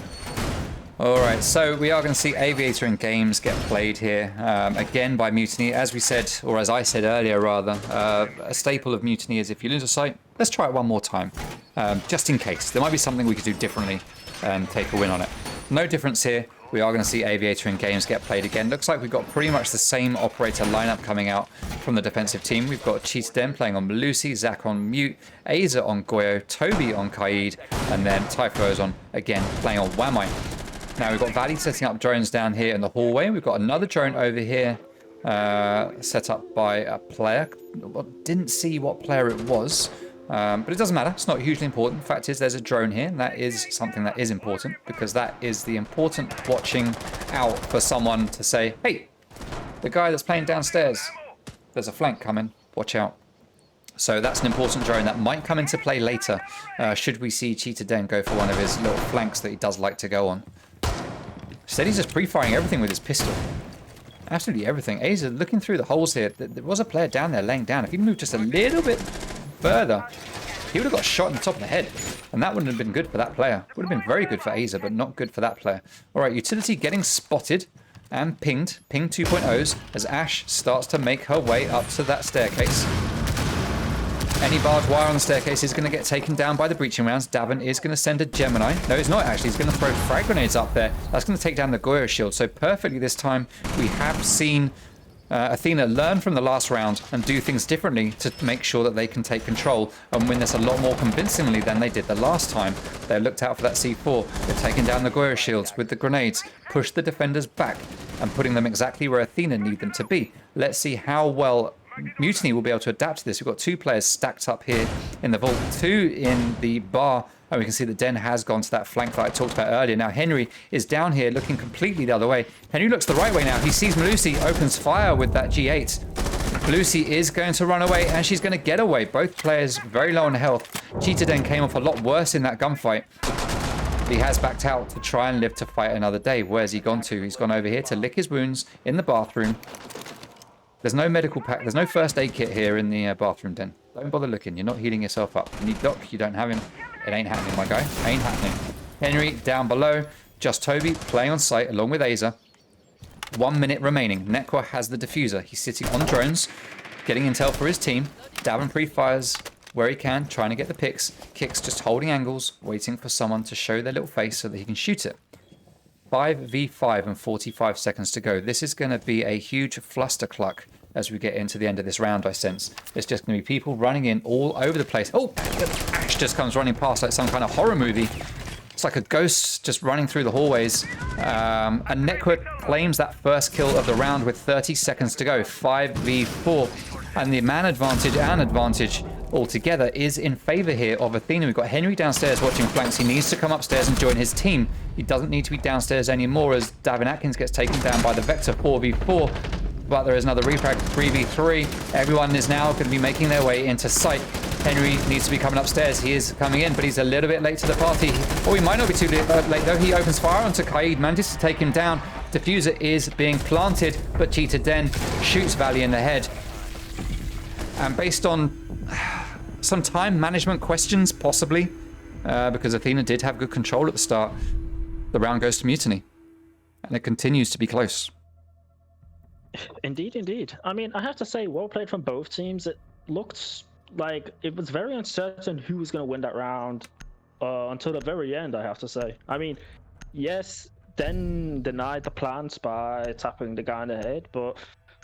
H: All right, so we are going to see Aviator in Games get played here again by Mutiny. As we said, or as I said earlier rather, a staple of Mutiny is if you lose a site, let's try it one more time, just in case. There might be something we could do differently and take a win on it. No difference here. we are going to see Aviator and Games get played again. Looks like we've got pretty much the same operator lineup coming out from the defensive team. We've got Cheetah Den playing on Melusi, Zach on Mute, Aza on Goyo, Toby on Kaid, and then Typhozon again playing on Wamai. Now we've got Valley setting up drones down here in the hallway. We've got another drone over here set up by a player. Didn't see what player it was. But it doesn't matter. It's not hugely important. The fact is there's a drone here, and that is something that is important, because that is the important watching out for someone to say, hey, the guy that's playing downstairs, there's a flank coming, watch out. So that's an important drone that might come into play later, should we see Cheetah Den go for one of his little flanks that he does like to go on. Instead, he's just pre-firing everything with his pistol. Absolutely everything. Aza looking through the holes here. There was a player down there laying down. If he moved just a little bit further, he would have got shot in the top of the head, and that wouldn't have been good for that player. Would have been very good for Aza, but not good for that player. All right, utility getting spotted and pinged, ping 2.0s, as Ash starts to make her way up to that staircase. Any barbed wire on the staircase is going to get taken down by the breaching rounds. Davin is going to send a Gemini. No, he's not actually. He's going to throw frag grenades up there. That's going to take down the Goyo shield. So perfectly this time, we have seen Athena learn from the last round and do things differently to make sure that they can take control and win this a lot more convincingly than they did the last time. They looked out for that C4. They're taking down the Goyo shields with the grenades, pushed the defenders back and putting them exactly where Athena need them to be. Let's see how well Mutiny will be able to adapt to this. We've got two players stacked up here in the vault, two in the bar, and we can see that Den has gone to that flank that I talked about earlier. Now Henry is down here looking completely the other way. Henry looks the right way now. He sees Melusi, opens fire with that G8. Melusi is going to run away, and she's going to get away. Both players very low on health. Cheetah Den came off a lot worse in that gunfight. He has backed out to try and live to fight another day. Where's he gone to? He's gone over here to lick his wounds in the bathroom. There's no medical pack. There's no first aid kit here in the bathroom Den. Don't bother looking. You're not healing yourself up. You need Doc. You don't have him. It ain't happening, my guy. Ain't happening. Henry down below. Just Toby playing on site along with Aza. 1 minute remaining. Nekwa has the diffuser. He's sitting on drones, getting intel for his team. Davin pre-fires where he can, trying to get the picks. Kicks just holding angles, waiting for someone to show their little face so that he can shoot it. 5v5 and 45 seconds to go. This is going to be a huge flustercluck as we get into the end of this round, I sense. It's just going to be people running in all over the place. Oh, Ash just comes running past like some kind of horror movie. It's like a ghost just running through the hallways. And Nekwa claims that first kill of the round with 30 seconds to go. 5v4. And the man advantage and advantage altogether is in favor here of Athena. We've got Henry downstairs watching flanks. He needs to come upstairs and join his team. He doesn't need to be downstairs anymore as Davin Atkins gets taken down by the Vector 4v4. But there is another refrag 3v3. Everyone is now going to be making their way into sight. Henry needs to be coming upstairs. He is coming in, but he's a little bit late to the party. Or he might not be too late though. He opens fire onto Kaid, manages to take him down. Diffuser is being planted, but Cheetah Den shoots Valley in the head. And based on some time management questions, possibly, because Athena did have good control at the start, the round goes to Mutiny. And it continues to be close.
B: Indeed, indeed. I mean, I have to say, well played from both teams. It looked like it was very uncertain who was going to win that round until the very end, I have to say. I mean, yes, Den denied the plans by tapping the guy in the head, but,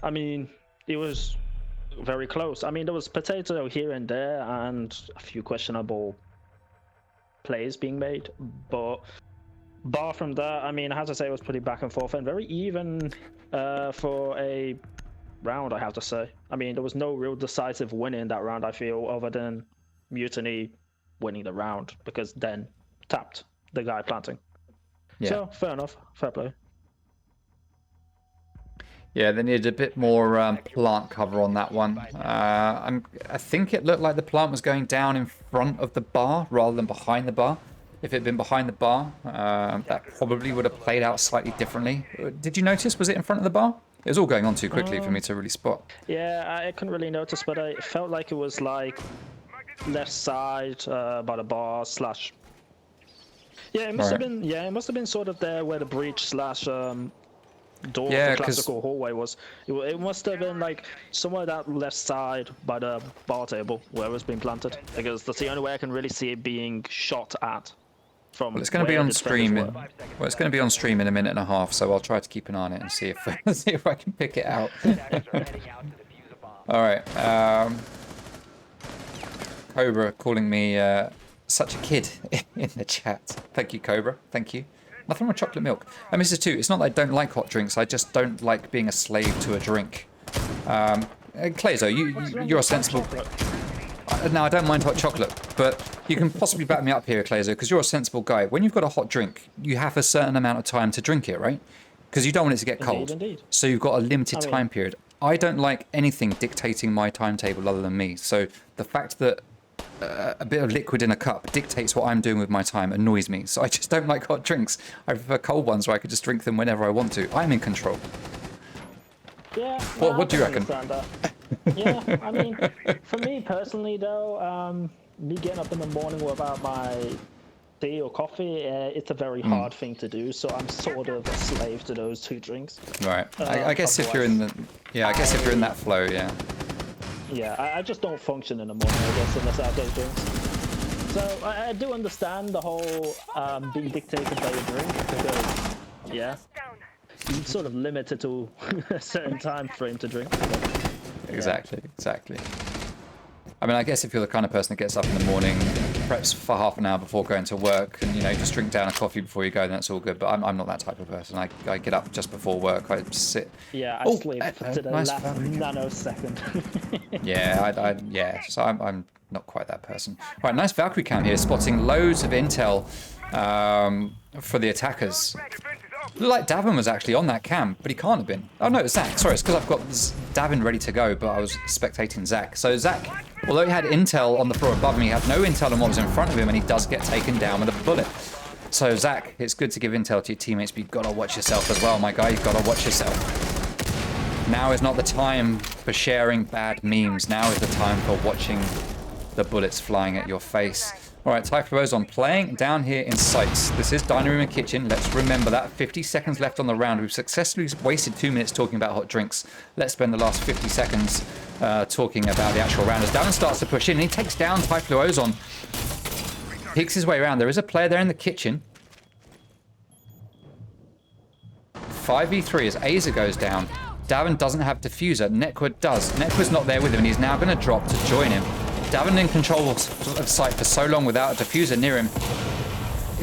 B: I mean, it was very close. I mean, there was potato here and there and a few questionable plays being made, but bar from that, I mean, I have to say it was pretty back and forth and very even for a round, I have to say. I mean, there was no real decisive win in that round, I feel, other than Mutiny winning the round because Den tapped the guy planting. Yeah. So, fair enough. Fair play.
H: Yeah, they needed a bit more plant cover on that one. I think it looked like the plant was going down in front of the bar rather than behind the bar. If it had been behind the bar, that probably would have played out slightly differently. Did you notice? Was it in front of the bar? It was all going on too quickly for me to really spot.
B: Yeah, I couldn't really notice, but I felt like it was like left side by the bar slash. Yeah, it must have been. Yeah, it must have been sort of there where the breach slash door, the classical hallway was. It must have been like somewhere that left side by the bar table where it was being planted, because that's the only way I can really see it being shot at. from
H: Well, it's going to be
B: where
H: on
B: the defenders
H: stream.
B: were.
H: Well, it's going to be on stream in a minute and a half, so I'll try to keep an eye on it and see if see if I can pick it out.
I: Attackers are heading out to defuse a bomb.
H: All right. Cobra calling me such a kid in the chat. Thank you, Cobra. Thank you. Nothing wrong with chocolate milk. And Mrs. Two, it's not that I don't like hot drinks. I just don't like being a slave to a drink. Clayzo, you're a sensible. No, I don't mind hot chocolate, but you can possibly back me up here, Clayzo, because you're a sensible guy. When you've got a hot drink, you have a certain amount of time to drink it, right? Because you don't want it to get cold.
B: Indeed.
H: So you've got a limited time period. I don't like anything dictating my timetable other than me. So the fact that a bit of liquid in a cup dictates what I'm doing with my time annoys me. So I just don't like hot drinks. I prefer cold ones where I could just drink them whenever I want to. I'm in control.
B: Yeah.
H: What do you reckon?
B: Yeah, I mean, for me personally though, me getting up in the morning without my tea or coffee, it's a very hard thing to do. So I'm sort of a slave to those two drinks.
H: Right. I guess if you're in the if you're in that flow, yeah.
B: Yeah, I just don't function in the morning, I guess, unless I have those drinks. So I do understand the whole being dictated by your drink, because, yeah, you're sort of limited to a certain time frame to drink. But,
H: Exactly. I mean, I guess if you're the kind of person that gets up in the morning, preps for half an hour before going to work, and just drink down a coffee before you go, then that's all good. But I'm not that type of person. I get up just before work. I sit.
B: Yeah, I sleep to the
H: nice
B: last nanosecond.
H: Yeah. So I'm not quite that person. Right, nice Valkyrie cam here, spotting loads of intel for the attackers. Looked like Davin was actually on that cam, but he can't have been. Oh no, it's Zach. Sorry, it's because I've got Davin ready to go, but I was spectating Zach. So Zach, although he had intel on the floor above him, he had no intel on what was in front of him, and he does get taken down with a bullet. So Zach, it's good to give intel to your teammates, but you've got to watch yourself as well, my guy. You've got to watch yourself. Now is not the time for sharing bad memes. Now is the time for watching the bullets flying at your face. All right, Typhlo Ozone playing down here in sights. This is dining room and kitchen. Let's remember that. 50 seconds left on the round. We've successfully wasted 2 minutes talking about hot drinks. Let's spend the last 50 seconds talking about the actual round. As Davin starts to push in, and he takes down Typhlo Ozone. Peeks his way around. There is a player there in the kitchen. 5v3 as Aza goes down. Davin doesn't have diffuser. Nekwa does. Nekwa's not there with him, and he's now going to drop to join him. Davin in control of sight for so long without a diffuser near him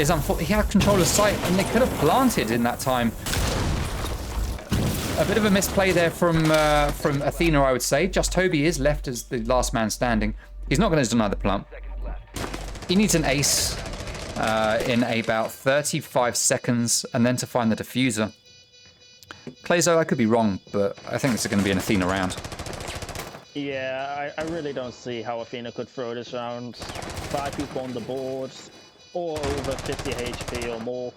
H: is unfortunate. He had control of sight, and they could have planted in that time. A bit of a misplay there from Athena, I would say. Just Toby is left as the last man standing. He's not going to deny the plant. He needs an ace in about 35 seconds, and then to find the diffuser. Clayzo, I could be wrong, but I think this is going to be an Athena round.
B: Yeah, I really don't see how Athena could throw this round. 5 people on the board, or over 50 HP or more.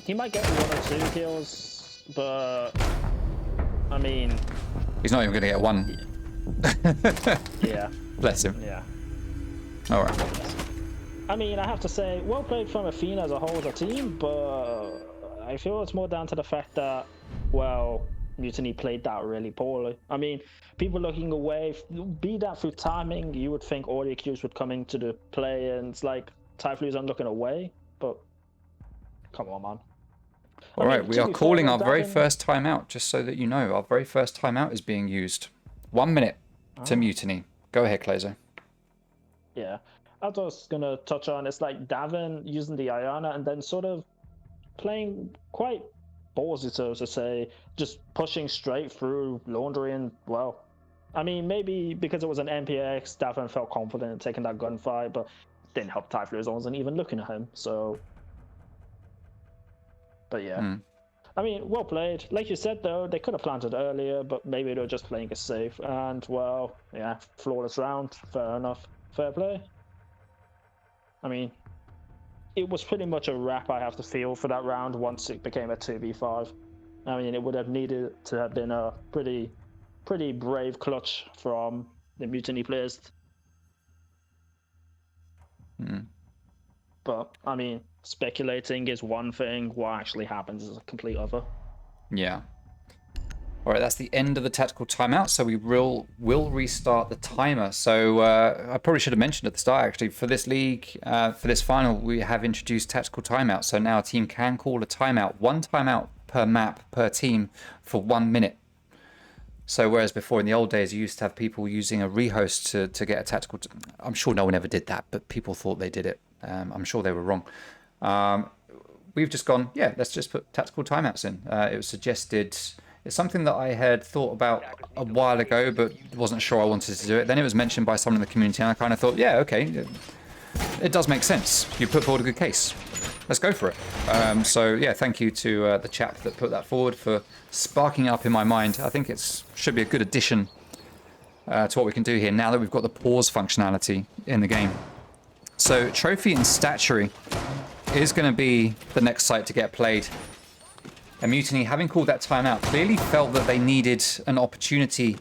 B: He might get 1 or 2 kills, but I mean,
H: he's not even going to get 1.
B: Yeah.
H: Bless him.
B: Yeah.
H: All right.
B: I mean, I have to say, well played from Athena as a whole as a team, but I feel it's more down to the fact that, well, Mutiny played that really poorly. I mean, people looking away, be that through timing, you would think all the cues would come into the play, and it's like Typhlo's on looking away, but come on, man.
H: All right, we are calling our very first timeout, just so that you know. Our very first timeout is being used. 1 minute to Mutiny. Go ahead, Clayzo.
B: Yeah, I was going to touch on, it's like Davin using the Iana and then sort of playing quite ballsy, so to say, just pushing straight through Laundry, and well, I mean, maybe because it was an MPX, Davin felt confident in taking that gunfight, but didn't help Typhlo's wasn't even looking at him, so. But yeah. I mean, well played. Like you said, though, they could have planted earlier, but maybe they were just playing it safe, and well, yeah, flawless round, fair enough, fair play. I mean, it was pretty much a wrap, I have to feel, for that round once it became a 2v5. I mean, it would have needed to have been a pretty brave clutch from the Mutiny players. But, I mean, speculating is one thing, what actually happens is a complete other.
H: Yeah. All right, that's the end of the tactical timeout, so we will restart the timer. So I probably should have mentioned at the start, actually, for this league, for this final, we have introduced tactical timeout. So now a team can call a timeout, one timeout per map, per team, for 1 minute. So whereas before in the old days, you used to have people using a rehost to get a tactical... I'm sure no one ever did that, but people thought they did it. I'm sure they were wrong. We've just gone, yeah, let's just put tactical timeouts in. It was suggested... It's something that I had thought about a while ago, but wasn't sure I wanted to do it. Then it was mentioned by someone in the community, and I kind of thought, yeah, okay, it does make sense. You put forward a good case. Let's go for it. So, yeah, thank you to the chap that put that forward for sparking up in my mind. I think it should be a good addition to what we can do here now that we've got the pause functionality in the game. So, Trophy and Statuary is going to be the next site to get played. And Mutiny, having called that timeout, clearly felt that they needed an opportunity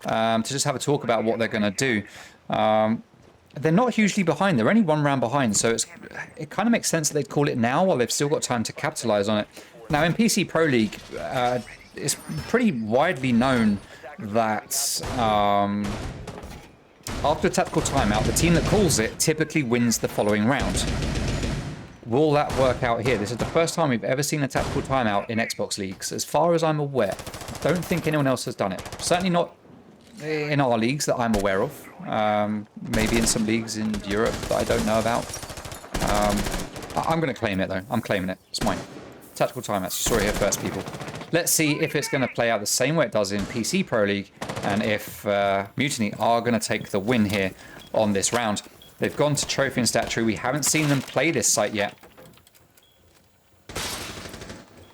H: to just have a talk about what they're going to do. They're not hugely behind. They're only 1 round behind, so it kind of makes sense that they'd call it now while they've still got time to capitalize on it. Now, in PC Pro League, it's pretty widely known that after a tactical timeout, the team that calls it typically wins the following round. Will that work out here? This is the first time we've ever seen a tactical timeout in Xbox leagues. As far as I'm aware, don't think anyone else has done it. Certainly not in our leagues that I'm aware of. Maybe in some leagues in Europe that I don't know about. I'm going to claim it, though. I'm claiming it. It's mine. Tactical timeouts. You saw it here first, people. Let's see if it's going to play out the same way it does in PC Pro League, and if Mutiny are going to take the win here on this round. They've gone to Trophy and Statuary. We haven't seen them play this site yet.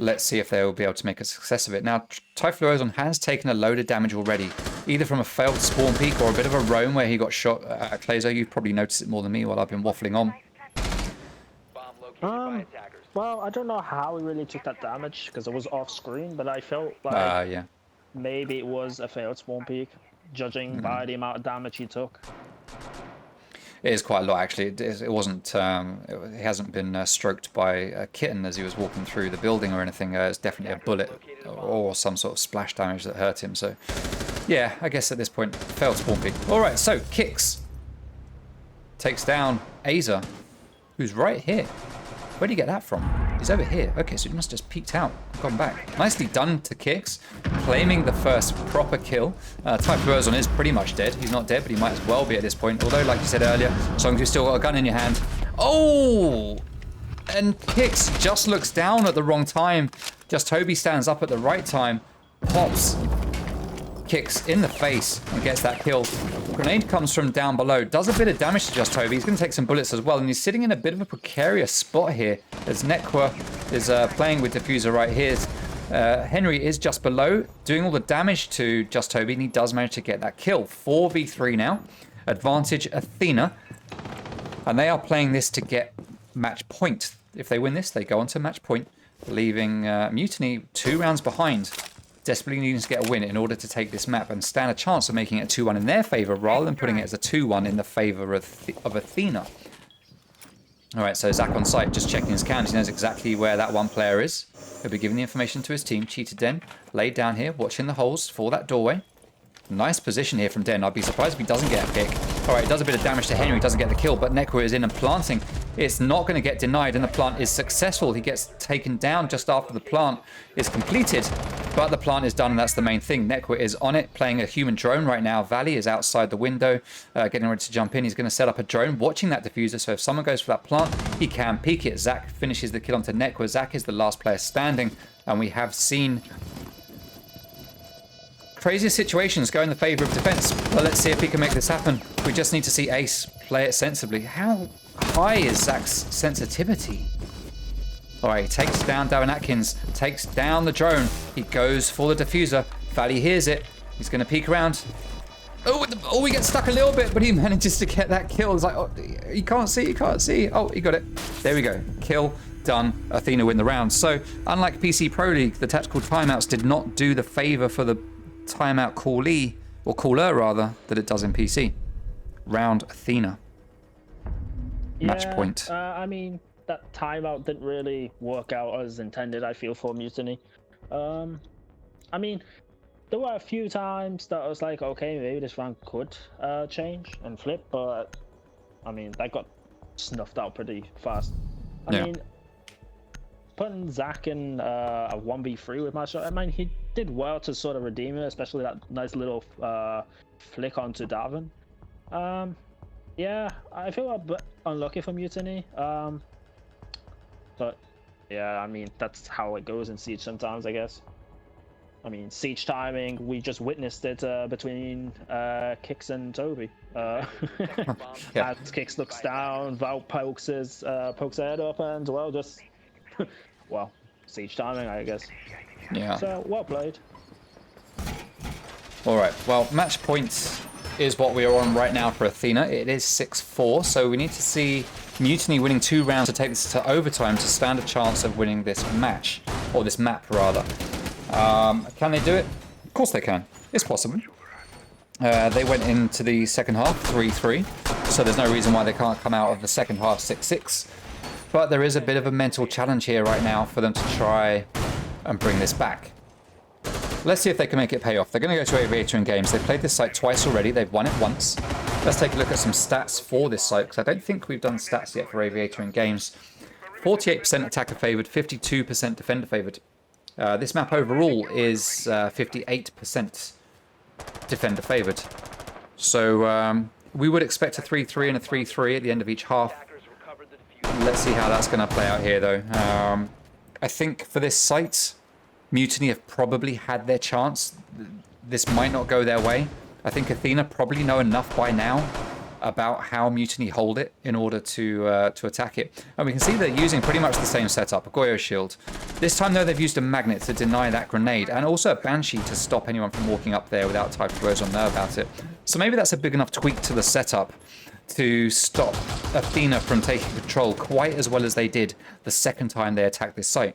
H: Let's see if they will be able to make a success of it. Now, Typhlosion has taken a load of damage already, either from a failed spawn peek or a bit of a roam where he got shot at Clazo. You've probably noticed it more than me while I've been waffling on.
B: Well, I don't know how he really took that damage because it was off screen, but I felt like
H: yeah.
B: maybe it was a failed spawn peek, judging by the amount of damage he took.
H: It is quite a lot, actually. It wasn't. It hasn't been stroked by a kitten as he was walking through the building or anything. It's definitely a bullet or some sort of splash damage that hurt him. So, yeah, I guess at this point, failed spawn peek. All right, so Kicks takes down Aza, who's right here. Where did he get that from? He's over here. Okay, so he must have just peeked out, gone back. Nicely done to Kicks, claiming the first proper kill. Typhlosion is pretty much dead. He's not dead, but he might as well be at this point. Although, like you said earlier, as long as you've still got a gun in your hand. Oh! And Kicks just looks down at the wrong time. Just Toby stands up at the right time, pops Kicks in the face and gets that kill. Grenade comes from down below, does a bit of damage to Just Toby. He's going to take some bullets as well, and he's sitting in a bit of a precarious spot here as Nekwa is playing with Diffuser right here. Henry is just below, doing all the damage to Just Toby, and he does manage to get that kill. 4v3 now. Advantage Athena. And they are playing this to get match point. If they win this, they go on to match point, leaving Mutiny 2 rounds behind. Desperately needing to get a win in order to take this map and stand a chance of making it a 2-1 in their favour rather than putting it as a 2-1 in the favour of Athena. Alright, so Zach on site, just checking his cams. He knows exactly where that one player is. He'll be giving the information to his team. Cheated Den, laid down here, watching the holes for that doorway. Nice position here from Den. I'd be surprised if he doesn't get a pick. Alright, it does a bit of damage to Henry, doesn't get the kill, but Nekwa is in and planting. It's not going to get denied, and the plant is successful. He gets taken down just after the plant is completed, but the plant is done, and that's the main thing. Nekwa is on it, playing a human drone right now. Valley is outside the window, getting ready to jump in. He's going to set up a drone, watching that diffuser, so if someone goes for that plant, he can peek it. Zach finishes the kill onto Nekwa. Zach is the last player standing, and we have seen craziest situations go in the favour of defence. But let's see if he can make this happen. We just need to see Ace play it sensibly. How high is Zach's sensitivity? Alright, he takes down Davin Atkins, takes down the drone. He goes for the diffuser. Valley hears it. He's going to peek around. Oh, he gets stuck a little bit, but he manages to get that kill. It's like, oh, he can't see, he can't see. Oh, he got it. There we go. Kill done. Athena win the round. So, unlike PC Pro League, the tactical timeouts did not do the favour for the timeout callee, or caller rather, that it does in PC. Round Athena. Match point.
B: I mean, that timeout didn't really work out as intended, I feel, for Mutiny. I mean, there were a few times that I was like, okay, maybe this round could change and flip, but I mean, that got snuffed out pretty fast. I mean, putting Zach in a 1v3 with my shot, I mean, he did well to sort of redeem it, especially that nice little flick onto Davin. Yeah, I feel a bit unlucky for Mutiny, but yeah, I mean, that's how it goes in Siege sometimes, I guess. I mean, Siege timing, we just witnessed it between Kix and Toby.
H: Yeah.
B: As Kix looks down, Val pokes his head up, and well, just well, Siege timing, I guess.
H: Yeah.
B: So well played.
H: All right. Well, match point is what we are on right now for Athena. It is 6-4, so we need to see Mutiny winning 2 rounds to take this to overtime to stand a chance of winning this match, or this map rather. Can they do it? Of course they can. It's possible. They went into the second half 3-3, so there's no reason why they can't come out of the second half 6-6. But there is a bit of a mental challenge here right now for them to try and bring this back. Let's see if they can make it pay off. They're going to go to Aviator in games. They've played this site twice already. They've won it once. Let's take a look at some stats for this site, because I don't think we've done stats yet for Aviator in games. 48% attacker favored, 52% defender favored. This map overall is 58% defender favored. So we would expect a 3-3 and a 3-3 at the end of each half. Let's see how that's going to play out here, though. I think for this site, Mutiny have probably had their chance. This might not go their way. I think Athena probably know enough by now about how Mutiny hold it in order to attack it. And we can see they're using pretty much the same setup, a Goyo shield. This time, though, they've used a magnet to deny that grenade, and also a Banshee to stop anyone from walking up there without Type Rose on know about it. So maybe that's a big enough tweak to the setup to stop Athena from taking control quite as well as they did the second time they attacked this site.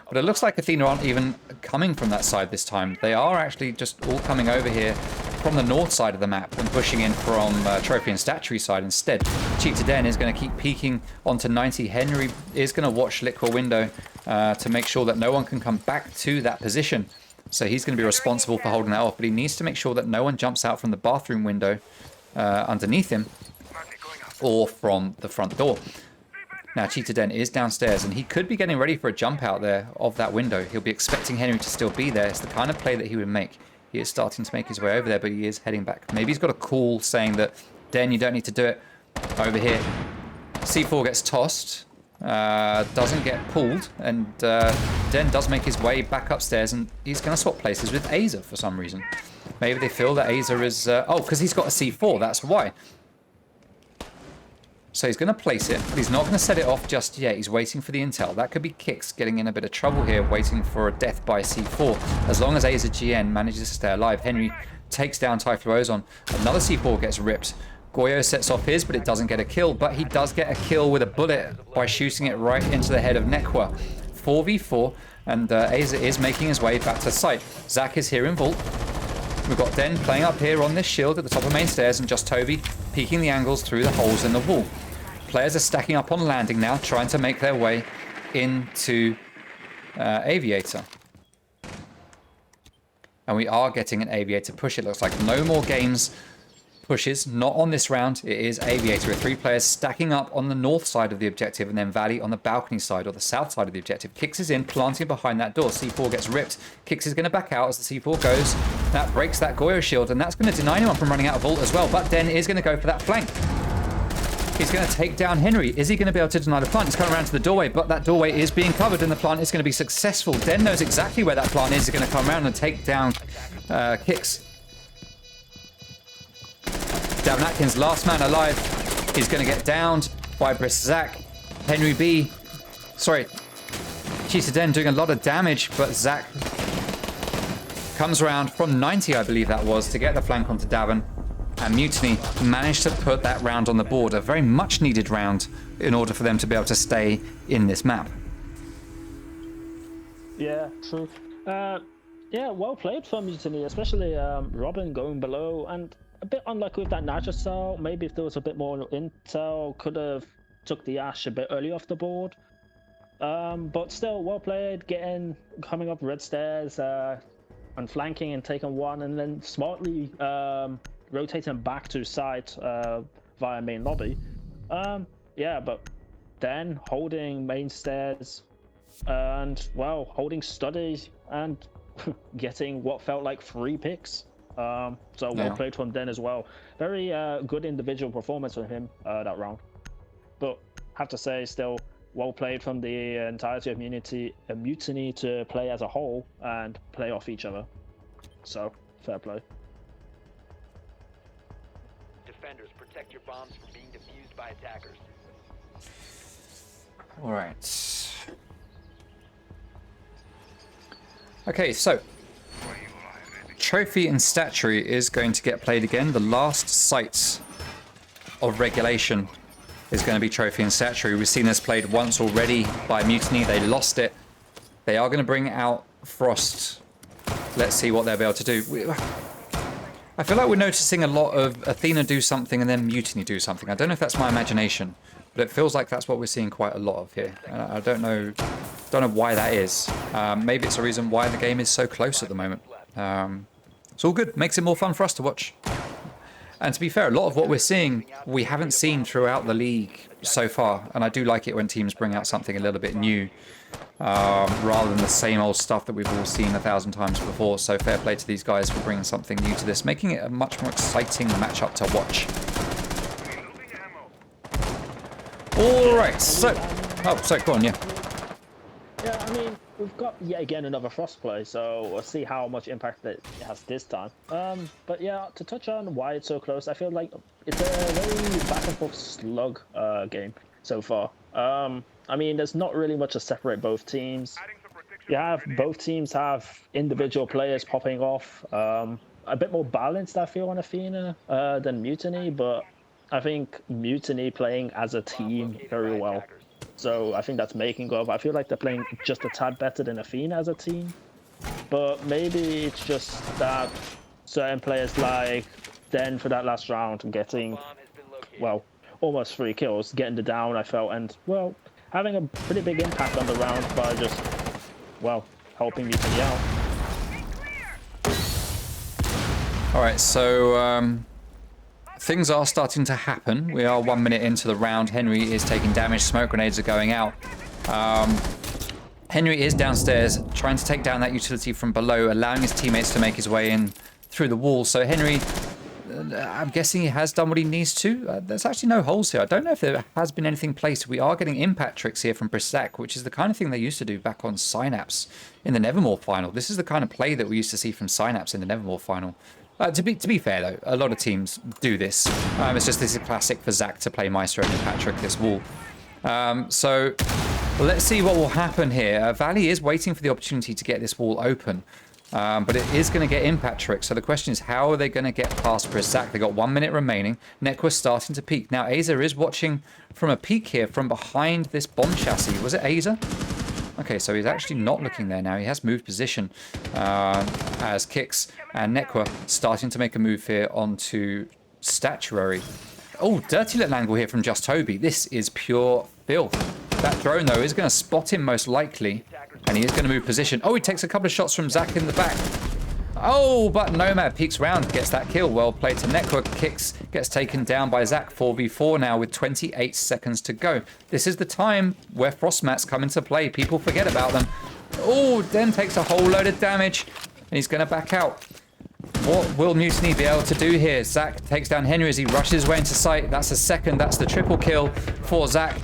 H: But it looks like Athena aren't even coming from that side this time. They are actually just all coming over here from the north side of the map and pushing in from Trophy and Statuary side instead. Cheetah Den is going to keep peeking onto 90. Henry is going to watch Liquor window to make sure that no one can come back to that position. So he's going to be responsible for holding that off, but he needs to make sure that no one jumps out from the bathroom window underneath him or from the front door. Now, Cheetah Den is downstairs, and he could be getting ready for a jump out there of that window. He'll be expecting Henry to still be there. It's the kind of play that he would make. He is starting to make his way over there, but he is heading back. Maybe he's got a call saying that, Den, you don't need to do it. Over here. C4 gets tossed, doesn't get pulled, and Den does make his way back upstairs, and he's going to swap places with Aza for some reason. Maybe they feel that Aza is... oh, because he's got a C4, that's why. So he's going to place it, but he's not going to set it off just yet. He's waiting for the intel. That could be Kix getting in a bit of trouble here, waiting for a death by C4. As long as Aza GN manages to stay alive, Henry takes down Typhlo Ozon. Another C4 gets ripped. Goyo sets off his, but it doesn't get a kill. But he does get a kill with a bullet by shooting it right into the head of Nekwa. 4v4, and Aza is making his way back to site. Zach is here in Vault. We've got Den playing up here on this shield at the top of main stairs, and just Toby peeking the angles through the holes in the wall. Players are stacking up on landing now, trying to make their way into Aviator. And we are getting an Aviator push. It looks like no more games pushes, not on this round. It is Aviator with 3 players stacking up on the north side of the objective, and then Valley on the balcony side or the south side of the objective. Kix is in, planting behind that door. C4 gets ripped. Kix is going to back out as the C4 goes. That breaks that Goyo shield, and that's going to deny anyone from running out of vault as well. But Den is going to go for that flank. He's going to take down Henry. Is he going to be able to deny the plant? He's coming around to the doorway, but that doorway is being covered, and the plant is going to be successful. Den knows exactly where that plant is. He's going to come around and take down Kix. Davin Atkins, last man alive. He's going to get downed by Briss Zach. Henry B. Sorry. Cheetah Den doing a lot of damage, but Zach comes around from 90, I believe that was, to get the flank onto Davin. And Mutiny managed to put that round on the board, a very much needed round, in order for them to be able to stay in this map.
B: Yeah, true. Yeah, well played from Mutiny, especially Robin going below, and a bit unlucky with that Nitro cell. Maybe if there was a bit more intel, could have took the Ash a bit early off the board. But still, well played, coming up red stairs. and flanking and taking one, and then smartly rotating back to site via main lobby. Yeah, but then holding main stairs and, well, holding studies and getting what felt like 3 picks. So well played from Den as well. Very good individual performance from him that round. But have to say, still well played from the entirety of Mutiny to play as a whole and play off each other. So fair play.
I: Defenders, protect your bombs from being defused by attackers.
H: All right. Okay, so Trophy and Statuary is going to get played again. The last site of regulation is going to be Trophy and Statuary. We've seen this played once already by Mutiny. They lost it. They are going to bring out Frost. Let's see what they'll be able to do. I feel like we're noticing a lot of Athena do something and then Mutiny do something. I don't know if that's my imagination, but it feels like that's what we're seeing quite a lot of here. I don't know why that is. Maybe it's a reason why the game is so close at the moment. It's all good. Makes it more fun for us to watch. And to be fair, a lot of what we're seeing, we haven't seen throughout the league so far. And I do like it when teams bring out something a little bit new, rather than the same old stuff that we've all seen 1,000 times before. So fair play to these guys for bringing something new to this, making it a much more exciting matchup to watch. All right, so... Oh, so go on, yeah.
B: Yeah, I mean, we've got yet again another Frost play, so we'll see how much impact it has this time. But yeah, to touch on why it's so close, I feel like it's a very back and forth slug game so far. I mean, there's not really much to separate both teams. You have both teams have individual players popping off. A bit more balanced, I feel, on Athena than Mutiny, but I think Mutiny playing as a team very well. So I think that's making up. I feel like they're playing just a tad better than Athena as a team. But maybe it's just that certain players like Den for that last round getting, well, almost 3 kills, getting the down, I felt, and, well, having a pretty big impact on the round by just, well, helping Mutiny out.
H: All right, so things are starting to happen. We are 1 minute into the round. Henry is taking damage. Smoke grenades are going out. Henry is downstairs trying to take down that utility from below, allowing his teammates to make his way in through the wall. So Henry, I'm guessing he has done what he needs to. There's actually no holes here. I don't know if there has been anything placed. We are getting impact tricks here from Brisak, which is the kind of thing they used to do back on Synapse in the Nevermore final. This is the kind of play that we used to see from Synapse in the Nevermore final. To be fair, though, a lot of teams do this. It's just this is classic for Zach to play Maestro and Patrick this wall. So let's see what will happen here. Valley is waiting for the opportunity to get this wall open. But it is going to get impact tricks. So the question is, how are they going to get past Brisak? They got 1 minute remaining. Nekwa starting to peek. Now, Aza is watching from a peek here from behind this bomb chassis. Was it Aza? Okay, so he's actually not looking there now. He has moved position as Kicks and Nekwa starting to make a move here onto Statuary. Oh, dirty little angle here from Just Toby. This is pure filth. That drone, though, is going to spot him most likely, and he is going to move position. Oh, he takes a couple of shots from Zach in the back. Oh, but Nomad peeks round, gets that kill. Well played to Nekwa. Kicks, gets taken down by Zach. 4v4 now with 28 seconds to go. This is the time where Frost mats come into play. People forget about them. Oh, Den takes a whole load of damage, and he's going to back out. What will Mutiny be able to do here? Zach takes down Henry as he rushes his way into sight. That's a second. That's the triple kill for Zach.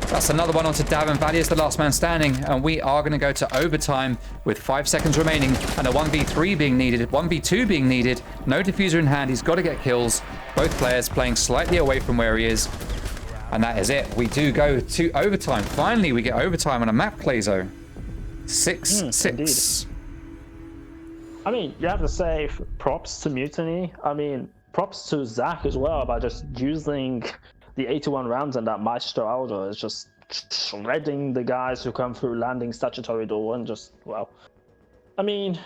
H: That's another one onto Davin. Valley is the last man standing, and we are going to go to overtime with 5 seconds remaining and a 1v3 being needed, 1v2 being needed. No diffuser in hand. He's got to get kills. Both players playing slightly away from where he is, and that is it. We do go to overtime. Finally, we get overtime on a map, Clayzo. 6-6.
B: I mean, you have to say props to Mutiny. I mean, props to Zach as well by just using the 81 rounds and that Maestro Aldo is just shredding the guys who come through landing statutory door and just, well, I mean,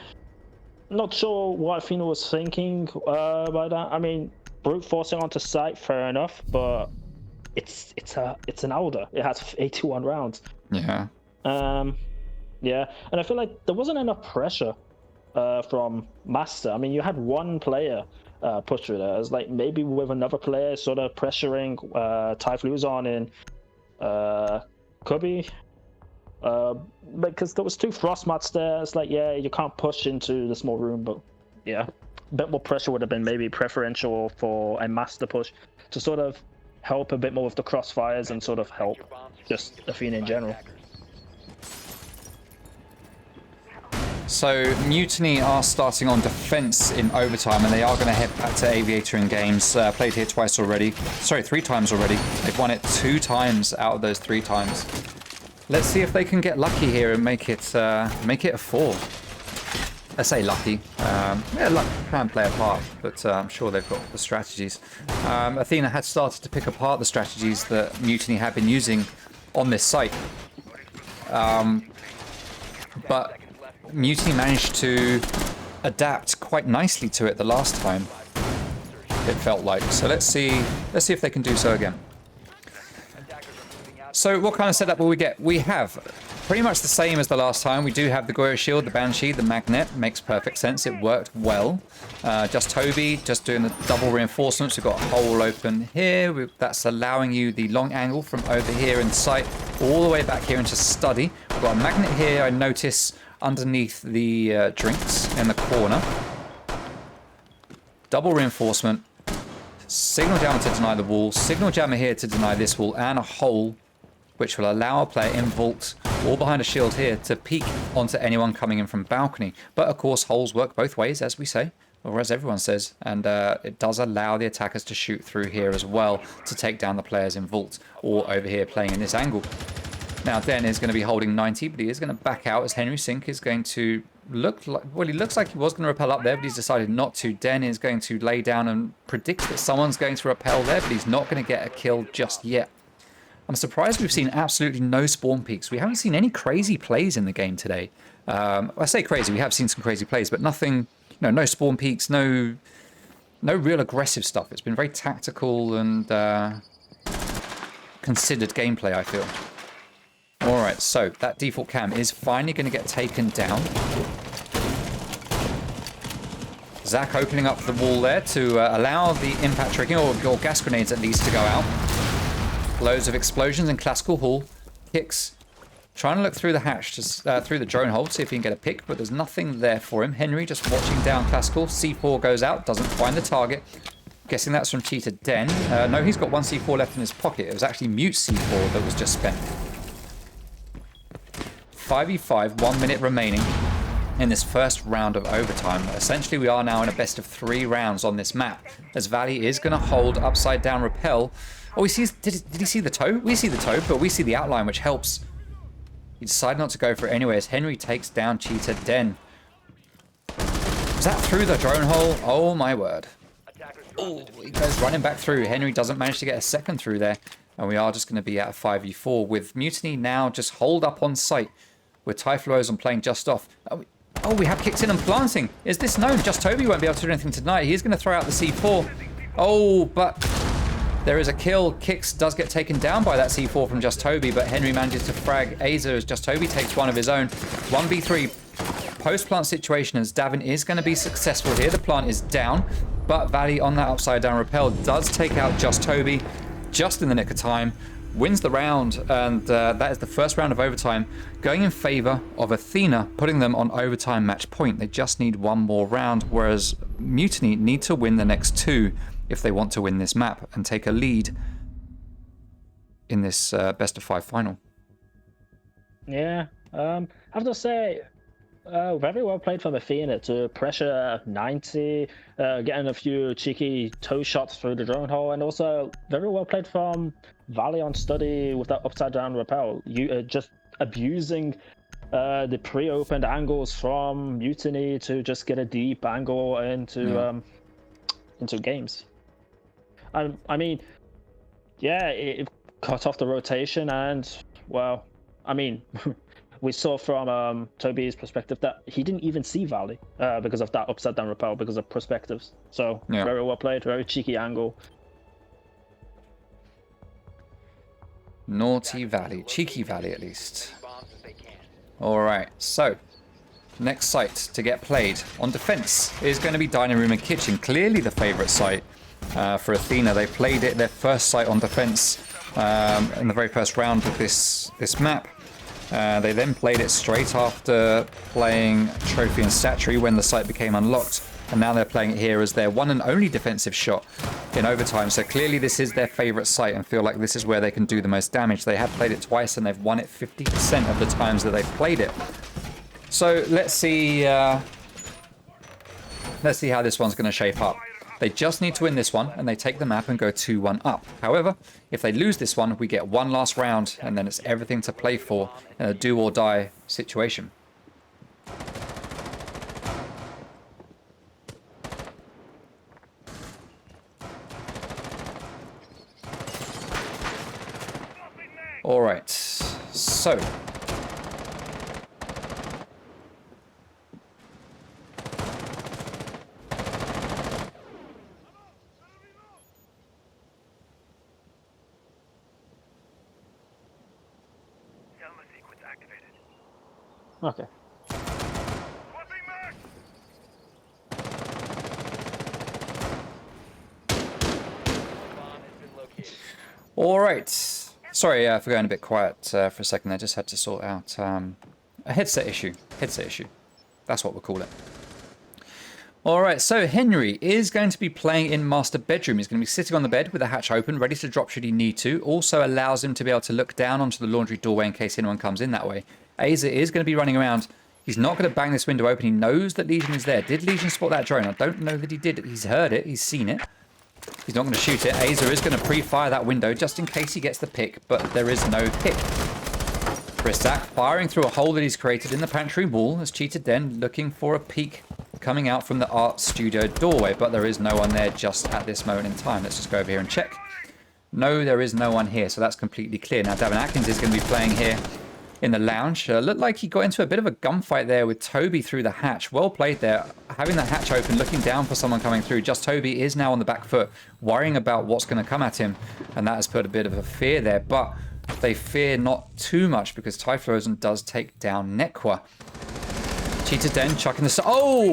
B: not sure what Athena was thinking by that. I mean, brute forcing onto site, fair enough, but it's an Aldo. It has 81 rounds.
H: Yeah.
B: Yeah, and I feel like there wasn't enough pressure from Master. I mean, you had one player push through there. It's like maybe with another player sort of pressuring Typhlosion in Cubby. Because there was 2 Frostmats there. It's like, yeah, you can't push into the small room, but yeah, a bit more pressure would have been maybe preferential for a Master push to sort of help a bit more with the crossfires and sort of help just Athena in general.
H: So Mutiny are starting on defense in overtime, and they are going to head back to Aviator in games. Played here twice already. Sorry, 3 times already. They've won it 2 times out of those 3 times. Let's see if they can get lucky here and make it a 4. I say lucky. Yeah, luck can play a part, but I'm sure they've got the strategies. Athena had started to pick apart the strategies that Mutiny had been using on this site. But Mutiny managed to adapt quite nicely to it the last time, it felt like. So let's see if they can do so again. So what kind of setup will we get? We have pretty much the same as the last time. We do have the Goyo Shield, the Banshee, the Magnet. Makes perfect sense. It worked well. Just Toby, just doing the double reinforcements. We've got a hole open here. That's allowing you the long angle from over here in sight all the way back here into study. We've got a Magnet here, I notice, underneath the drinks in the corner. Double reinforcement. Signal Jammer to deny the wall. Signal Jammer here to deny this wall. And a hole which will allow a player in vault or behind a shield here to peek onto anyone coming in from balcony. But of course, holes work both ways, as we say, or as everyone says, and it does allow the attackers to shoot through here as well to take down the players in vault or over here playing in this angle. Now, Den is going to be holding 90, but he is going to back out as Henry Sink is going to look like, well, he looks like he was going to rappel up there, but he's decided not to. Den is going to lay down and predict that someone's going to rappel there, but he's not going to get a kill just yet. I'm surprised we've seen absolutely no spawn peaks. We haven't seen any crazy plays in the game today. I say crazy, we have seen some crazy plays, but nothing, no spawn peaks, no real aggressive stuff. It's been very tactical and considered gameplay, I feel. Alright, so that default cam is finally going to get taken down. Zach opening up the wall there to allow the impact tracking, or gas grenades at least, to go out. Loads of explosions in Classical Hall. Kicks trying to look through the hatch, just through the drone hole, see if he can get a pick, but there's nothing there for him. Henry just watching down Classical. C4 goes out, doesn't find the target. Guessing that's from Cheetah Den. No, he's got 1 C4 left in his pocket. It was actually Mute C4 that was just spent. 5v5, 1 minute remaining in this first round of overtime. Essentially, we are now in a best of 3 rounds on this map, as Valley is going to hold upside down rappel. Oh, he sees, did he see the toe? We see the toe, but we see the outline, which helps. He decided not to go for it anyway, as Henry takes down Cheetah Den. Was that through the drone hole? Oh my word. Oh, he goes running back through. Henry doesn't manage to get a second through there. And we are just going to be at a 5v4 with Mutiny now just hold up on site with Typhlosion playing just off. Oh, we have kicks in and planting. Is this known? Just Toby won't be able to do anything tonight. He's going to throw out the C4. Oh, but there is a kill. Kicks does get taken down by that C4 from Just Toby, but Henry manages to frag Azer as Just Toby takes one of his own. 1v3 post-plant situation as Davin is going to be successful here. The plant is down, but Valley on that upside down rappel does take out Just Toby just in the nick of time. Wins the round, and that is the first round of overtime going in favor of Athena, putting them on overtime match point. They just need 1 more round, whereas Mutiny need to win the next 2 if they want to win this map and take a lead in this best of 5 final.
B: Yeah, I have to say, very well played from Athena to pressure 90, getting a few cheeky toe shots through the drone hole, and also very well played from Valley on study with that upside down rappel. You just abusing the pre-opened angles from Mutiny to just get a deep angle into games. I mean, yeah, it cut off the rotation, and well, I mean. We saw from Toby's perspective that he didn't even see Valley because of that upside down rappel, because of perspectives. So yeah. Very well played, very cheeky angle.
H: Naughty Valley, cheeky Valley at least. All right, so next site to get played on defense is going to be dining room and kitchen. Clearly the favorite site for Athena. They played it their first site on defense in the very first round of this map. They then played it straight after playing Trophy and Statuary when the site became unlocked. And now they're playing it here as their one and only defensive shot in overtime. So clearly this is their favorite site and feel like this is where they can do the most damage. They have played it twice and they've won it 50% of the times that they've played it. So let's see how this one's going to shape up. They just need to win this one and they take the map and go 2-1 up. However, if they lose this one, we get one last round and then it's everything to play for in a do or die situation. All right, so
B: Okay.
H: all right. Sorry for going a bit quiet for a second. I just had to sort out a headset issue. That's what we'll call it. All right, so Henry is going to be playing in master bedroom. He's going to be sitting on the bed with the hatch open, ready to drop should he need to. Also allows him to be able to look down onto the laundry doorway in case anyone comes in that way. Aza is going to be running around. He's not going to bang this window open. He knows that Legion is there. Did Legion spot that drone? I don't know that he did. He's heard it. He's seen it. He's not going to shoot it. Aza is going to pre-fire that window just in case he gets the pick, but there is no pick. Brisak firing through a hole that he's created in the pantry wall as Cheetah Den looking for a peek coming out from the art studio doorway, but there is no one there just at this moment in time. Let's just go over here and check. No, there is no one here, so that's completely clear. Now, Davin Atkins is going to be playing here in the lounge. Looked like he got into a bit of a gunfight there with Toby through the hatch. Well played there. Having that hatch open, looking down for someone coming through. Just Toby is now on the back foot, worrying about what's going to come at him, and that has put a bit of a fear there, but they fear not too much because Typhlosion does take down Nekwa. Cheetah Den chucking the... Oh!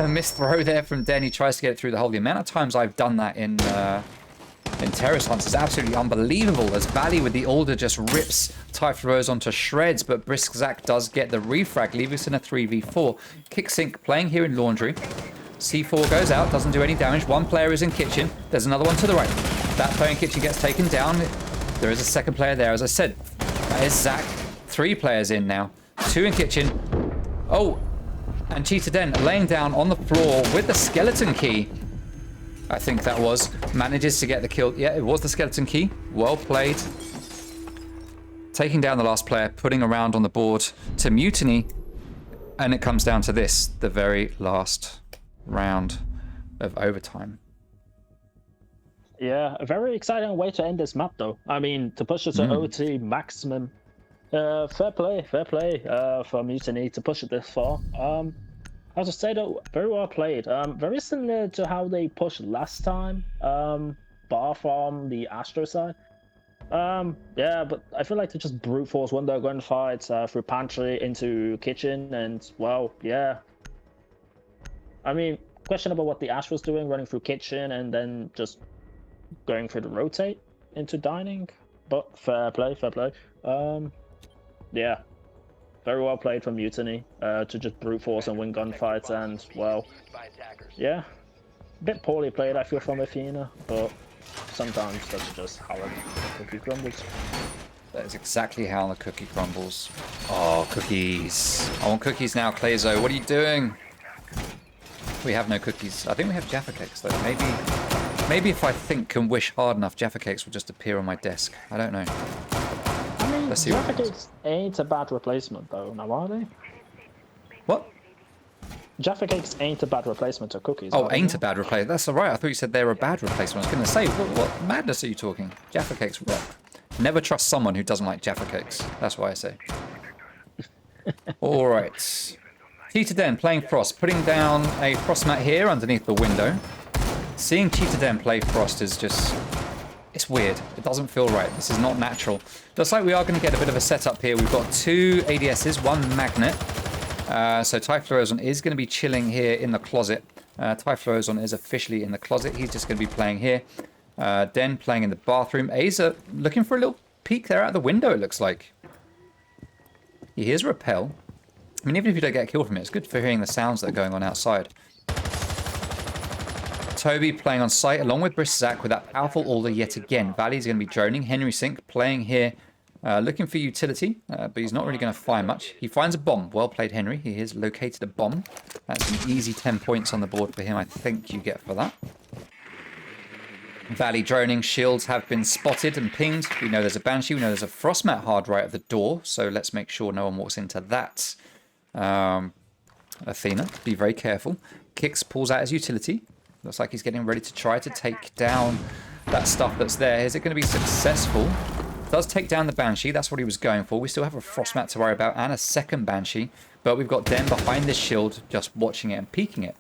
H: Miss throw there from Den. He tries to get it through the hole. The amount of times I've done that in Terrace Hunts is absolutely unbelievable as Valley with the Alder just rips Typhlosion onto shreds, but Briskzak does get the refrag, leaving us in a 3v4. Kicksync playing here in Laundry. C4 goes out, doesn't do any damage. One player is in Kitchen. There's another one to the right. That player in Kitchen gets taken down. There is a second player there. As I said, that is Zach. 3 players in now. 2 in Kitchen. Oh, and Cheetah Den laying down on the floor with the skeleton key. I think that was. Manages to get the kill. Yeah, it was the skeleton key. Well played. Taking down the last player, putting a round on the board to Mutiny. And it comes down to this, the very last round of overtime.
B: Yeah, a very exciting way to end this map, though. I mean, to push it to OT maximum. Fair play for Mutiny to push it this far. I have to say, though, very well played. Very similar to how they pushed last time, bar from the Astro side. Yeah, but I feel like they just brute force window gunfights through pantry into kitchen, and, well, yeah. I mean, questionable what the Astro's doing, running through kitchen and then just going through the rotate into dining, but fair play. Yeah, very well played from Mutiny to just brute force and win gunfights, and, well, yeah, a bit poorly played, I feel, from Athena, but sometimes that's just how the cookie crumbles.
H: That is exactly how the cookie crumbles. Oh, cookies. I want cookies now, Clayzo. What are you doing? We have no cookies. I think we have Jaffa Cakes, though. Maybe if I think and wish hard enough, Jaffa Cakes will just appear on my desk. I don't know.
B: I mean,
H: Let's see
B: Jaffa Cakes ain't a bad replacement, though, now are they?
H: What?
B: Jaffa Cakes ain't a bad replacement to cookies.
H: Oh, ain't a bad replacement. That's all right. I thought you said they were a bad replacement. I was going to say, what madness are you talking? Jaffa Cakes rock. Never trust someone who doesn't like Jaffa Cakes. That's why I say. All right. Cheetah Den playing Frost, putting down a Frost mat here underneath the window. Seeing Cheetah Den play Frost is just... It's weird. It doesn't feel right. This is not natural. Looks like we are going to get a bit of a setup here. We've got 2 ADSs, 1 magnet. So Typhlosion is going to be chilling here in the closet. Typhlosion is officially in the closet. He's just going to be playing here. Den playing in the bathroom. Aza looking for a little peek there out the window, it looks like. He hears Repel. I mean, even if you don't get a kill from it, it's good for hearing the sounds that are going on outside. Toby playing on site along with Brisk-Zach with that powerful order yet again. Valley's going to be droning. Henry Sink playing here, looking for utility, but he's not really going to find much. He finds a bomb. Well played, Henry. He has located a bomb. That's an easy 10 points on the board for him, I think you get for that. Valley droning. Shields have been spotted and pinged. We know there's a Banshee. We know there's a Frostmat hard right at the door, so let's make sure no one walks into that. Athena, be very careful. Kix pulls out his utility. Looks like he's getting ready to try to take down that stuff that's there. Is it going to be successful? Does take down the Banshee. That's what he was going for. We still have a Frostmat to worry about and a second Banshee. But we've got Den behind this shield just watching it and peeking it.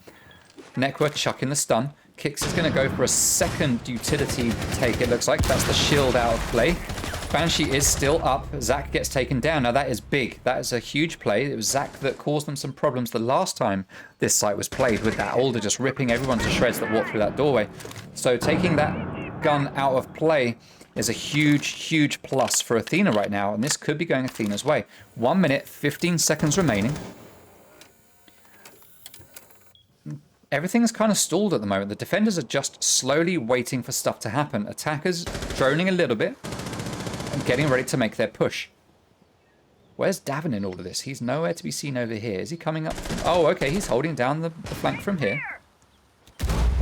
H: Nekwa chucking the stun. Kix is going to go for a second utility take, it looks like. That's the shield out of play. Banshee is still up. Zach gets taken down. Now that is big. That is a huge play. It was Zach that caused them some problems the last time this site was played, with that Alder just ripping everyone to shreds that walked through that doorway. So taking that gun out of play is a huge, huge plus for Athena right now. And this could be going Athena's way. 1 minute, 15 seconds remaining. Everything's kind of stalled at the moment. The defenders are just slowly waiting for stuff to happen. Attackers droning a little bit and getting ready to make their push. Where's Davin in all of this? He's nowhere to be seen over here. Is he coming up? Oh, okay. He's holding down the flank from here.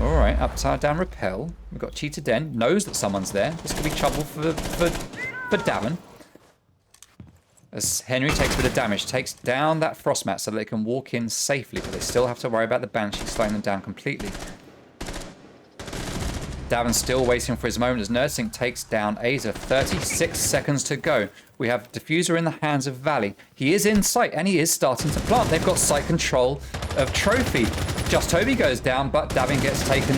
H: All right. Upside down repel. We've got Cheetah Den. Knows that someone's there. This could be trouble for Davin. As Henry takes a bit of damage, takes down that Frostmat so that they can walk in safely, but they still have to worry about the Banshee slowing them down completely. Davin's still waiting for his moment as Nursing takes down Aza. 36 seconds to go. We have Diffuser in the hands of Valley. He is in sight and he is starting to plant. They've got site control of Trophy. Just Toby goes down, but Davin gets taken.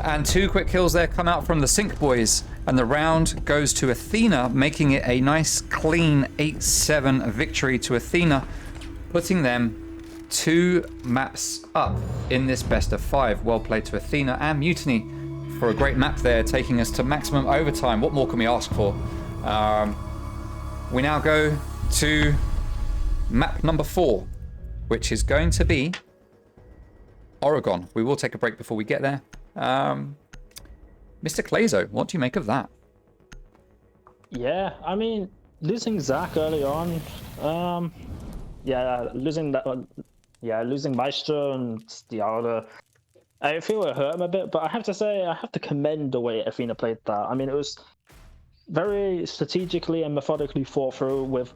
H: And 2 quick kills there come out from the Sync boys. And the round goes to Athena, making it a nice, clean 8-7 victory to Athena, putting them 2 maps up in this best of 5. Well played to Athena and Mutiny for a great map there, taking us to maximum overtime. What more can we ask for? We now go to map number 4, which is going to be Oregon. We will take a break before we get there. Mr. Clazo, what do you make of that?
B: Yeah, I mean, losing Zach early on, losing Maestro and the other, I feel it hurt him a bit, but I have to say, I have to commend the way Athena played that. I mean, it was very strategically and methodically thought through, with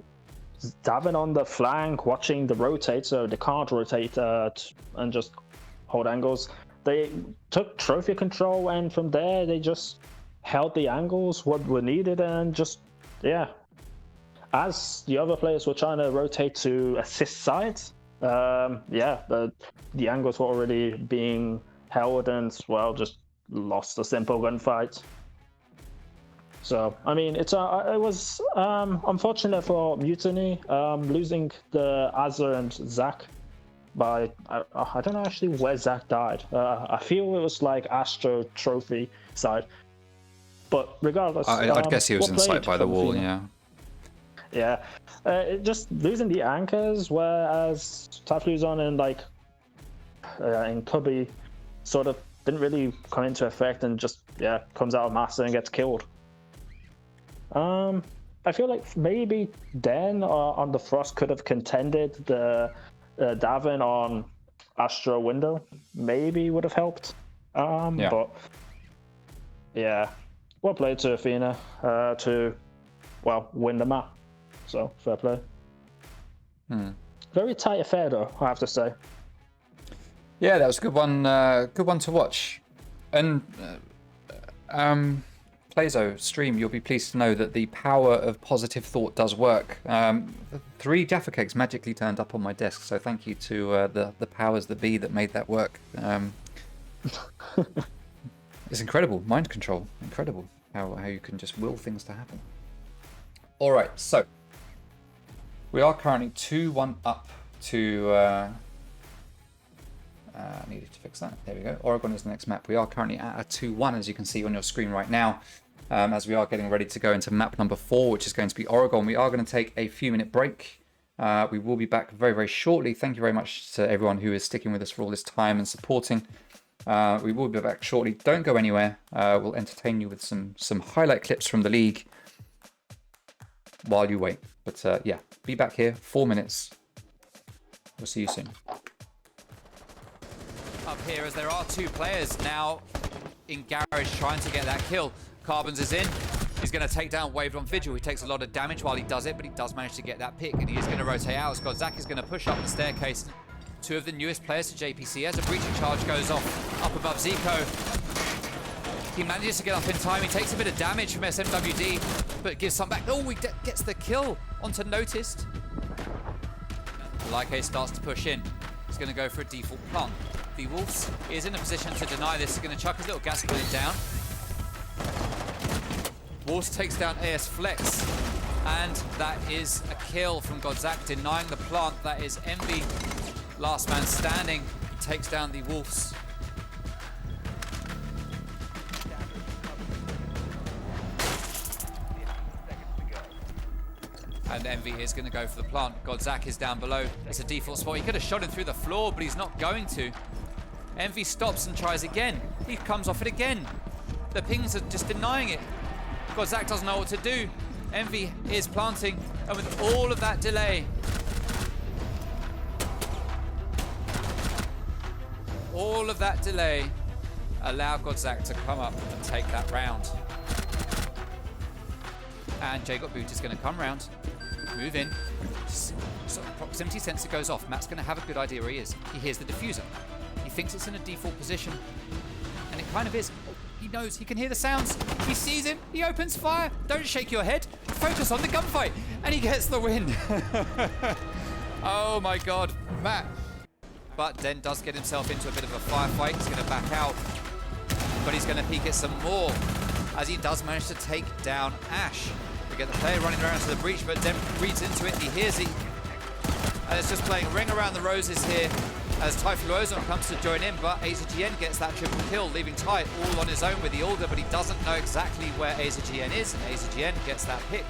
B: Davin on the flank, watching the rotate, so they can't rotate and just hold angles. They took trophy control, and from there they just held the angles what were needed, and just, yeah. As the other players were trying to rotate to assist sides, the angles were already being held, and, well, just lost a simple gunfight. So, I mean, it was unfortunate for Mutiny, losing the Azza and Zach. By I don't know actually where Zach died. I feel it was like Astro Trophy side, but regardless,
H: I'd guess he was in sight by the wall. Yeah.
B: Just losing the anchors, whereas Typhlosion and in Cubby sort of didn't really come into effect, and just comes out of master and gets killed. I feel like maybe Den on the Frost could have contended the Davin on Astro window, maybe would have helped. But yeah, well played to Athena to win the map. So fair play. Very tight affair though, I have to say.
H: Yeah, that was a good one. Good one to watch. And Plazo stream, you'll be pleased to know that the power of positive thought does work. 3 Jaffa cakes magically turned up on my desk, so thank you to the powers that be that made that work. It's incredible, mind control, incredible how you can just will things to happen. All right, so we are currently 2-1 up to... needed to fix that. There we go. Oregon is the next map. We are currently at a 2-1, as you can see on your screen right now, as we are getting ready to go into map number 4, which is going to be Oregon. We are going to take a few-minute break. We will be back very, very shortly. Thank you very much to everyone who is sticking with us for all this time and supporting. We will be back shortly. Don't go anywhere. We'll entertain you with some highlight clips from the league while you wait. But yeah, be back here. 4 minutes. We'll see you soon.
A: Up here, as there are 2 players now in garage trying to get that kill. Carbons is in. He's going to take down Waved on Vigil. He takes a lot of damage while he does it, but he does manage to get that pick, and he is going to rotate out. Zach is going to push up the staircase. 2 of the newest players to JPC as a breaching charge goes off up above Zico. He manages to get up in time. He takes a bit of damage from SMWD, but gives some back. Oh, he gets the kill onto Noticed. Like starts to push in. He's going to go for a default plant. The Wolves is in a position to deny this. He's going to chuck his little gas bullet down. Wolves takes down AS Flex, and that is a kill from Godzak, denying the plant. That is Envy, last man standing, takes down the Wolves. And Envy is going to go for the plant. Godzak is down below. It's a default spot. He could have shot him through the floor, but he's not going to. Envy stops and tries again. He comes off it again. The pings are just denying it. Godzak doesn't know what to do. Envy is planting, and with all of that delay, allowed Godzak to come up and take that round. And Jay Got Boot is going to come round, move in. So proximity sensor goes off. Matt's going to have a good idea where he is. He hears the diffuser. He thinks it's in a default position, and it kind of is. He knows, he can hear the sounds. He sees him, he opens fire. Don't shake your head, focus on the gunfight, and he gets the win. Oh my God, Matt. But Den does get himself into a bit of a firefight. He's going to back out, but he's going to peek it some more, as he does manage to take down Ash. We get the player running around to the breach, but Den reads into it, he hears it, and it's just playing Ring Around the Roses here as Typhlosion comes to join in, but AZGN gets that triple kill, leaving Ty all on his own with the Olga, but he doesn't know exactly where AZGN is, and AZGN gets that pick.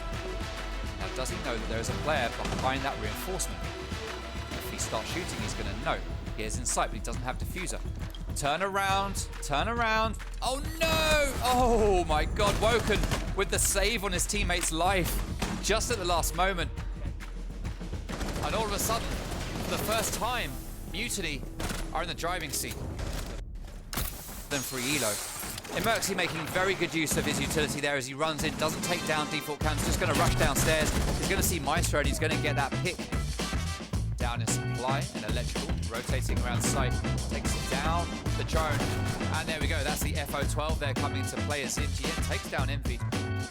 A: Now, does he know that there is a player behind that reinforcement? If he starts shooting, he's going to know. He is in sight, but he doesn't have diffuser. Turn around, turn around. Oh no! Oh my God, Woken with the save on his teammate's life just at the last moment. And all of a sudden, for the first time, Mutiny are in the driving seat. Then free Elo. Emerxy making very good use of his utility there as he runs in, doesn't take down default cams, just going to rush downstairs. He's going to see Maestro and he's going to get that pick. Down in supply and electrical, rotating around site, takes it down the drone. And there we go, that's the FO12 there coming into play as MGN takes down Envy.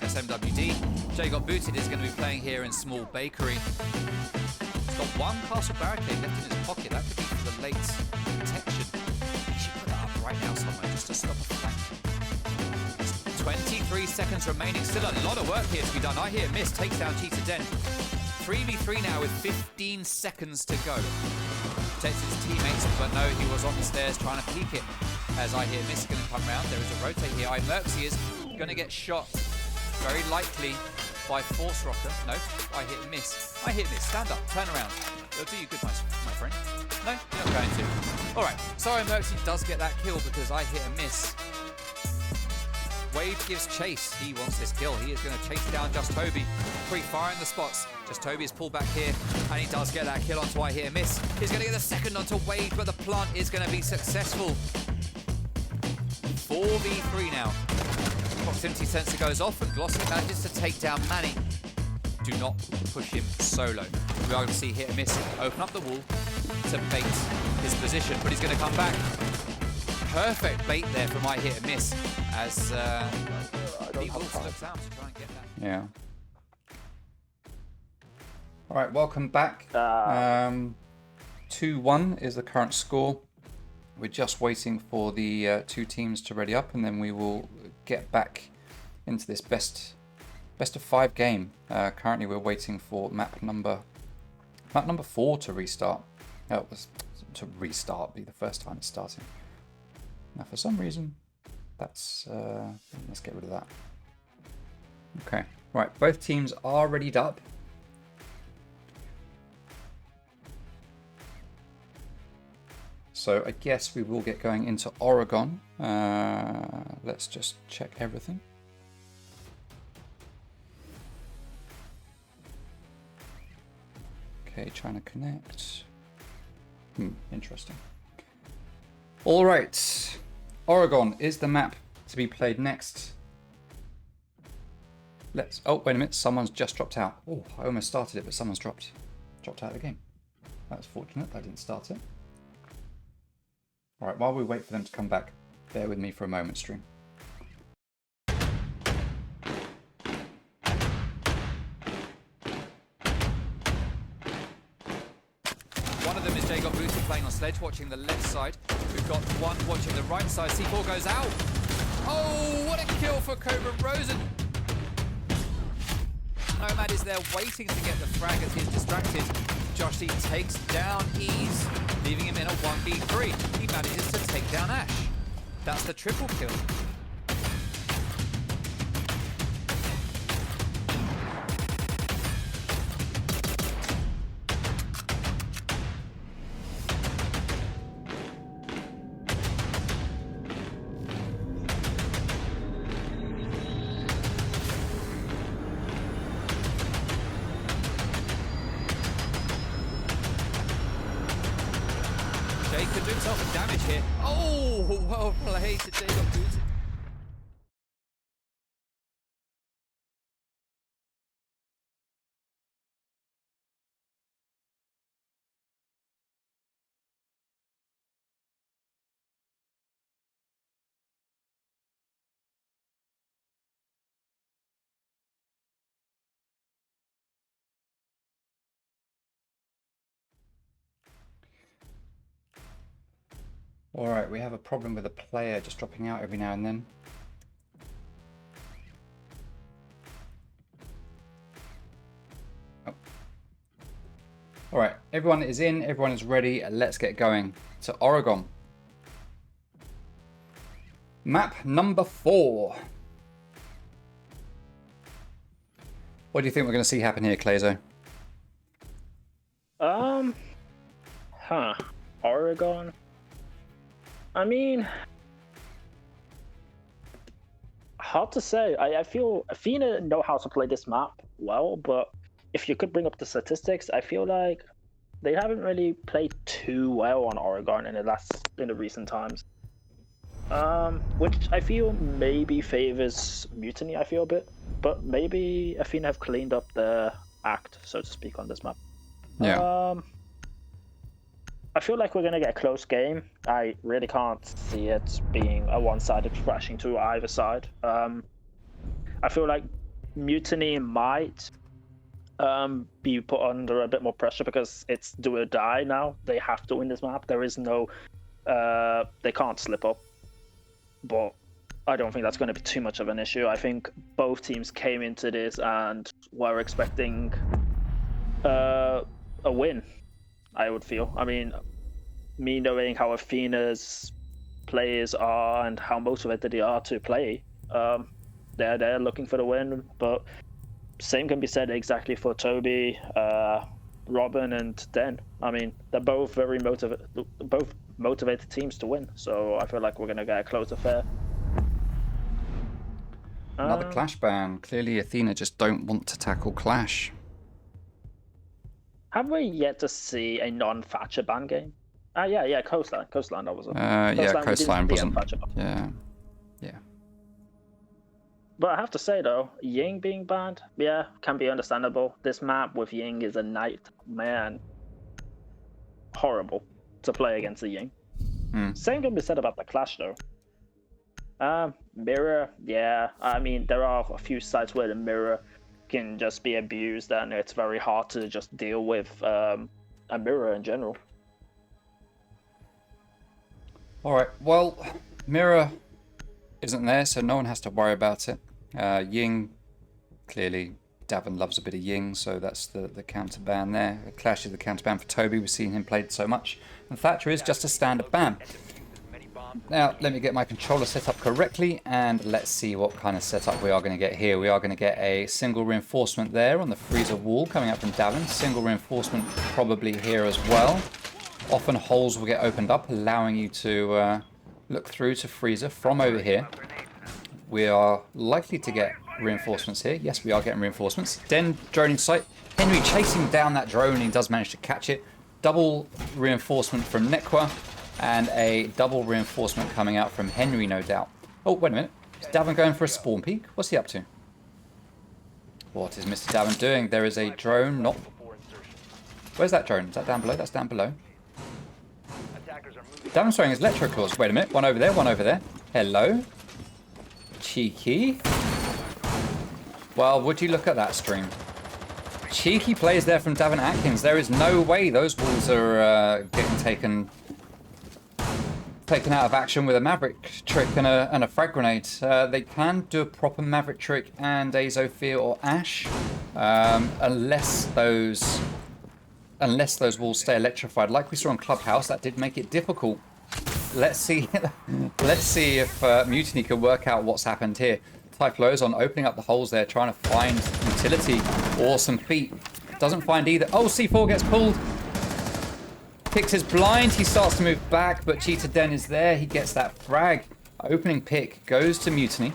A: SMWD. Jay Got Booted is going to be playing here in Small Bakery. Got one castle barricade left in his pocket. That could be for the late protection. He should put that up right now somewhere just to stop a flank. 23 seconds remaining. Still a lot of work here to be done. I hear Miss takes down Cheetah Den. 3v3 now with 15 seconds to go. Protects his teammates, but no, he was on the stairs trying to peek it. As I hear Miss is going to come round. There is a rotate here. Merxy is going to get shot. Very likely by Force Rocker. No, I hit Miss. I hit Miss. Stand up. Turn around. It'll do you good, my friend. No, you're not going to. Alright, sorry Merxy does get that kill because I hit a miss. Wade gives chase. He wants this kill. He is going to chase down Just Toby. Pre-firing the spots. Just Toby is pulled back here, and he does get that kill onto I hit a miss. He's going to get the second onto Wade, but the plant is going to be successful. 4v3 now. Proximity sensor goes off, and Glossy manages to take down Manny. Do not push him solo. We are going to see Hit and Miss open up the wall to bait his position, but he's going to come back. Perfect bait there from I Hit and Miss as he looks out to try and get that.
H: Yeah. All right, welcome back. 2-1 is the current score. We're just waiting for the two teams to ready up, and then we will get back into this best of 5 game. Currently, we're waiting for map number Map number 4 to restart. Oh, it was to restart, be the first time it's starting. Now, for some reason, that's... let's get rid of that. Okay, right, both teams are readied up. So I guess we will get going into Oregon. Let's just check everything. Okay, trying to connect. Interesting. All right, Oregon is the map to be played next. Let's. Oh, wait a minute. Someone's just dropped out. Oh, I almost started it, but someone's dropped out of the game. That was fortunate. I didn't start it. All right. While we wait for them to come back, bear with me for a moment, stream.
A: One of them is Jacob Booty playing on Sledge, watching the left side. We've got one watching the right side. C4 goes out. Oh, what a kill for Cobra Rosen. Nomad is there waiting to get the frag as he's distracted. Josh D takes down Ease, leaving him in a 1v3. He manages to take down Ash. That's the triple kill. Could do himself some damage here. Oh, well played to Jacob Booty.
H: Alright, we have a problem with a player just dropping out every now and then. Oh. Alright, everyone is in, everyone is ready. Let's get going to Oregon. Map number 4. What do you think we're going to see happen here, Clazo?
B: Oregon. I mean, hard to say. I feel Athena know how to play this map well, but if you could bring up the statistics, I feel like they haven't really played too well on Oregon in the recent times. Which I feel maybe favors Mutiny, I feel a bit, but maybe Athena have cleaned up their act, so to speak, on this map.
H: Yeah.
B: I feel like we're going to get a close game. I really can't see it being a one-sided thrashing to either side. I feel like Mutiny might be put under a bit more pressure because it's do or die now. They have to win this map. There is no... they can't slip up. But I don't think that's going to be too much of an issue. I think both teams came into this and were expecting a win, I would feel. I mean, me knowing how Athena's players are and how motivated they are to play, they're looking for the win. But same can be said exactly for Toby, Robin, and Den. I mean, they're both very motivated teams to win. So I feel like we're going to get a close affair.
H: Another Clash ban. Clearly Athena just don't want to tackle Clash.
B: Have we yet to see a non-Thatcher ban game? Yeah, Coastline. Coastline, that was it.
H: Yeah, Coastline wasn't. Yeah.
B: But I have to say though, Ying being banned, yeah, can be understandable. This map with Ying is a nightmare. Horrible to play against the Ying. Same can be said about the Clash though. Mirror, yeah. I mean, there are a few sites where the mirror can just be abused, and it's very hard to just deal with a mirror in general.
H: Alright, well, mirror isn't there, so no one has to worry about it. Ying, clearly, Davin loves a bit of Ying, so that's the counter ban there. Clash is the counter ban for Toby. We've seen him played so much. And Thatcher is just a standard ban. Now, let me get my controller set up correctly, and let's see what kind of setup we are going to get here. We are going to get a single reinforcement there on the freezer wall coming up from Davin. Single reinforcement probably here as well. Often holes will get opened up, allowing you to look through to freezer from over here. We are likely to get reinforcements here. Yes, we are getting reinforcements. Den drone in sight. Henry chasing down that drone. He does manage to catch it. Double reinforcement from Nekwa. And a double reinforcement coming out from Henry, no doubt. Oh, wait a minute. Is Davin going for a spawn peek? What's he up to? What is Mr. Davin doing? There is a drone. Not. Where's that drone? Is that down below? That's down below. Davin's throwing his electro claws. Wait a minute. One over there. One over there. Hello. Cheeky. Well, would you look at that stream? Cheeky plays there from Davin Atkins. There is no way those walls are getting taken out of action with a Maverick trick and a frag grenade. They can do a proper Maverick trick and a Zofia or Ash, unless those walls stay electrified. Like we saw in Clubhouse, that did make it difficult. Let's see. Let's see if Mutiny can work out what's happened here. Typhlo's on opening up the holes there, trying to find utility. Awesome feat. Doesn't find either. Oh, C4 gets pulled. Picks his blind. He starts to move back, but Cheetah Den is there. He gets that frag. Opening pick goes to Mutiny.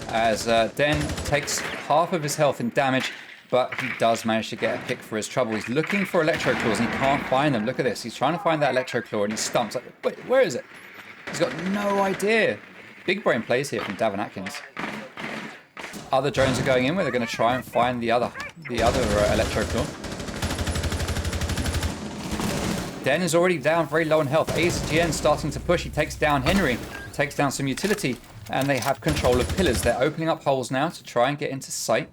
H: As Den takes half of his health in damage, but he does manage to get a pick for his trouble. He's looking for electro claws and he can't find them. Look at this. He's trying to find that electro claw and he stumps. Like, wait, where is it? He's got no idea. Big brain plays here from Davin Atkins. Other drones are going in where they're going to try and find the other electro claw. Den is already down very low on health. ASGN starting to push. He takes down Henry. Takes down some utility. And they have control of pillars. They're opening up holes now to try and get into sight.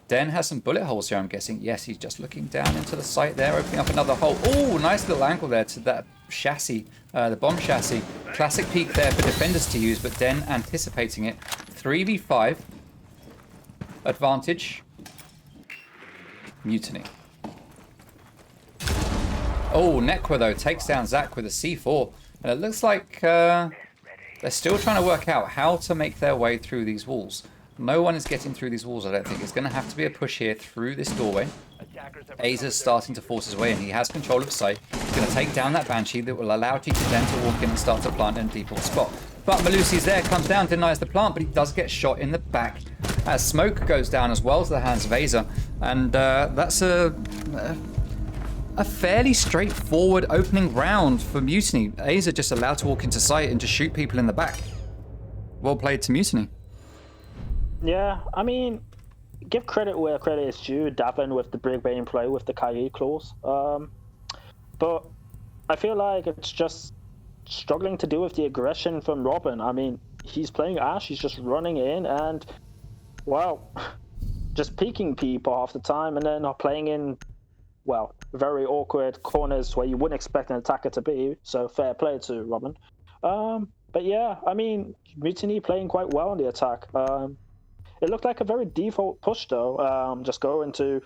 H: Den has some bullet holes here, I'm guessing. Yes, he's just looking down into the site there, opening up another hole. Oh, nice little angle there to that chassis, the bomb chassis. Classic peek there for defenders to use, but Den anticipating it. 3v5. Advantage. Mutiny. Oh, Nekwa, though, takes down Zach with a C4. And it looks like they're still trying to work out how to make their way through these walls. No one is getting through these walls, I don't think. It's going to have to be a push here through this doorway. Azer's starting to force his way in. He has control of sight. He's going to take down that Banshee that will allow Cheetah Den to walk in and start to plant in a default spot. But Malusi's there, comes down, denies the plant, but he does get shot in the back. As smoke goes down as well to the hands of Azer. And that's a fairly straightforward opening round for Mutiny. Azer just allowed to walk into sight and just shoot people in the back. Well played to Mutiny.
B: Yeah, I mean, give credit where credit is due. Davin with the big brain play with the Kairi claws. But I feel like it's just struggling to deal with the aggression from Robin. I mean, he's playing Ash, he's just running in and, well, just peeking people half the time and then playing in, well, very awkward corners where you wouldn't expect an attacker to be. So fair play to Robin. But yeah, I mean, Mutiny playing quite well on the attack. It looked like a very default push though. Just go into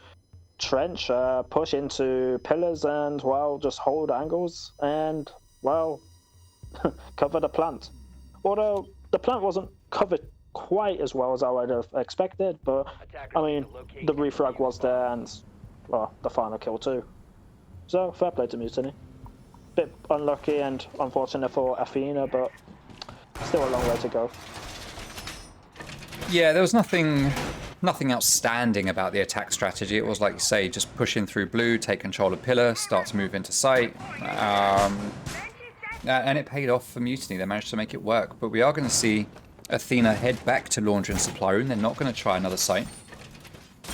B: trench, push into pillars and, well, just hold angles and, well, cover the plant. Although the plant wasn't covered quite as well as I would have expected, but I mean, the refrag was there and, well, the final kill too. So fair play to Mutiny. Bit unlucky and unfortunate for Athena, but still a long way to go.
H: Yeah, there was nothing outstanding about the attack strategy. It was, like you say, just push in through blue, take control of pillar, start to move into sight. And it paid off for Mutiny. They managed to make it work. But we are going to see Athena head back to laundry and supply room. They're not going to try another site.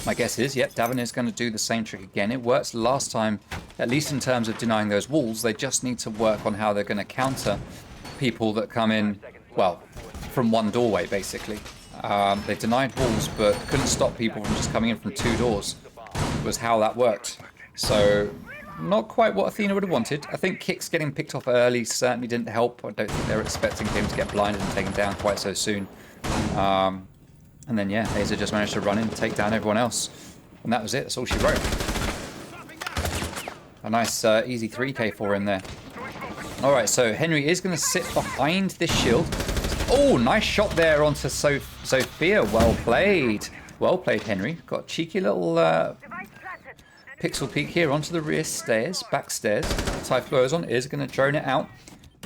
H: My guess is, yep, Davin is going to do the same trick again. It worked last time, at least in terms of denying those walls. They just need to work on how they're going to counter people that come in, well, from one doorway, basically. They denied walls, but couldn't stop people from just coming in from two doors, was how that worked. So, not quite what Athena would have wanted. I think Kicks getting picked off early certainly didn't help. I don't think they were expecting him to get blinded and taken down quite so soon. And then, yeah, Aza just managed to run in and take down everyone else. And that was it. That's all she wrote. A nice easy 3k for him there. All right, so Henry is going to sit behind this shield. Oh, nice shot there onto Sophia. Well played. Well played, Henry. Got a cheeky little pixel peek here onto the rear stairs, back stairs. Typhlosion is going to drone it out.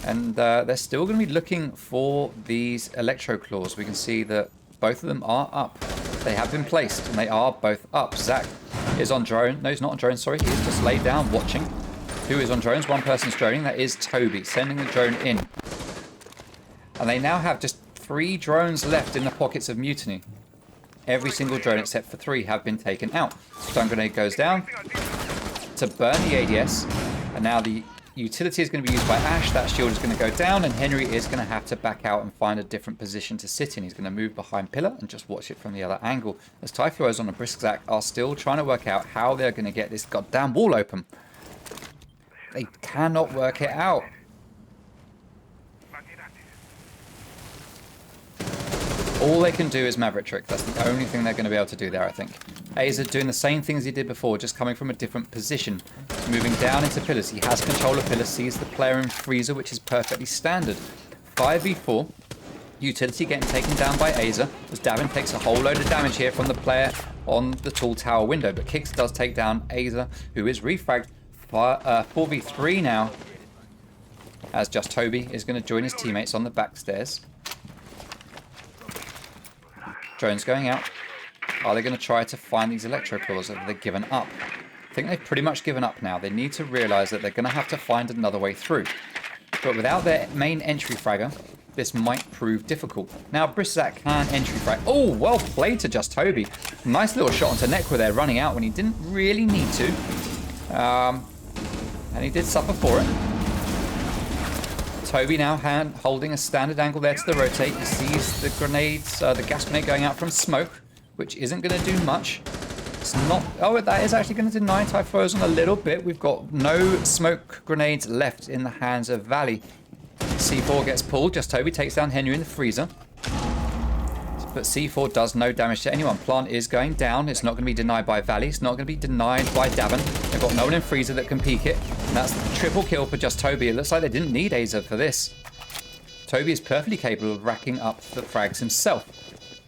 H: And they're still going to be looking for these electro claws. We can see that both of them are up. They have been placed, and they are both up. Zach is on drone. No, he's not on drone, sorry. He is just laid down watching. Who is on drones? One person's droning. That is Toby, sending the drone in. And they now have just 3 drones left in the pockets of Mutiny. Every single drone except for 3 have been taken out. Stun grenade goes down to burn the ADS. And now the utility is going to be used by Ash. That shield is going to go down, and Henry is going to have to back out and find a different position to sit in. He's going to move behind pillar and just watch it from the other angle. As Typhloes on a brisk Zach are still trying to work out how they're going to get this goddamn wall open. They cannot work it out. All they can do is Maverick Trick. That's the only thing they're going to be able to do there, I think. Aza doing the same things he did before, just coming from a different position. Moving down into pillars. He has control of pillars, sees the player in freezer, which is perfectly standard. 5v4. Utility getting taken down by Aza, as Davin takes a whole load of damage here from the player on the tall tower window. But Kix does take down Aza, who is refragged. 4v3 now, as just Toby is going to join his teammates on the back stairs. Drone's going out. Are they going to try to find these electro claws, or have they given up? I think they've pretty much given up now. They need to realize that they're going to have to find another way through. But without their main entry fragger, this might prove difficult. Now, Briszak can entry frag. Oh, well played to just Toby. Nice little shot onto Nekwa there, running out when he didn't really need to. And he did suffer for it. Toby now holding a standard angle there to the rotate. He sees the grenades, the gas grenade going out from smoke, which isn't going to do much. It's not... Oh, that is actually going to deny Typhlosion a little bit. We've got no smoke grenades left in the hands of Valley. C4 gets pulled. Just Toby takes down Henry in the freezer. But C4 does no damage to anyone. Plant is going down. It's not going to be denied by Valley. It's not going to be denied by Davin. They've got no one in freezer that can peek it. And that's the triple kill for just Toby. It looks like they didn't need Aza for this. Toby is perfectly capable of racking up the frags himself.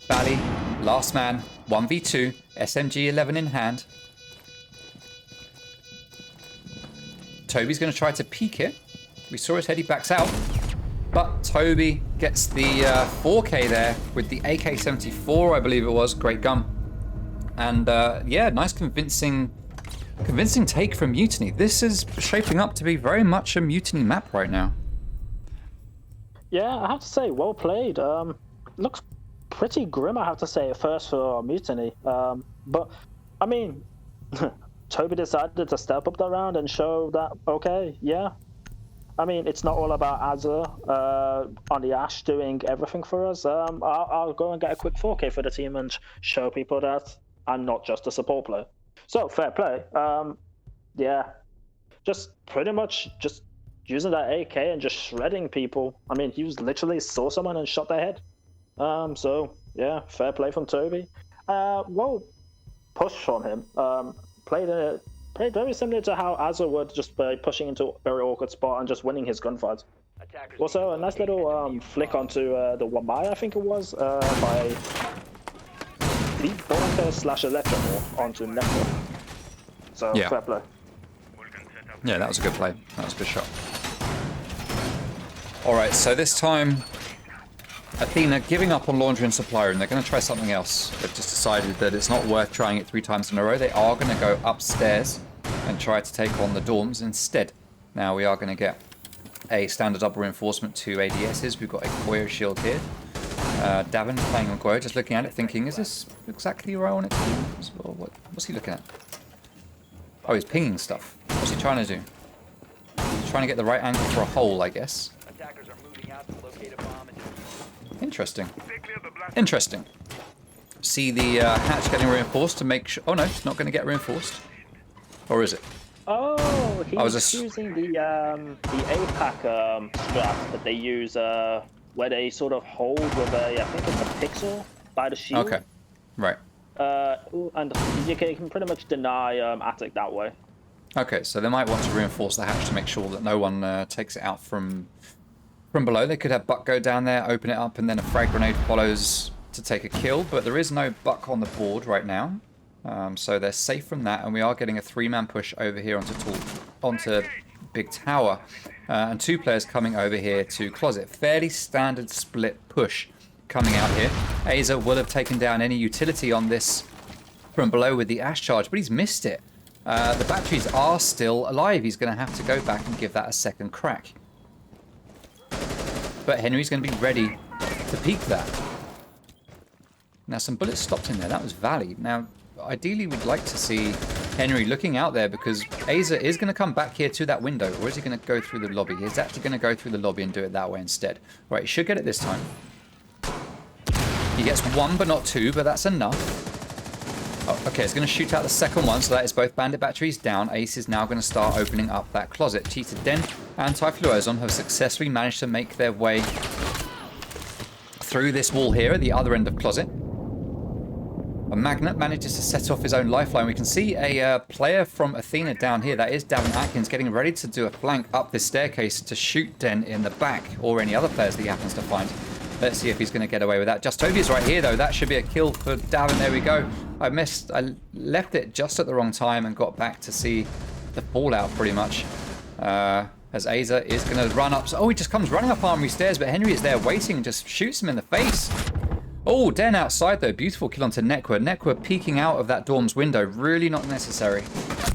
H: Valley, last man, 1v2, SMG 11 in hand. Toby's going to try to peek it. We saw his head, he backs out. But Toby gets the 4K there with the AK-74, I believe it was. Great gun. And yeah, nice convincing take from Mutiny. This is shaping up to be very much a Mutiny map right now.
B: Yeah, I have to say, well played. Looks pretty grim, I have to say, at first for Mutiny. But, I mean, Toby decided to step up the round and show that, okay, yeah. I mean, it's not all about Aza on the Ash doing everything for us. I'll go and get a quick 4K for the team and show people that I'm not just a support player. So, fair play. Yeah, just pretty much just using that AK and just shredding people. I mean, he was literally saw someone and shot their head. So, yeah, fair play from Toby. Well, push from him. Played very similar to how Aza would, just by pushing into a very awkward spot and just winning his gunfights. Also, a nice little flick onto the Wamai, I think it was, by Deep Bonker / Electro onto Nekwa. So,
H: yeah.
B: Fair play.
H: Yeah, that was a good play. That was a good shot. Alright, so this time, Athena giving up on laundry and supply room. They're going to try something else. They've just decided that it's not worth trying it 3 times in a row. They are going to go upstairs and try to take on the dorms instead. Now we are going to get a standard double reinforcement to ADSs. We've got a Goyo shield here. Davin playing on Goyo, just looking at it, thinking, is this exactly where I want it to be? What's he looking at? Oh, he's pinging stuff. What's he trying to do? He's trying to get the right angle for a hole, I guess.
I: Attackers are moving out to locate a bomb and
H: Interesting. Interesting. See the hatch getting reinforced to make sure... Oh no, it's not going to get reinforced. Or is it?
B: Oh,
H: I was
B: he's
H: just...
B: using the APAC strap that they use, where they sort of hold with a, I think it's a pixel by the shield.
H: Okay, right.
B: And you can pretty much deny attic that way.
H: Okay, so they might want to reinforce the hatch to make sure that no one takes it out from below. They could have Buck go down there, open it up, and then a frag grenade follows to take a kill, but there is no Buck on the board right now. So they're safe from that, and we are getting a 3-man push over here onto Big Tower. And 2 players coming over here to Closet. Fairly standard split push coming out here. Aza will have taken down any utility on this from below with the Ash charge, but he's missed it. The batteries are still alive. He's going to have to go back and give that a second crack. But Henry's going to be ready to peek that. Now, some bullets stopped in there. That was Valley. Now, ideally, we'd like to see Henry looking out there because Aza is going to come back here to that window. Or is he going to go through the lobby? He's actually going to go through the lobby and do it that way instead. Right, he should get it this time. He gets 1, but not 2, but that's enough. Oh, okay, it's going to shoot out the second one, so that is both bandit batteries down. Ace is now going to start opening up that closet. Cheated Den and Typhloazon have successfully managed to make their way through this wall here at the other end of closet. A Magnet manages to set off his own lifeline. We can see a player from Athena down here. That is Davin Atkins getting ready to do a flank up this staircase to shoot Den in the back or any other players that he happens to find. Let's see if he's going to get away with that. Justovia's right here, though. That should be a kill for Davin. There we go. I left it just at the wrong time and got back to see the fallout pretty much. As Aza is going to run up. Oh, he just comes running up Armory Stairs, but Henry is there waiting and just shoots him in the face. Oh, Den outside, though. Beautiful kill onto Nekwa. Nekwa peeking out of that dorm's window. Really not necessary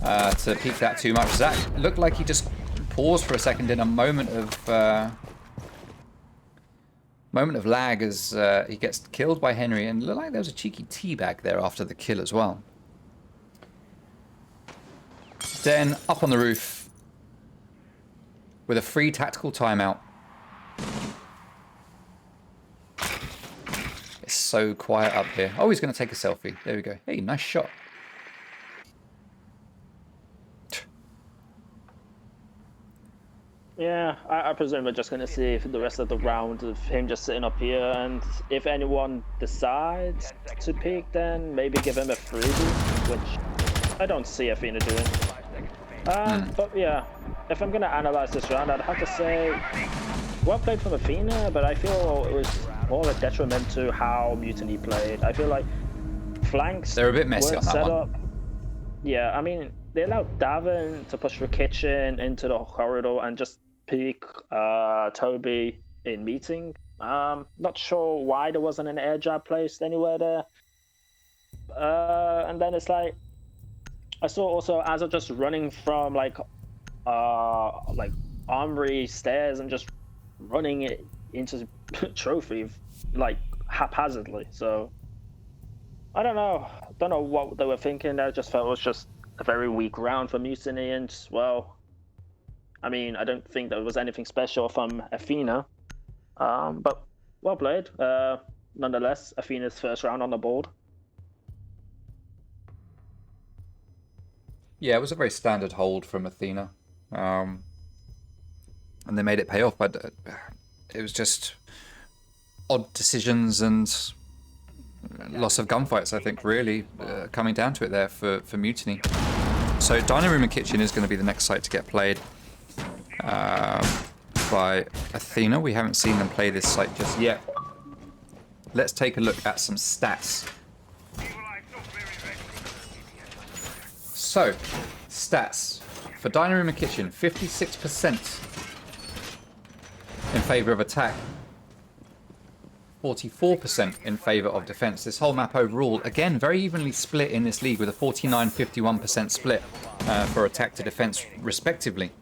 H: to peek that too much. Zach looked like he just paused for a second in a moment of lag as he gets killed by Henry, and looked like there was a cheeky teabag there after the kill as well. Den up on the roof with a free tactical timeout. It's so quiet up here. Oh, he's going to take a selfie. There we go. Hey, nice shot.
B: Yeah, I presume we're just going to see the rest of the round of him just sitting up here, and if anyone decides to pick, then maybe give him a freebie, which I don't see Athena doing. But yeah, if I'm going to analyze this round, I'd have to say, well played from Athena, but I feel it was more a detriment to how Mutiny played. I feel like flanks
H: they're a bit messy on that one.
B: Yeah, I mean, they allowed Davin to push the kitchen into the corridor and just peek Toby in meeting. Not sure why there wasn't an air jab placed anywhere there. And then it's like, I saw also Aza just running from like armory stairs and just running it into trophy like haphazardly. So I don't know what they were thinking. I just felt it was just a very weak round for Mutiny, and well, I mean, I don't think there was anything special from Athena, but well played. Nonetheless, Athena's first round on the board.
H: Yeah, it was a very standard hold from Athena, and they made it pay off. But it was just odd decisions and loss of gunfights, I think, really coming down to it there for Mutiny. So Dining Room and Kitchen is going to be the next site to get played by Athena. We haven't seen them play this site just yet. Let's take a look at some stats. So, stats. For Dining Room and Kitchen, 56% in favour of attack. 44% in favour of defence. This whole map overall, again, very evenly split in this league with a 49-51% split for attack to defence, respectively.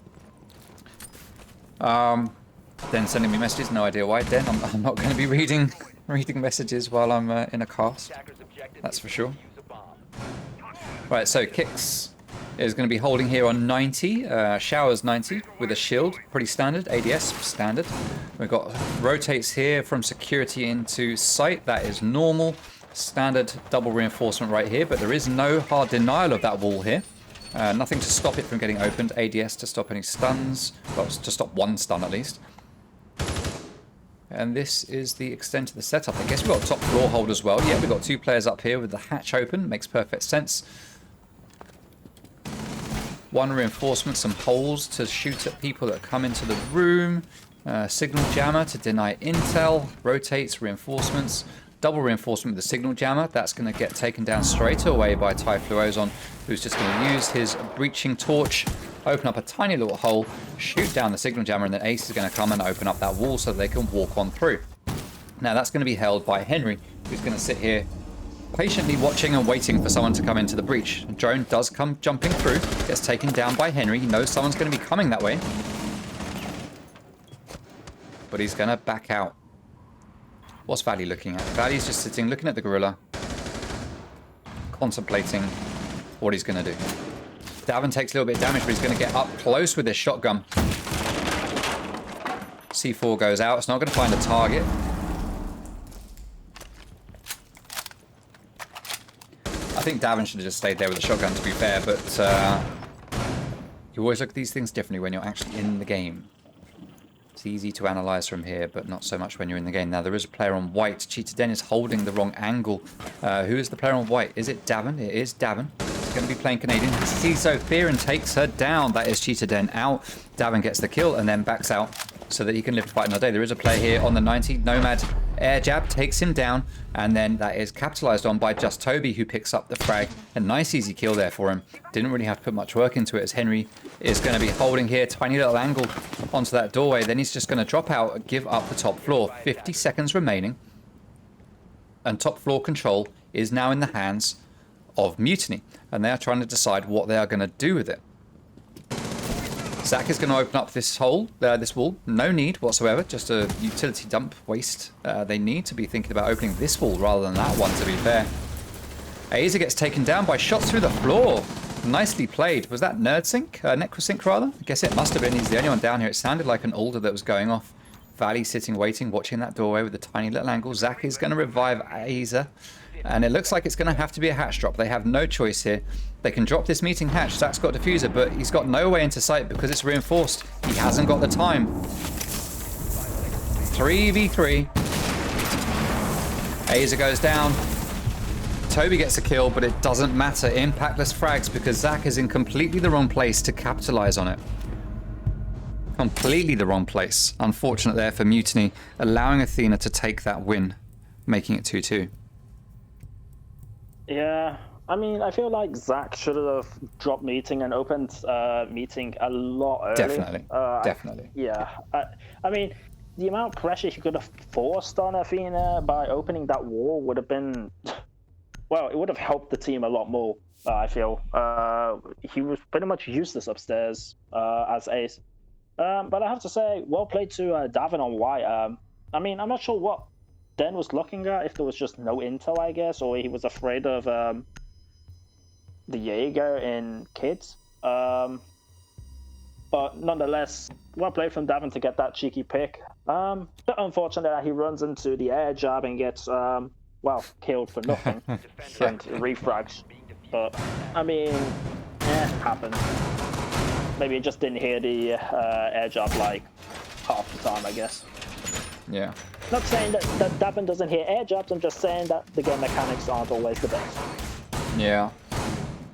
H: Den sending me messages, no idea why. Den, I'm not going to be reading messages while I'm in a cast. That's for sure. Right, so Kicks is going to be holding here on 90, Showers 90 with a shield, pretty standard, ADS standard. We've got rotates here from security into sight, that is normal, standard double reinforcement right here, but there is no hard denial of that wall here. Nothing to stop it from getting opened, ADS to stop any stuns, well, to stop one stun at least. And this is the extent of the setup. I guess we've got a top floor hold as well. Yeah, we've got 2 players up here with the hatch open. Makes perfect sense. 1 reinforcement, some holes to shoot at people that come into the room. Signal jammer to deny intel. Rotates, reinforcements. Double reinforcement with the signal jammer. That's going to get taken down straight away by Typhloozon, who's just going to use his breaching torch, open up a tiny little hole, shoot down the signal jammer, and then Ace is going to come and open up that wall so they can walk on through. Now that's going to be held by Henry, who's going to sit here patiently watching and waiting for someone to come into the breach. A drone does come jumping through, gets taken down by Henry. He knows someone's going to be coming that way, but he's going to back out. What's Valley looking at? Valley's just sitting, looking at the gorilla, contemplating what he's going to do. Davin takes a little bit of damage, but he's going to get up close with his shotgun. C4 goes out. It's not going to find a target. I think Davin should have just stayed there with the shotgun, to be fair, but you always look at these things differently when you're actually in the game. It's easy to analyze from here, but not so much when you're in the game. Now, there is a player on white. Cheetah Den is holding the wrong angle. Who is the player on white? Is it Davin? It is Davin. He's going to be playing Canadian. He sees Sophia and takes her down. That is Cheetah Den out. Davin gets the kill and then backs out so that he can live to fight another day. There is a player here on the 90. Nomad air jab takes him down, and then that is capitalized on by Just Toby, who picks up the frag. A nice easy kill there for him. Didn't really have to put much work into it, as Henry is going to be holding here. Tiny little angle onto that doorway. Then he's just going to drop out and give up the top floor. 50 seconds remaining, and top floor control is now in the hands of Mutiny, and they are trying to decide what they are going to do with it. Zach is going to open up this hole, this wall. No need whatsoever, just a utility dump waste. They need to be thinking about opening this wall rather than that one, to be fair. Aza gets taken down by shots through the floor. Nicely played. Was that Nerdsync? Necrosync, rather? I guess it must have been. He's the only one down here. It sounded like an alder that was going off. Valley sitting, waiting, watching that doorway with a tiny little angle. Zach is going to revive Aza. And it looks like it's going to have to be a hatch drop. They have no choice here. They can drop this meeting hatch. Zach's got diffuser, but he's got no way into sight because it's reinforced. He hasn't got the time. 3v3. Aza goes down. Toby gets a kill, but it doesn't matter. Impactless frags because Zach is in completely the wrong place to capitalize on it. Completely the wrong place. Unfortunate there for Mutiny, allowing Athena to take that win, making it 2-2.
B: Yeah, I mean, I feel like Zach should have dropped meeting and opened meeting a lot earlier.
H: Definitely, definitely.
B: I mean, the amount of pressure he could have forced on Athena by opening that wall would have been, well, it would have helped the team a lot more, I feel. He was pretty much useless upstairs as Ace. But I have to say, well played to Davin on white. I mean, I'm not sure what Den was looking at, if there was just no intel, I guess, or he was afraid of the Jaeger in kids. But nonetheless, well played from Davin to get that cheeky pick. But unfortunate that he runs into the air jab and gets, well, killed for nothing and refrags. But, I mean, happens. Maybe he just didn't hear the air jab like half the time, I guess.
H: Yeah.
B: Not saying that Davin doesn't hear air jabs, I'm just saying that the game mechanics aren't always the best.
H: Yeah.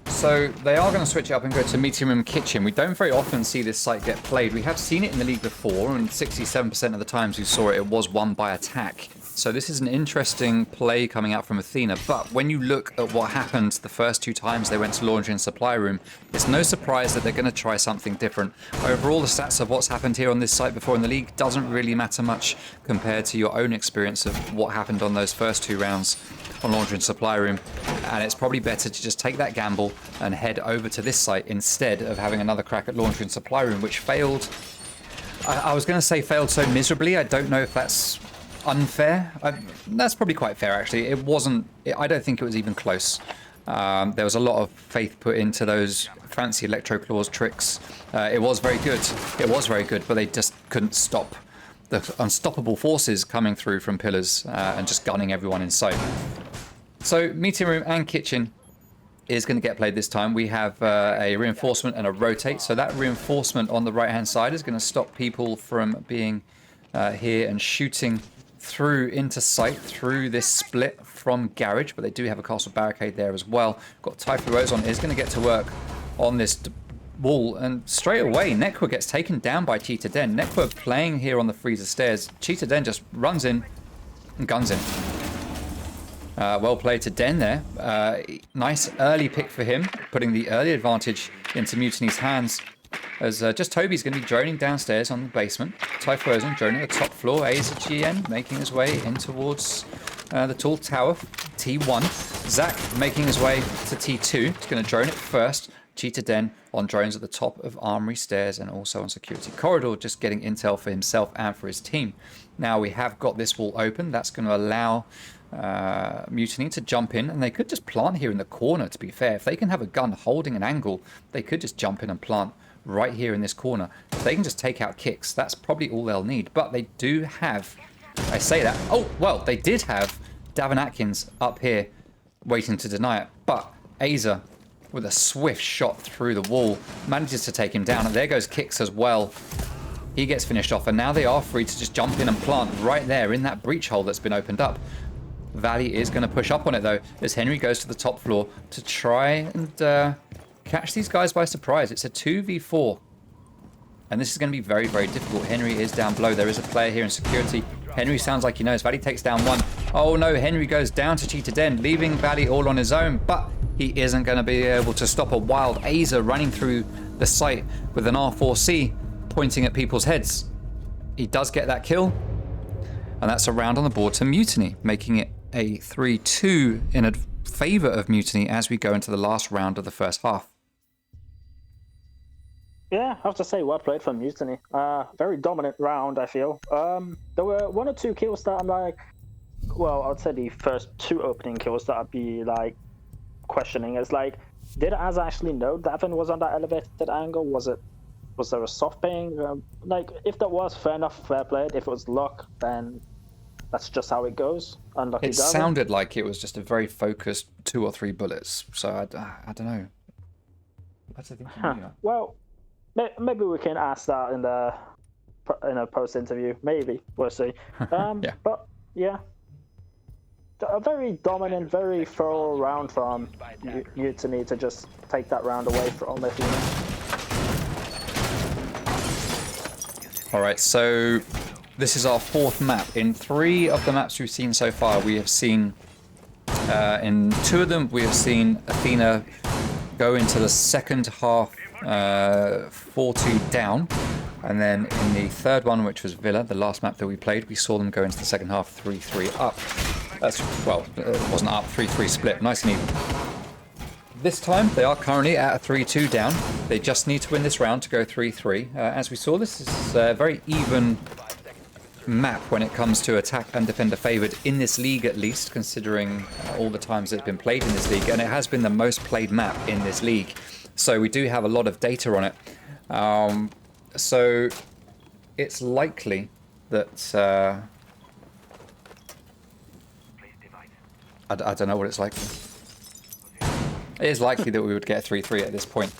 H: So they are going to switch it up and go to Meeting Room Kitchen. We don't very often see this site get played. We have seen it in the league before, and 67% of the times we saw it, it was won by attack. So this is an interesting play coming out from Athena. But when you look at what happened the first 2 times they went to laundry and supply room, it's no surprise that they're going to try something different. Overall, the stats of what's happened here on this site before in the league doesn't really matter much compared to your own experience of what happened on those first 2 rounds on laundry and supply room. And it's probably better to just take that gamble and head over to this site instead of having another crack at laundry and supply room, which failed. I was going to say failed so miserably. I don't know if that's unfair. That's probably quite fair, actually. It wasn't. I don't think it was even close. There was a lot of faith put into those fancy electro claws tricks. It was very good. It was very good, but they just couldn't stop the unstoppable forces coming through from pillars and just gunning everyone in sight. So meeting room and kitchen is going to get played this time. We have a reinforcement and a rotate. So that reinforcement on the right hand side is going to stop people from being here and shooting through into sight through this split from Garage, but they do have a castle barricade there as well. Got Typhlosion is going to get to work on this wall, and straight away Nekwa gets taken down by Cheetah Den. Nekwa playing here on the freezer stairs. Cheetah Den just runs in and guns in. Well played to Den there. Nice early pick for him, putting the early advantage into Mutiny's hands. As just Toby's going to be droning downstairs on the basement. Typhlosion droning at the top floor. AZGN making his way in towards the tall tower. T1. Zach making his way to T2. He's going to drone it first. Cheetah Den on drones at the top of Armory Stairs and also on Security Corridor, just getting intel for himself and for his team. Now we have got this wall open. That's going to allow Mutiny to jump in, and they could just plant here in the corner, to be fair. If they can have a gun holding an angle, they could just jump in and plant right here in this corner. If they can just take out kicks, that's probably all they'll need. But they do have, I say that, oh, well, they did have Davin Atkins up here waiting to deny it. But Aza, with a swift shot through the wall, manages to take him down. And there goes Kicks as well. He gets finished off, and now they are free to just jump in and plant right there in that breach hole that's been opened up. Valley is going to push up on it, though, as Henry goes to the top floor to try and catch these guys by surprise. It's a 2v4, and this is going to be very, very difficult. Henry is down below. There is a player here in security. Henry sounds like he knows. Valley takes down one. Oh, no, Henry goes down to Cheetah Den, leaving Valley all on his own, but he isn't going to be able to stop a wild Aza running through the site with an R4C pointing at people's heads. He does get that kill, and that's a round on the board to Mutiny, making it a 3-2 in favor of Mutiny as we go into the last round of the first half.
B: Yeah, I have to say, well played from Mutiny. Very dominant round, I feel. There were one or two kills that I'm like, well, I'd say the first two opening kills that I'd be like questioning is like, did Az actually know Davin was on that elevated angle? Was there a soft ping? Like, if that was, fair enough, fair played. If it was luck, then that's just how it goes. Unlucky. It
H: sounded like it was just a very focused 2 or 3 bullets. So I don't know. What's the thing?
B: Well, maybe we can ask that in a post interview. Maybe we'll see.
H: Yeah. But
B: yeah, a very dominant, very thorough round from Mutiny to just take that round away from Athena.
H: All right, so this is our 4th map. In 3 of the maps we've seen so far, we have seen, in 2 of them, we have seen Athena go into the second half 4-2 down. And then in the 3rd one, which was Villa, the last map that we played, we saw them go into the second half 3-3 up. That's, well, it wasn't up, 3-3 split, nice and even. This time, they are currently at a 3-2 down. They just need to win this round to go 3-3. As we saw, this is a very even map when it comes to attack and defender favored in this league, at least, considering all the times it's been played in this league, and it has been the most played map in this league, so we do have a lot of data on it. So it's likely that I don't know what it's like. It is likely that we would get a 3-3 at this point.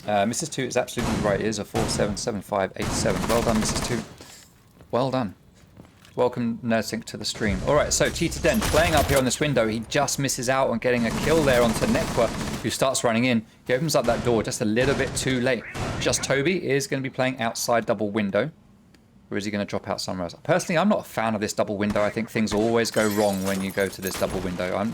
H: Mrs. 2 is absolutely right. It is a 4-7-7-5-8-7. Well done, Mrs. 2. Well done. Welcome, Nerdsync, to the stream. All right, so Cheetah Den playing up here on this window. He just misses out on getting a kill there onto Nekwa, who starts running in. He opens up that door just a little bit too late. Just Toby is going to be playing outside double window. Or is he going to drop out somewhere else? Personally, I'm not a fan of this double window. I think things always go wrong when you go to this double window.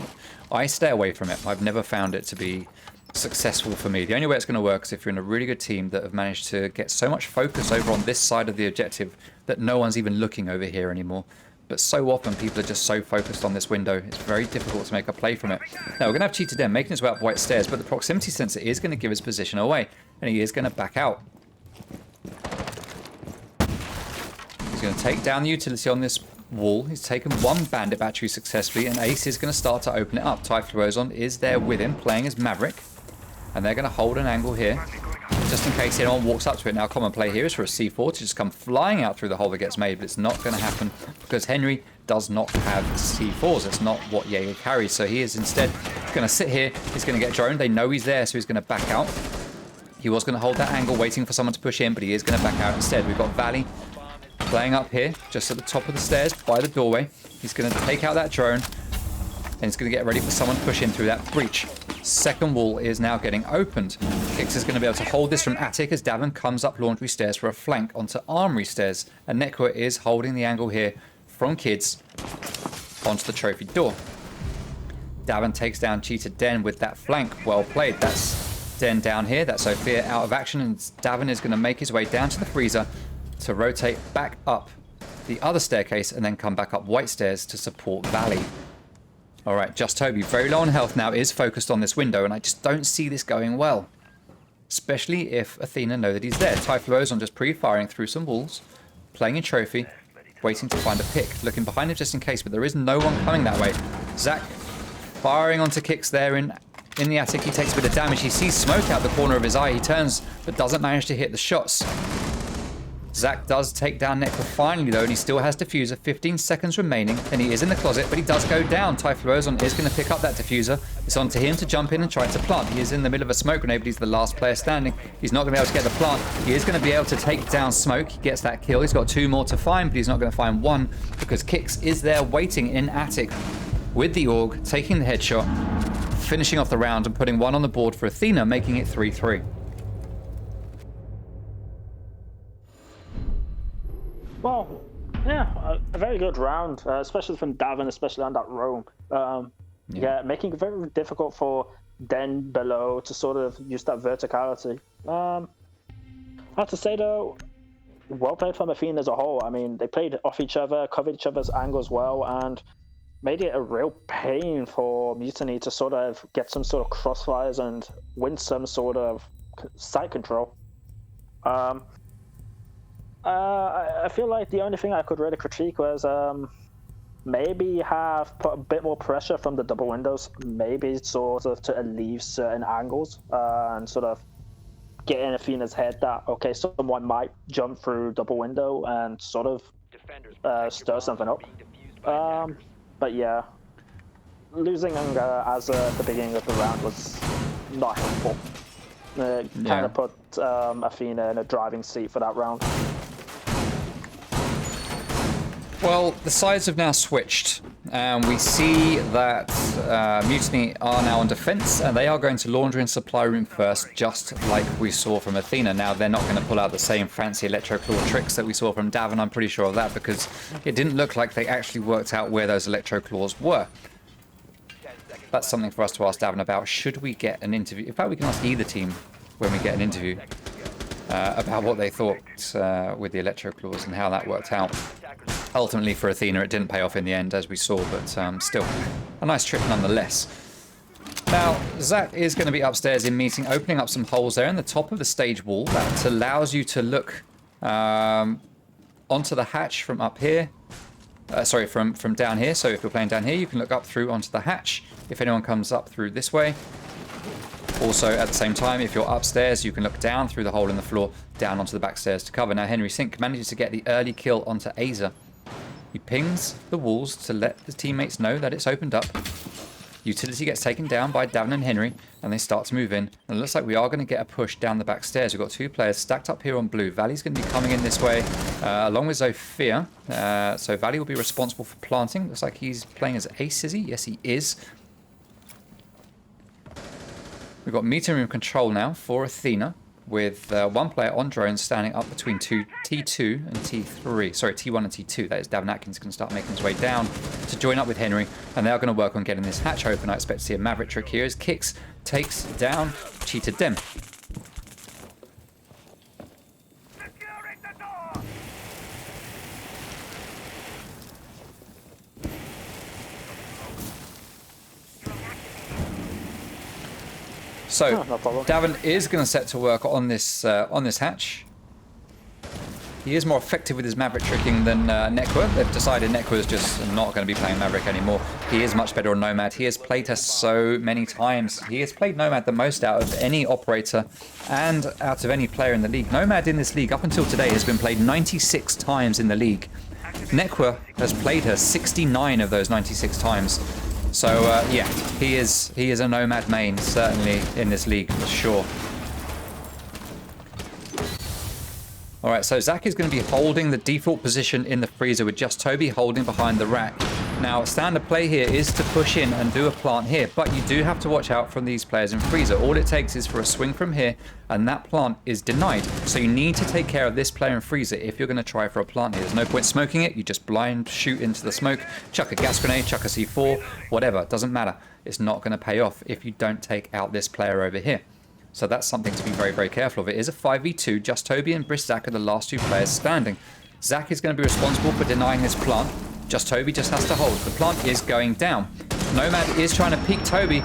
H: I stay away from it. I've never found it to be successful for me. The only way it's going to work is if you're in a really good team that have managed to get so much focus over on this side of the objective that no one's even looking over here anymore. But so often people are just so focused on this window, it's very difficult to make a play from it. Now we're going to have Cheetah Den making his way up White Stairs, but the proximity sensor is going to give his position away, and he is going to back out. He's going to take down the utility on this wall. He's taken 1 bandit battery successfully, and Ace is going to start to open it up. Typhlosion is there with him, playing as Maverick, and they're going to hold an angle here, just in case anyone walks up to it. Now, common play here is for a C4 to just come flying out through the hole that gets made, but it's not going to happen because Henry does not have C4s. It's not what Jaeger carries, so he is instead going to sit here. He's going to get droned. They know he's there, so he's going to back out. He was going to hold that angle, waiting for someone to push in, but he is going to back out instead. We've got Valley playing up here, just at the top of the stairs by the doorway. He's going to take out that drone, and he's going to get ready for someone to push in through that breach. Second wall is now getting opened. Kix is going to be able to hold this from attic as Davin comes up laundry stairs for a flank onto armory stairs. And Nekwa is holding the angle here from kids onto the trophy door. Davin takes down Cheetah Den with that flank. Well played. That's Den down here. That's Sophia out of action, and Davin is going to make his way down to the freezer to rotate back up the other staircase and then come back up white stairs to support Valley. All right, Just Toby, very low on health now, is focused on this window, and I just don't see this going well. Especially if Athena know that he's there. Typhlo's on just pre-firing through some walls, playing in trophy, waiting to find a pick. Looking behind him just in case, but there is no one coming that way. Zach firing onto Kix there in the attic. He takes a bit of damage. He sees smoke out the corner of his eye. He turns, but doesn't manage to hit the shots. Zach does take down Nekwa finally, though, and he still has diffuser. 15 seconds remaining, and he is in the closet, but he does go down. Typhlosion is going to pick up that diffuser. It's on to him to jump in and try to plant. He is in the middle of a smoke grenade, but he's the last player standing. He's not going to be able to get the plant. He is going to be able to take down smoke. He gets that kill. He's got 2 more to find, but he's not going to find 1 because Kix is there waiting in attic with the AUG, taking the headshot, finishing off the round and putting 1 on the board for Athena, making it 3-3.
B: Well, yeah, a very good round, especially from Davin, especially on that roam. Yeah, making it very difficult for Den below to sort of use that verticality. I have to say, though, well played from Athena as a whole. I mean, they played off each other, covered each other's angles well, and made it a real pain for Mutiny to sort of get some sort of crossfires and win some sort of site control. I feel like the only thing I could really critique was maybe have put a bit more pressure from the double windows, maybe sort of to alleviate certain angles and sort of get in Athena's head that, okay, someone might jump through double window and sort of stir something up. But yeah, losing as at the beginning of the round was not helpful. Kind of put Athena in a driving seat for that round.
H: Well, the sides have now switched, and we see that Mutiny are now on defense, and they are going to laundry and supply room first, just like we saw from Athena. Now, they're not going to pull out the same fancy electroclaw tricks that we saw from Davin, I'm pretty sure of that, because it didn't look like they actually worked out where those electroclaws were. That's something for us to ask Davin about. Should we get an interview? In fact, we can ask either team when we get an interview about what they thought with the electroclaws and how that worked out. Ultimately, for Athena, it didn't pay off in the end, as we saw, but still, a nice trick nonetheless. Now, Zach is going to be upstairs in meeting, opening up some holes there in the top of the stage wall. That allows you to look onto the hatch from up here. Sorry, from down here. So if you're playing down here, you can look up through onto the hatch if anyone comes up through this way. Also, at the same time, if you're upstairs, you can look down through the hole in the floor, down onto the back stairs to cover. Now, Henry Sink manages to get the early kill onto Aza. He pings the walls to let the teammates know that it's opened up. Utility gets taken down by Davin and Henry, and they start to move in. And it looks like we are going to get a push down the back stairs. We've got 2 players stacked up here on blue. Valley's going to be coming in this way, along with Zofia. So Valley will be responsible for planting. Looks like he's playing as ace, is he? Yes, he is. We've got meeting room control now for Athena, with 1 player on drone standing up between T2 and T3. Sorry, T1 and T2. That is Davin Atkins going to start making his way down to join up with Henry, and they are going to work on getting this hatch open. I expect to see a Maverick trick here as Kix takes down Cheetah Dem. So,
B: no problem.
H: Davin is going to set to work on this hatch. He is more effective with his Maverick tricking than Nekwa. They've decided Nekwa is just not going to be playing Maverick anymore. He is much better on Nomad. He has played her so many times. He has played Nomad the most out of any operator and out of any player in the league. Nomad in this league, up until today, has been played 96 times in the league. Nekwa has played her 69 of those 96 times. So, yeah, he is a Nomad main, certainly, in this league, for sure. All right, so Zach is going to be holding the default position in the freezer with just Toby holding behind the rack. Now, standard play here is to push in and do a plant here, but you do have to watch out from these players in freezer. All it takes is for a swing from here, and that plant is denied. So you need to take care of this player in freezer if you're going to try for a plant here. There's no point smoking it. You just blind shoot into the smoke, chuck a gas grenade, chuck a C4, whatever. Doesn't matter. It's not going to pay off if you don't take out this player over here. So that's something to be very, very careful of. It is a 5v2. Just Toby and Brisk Zach are the last two players standing. Zach is going to be responsible for denying this plant. Just Toby just has to hold. The plant is going down. Nomad is trying to peek Toby.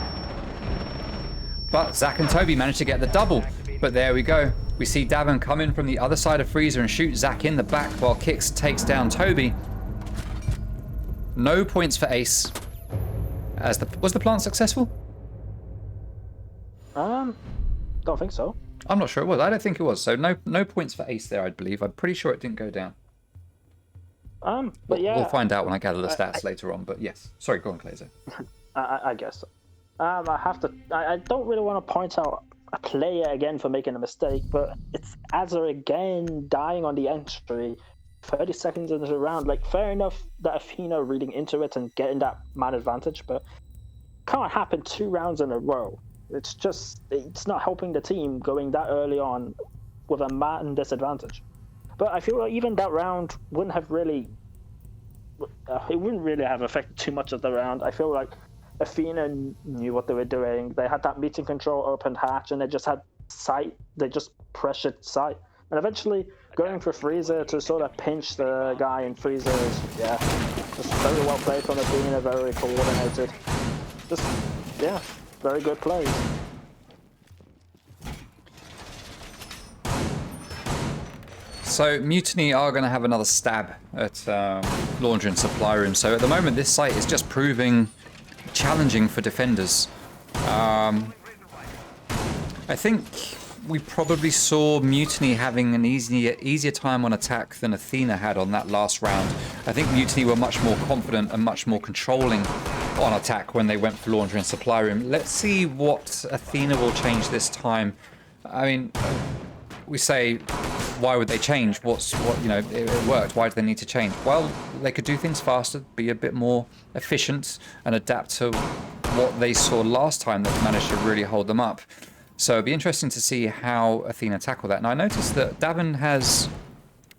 H: But Zach and Toby managed to get the double. But there we go. We see Davin come in from the other side of freezer and shoot Zach in the back while Kix takes down Toby. No points for Ace. Was the plant successful?
B: Don't think so.
H: I'm not sure it was. I don't think it was. So no points for Ace there, I believe. I'm pretty sure it didn't go down.
B: But yeah,
H: we'll find out when I gather the stats later on. But yes, sorry, go on, Glazer.
B: I guess so. I have to. I don't really want to point out a player again for making a mistake, but it's Azza again dying on the entry, 30 seconds into the round. Like, fair enough that Athena reading into it and getting that man advantage, but can't happen 2 rounds in a row. It's not helping the team going that early on with a man disadvantage. But I feel like even that round wouldn't really have affected too much of the round. I feel like Athena knew what they were doing. They had that meeting control open hatch, and they just had sight. They just pressured sight. And eventually going for freezer to sort of pinch the guy in freezer is, just very well played from Athena, very coordinated. Very good play.
H: So Mutiny are going to have another stab at Laundry and Supply Room. So at the moment, this site is just proving challenging for defenders. I think we probably saw Mutiny having an easier time on attack than Athena had on that last round. I think Mutiny were much more confident and much more controlling on attack when they went for Laundry and Supply Room. Let's see what Athena will change this time. I mean, we say, why would they change? It worked. Why do they need to change? Well, they could do things faster, be a bit more efficient, and adapt to what they saw last time that managed to really hold them up. So it'd be interesting to see how Athena tackle that. Now I noticed that Davin has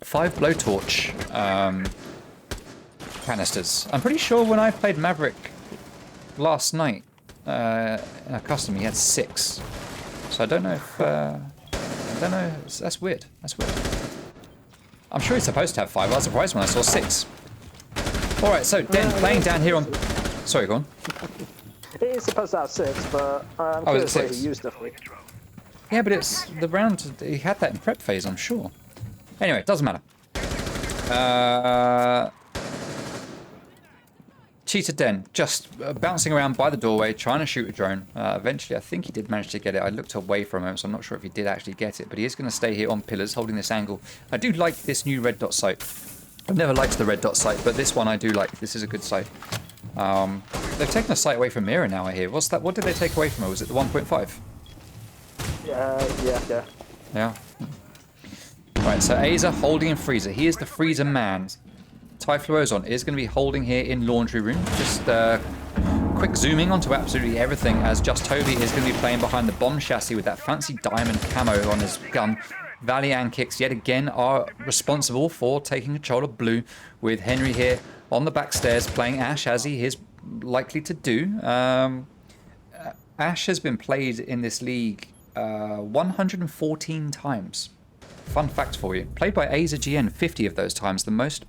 H: 5 blowtorch canisters. I'm pretty sure when I played Maverick last night in a custom, he had 6. So I don't know if I don't know. That's weird. That's weird. I'm sure he's supposed to have 5. I was surprised when I saw 6. All right, so Den playing down here on. Sorry, go on.
B: It is supposed to have 6, but I'm
H: curious
B: why he used it.
H: Yeah, but it's the round. He had that in prep phase, I'm sure. Anyway, it doesn't matter. Cheetah Den just bouncing around by the doorway, trying to shoot a drone. Eventually, I think he did manage to get it. I looked away from him, so I'm not sure if he did actually get it. But he is going to stay here on pillars, holding this angle. I do like this new red dot sight. I've never liked the red dot sight, but this one I do like. This is a good sight. They've taken a sight away from Mira now, I hear. What's that? What did they take away from her? Was it the 1.5?
B: Yeah.
H: Yeah. Right, so Aza holding in freezer. He is the freezer man. Typhloozon is going to be holding here in laundry room. Just quick zooming onto absolutely everything as Just Toby is going to be playing behind the bomb chassis with that fancy diamond camo on his gun. Valley and Kix yet again are responsible for taking control of blue, with Henry here on the back stairs playing Ash as he is likely to do. Ash has been played in this league 114 times. Fun fact for you. Played by Aza GN 50 of those times, the most.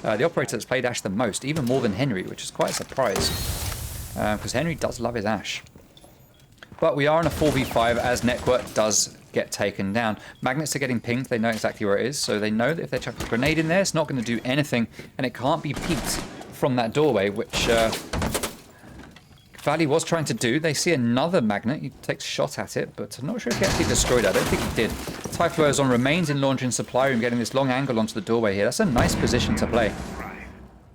H: The operator that's played Ash the most, even more than Henry, which is quite a surprise. Because Henry does love his Ash. But we are in a 4v5 as Network does get taken down. Magnets are getting pinged, they know exactly where it is, so they know that if they chuck a grenade in there, it's not going to do anything, and it can't be peeked from that doorway, which Valley was trying to do. They see another magnet, he takes a shot at it, but I'm not sure if he actually destroyed it. I don't think he did. Typhloozon remains in laundry and supply room, getting this long angle onto the doorway here. That's a nice position to play.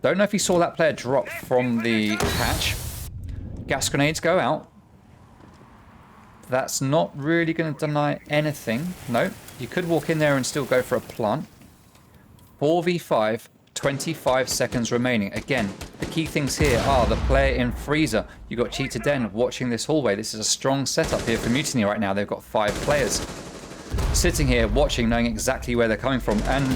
H: Don't know if he saw that player drop from the hatch. Gas grenades go out. That's not really going to deny anything. No, you could walk in there and still go for a plant. 4v5, 25 seconds remaining. Again, the key things here are the player in freezer. You've got Cheetah Den watching this hallway. This is a strong setup here for Mutiny right now. They've got 5 players sitting here watching, knowing exactly where they're coming from. And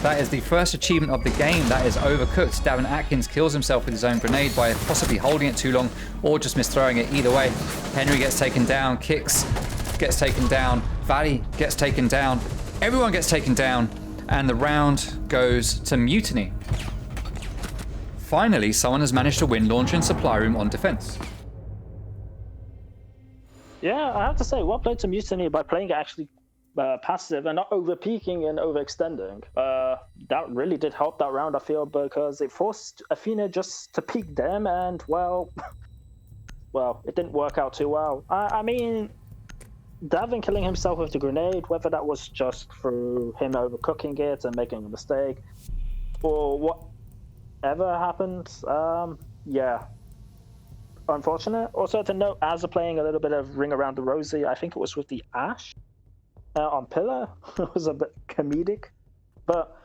H: that is the first achievement of the game. That is overcooked. Davin Atkins kills himself with his own grenade by possibly holding it too long or just misthrowing it. Either way, Henry gets taken down. Kix gets taken down. Valley gets taken down. Everyone gets taken down. And the round goes to Mutiny. Finally, someone has managed to win Launch and Supply Room on defense.
B: Yeah, I have to say, well played to Mutiny by playing actually passive and not over peaking and overextending. That really did help that round, I feel, because it forced Athena just to peek them, and well, it didn't work out too well. I mean, Davin killing himself with the grenade, whether that was just through him overcooking it and making a mistake, or whatever happened, yeah, unfortunate. Also to note, as playing a little bit of Ring Around the Rosie, I think it was with the Ash on Pillar. It was a bit comedic, but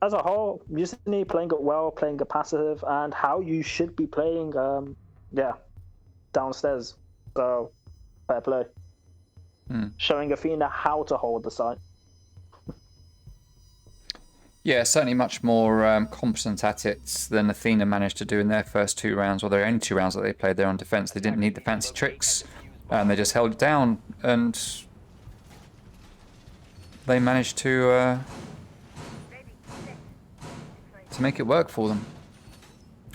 B: as a whole, Mutiny playing it well, playing it passive, and how you should be playing, yeah, downstairs. So, fair play. Showing Athena how to hold the site.
H: Yeah, certainly much more competent at it than Athena managed to do in their first 2 rounds, or their only 2 rounds that they played there on defense. They didn't need the fancy tricks, and they just held it down, and they managed to make it work for them.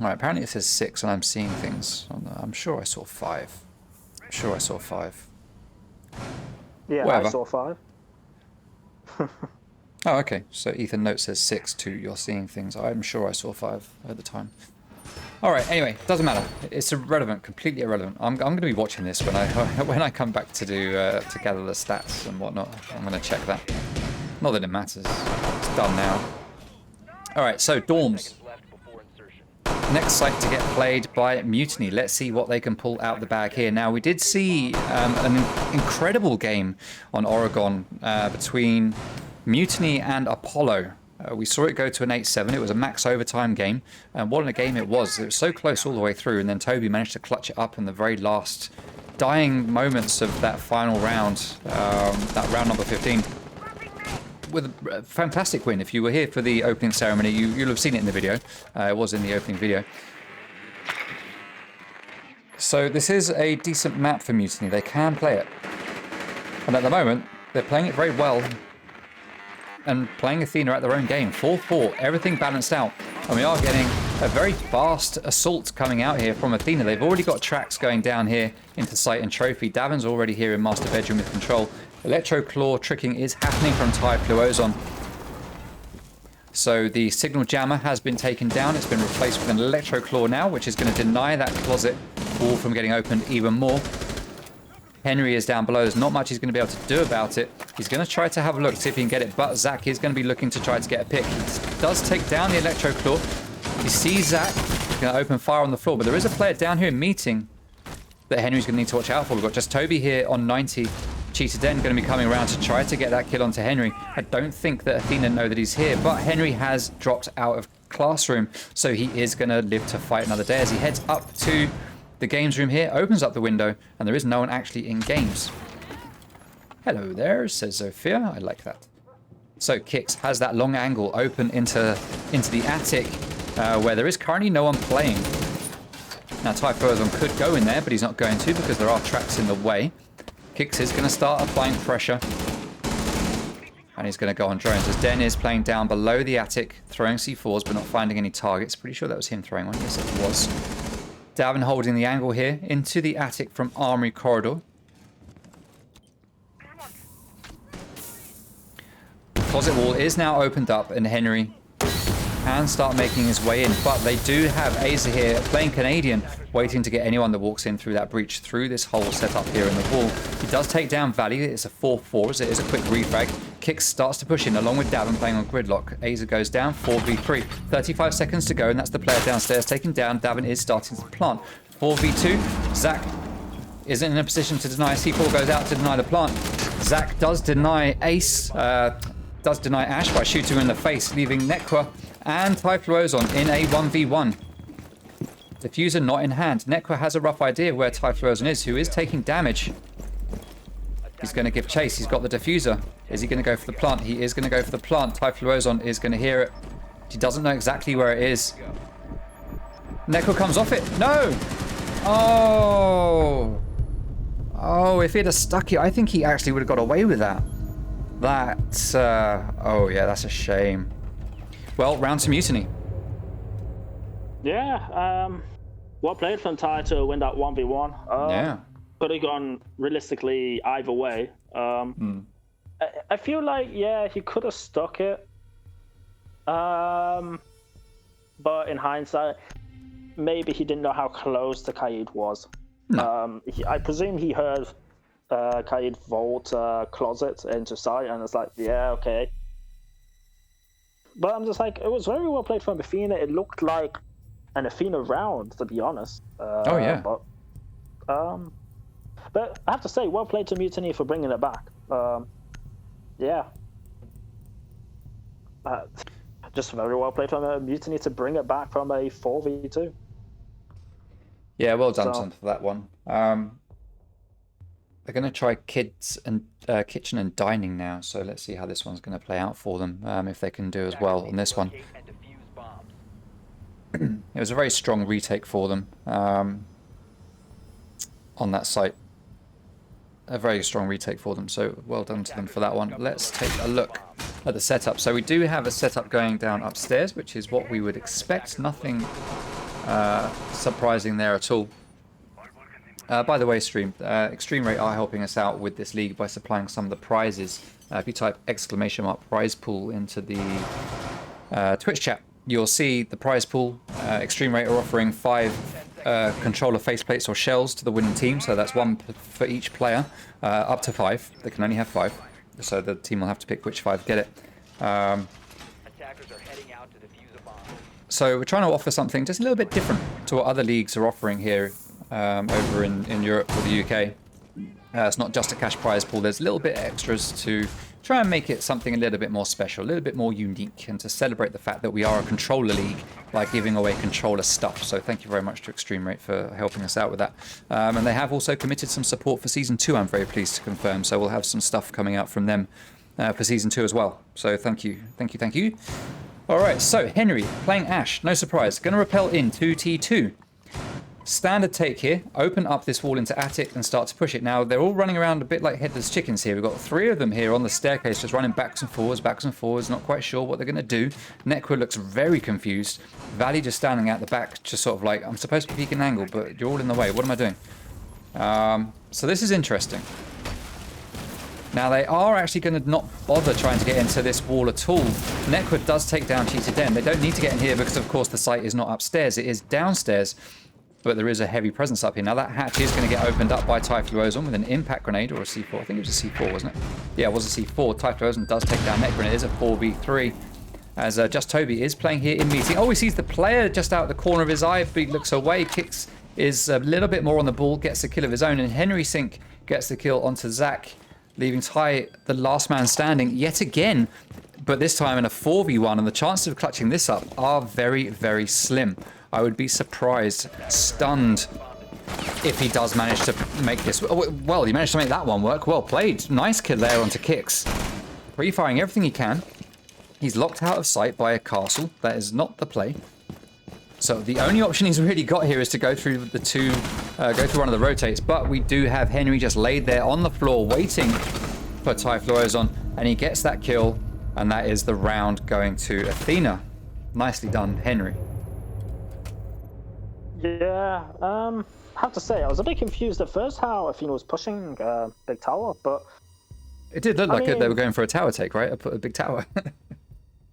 H: All right, apparently it says 6, and I'm seeing things. I'm sure I saw 5. I'm sure I saw 5.
B: Yeah,
H: Whatever.
B: I saw 5.
H: Oh, okay. So Ethan Note says 6 to you're seeing things. I'm sure I saw 5 at the time. All right. Anyway, doesn't matter. It's irrelevant. Completely irrelevant. I'm going to be watching this when I come back to do to gather the stats and whatnot. I'm going to check that. Not that it matters. It's done now. All right. So dorms. Next site to get played by Mutiny. Let's see what they can pull out the bag here. Now, we did see an incredible game on Oregon between Mutiny and Apollo. We saw it go to an 8-7. It was a max overtime game. And what a game it was. It was so close all the way through. And then Toby managed to clutch it up in the very last dying moments of that final round, that round number 15. With a fantastic win. If you were here for the opening ceremony, you'll have seen it in the video. It was in the opening video. So this is a decent map for Mutiny. They can play it. And at the moment, they're playing it very well. And playing Athena at their own game. 4-4, everything balanced out. And we are getting a very fast assault coming out here from Athena. They've already got tracks going down here into site and trophy. Davin's already here in master bedroom with control. Electro Claw tricking is happening from Ty Fluozon. So the signal jammer has been taken down. It's been replaced with an Electro Claw now, which is going to deny that closet wall from getting opened even more. Henry is down below. There's not much he's going to be able to do about it. He's going to try to have a look, see if he can get it, but Zach is going to be looking to try to get a pick. He does take down the Electro Claw. He sees Zach. He's going to open fire on the floor, but there is a player down here in meeting that Henry's going to need to watch out for. We've got just Toby here on 90. Cheetah Den going to be coming around to try to get that kill onto Henry. I don't think that Athena know that he's here, but Henry has dropped out of classroom, so he is going to live to fight another day as he heads up to the games room here, opens up the window, and there is no one actually in games. Hello there, says Sophia. I like that. So Kix has that long angle open into the attic where there is currently no one playing. Now Typhosm could go in there, but he's not going to because there are traps in the way. Kix is going to start applying pressure. And he's going to go on drones as Den is playing down below the attic, throwing C4s but not finding any targets. Pretty sure that was him throwing one. Yes, it was. Davin holding the angle here into the attic from Armory Corridor. The closet wall is now opened up and Henry can start making his way in, but they do have Aza here playing Canadian, waiting to get anyone that walks in through that breach, through this hole set up here in the wall. He does take down Valley. It's a 4-4 as it is a quick refrag. Kix starts to push in along with Davin playing on Gridlock. Aza goes down, 4v3. 35 seconds to go, and that's the player downstairs taken down. Davin is starting to plant. 4v2. Zach isn't in a position to deny. C4 goes out to deny the plant. Zach does deny Ace, does deny Ash by shooting him in the face, leaving Nekwa and Typhlosion in a 1v1. Diffuser not in hand. Nekwa has a rough idea where Typhlosion is, who is taking damage. He's going to give chase. He's got the diffuser. Is he going to go for the plant? He is going to go for the plant. Typhlosion is going to hear it. He doesn't know exactly where it is. Nekwa comes off it. No! Oh! Oh, if he'd have stuck it, I think he actually would have got away with that. That's, oh yeah, that's a shame. Well, round to Mutiny.
B: Yeah, well played from Ty to win that 1v1.
H: Yeah.
B: Could have gone realistically either way. I feel like, yeah, he could have stuck it. But in hindsight, maybe he didn't know how close to Kaid was.
H: No.
B: I presume he heard Kaid vault closet into sight, and it's like, yeah, okay. But I'm just like, it was very well played from Athena. It looked like an Athena round, to be honest.
H: Oh, yeah.
B: But I have to say, well played to Mutiny for bringing it back. Yeah. Just very well played from Mutiny to bring it back from a 4v2.
H: Yeah, well done, son, for that one. They're going to try kids and kitchen and dining now, so let's see how this one's going to play out for them, if they can do as well on this one. It was a very strong retake for them on that site. A very strong retake for them, so well done to them for that one. Let's take a look at the setup. So we do have a setup going down upstairs, which is what we would expect. Nothing surprising there at all. By the way, stream, Extreme Rate are helping us out with this league by supplying some of the prizes. If you type !prize pool into the Twitch chat, you'll see the prize pool. Extreme Rate are offering 5 controller faceplates or shells to the winning team, so that's 1 for each player, up to 5. They can only have 5, so the team will have to pick which 5 get it. So we're trying to offer something just a little bit different to what other leagues are offering here over in Europe or the UK. It's not just a cash prize pool. There's a little bit extras to try and make it something a little bit more special, a little bit more unique, and to celebrate the fact that we are a controller league by giving away controller stuff. So thank you very much to Extreme Rate for helping us out with that. And they have also committed some support for Season 2, I'm very pleased to confirm. So we'll have some stuff coming out from them for Season 2 as well. So thank you, thank you, thank you. All right, so Henry playing Ash, no surprise. Going to rappel in 2T2. Standard take here, open up this wall into attic and start to push it. Now, they're all running around a bit like headless chickens here. We've got 3 of them here on the staircase, just running backwards and forwards, not quite sure what they're going to do. Nekwa looks very confused. Valley just standing out the back, just sort of like, I'm supposed to be peeking an angle, but you're all in the way. What am I doing? So this is interesting. Now, they are actually going to not bother trying to get into this wall at all. Nekwa does take down Cheetah Den. They don't need to get in here because, of course, the site is not upstairs. It is downstairs. But there is a heavy presence up here. Now that hatch is going to get opened up by Typhlosion with an impact grenade or a C4. I think it was a C4, wasn't it? Yeah, it was a C4. Typhlosion does take down Nekra, and it is a 4v3. As Just Toby is playing here in meeting. Oh, he sees the player just out the corner of his eye. He looks away. Kicks is a little bit more on the ball. Gets a kill of his own. And Henry Sink gets the kill onto Zach, leaving Ty the last man standing yet again. But this time in a 4v1. And the chances of clutching this up are very, very slim. I would be surprised, stunned, if he does manage to make this. Well, he managed to make that one work. Well played. Nice kill there onto Kicks. Pre-firing everything he can. He's locked out of sight by a castle. That is not the play. So the only option he's really got here is to go through the two, go through one of the rotates. But we do have Henry just laid there on the floor waiting for Typhlosion, and he gets that kill, and that is the round going to Athena. Nicely done, Henry.
B: Yeah, I have to say, I was a bit confused at first how Athena was pushing Big Tower, but...
H: It did look like they were going for a tower take, right? A big tower.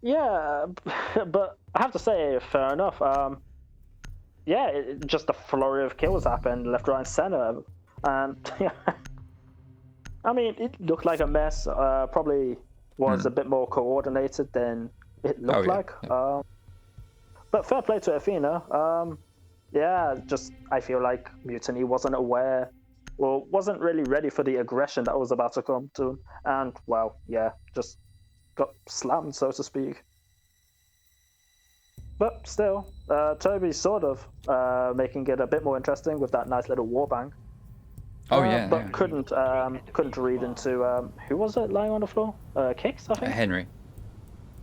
B: Yeah, but I have to say, fair enough. Yeah, just a flurry of kills happened left, right, and center. And, yeah, I mean, it looked like a mess. Probably was a bit more coordinated than it looked like. Yeah. But fair play to Athena. Yeah, just I feel like Mutiny wasn't aware well, wasn't really ready for the aggression that was about to come to him. And, well, yeah, just got slammed, so to speak. But still, Toby's sort of making it a bit more interesting with that nice little warbang.
H: Oh yeah,
B: but
H: yeah.
B: couldn't read into who was it lying on the floor? Kicks, I think.
H: Henry.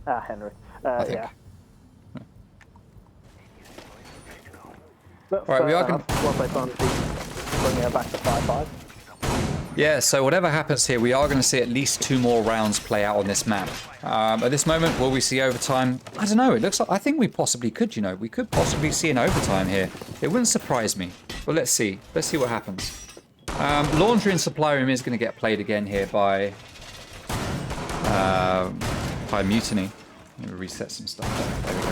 B: Henry.
H: I think.
B: Yeah. But
H: Right, we are going
B: to well played on bringing it back to 5-5.
H: Yeah, so whatever happens here, we are going to see at least 2 more rounds play out on this map. At this moment, will we see overtime? I don't know. It looks like I think we possibly could. You know, we could possibly see an overtime here. It wouldn't surprise me. But let's see. Let's see what happens. Laundry and supply room is going to get played again here by Mutiny. Let me reset some stuff. There we go.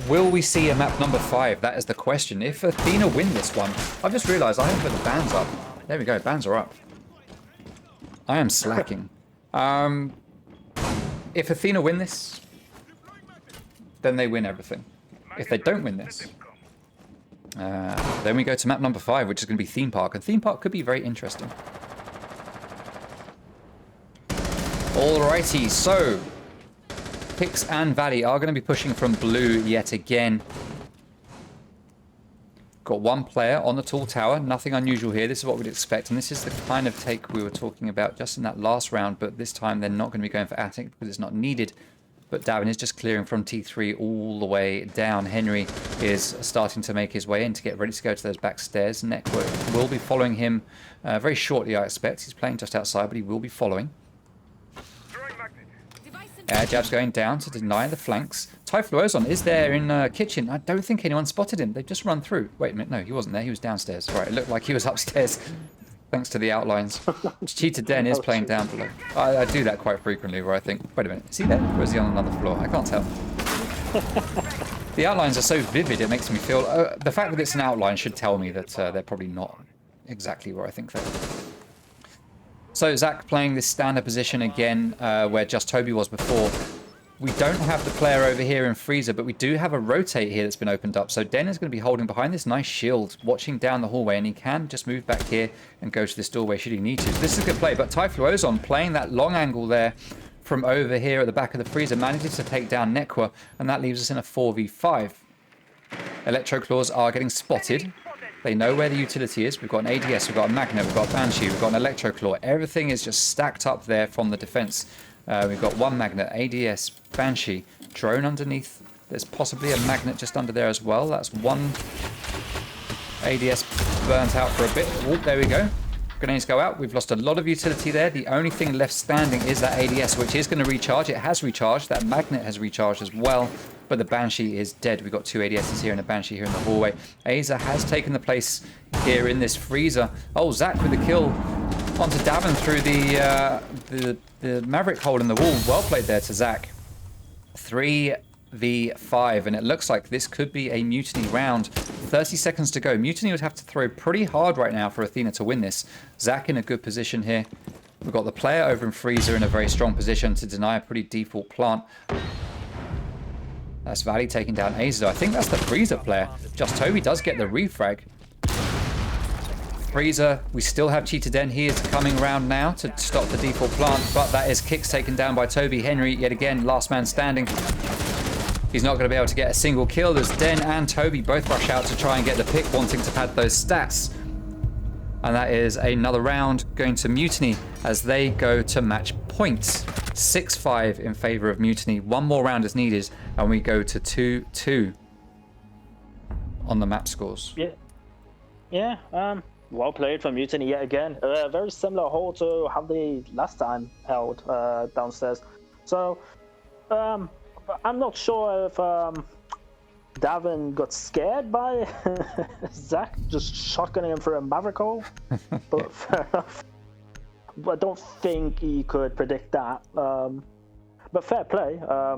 H: Will we see a map number 5? That is the question. If Athena win this one, I've just realised I haven't put the bans up. There we go, bans are up. I am slacking. If Athena win this, then they win everything. If they don't win this, then we go to map number 5, which is going to be Theme Park. And Theme Park could be very interesting. Alrighty, so Pix and Valley are going to be pushing from blue yet again. Got one player on the tall tower, nothing unusual here. This is what we'd expect, and this is the kind of take we were talking about just in that last round, but this time they're not going to be going for attic because it's not needed. But Davin is just clearing from T3 all the way down. Henry is starting to make his way in to get ready to go to those back stairs. Network will be following him very shortly, I expect. He's playing just outside, but he will be following. Air jab's going down to deny the flanks. Typhloozon is there in kitchen. I don't think anyone spotted him. They've just run through. Wait a minute, no, he wasn't there. He was downstairs. Right, it looked like he was upstairs, thanks to the outlines. Cheetah Den is playing down below. I do that quite frequently where I think, wait a minute, is he there? Or is he on another floor? I can't tell. The outlines are so vivid, it makes me feel... the fact that it's an outline should tell me that they're probably not exactly where I think they are. So Zach playing this standard position again, where just Toby was before. We don't have the player over here in Freezer, but we do have a rotate here that's been opened up. So Den is going to be holding behind this nice shield, watching down the hallway, and he can just move back here and go to this doorway should he need to. So this is a good play, but Typhloozon playing that long angle there from over here at the back of the Freezer, manages to take down Nekwa, and that leaves us in a 4v5. Electro Claws are getting spotted. They know where the utility is. We've got an ADS, we've got a Magnet, we've got a Banshee, we've got an Electro Claw. Everything is just stacked up there from the defense. We've got one Magnet, ADS, Banshee, drone underneath. There's possibly a Magnet just under there as well. That's one ADS burnt out for a bit. Oh, there we go. Grenades go out. We've lost a lot of utility there. The only thing left standing is that ADS, which is going to recharge. It has recharged. That Magnet has recharged as well. But the Banshee is dead. We've got 2 ADSs here and a Banshee here in the hallway. Aza has taken the place here in this Freezer. Oh, Zach with the kill onto Davin through the Maverick hole in the wall. Well played there to Zach. 3v5, and it looks like this could be a Mutiny round. 30 seconds to go. Mutiny would have to throw pretty hard right now for Athena to win this. Zach in a good position here. We've got the player over in Freezer in a very strong position to deny a pretty default plant. That's Valley taking down Aza. I think that's the Freezer player. Just Toby does get the refrag. Freezer, we still have Cheetah Den. He is coming around now to stop the default plant, but that is Kicks taken down by Toby. Henry, yet again, last man standing. He's not going to be able to get a single kill as Den and Toby both rush out to try and get the pick, wanting to pad those stats. And that is another round going to Mutiny as they go to match points. 6-5 in favor of Mutiny. One more round is needed, and we go to 2-2 on the map scores.
B: Yeah. Well played from Mutiny yet again. Very similar hole to how they last time held downstairs. So, I'm not sure if Davin got scared by Zach just shotgunning him through a Maverick hole, but fair enough. But I don't think he could predict that. But fair play. I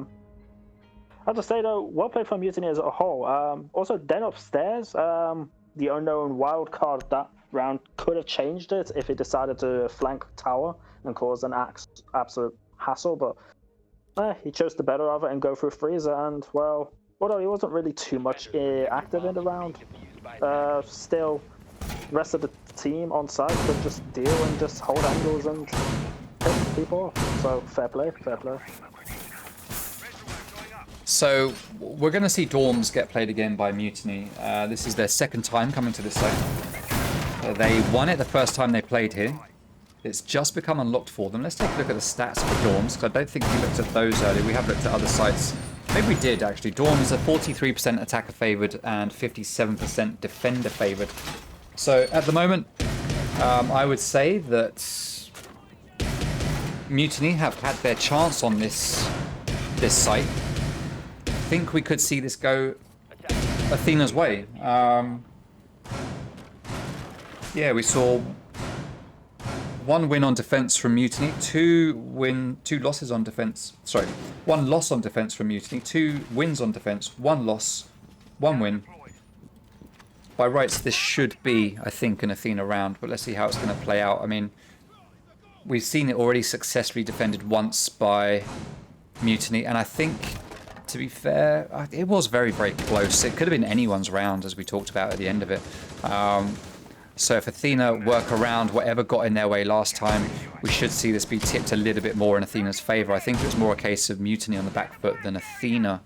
B: have to say though, well played from Mutiny as a whole. Also, Den upstairs, the unknown wild card that round could have changed it if he decided to flank tower and cause an absolute hassle, but he chose the better of it and go through Freezer, and well, although he wasn't really too much active in the round, still, rest of the team on site could just deal and just hold angles and pick people off. So fair play, fair play.
H: So we're going to see Dorms get played again by Mutiny. This is their second time coming to this site. They won it the first time they played here. It's just become unlocked for them. Let's take a look at the stats for Dorms, because I don't think we looked at those earlier. We have looked at other sites. Maybe we did, actually. Dorms are 43% attacker favored and 57% defender favored. So at the moment, I would say that Mutiny have had their chance on this site. I think we could see this go Athena's way. Yeah, we saw one win on defense from Mutiny, one loss on defense from Mutiny, 2 wins on defense, 1 loss, 1 win. By rights, this should be, I think, an Athena round, but let's see how it's going to play out. I mean, we've seen it already successfully defended once by Mutiny, and I think, to be fair, it was very, very close. It could have been anyone's round, as we talked about at the end of it. So if Athena work around whatever got in their way last time, we should see this be tipped a little bit more in Athena's favour. I think it was more a case of Mutiny on the back foot than Athena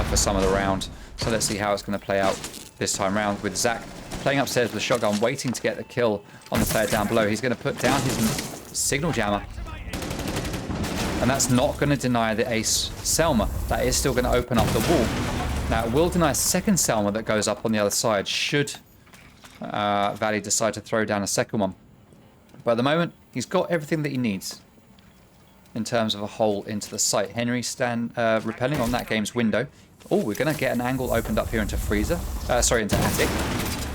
H: for some of the round. So let's see how it's going to play out this time round, with Zach playing upstairs with a shotgun, waiting to get the kill on the player down below. He's going to put down his signal jammer. And that's not going to deny the ace Selma. That is still going to open up the wall. Now, it will deny a second Selma that goes up on the other side, should Valley decide to throw down a second one. But at the moment, he's got everything that he needs in terms of a hole into the site. Henry repelling on that game's window. Oh, we're going to get an angle opened up here into Freezer. Into Attic.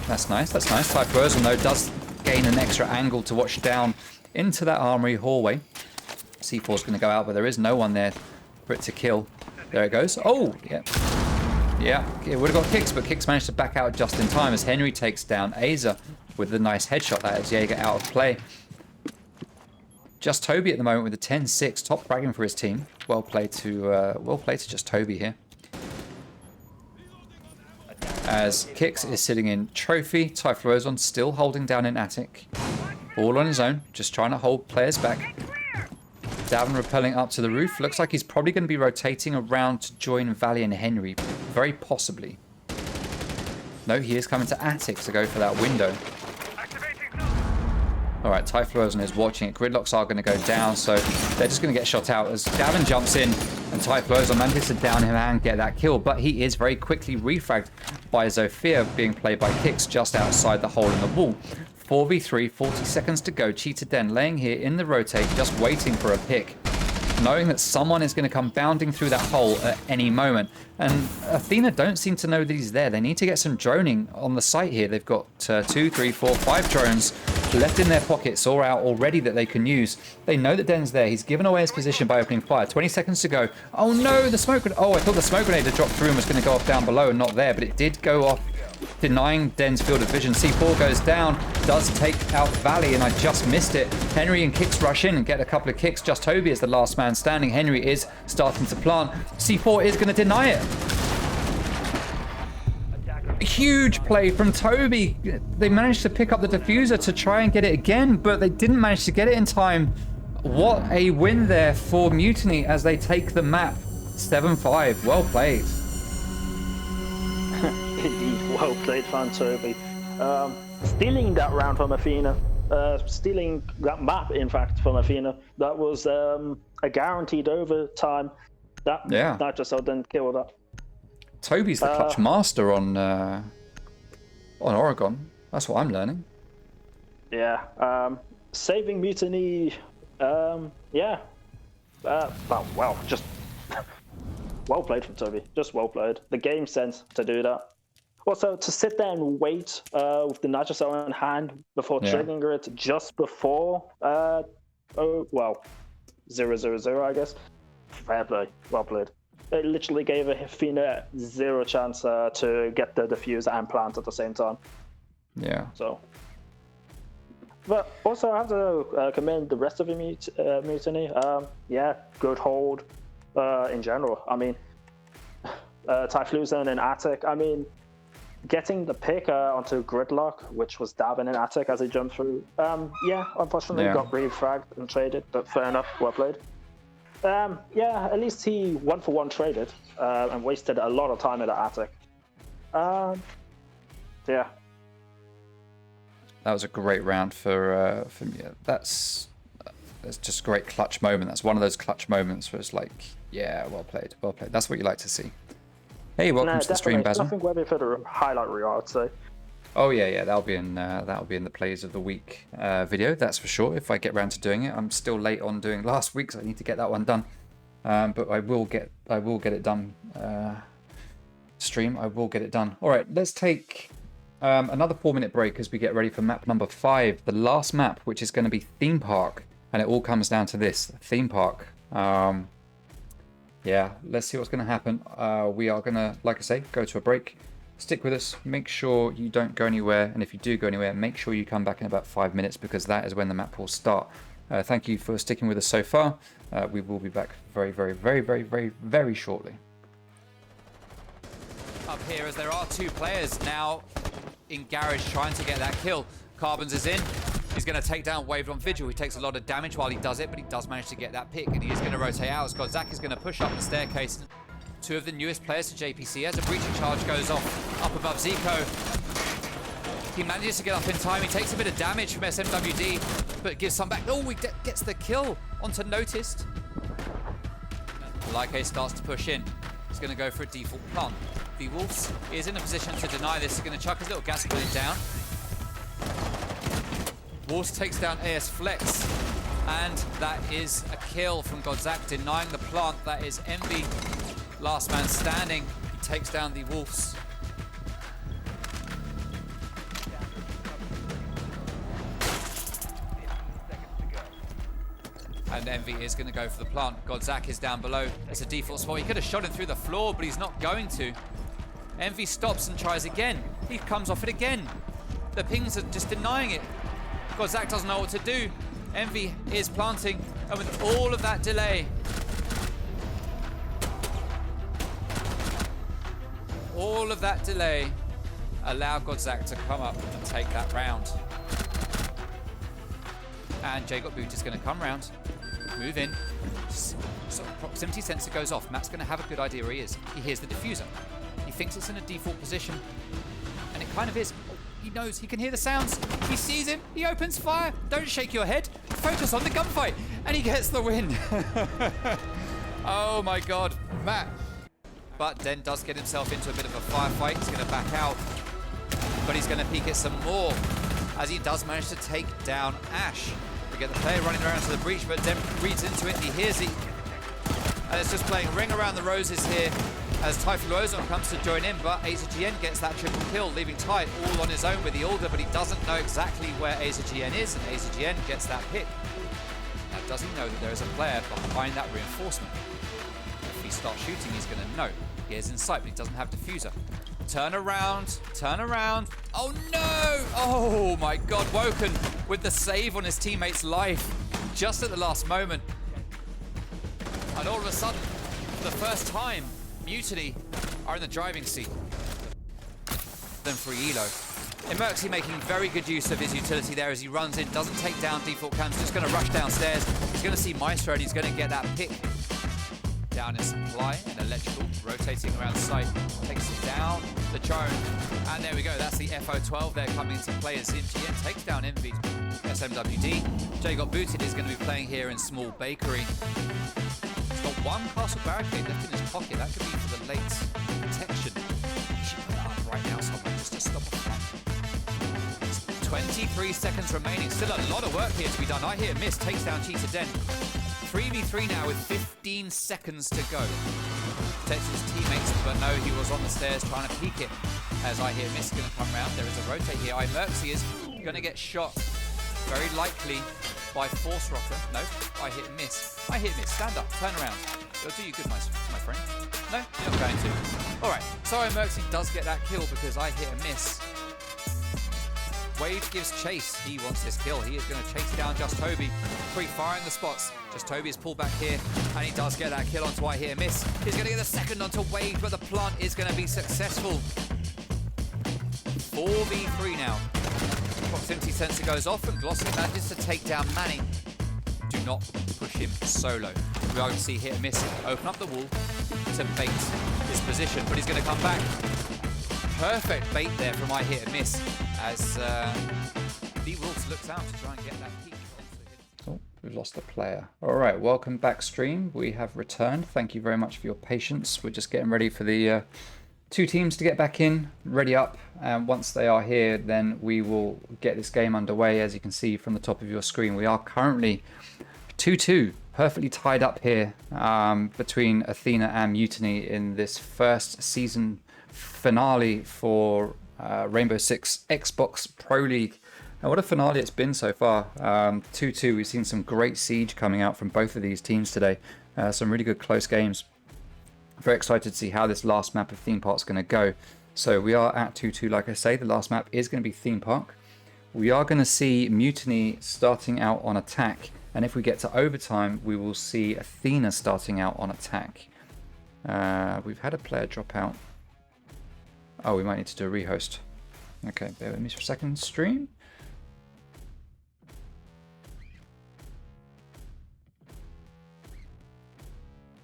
H: That's nice, that's nice. Typhlosion, though, does gain an extra angle to watch down into that armory hallway. C4's going to go out, but there is no one there for it to kill. There it goes. Oh, yeah. Yeah, it would have got Kicks, but Kicks managed to back out just in time as Henry takes down Aza with the nice headshot. That is Jaeger out of play. Just Toby at the moment with a 10-6, top fragging for his team. Well played to Just Toby here. As Kicks is sitting in Trophy, Typhlosion still holding down in Attic. All on his own, just trying to hold players back. Davin repelling up to the roof. Looks like he's probably going to be rotating around to join Valley and Henry. Very possibly. No, he is coming to Attic to go for that window. Alright, Typhlosion is watching it. Gridlocks are going to go down, so they're just going to get shot out as Davin jumps in and Typhlosion manages to down him and get that kill. But he is very quickly refragged by Zofia, being played by Kicks just outside the hole in the wall. 4v3, 40 seconds to go. Cheetah Den laying here in the rotate, just waiting for a pick. Knowing that someone is going to come bounding through that hole at any moment. And Athena don't seem to know that he's there. They need to get some droning on the site here. They've got 2, 3, 4, 5 drones left in their pockets or out already that they can use. They know that Den's there. He's given away his position by opening fire. 20 seconds to go. Oh no, the smoke grenade. Oh, I thought the smoke grenade had dropped through and was going to go off down below and not there, but it did go off, denying Den's field of vision. C4 goes down, does take out Valley, and I just missed it. Henry and Kicks rush in and get a couple of kicks. Just Toby is the last man standing. Henry is starting to plant. C4 is going to deny it. A huge play from Toby. They managed to pick up the diffuser to try and get it again, but they didn't manage to get it in time. What a win there for Mutiny as they take the map. 7-5. Well played.
B: Indeed, well played, Fan Toby. Stealing that round from Athena. Stealing that map, in fact, from Athena. That was a guaranteed overtime. That just didn't kill that.
H: Toby's the clutch master on Oregon. That's what I'm learning.
B: Yeah. Saving Mutiny. Yeah. Well, just well played from Toby. Just well played. The game sense to do that. Also, to sit there and wait with the Nitrocell in hand before triggering it just before 0-0-0, I guess. Fair play. Well played. It literally gave Athena zero chance to get the diffuser and plant at the same time.
H: Yeah.
B: So. But also, I have to commend the rest of the Mutiny. Yeah, good hold in general. I mean, Typhlosion and Attic. I mean, getting the pick onto Gridlock, which was Davin in attic as he jumped through. Yeah, unfortunately got refragged and traded, but fair enough, well played. Yeah, at least he 1-for-1 traded and wasted a lot of time in the attic. Yeah.
H: That was a great round for me. That's just a great clutch moment. That's one of those clutch moments where it's like, yeah, well played, well played. That's what you like to see. Hey, welcome to the stream, Basil.
B: Nothing worthy for the highlight reel, I'd say.
H: Oh yeah, that'll be in the plays of the week video. That's for sure. If I get around to doing it, I'm still late on doing last week's. I need to get that one done, but I will get it done. Stream, I will get it done. All right, let's take another 4-minute break as we get ready for map number 5, the last map, which is going to be theme park, and it all comes down to this theme park. Yeah, let's see what's going to happen. We are going to, like I say, go to a break. Stick with us. Make sure you don't go anywhere. And if you do go anywhere, make sure you come back in about 5 minutes because that is when the map will start. Thank you for sticking with us so far. We will be back very, very, very, very, very, very shortly.
A: Up here as there are 2 players now in garage trying to get that kill. Carbons is in. He's going to take down Waved on Vigil. He takes a lot of damage while he does it, but he does manage to get that pick, and he is going to rotate out. Zach is going to push up the staircase. 2 of the newest players to JPC as a breaching charge goes off up above Zico. He manages to get up in time. He takes a bit of damage from SMWD, but gives some back. Oh, he gets the kill onto Noticed. Like starts to push in. He's going to go for a default plant. The Wolves is in a position to deny this. He's going to chuck his little gas grenade down. Wolves takes down AS Flex, and that is a kill from Godzak, denying the plant. That is Envy, last man standing. He takes down the Wolves. And Envy is going to go for the plant. Godzak is down below. It's a default spot. He could have shot him through the floor, but he's not going to. Envy stops and tries again. He comes off it again. The pings are just denying it. Godzak doesn't know what to do. Envy is planting, and with all of that delay, allow Godzak to come up and take that round. And J-Got Boot is going to come round, move in. So proximity sensor goes off. Matt's going to have a good idea where he is. He hears the diffuser. He thinks it's in a default position, and it kind of is. He knows, he can hear the sounds. He sees him, he opens fire. Don't shake your head, focus on the gunfight. And he gets the win. Oh my God, Matt. But Den does get himself into a bit of a firefight. He's gonna back out, but he's gonna peek it some more as he does manage to take down Ash. We get the player running around to the breach, but Den reads into it and he hears it. And it's just playing Ring Around the Roses here as Typhon Ozone comes to join in, but AZGN gets that triple kill, leaving Ty all on his own with the Alder, but he doesn't know exactly where AZGN is, and AZGN gets that pick. Now, does he know that there is a player behind that reinforcement? If he starts shooting, he's going to know. He is in sight, but he doesn't have diffuser. Turn around, turn around. Oh no! Oh my God, Woken with the save on his teammate's life just at the last moment. And all of a sudden, for the first time, Mutiny are in the driving seat. Then free Elo. Emerxy making very good use of his utility there as he runs in, doesn't take down default cams, just going to rush downstairs. He's going to see Maestro and he's going to get that pick. Down in supply and electrical, rotating around site, takes it down the drone. And there we go, that's the FO12 there coming into play as MGN takes down Envy. SMWD. J-Got Booted is going to be playing here in Small Bakery. Got one castle barricade left in his pocket. That could be for the late protection. He should put that up right now somewhere just to stop a flank. 23 seconds remaining. Still a lot of work here to be done. I hear Miss takes down Cheetah Den. 3v3 now with 15 seconds to go. Protects his teammates, but no, he was on the stairs trying to peek it. As I hear Miss is going to come round. There is a rotate here. Imerxy is going to get shot. Very likely by Force Rocker. No, I hit Miss. I hit Miss. Stand up. Turn around. It'll do you good, my friend. No, you're not going to. Alright, so Imerxy does get that kill because I hit a miss. Wade gives chase. He wants this kill. He is going to chase down Just Toby. Pre-firing the spots. Just Toby is pulled back here, and he does get that kill onto I Hear Miss. He's going to get the second onto Wade, but the plant is going to be successful. 4v3 now. Proximity sensor goes off and Glossy manages to take down Manny. Do not push him solo. We are going to see hit and miss. Open up the wall to bait his position, but he's going to come back. Perfect bait there from my hit and miss as the Wolves looks out to try and get that peak.
H: Oh, we've lost a player. All right, welcome back, stream. We have returned. Thank you very much for your patience. We're just getting ready for the two teams to get back in, ready up. And once they are here, then we will get this game underway. As you can see from the top of your screen, we are currently 2-2, perfectly tied up here between Athena and Mutiny in this first season finale for Rainbow Six Xbox Pro League. And what a finale it's been so far. 2-2, we've seen some great siege coming out from both of these teams today. Some really good close games. Very excited to see how this last map of Theme Park is going to go. So we are at 2-2, like I say. The last map is going to be Theme Park. We are going to see Mutiny starting out on attack. And if we get to overtime, we will see Athena starting out on attack. We've had a player drop out. Oh, we might need to do a rehost. Okay, bear with me for a second. Stream.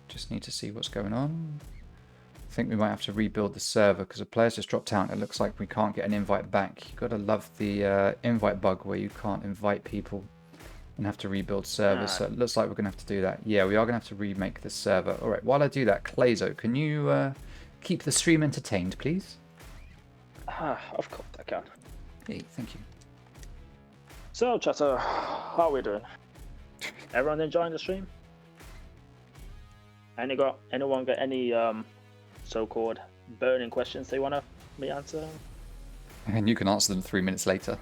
H: Just need to see what's going on. I think we might have to rebuild the server because the player's just dropped out. It looks like we can't get an invite back. You've got to love the invite bug where you can't invite people and have to rebuild servers. So it looks like we're going to have to do that. Yeah, we are going to have to remake the server. All right, while I do that, Clazo, can you keep the stream entertained, please?
B: Of course I can.
H: Hey, thank you.
B: So, chatter, how are we doing? Everyone enjoying the stream? Anyone got any so-called burning questions they want me to answer?
H: And you can answer them 3 minutes later.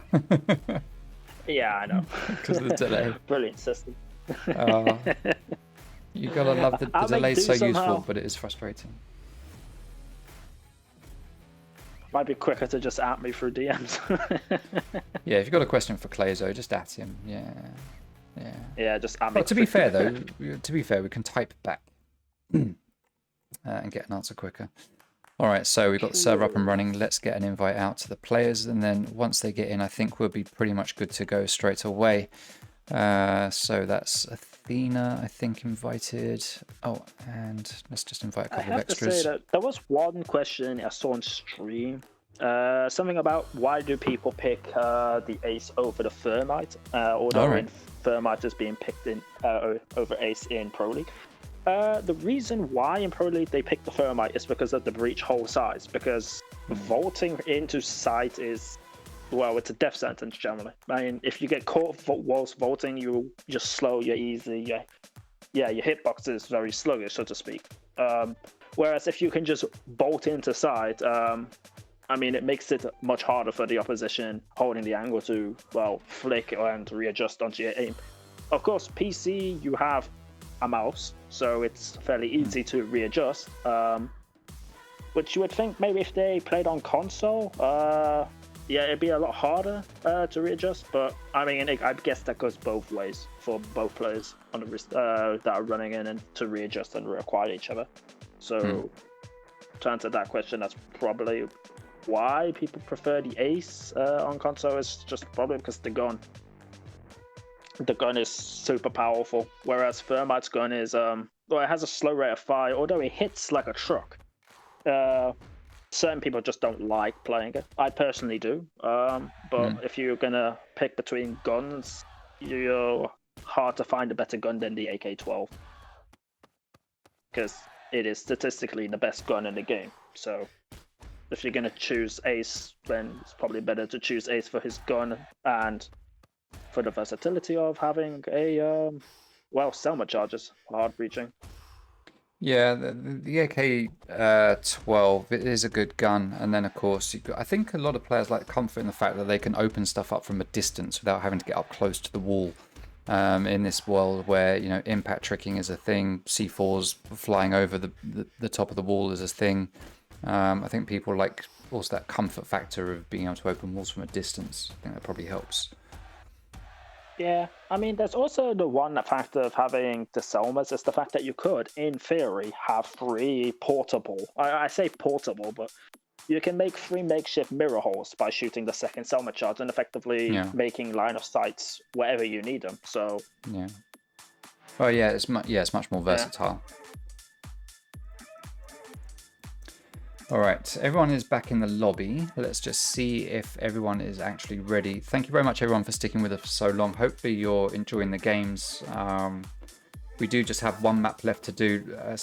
B: Yeah, I know.
H: Because of the delay.
B: Brilliant system.
H: You gotta love the delay's so useful, but it is frustrating.
B: Might be quicker to just at me through DMs.
H: Yeah, if you've got a question for Clazo, just at him. Yeah,
B: just at me.
H: Well, to be fair though, we can type back and get an answer quicker. All right, so we've got the server up and running. Let's get an invite out to the players, and then once they get in, I think we'll be pretty much good to go straight away. So that's Athena, I think, invited. Oh, and let's just invite a couple of extras.
B: I have to say that there was one question I saw on stream. Something about why do people pick the Ace over the Thermite, although Thermite is being picked in over Ace in Pro League. The reason why in Pro League they pick the Thermite is because of the breach hole size, because vaulting into site is, well, it's a death sentence generally. I mean, if you get caught whilst vaulting, you just slow, you're easy, your hitbox is very sluggish, so to speak. Whereas if you can just bolt into site, I mean, it makes it much harder for the opposition holding the angle to, well, flick and readjust onto your aim. Of course, PC, you have a mouse, so it's fairly easy to readjust. Which you would think maybe if they played on console, it'd be a lot harder to readjust. But I mean, I guess that goes both ways for both players on the that are running in and to readjust and reacquire each other. So to answer that question, that's probably why people prefer the Ace on console. Is just probably because the gun is super powerful, whereas Thermite's gun is well, it has a slow rate of fire, although it hits like a truck. Certain people just don't like playing it. I personally do, but if you're gonna pick between guns, you're hard to find a better gun than the AK-12, because it is statistically the best gun in the game. So if you're gonna choose Ace, then it's probably better to choose Ace for his gun and for the versatility of having a Selma charges, hard breaching.
H: Yeah, the AK-12, it is a good gun, and then of course I think a lot of players like comfort in the fact that they can open stuff up from a distance without having to get up close to the wall. In this world where impact tricking is a thing, C4s flying over the top of the wall is a thing. I think people like also that comfort factor of being able to open walls from a distance. I think that probably helps.
B: Yeah, I mean, there's also the one factor of having the Selmas is the fact that you could, in theory, have 3 portable. I say portable, but you can make 3 makeshift mirror holes by shooting the second Selma charge and effectively making line of sights wherever you need them. So
H: yeah. Oh yeah, it's much more versatile. All right, everyone is back in the lobby. Let's just see if everyone is actually ready. Thank you very much, everyone, for sticking with us for so long. Hopefully you're enjoying the games. We do just have one map left to do. I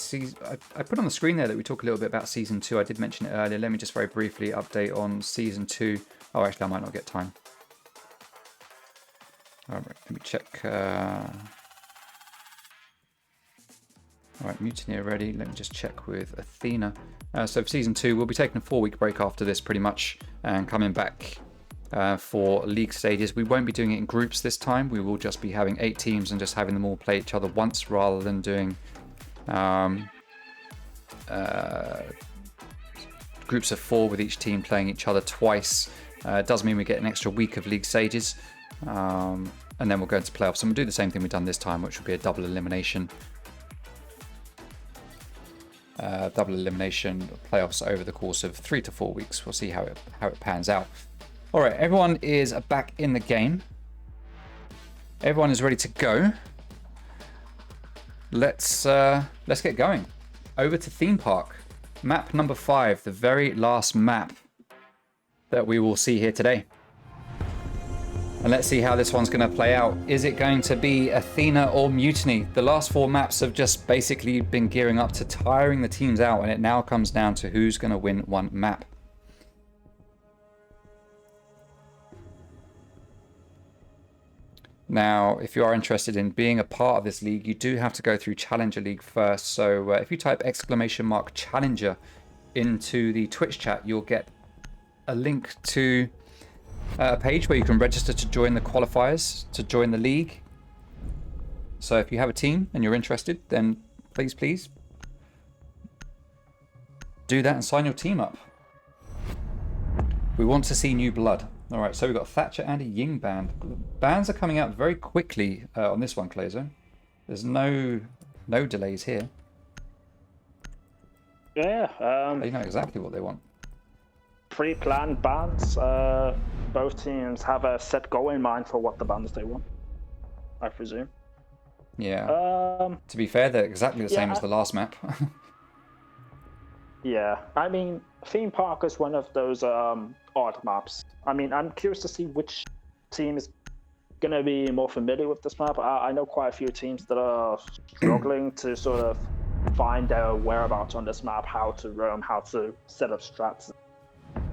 H: put on the screen there that we talk a little bit about Season 2. I did mention it earlier. Let me just very briefly update on Season 2. Oh, actually, I might not get time. All right, let me check. All right, Mutiny are ready. Let me just check with Athena. So for Season 2, we'll be taking a 4-week break after this pretty much and coming back for league stages. We won't be doing it in groups this time. We will just be having 8 teams and just having them all play each other once rather than doing groups of 4 with each team playing each other twice. It does mean we get an extra week of league stages and then we'll go into playoffs. And we'll do the same thing we've done this time, which will be a double elimination. Playoffs over the course of 3 to 4 weeks. We'll see how it pans out. All right, everyone is back in the game. Everyone is ready to go. Let's get going. Over to theme park, map number 5, the very last map that we will see here today. And let's see how this one's going to play out. Is it going to be Athena or Mutiny? The last 4 maps have just basically been gearing up to tiring the teams out, and it now comes down to who's going to win one map. Now, if you are interested in being a part of this league, you do have to go through Challenger League first. So if you type !Challenger into the Twitch chat, you'll get a link to a page where you can register to join the qualifiers, to join the league. So if you have a team and you're interested, then please do that and sign your team up. We want to see new blood. All right, so we've got Thatcher and a Ying band. Bands are coming out very quickly on this one, Clazo. There's no delays here.
B: Yeah.
H: They know exactly what they want.
B: Pre-planned bands. Both teams have a set goal in mind for what the bands they want, I presume.
H: Yeah. To be fair, they're exactly the same as the last map.
B: Yeah, I mean, theme park is one of those odd maps. I mean, I'm curious to see which team is going to be more familiar with this map. I know quite a few teams that are struggling to sort of find their whereabouts on this map, how to roam, how to set up strats.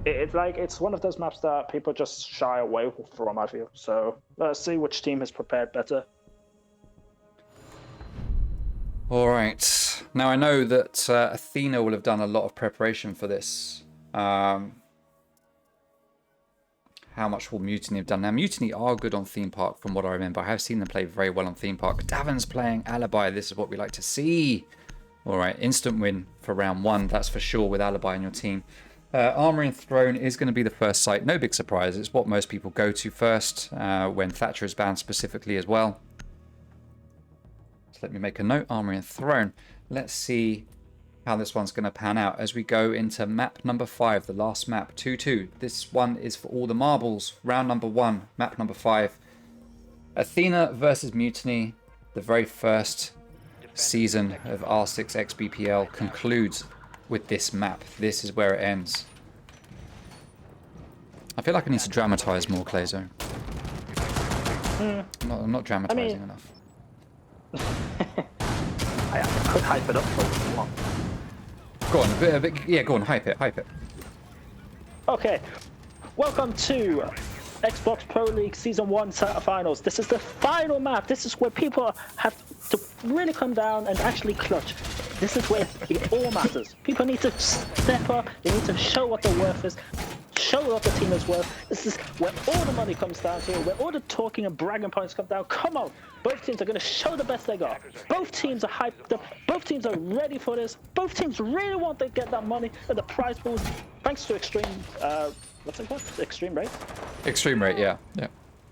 B: It's one of those maps that people just shy away from, I feel. So let's see which team has prepared better.
H: All right. Now I know that Athena will have done a lot of preparation for this. How much will Mutiny have done? Now Mutiny are good on theme park from what I remember. I have seen them play very well on theme park. Davin's playing Alibi. This is what we like to see. All right, instant win for round 1. That's for sure with Alibi on your team. Armory and Throne is going to be the first site. No big surprise. It's what most people go to first when Thatcher is banned specifically as well. So let me make a note. Armory and Throne. Let's see how this one's going to pan out as we go into map number 5, the last map, 2-2. This one is for all the marbles. Round number 1, map number 5. Athena versus Mutiny. The very first season of R6XBPL concludes with this map. This is where it ends. I feel like I need to dramatize more, Clazo. I'm not dramatizing enough.
B: I could hype it up for you.
H: Go on, go on, hype it.
B: Okay, welcome to Xbox Pro League Season 1 Finals. This is the final map. This is where people have to really come down and actually clutch. This is where it all matters. People need to step up. They need to show what their worth is. Show what the team is worth. This is where all the money comes down to, where all the talking and bragging points come down. Come on. Both teams are going to show the best they got. Both teams are hyped up. Both teams are ready for this. Both teams really want to get that money and the prize pools. Thanks to Extreme, what's it called? Extreme Rate?
H: Extreme Rate, yeah.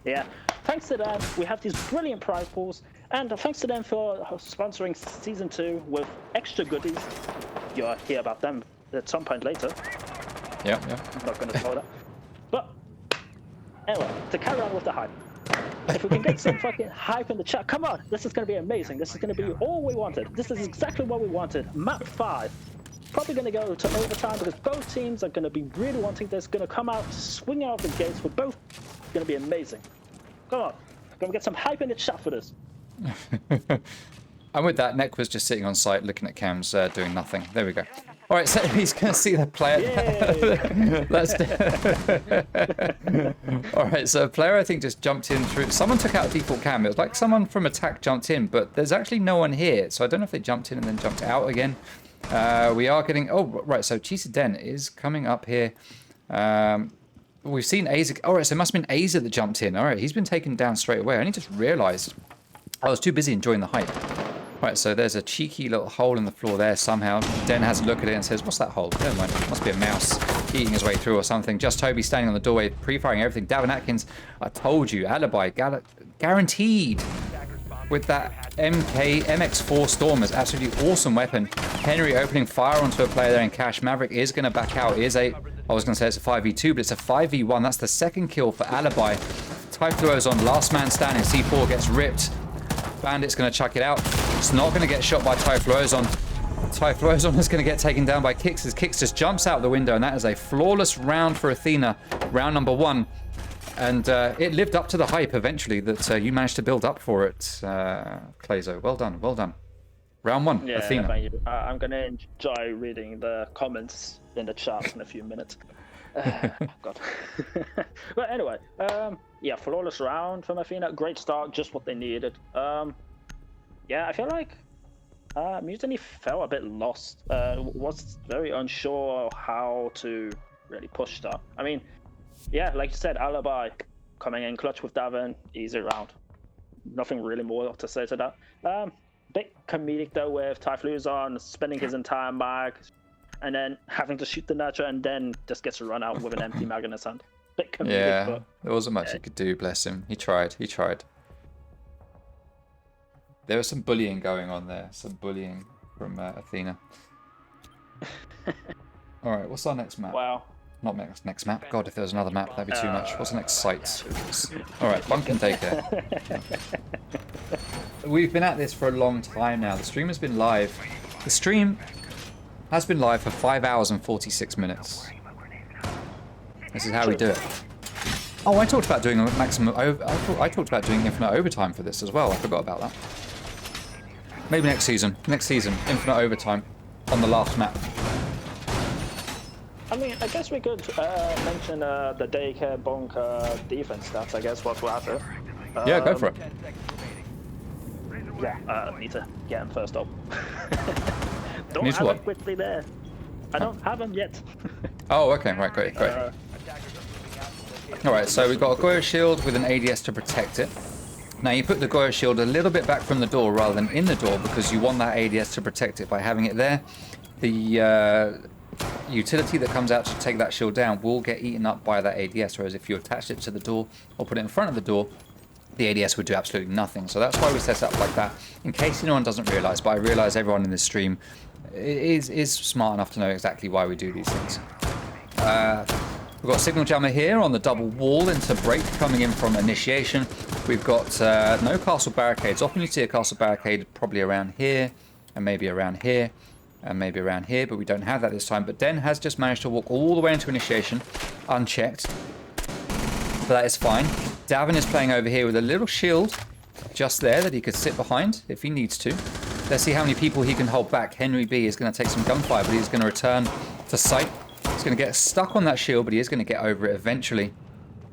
B: Yeah. Thanks to them, we have these brilliant prize pools. And thanks to them for sponsoring Season 2 with extra goodies. You'll hear about them at some point later.
H: Yeah, yeah.
B: I'm not going to spoil that. But anyway, to carry on with the hype. If we can get some fucking hype in the chat, come on, this is going to be amazing. This is going to be all we wanted. This is exactly what we wanted. Map 5. Probably going to go to overtime because both teams are going to be really wanting this. Going to come out, swing out the gates for both. It's going to be amazing. Come on, going to get some hype in the chat for this.
H: And with that, Neck was just sitting on site looking at cams, doing nothing. There we go. All right, so he's going to see the player. All right, so a player I think just jumped in through. Someone took out a default cam. It was like someone from attack jumped in, but there's actually no one here. So I don't know if they jumped in and then jumped out again. We are getting. Oh, right. So Cheetah Den is coming up here. We've seen Aza. All right, so it must have been Aza that jumped in. All right, he's been taken down straight away. I only just realized I was too busy enjoying the hype. Right, so there's a cheeky little hole in the floor there somehow. Den has a look at it and says, what's that hole? Never mind, it must be a mouse eating his way through or something. Just Toby standing on the doorway, pre-firing everything. Davin Atkins, I told you, alibi, guaranteed with that MX4 Storm is absolutely awesome weapon. Henry opening fire onto a player there in cash. Maverick is going to back out. I was going to say it's a 5v2, but it's a 5v1. That's the second kill for Alibi. Typhlo's on last man standing. C4 gets ripped. Bandit's going to chuck it out. It's not going to get shot by Typhlo's-on. Typhlo's-on is going to get taken down by Kix as Kix just jumps out the window, and that is a flawless round for Athena, round number 1. And it lived up to the hype eventually that you managed to build up for it, Clayzo. Well done, well done. Round 1,
B: yeah,
H: Athena.
B: Thank you. I'm going to enjoy reading the comments in the chat in a few minutes. God. But anyway, yeah, flawless round from Athena. Great start, just what they needed. Yeah, I feel like Mutiny felt a bit lost. Was very unsure how to really push that. I mean, yeah, like you said, Alibi coming in clutch with Davin, easy round. Nothing really more to say to that. Bit comedic though with Typhlo's-on spending his entire mag and then having to shoot the Nitro and then just gets run out with an empty mag in his hand. Bit comedic,
H: Yeah,
B: but
H: there wasn't much he could do, bless him. He tried. There was some bullying going on there. Some bullying from Athena. Alright, what's our next map?
B: wow.
H: Not next map. God, if there was another map, that'd be too much. What's the next site? Alright, Bunk and Daycare. We've been at this for a long time now. The stream has been live. The stream has been live for 5 hours and 46 minutes. This is how we do it. Oh, I talked about doing a maximum. I talked about doing infinite overtime for this as well. I forgot about that. Maybe next season. Next season, infinite overtime on the last map.
B: I mean, I guess we could mention the Daycare Bonk defense stats, I guess, whilst we're at it.
H: Yeah, go for it.
B: Yeah, need to get him first up. Don't
H: Need
B: have
H: what?
B: him quickly there. I don't have him yet.
H: Oh, okay, right, great. Alright, so we've got a Goyo shield with an ADS to protect it. Now you put the Goyo shield a little bit back from the door rather than in the door because you want that ADS to protect it by having it there. The utility that comes out to take that shield down will get eaten up by that ADS, whereas if you attach it to the door or put it in front of the door, the ADS would do absolutely nothing. So that's why we set it up like that, in case anyone doesn't realise, but I realise everyone in this stream is smart enough to know exactly why we do these things. We've got a signal jammer here on the double wall into break coming in from initiation. We've got no castle barricades. Often you see a castle barricade probably around here, and maybe around here, and maybe around here, but we don't have that this time. But Den has just managed to walk all the way into initiation, unchecked. But that is fine. Davin is playing over here with a little shield just there that he could sit behind if he needs to. Let's see how many people he can hold back. Henry B is going to take some gunfire, but he's going to return to sight. He's going to get stuck on that shield, but he is going to get over it eventually.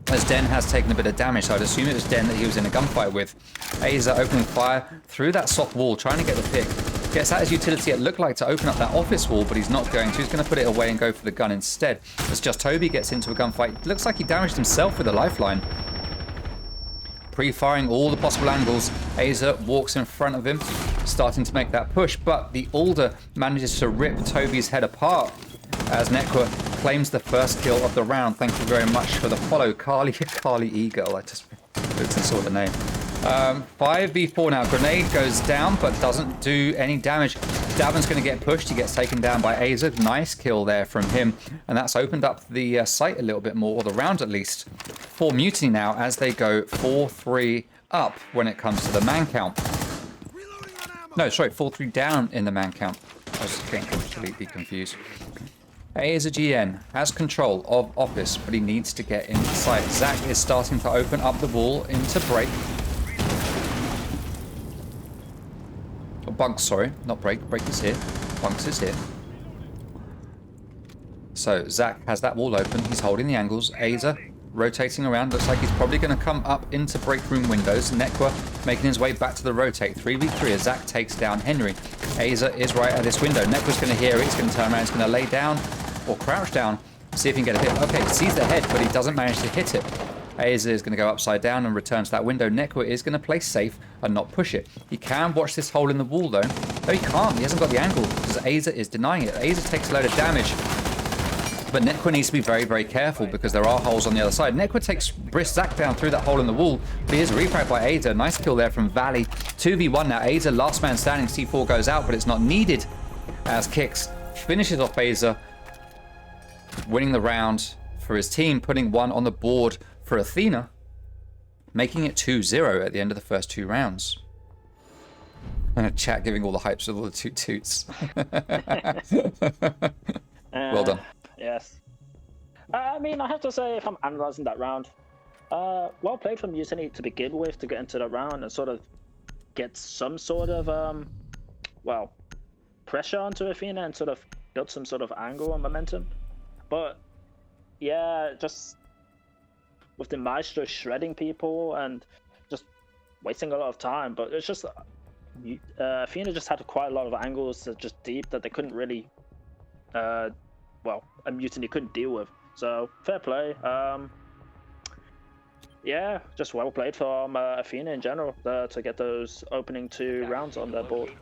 H: As Den has taken a bit of damage, so I'd assume it was Den that he was in a gunfight with. Aza opening fire through that soft wall, trying to get the pick. Gets out his utility. It looked like to open up that office wall, but he's not going to. He's going to put it away and go for the gun instead. As Just Toby gets into a gunfight. Looks like he damaged himself with a lifeline. Pre-firing all the possible angles. Aza walks in front of him, starting to make that push, but the Alder manages to rip Toby's head apart as Nekwa claims the first kill of the round. Thank you very much for the follow, Carly Eagle. I just looked and saw the name. 5v4 now. Grenade goes down, but doesn't do any damage. Davin's going to get pushed. He gets taken down by Aza. Nice kill there from him. And that's opened up the site a little bit more, or the round at least, for Mutiny now as they go 4-3 up when it comes to the man count. No, sorry, 4-3 down in the man count. I was getting completely confused. Aza GN has control of Office, but he needs to get into sight. Zach is starting to open up the wall into break. Bunks, sorry, not break. Break is here. Bunks is here. So Zach has that wall open. He's holding the angles. Aza rotating around. Looks like he's probably going to come up into break room windows. Nekwa making his way back to the rotate. 3v3 as Zach takes down Henry. Aza is right at this window. Nekwa's going to hear it. He's going to turn around. He's going to lay down or crouch down. See if he can get a hit. Okay, he sees the head, but he doesn't manage to hit it. Aza is going to go upside down and return to that window. Nekwa is going to play safe and not push it. He can watch this hole in the wall though. No, he can't. He hasn't got the angle because Aza is denying it. Aza takes a load of damage. But Nekwa needs to be very, very careful because there are holes on the other side. Nekwa takes Brisk Zach down through that hole in the wall. But he is refragged by Aza. Nice kill there from Valley. 2v1 now. Aza, last man standing. C4 goes out, but it's not needed as Kicks finishes off Aza, winning the round for his team, putting one on the board for Athena, making it 2-0 at the end of the first 2 rounds. And a chat giving all the hypes with all the toot toots. Well done.
B: Yes. I mean, I have to say, if I'm analysing that round, well played from Mutiny to begin with to get into the round and sort of get some sort of, well, pressure onto Athena and sort of build some sort of angle and momentum. But, yeah, just with the Maestro shredding people and just wasting a lot of time. But it's just, Athena just had quite a lot of angles that just deep that they couldn't really, well, a Mutiny couldn't deal with. So fair play. Yeah, just well played from Athena in general to get those opening 2 rounds on their board.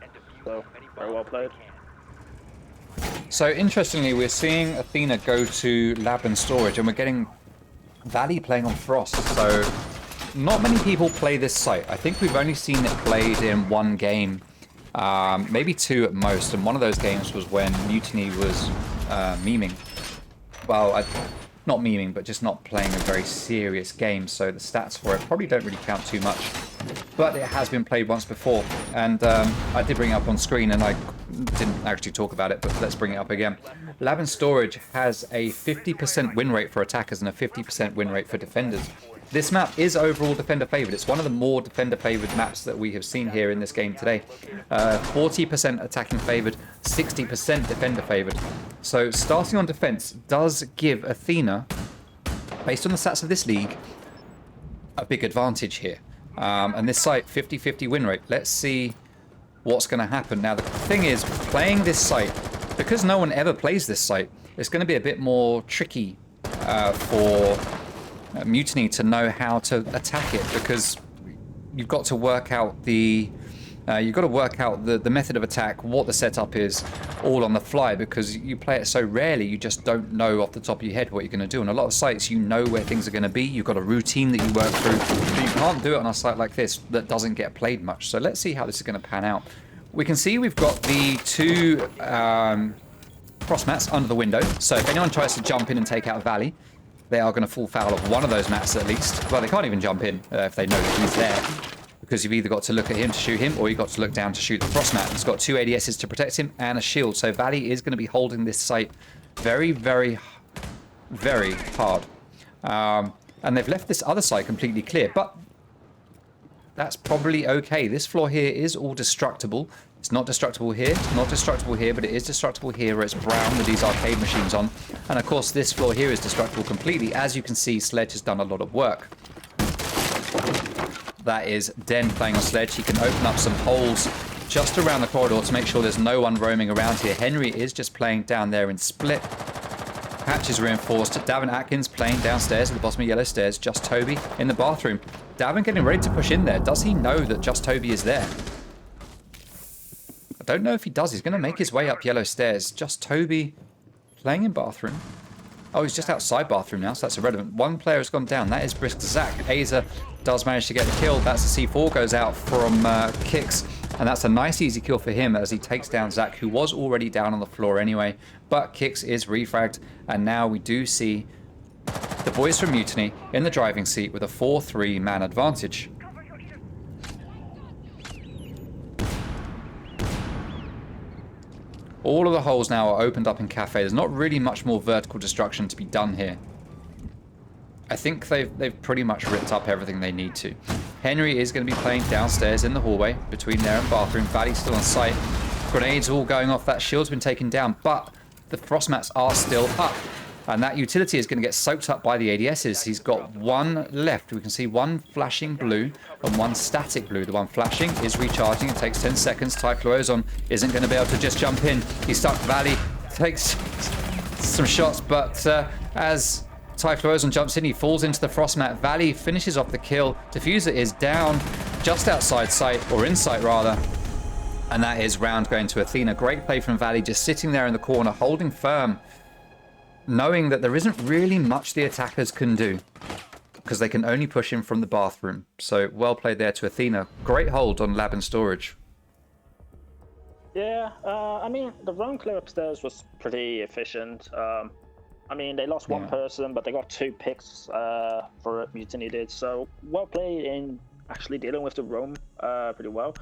B: So very well played.
H: So interestingly, we're seeing Athena go to lab and storage, and we're getting Valley playing on Frost. So not many people play this site. I think we've only seen it played in 1 game, maybe 2 at most. And one of those games was when Mutiny was memeing. Well, not memeing, but just not playing a very serious game. So the stats for it probably don't really count too much. But it has been played once before. And I did bring it up on screen, and I didn't actually talk about it, but let's bring it up again. Lab and Storage has a 50% win rate for attackers and a 50% win rate for defenders. This map is overall defender favored. It's one of the more defender favored maps that we have seen here in this game today. 40% attacking favored, 60% defender favored. So starting on defense does give Athena, based on the stats of this league, a big advantage here. And this site, 50-50 win rate. Let's see what's going to happen. Now, the thing is, playing this site, because no one ever plays this site, it's going to be a bit more tricky for Mutiny to know how to attack it, because you've got to work out the method of attack, what the setup is, all on the fly, because you play it so rarely, you just don't know off the top of your head what you're going to do. On a lot of sites, you know where things are going to be. You've got a routine that you work through, but you can't do it on a site like this that doesn't get played much. So let's see how this is going to pan out. We can see we've got the 2 cross mats under the window, so if anyone tries to jump in and take out Valley, they are going to fall foul of one of those mats at least. Well, they can't even jump in if they know that he's there, because you've either got to look at him to shoot him, or you've got to look down to shoot the frost mat. He's got 2 ADSs to protect him and a shield, so Valley is going to be holding this site very, very, very hard. And they've left this other side completely clear, but that's probably okay. This floor here is all destructible. It's not destructible here, not destructible here, but it is destructible here where it's brown with these arcade machines on. And of course, this floor here is destructible completely. As you can see, Sledge has done a lot of work. That is Den playing on Sledge. He can open up some holes just around the corridor to make sure there's no one roaming around here. Henry is just playing down there in split. Hatch is reinforced. Davin Atkins playing downstairs at the bottom of yellow stairs. Just Toby in the bathroom. Davin getting ready to push in there. Does he know that Just Toby is there? I don't know if he does. He's going to make his way up yellow stairs. Just Toby playing in bathroom. Oh, he's just outside bathroom now, so that's irrelevant. 1 player has gone down. That is Brisk Zach. Aza does manage to get the kill. That's the C4 goes out from Kicks. And that's a nice easy kill for him as he takes down Zach, who was already down on the floor anyway. But Kix is refragged, and now we do see the boys from Mutiny in the driving seat with a 4-3 man advantage. All of the holes now are opened up in Cafe. There's not really much more vertical destruction to be done here. I think they've pretty much ripped up everything they need to. Henry is going to be playing downstairs in the hallway between there and bathroom. Valley's still on site. Grenades all going off. That shield's been taken down, but the frost mats are still up. And that utility is going to get soaked up by the ADSs. He's got one left. We can see one flashing blue and one static blue. The one flashing is recharging. It takes 10 seconds. Typhlosion isn't going to be able to just jump in. He's stuck. Valley takes some shots, but as Typhlosion jumps in, he falls into the frost mat. Valley finishes off the kill. Diffuser is down just outside sight, or in sight rather. And that is round going to Athena. Great play from Valley, just sitting there in the corner, holding firm, knowing that there isn't really much the attackers can do because they can only push him from the bathroom. So well played there to Athena. Great hold on lab and storage.
B: Yeah, I mean, the roam clear upstairs was pretty efficient. I mean, they lost one person, but they got 2 picks for it, Mutiny did. So well played in actually dealing with the roam pretty well.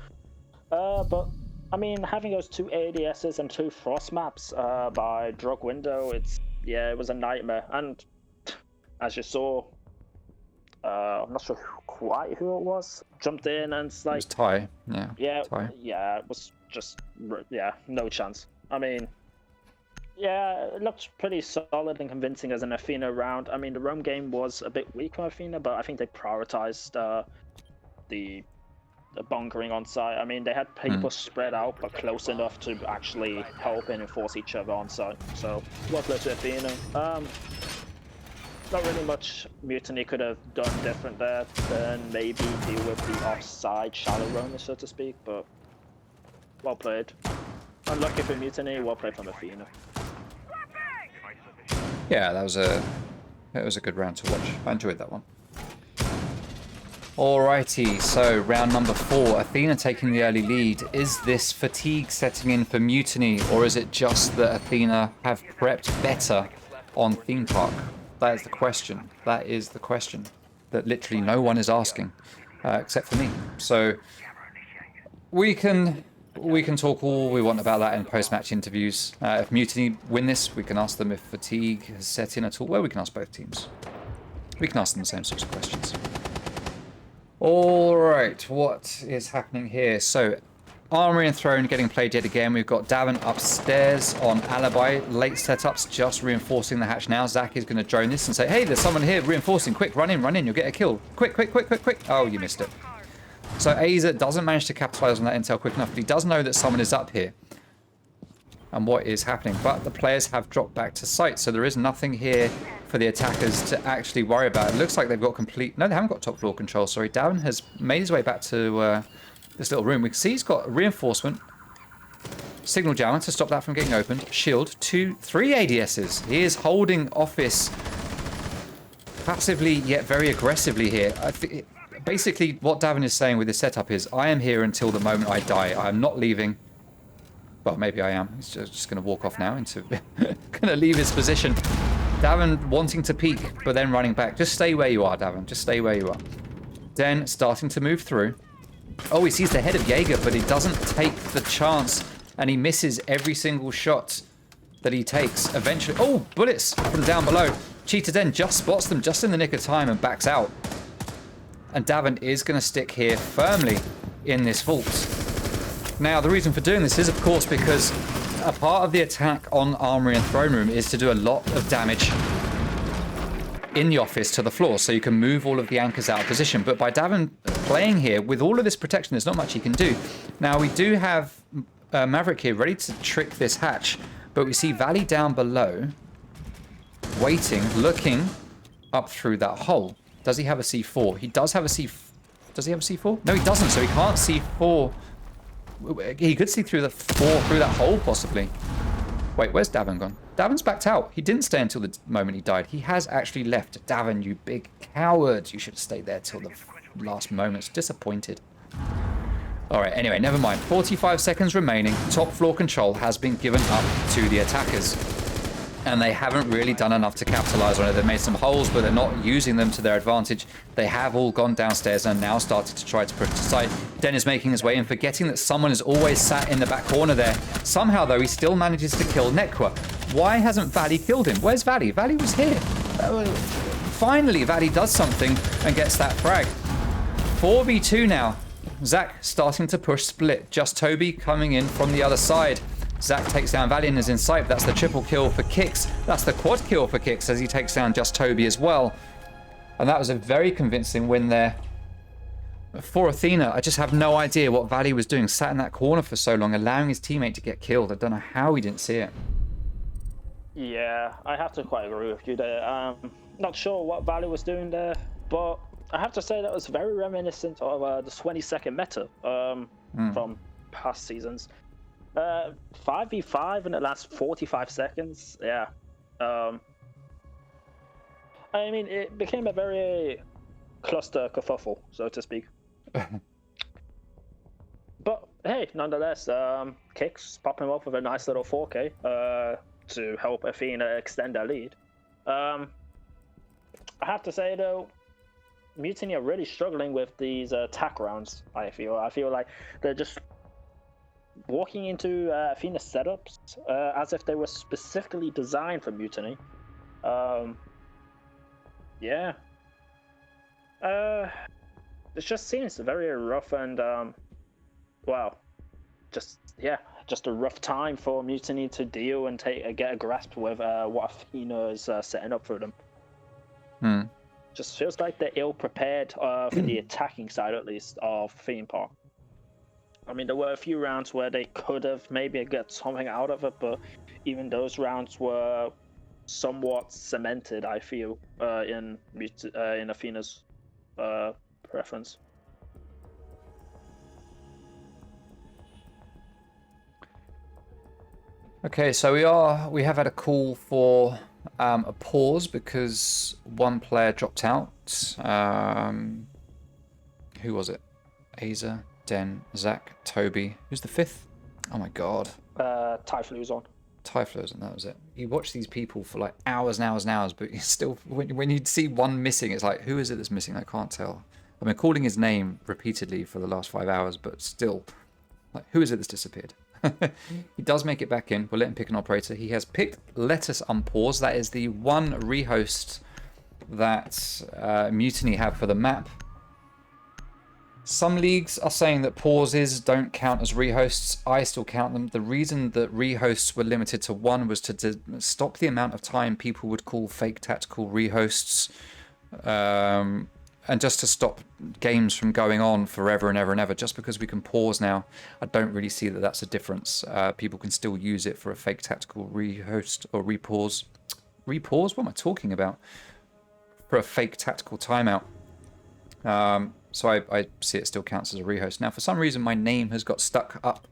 B: But I mean, having those 2 ADSs and 2 frost maps by drug window, it was a nightmare. And as you saw, I'm not sure quite who it was, jumped in and it's like... It
H: was Ty, Ty.
B: Yeah, it was just, no chance. I mean, yeah, it looked pretty solid and convincing as an Athena round. I mean, the roam game was a bit weak from Athena, but I think they prioritized the bunkering on site. I mean, they had people spread out, but close enough to actually help and enforce each other on site. So, well played to Athena. Not really much Mutiny could have done different there than maybe deal with the offside shallow roamers, so to speak, but well played. Unlucky for Mutiny, well played from Athena.
H: Yeah, that was a good round to watch. I enjoyed that one. Alrighty, so round number 4, Athena taking the early lead. Is this fatigue setting in for Mutiny, or is it just that Athena have prepped better on Theme Park? That is the question. That is the question that literally no one is asking, except for me. So we can talk all we want about that in post-match interviews. If Mutiny win this, we can ask them if fatigue has set in at all. Well, we can ask both teams. We can ask them the same sorts of questions. All right, what is happening here? So, Armory and Throne getting played yet again. We've got Davin upstairs on Alibi. Late setups, just reinforcing the hatch now. Zach is going to drone this and say, hey, there's someone here reinforcing. Quick, run in, you'll get a kill. Quick. Oh, you missed it. So, Aza doesn't manage to capitalize on that intel quick enough, but he does know that someone is up here and what is happening. But the players have dropped back to site, so there is nothing here for the attackers to actually worry about. It looks like they've got complete... No, they haven't got top floor control, sorry. Davin has made his way back to this little room. We can see he's got reinforcement, signal jammer to stop that from getting opened, shield, 2, 3 ADSs. He is holding office passively yet very aggressively here. Basically, what Davin is saying with his setup is, I am here until the moment I die. I am not leaving. Well, maybe I am. He's just going to walk off now into... going to leave his position. Davin wanting to peek, but then running back. Just stay where you are, Davin. Just stay where you are. Den starting to move through. Oh, he sees the head of Jaeger, but he doesn't take the chance, and he misses every single shot that he takes. Eventually... Oh, bullets from down below. Cheetah Den just spots them just in the nick of time and backs out. And Davin is going to stick here firmly in this vault. Now, the reason for doing this is, of course, because a part of the attack on Armory and Throne Room is to do a lot of damage in the office to the floor, so you can move all of the anchors out of position. But by Davin playing here, with all of this protection, there's not much he can do. Now, we do have Maverick here ready to trick this hatch, but we see Valley down below, waiting, looking up through that hole. Does he have a C4? He does have a C4. Does he have a C4? No, he doesn't, so he can't C4. He could see through that hole, possibly. Wait, where's Davin gone? Davin's backed out. He didn't stay until the moment he died. He has actually left. Davin, you big coward. You should have stayed there till the last moments. Disappointed. All right, anyway, never mind. 45 seconds remaining. Top floor control has been given up to the attackers. And they haven't really done enough to capitalize on it. They've made some holes, but they're not using them to their advantage. They have all gone downstairs and now started to try to push to site. Den is making his way and forgetting that someone is always sat in the back corner there. Somehow, though, he still manages to kill Nekwa. Why hasn't Valley killed him? Where's Valley? Valley was here. Finally, Valley does something and gets that frag. 4v2 now. Zach starting to push split. Just Toby coming in from the other side. Zach takes down Valley and is in sight. That's the triple kill for Kicks. That's the quad kill for Kicks as he takes down Just Toby as well. And that was a very convincing win there for Athena. I just have no idea what Valley was doing. Sat in that corner for so long, allowing his teammate to get killed. I don't know how he didn't see it.
B: Yeah, I have to quite agree with you there. Not sure what Valley was doing there, but I have to say that was very reminiscent of the 20-second meta from past seasons. 5v5 in the last 45 seconds. Yeah. I mean, it became a very cluster kerfuffle, so to speak. But hey, nonetheless, Kicks popping up with a nice little 4K to help Athena extend their lead. I have to say though, Mutiny are really struggling with these attack rounds. I feel like they're just walking into Athena setups as if they were specifically designed for Mutiny. Yeah. It just seems very rough and well, just a rough time for Mutiny to deal and get a grasp with what Athena is setting up for them. Just feels like they're ill prepared for the attacking side, at least, of Theme Park. I mean, there were a few rounds where they could have maybe got something out of it, but even those rounds were somewhat cemented, I feel, in Athena's preference.
H: Okay, so we have had a call for a pause because one player dropped out. Who was it? Aza, Den, Zach, Toby. Who's the fifth? Oh my god.
B: Typhlu's on.
H: Typhlo's on, that was it. You watch these people for like hours and hours and hours, but you still, when you see one missing, it's like, who is it that's missing? I can't tell. I've been calling his name repeatedly for the last 5 hours, but still, like, who is it that's disappeared? He does make it back in. We'll let him pick an operator. He has picked Let Us Unpause. That is the one rehost that Mutiny have for the map. Some leagues are saying that pauses don't count as rehosts. I still count them. The reason that rehosts were limited to one was to stop the amount of time people would call fake tactical rehosts. And just to stop games from going on forever and ever and ever. Just because we can pause now, I don't really see that that's a difference. People can still use it for a fake tactical rehost or repause. Repause? What am I talking about? For a fake tactical timeout. So I see it still counts as a rehost. Now, for some reason, my name has got stuck up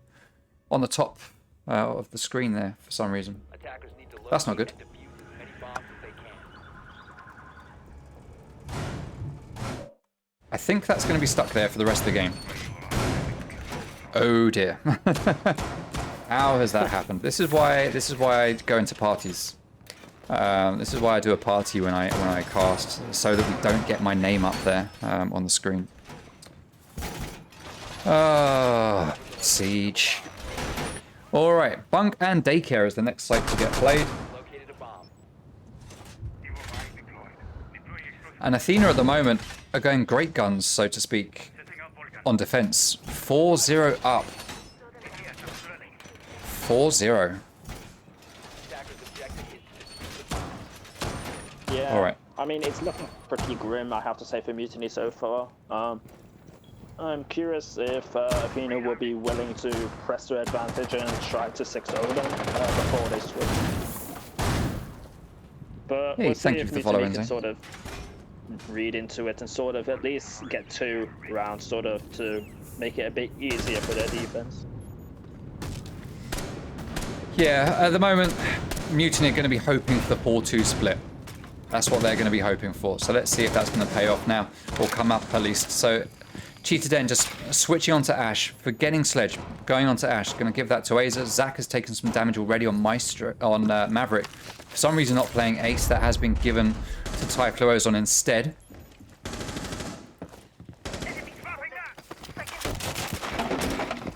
H: on the top of the screen there for some reason. That's not good. I think that's going to be stuck there for the rest of the game. Oh dear. How has that happened? This is why I go into parties. This is why I do a party when I cast, so that we don't get my name up there on the screen. Siege. All right, Bunk and Daycare is the next site to get played. And Athena at the moment are going great guns, so to speak, on defense. 4-0 up. 4-0.
B: Yeah.
H: All right.
B: I mean, it's looking pretty grim, I have to say, for Mutiny so far. I'm curious if Athena will be willing to press their advantage and try to 6-0 them before they switch. But
H: Hey,
B: we'll
H: thank
B: see
H: you
B: if
H: for the
B: Mutiny
H: follow-in,
B: can
H: Zane.
B: sort of read into it and sort of at least get 2 rounds sort of to make it a bit easier for their defense.
H: Yeah, at the moment, Mutiny are going to be hoping for the 4-2 split. That's what they're going to be hoping for. So let's see if that's going to pay off now, or come up at least. So Cheetah Den just switching onto Ash, forgetting Sledge, going onto Ash. Going to give that to Aza. Zach has taken some damage already on Maverick. For some reason not playing Ace. That has been given to Typhlo's on instead.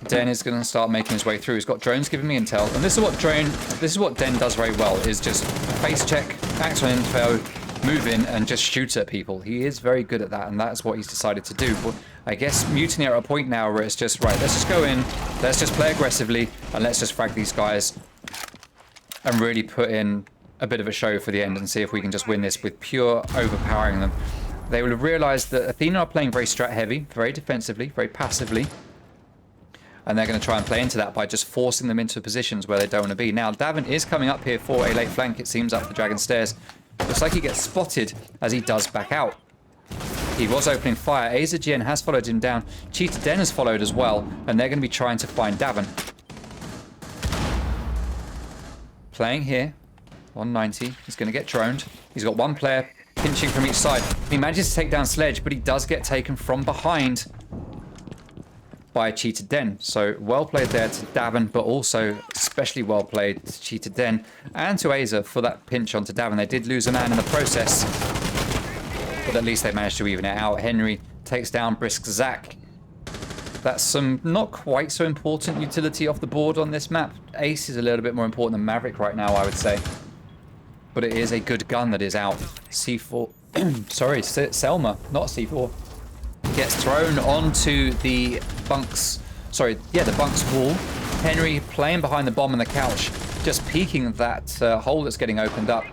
H: Den is going to start making his way through. He's got drones giving me intel. And this is what Den does very well, is just face check, act on info, move in and just shoot at people. He is very good at that, and that's what he's decided to do. But I guess Mutiny are at a point now where it's just, right, let's just go in, let's just play aggressively, and let's just frag these guys and really put in a bit of a show for the end and see if we can just win this with pure overpowering them. They will have realized that Athena are playing very strat heavy, very defensively, very passively. And they're going to try and play into that by just forcing them into positions where they don't want to be. Now, Davin is coming up here for a late flank, it seems, up the Dragon Stairs. Looks like he gets spotted as he does back out. He was opening fire. Aza Jin has followed him down. Cheetah Den has followed as well, and they're going to be trying to find Davin. Playing here, 190. He's going to get droned. He's got one player pinching from each side. He manages to take down Sledge, but he does get taken from behind by Cheetah Den. So well played there to Davin, but also especially well played to Cheetah Den and to Aza for that pinch onto Davin. They did lose a man in the process, but at least they managed to even it out. Henry takes down Brisk Zach. That's some not quite so important utility off the board on this map. Ace is a little bit more important than Maverick right now, I would say. But it is a good gun that is out. C4, sorry, Selma, not C4. Gets thrown onto the bunks, sorry, yeah, the bunks wall. Henry playing behind the bomb on the couch, just peeking that hole that's getting opened up.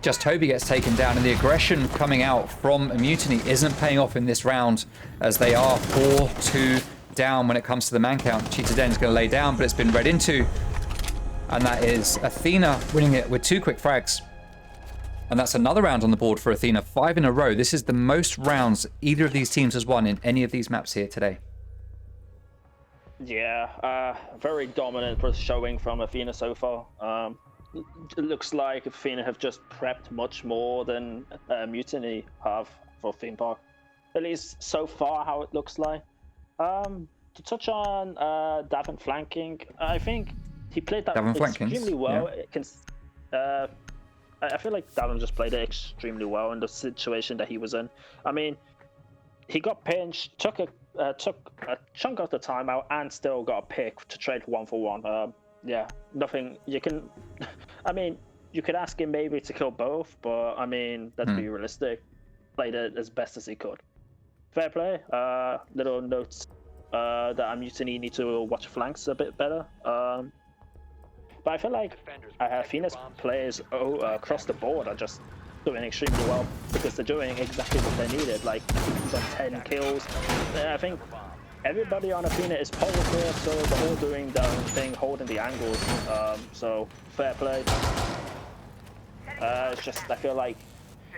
H: Just Toby gets taken down, and the aggression coming out from Mutiny isn't paying off in this round, as they are 4-2 down when it comes to the man count. Cheetah Den is going to lay down, but it's been read into, and that is Athena winning it with 2 quick frags. And that's another round on the board for Athena, 5 in a row. This is the most rounds either of these teams has won in any of these maps here today.
B: Yeah, very dominant showing from Athena so far. It looks like Athena have just prepped much more than Mutiny have for theme park. At least so far, how it looks like. To touch on Davin flanking, I think he played that extremely well. Yeah. I feel like Davin just played it extremely well in the situation that he was in. I mean, he got pinched, took a chunk of the timeout, and still got a pick to trade 1-for-1. Yeah, nothing you can. I mean, you could ask him maybe to kill both, but I mean, let's be realistic. Played it as best as he could. Fair play. Little notes that Mutiny need to watch flanks a bit better. But I feel like Athena's players across the board are just doing extremely well because they're doing exactly what they needed. Like, he's on 10 kills. I think everybody on Athena is powerful, so they're all doing their own thing, holding the angles. So, fair play. It's just, I feel like,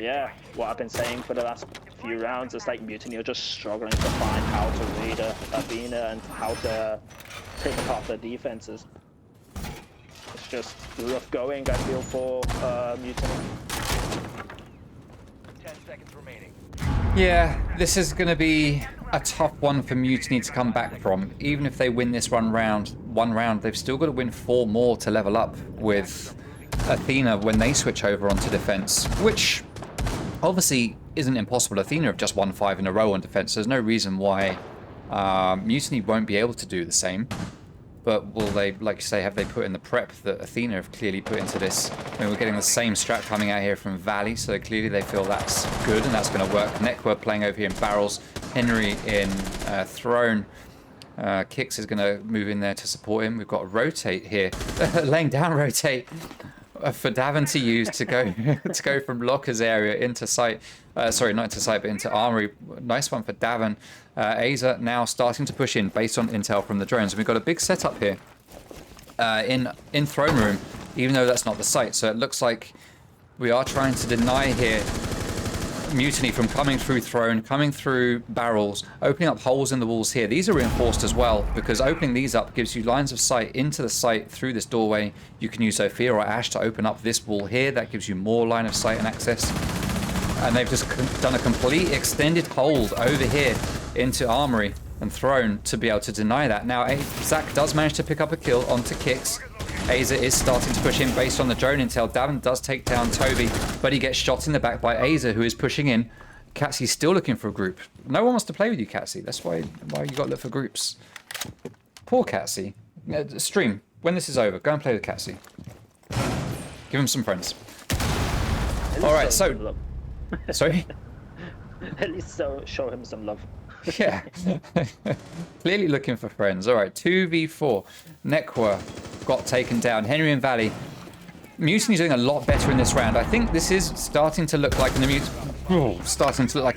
B: yeah, what I've been saying for the last few rounds is like Mutiny are just struggling to find how to read Athena and how to pick apart their defenses. It's just rough going, I feel, for Mutiny.
I: 10 seconds remaining.
H: Yeah, this is going to be a tough one for Mutiny to come back from. Even if they win this one round, they've still got to win 4 more to level up with Athena when they switch over onto defense, which obviously isn't impossible. Athena have just won 5 in a row on defense. There's no reason why Mutiny won't be able to do the same. But will they, like you say, have they put in the prep that Athena have clearly put into this? I mean, we're getting the same strat coming out here from Valley, so clearly they feel that's good and that's going to work. Nekwa playing over here in barrels, Henry in throne. Kix is going to move in there to support him. We've got a rotate here, laying down rotate for Davin to use to go from Locker's area into site. Sorry, not into site, but into armory. Nice one for Davin. Aza now starting to push in based on intel from the drones. And we've got a big setup here in throne room, even though that's not the site. So it looks like we are trying to deny here Mutiny from coming through throne, coming through barrels, opening up holes in the walls here. These are reinforced as well, because opening these up gives you lines of sight into the site through this doorway. You can use Sophia or Ash to open up this wall here. That gives you more line of sight and access. And they've just done a complete extended hold over here into Armory and thrown to be able to deny that. Now, Zach does manage to pick up a kill onto Kicks. Aza is starting to push in based on the drone intel. Davin does take down Toby, but he gets shot in the back by Aza, who is pushing in. Catsy's still looking for a group. No one wants to play with you, Catsy. That's why you got to look for groups. Poor Catsy. Stream, when this is over, go and play with Catsy. Give him some friends. All right, so... Sorry?
B: At least show him some love.
H: Yeah. Clearly looking for friends. All right, 2v4. Nekwa got taken down. Henry and Valley. Mutiny's doing a lot better in this round. I think this is starting to look like a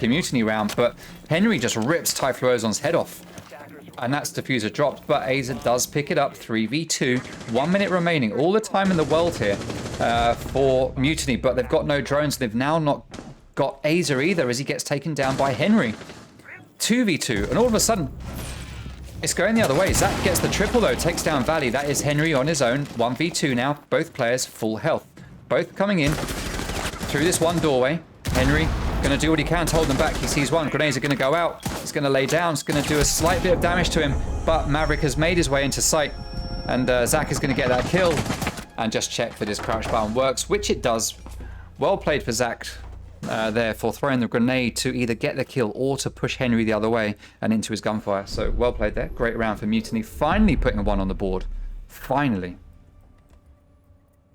H: Mutiny round, but Henry just rips Typhlosion's head off. And that's diffuser dropped, but Aza does pick it up. 3v2. 1 minute remaining. All the time in the world here for Mutiny, but they've got no drones. They've now not got Aza either as he gets taken down by Henry. 2v2, and all of a sudden, it's going the other way. Zach gets the triple though, takes down Valley. That is Henry on his own. 1v2 now. Both players full health. Both coming in through this one doorway. Henry going to do what he can to hold them back. He sees one. Grenades are going to go out. He's going to lay down. It's going to do a slight bit of damage to him, but Maverick has made his way into sight, and Zach is going to get that kill. And just check that his crouch button works, which it does. Well played for Zach. There for throwing the grenade to either get the kill or to push Henry the other way and into his gunfire. So well played there. Great round for Mutiny. Finally putting a 1 on the board. Finally.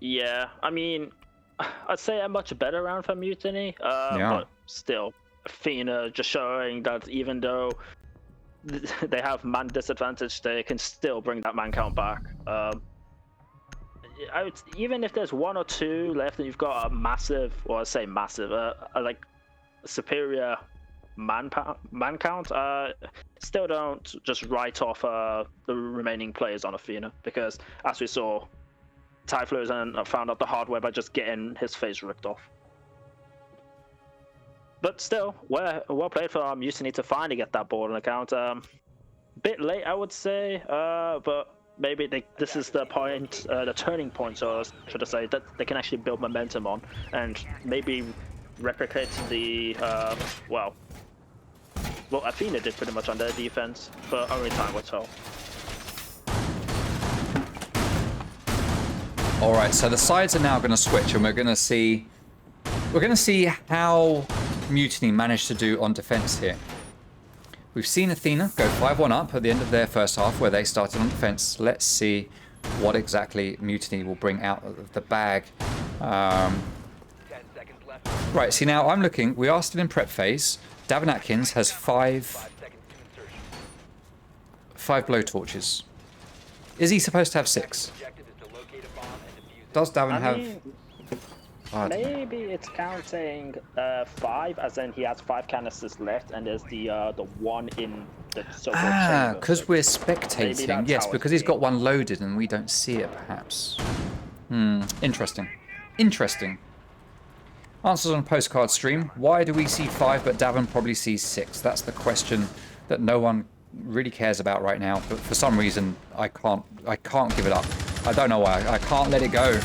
B: Yeah, I mean, I'd say a much better round for Mutiny. But still, Athena just showing that even though they have man disadvantage, they can still bring that man count back. Even if there's 1 or 2 left and you've got a massive, or I say massive, like superior man count, still don't just write off the remaining players on Athena, because as we saw, Typhlosion found out the hard way by just getting his face ripped off. But still, well played for Mutiny to finally get that board on account. Bit late, I would say, but maybe this is the point, the turning point, so should I say, that they can actually build momentum on and maybe replicate the, well, Athena did pretty much on their defense, but only time will tell.
H: All right, so the sides are now going to switch, and we're going to see how Mutiny managed to do on defense here. We've seen Athena go 5-1 up at the end of their first half, where they started on defense. Let's see what exactly Mutiny will bring out of the bag.
I: 10 seconds left.
H: Right, see now I'm looking. We are still in prep phase. Davin Atkins has 5
I: 5 seconds to insertion.
H: 5 blowtorches. Is he supposed to have 6?
I: Objective is to locate a bomb and defuse it.
H: Does Davin have?
B: mean,
H: I don't know.
B: maybe it's counting 5, as in he has 5 canisters left, and there's the 1 in the so-called chamber.
H: Because we're
B: Maybe
H: spectating.
B: that's
H: Yes,
B: how
H: because
B: it's
H: he's got one loaded and we don't see it, perhaps. Interesting. Interesting. Answers on postcard stream. Why do we see 5 but Davin probably sees 6? That's the question that no one really cares about right now. But for some reason, I can't give it up. I don't know why. I can't let it go.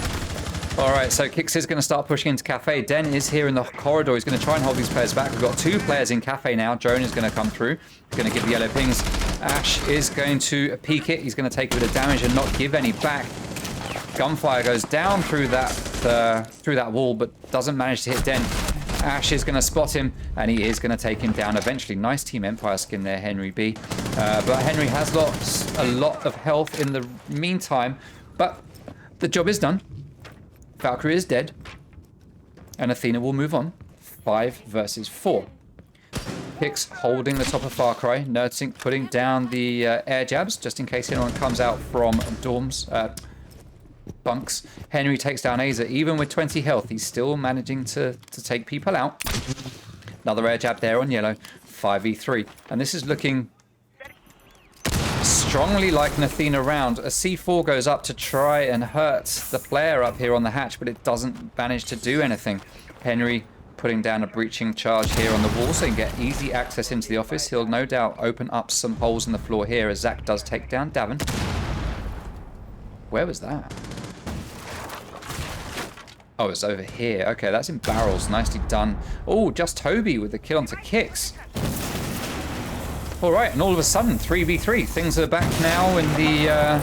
H: All right, so Kix is going to start pushing into Cafe. Den is here in the corridor. He's going to try and hold these players back. We've got 2 players in Cafe now. Drone is going to come through. He's going to give the yellow pings. Ash is going to peek it. He's going to take a bit of damage and not give any back. Gunfire goes down through that wall, but doesn't manage to hit Den. Ash is going to spot him, and he is going to take him down eventually. Nice Team Empire skin there, Henry B. But Henry has lost a lot of health in the meantime, but the job is done. Valkyrie is dead, and Athena will move on. 5 versus 4. Hicks holding the top of Far Cry. Nerdsync putting down the air jabs, just in case anyone comes out from dorms, bunks. Henry takes down Aza. Even with 20 health, he's still managing to take people out. Another air jab there on yellow. 5v3. And this is looking strongly like an Athena round. A C4 goes up to try and hurt the player up here on the hatch, but it doesn't manage to do anything. Henry putting down a breaching charge here on the wall so he can get easy access into the office. He'll no doubt open up some holes in the floor here as Zach does take down Davin. Where was that? Oh, it's over here. Okay, that's in barrels. Nicely done. Oh, just Toby with the kill onto Kicks. All right, and all of a sudden, 3v3. Things are back now in the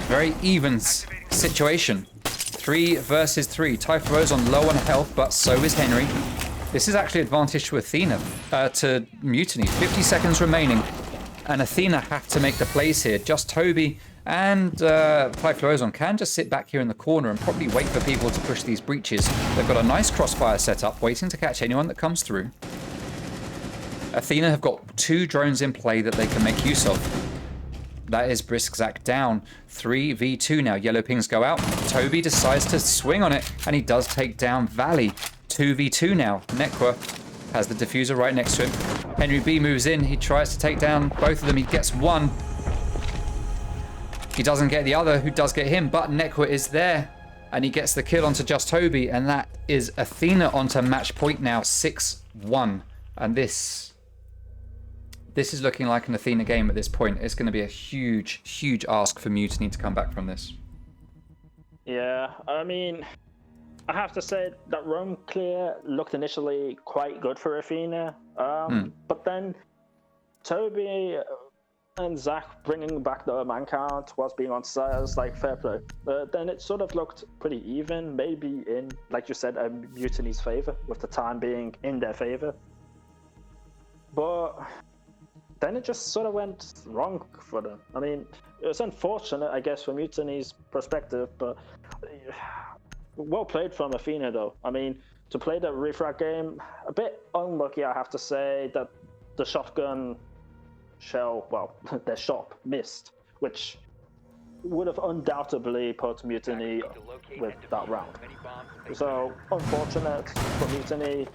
H: very even situation. 3 versus 3. Typhlo's on low on health, but so is Henry. This is actually advantage to Athena, to Mutiny. 50 seconds remaining, and Athena have to make the plays here. Just Toby and Typhlo's can just sit back here in the corner and probably wait for people to push these breaches. They've got a nice crossfire set up, waiting to catch anyone that comes through. Athena have got 2 drones in play that they can make use of. That is Brisk Zach down. 3v2 now. Yellow pings go out. Toby decides to swing on it, and he does take down Valley. 2v2 now. Nekwa has the diffuser right next to him. Henry B moves in. He tries to take down both of them. He gets one. He doesn't get the other, who does get him, but Nekwa is there. And he gets the kill onto Just Toby, and that is Athena onto match point now, 6-1. And this is looking like an Athena game at this point. It's going to be a huge, huge ask for Mutiny to come back from this.
B: Yeah, I mean, I have to say that roam clear looked initially quite good for Athena. But then Toby and Zach bringing back the man count was being on size, like, fair play. Then it sort of looked pretty even, maybe in, like you said, Mutiny's favor, with the time being in their favor. But then it just sort of went wrong for them. I mean, it was unfortunate, I guess, from Mutiny's perspective, but well played from Athena, though. I mean, to play the refrag game, a bit unlucky, I have to say, that the shotgun shell, well, their shop missed, which would have undoubtedly put Mutiny with that round. So, unfortunate for Mutiny,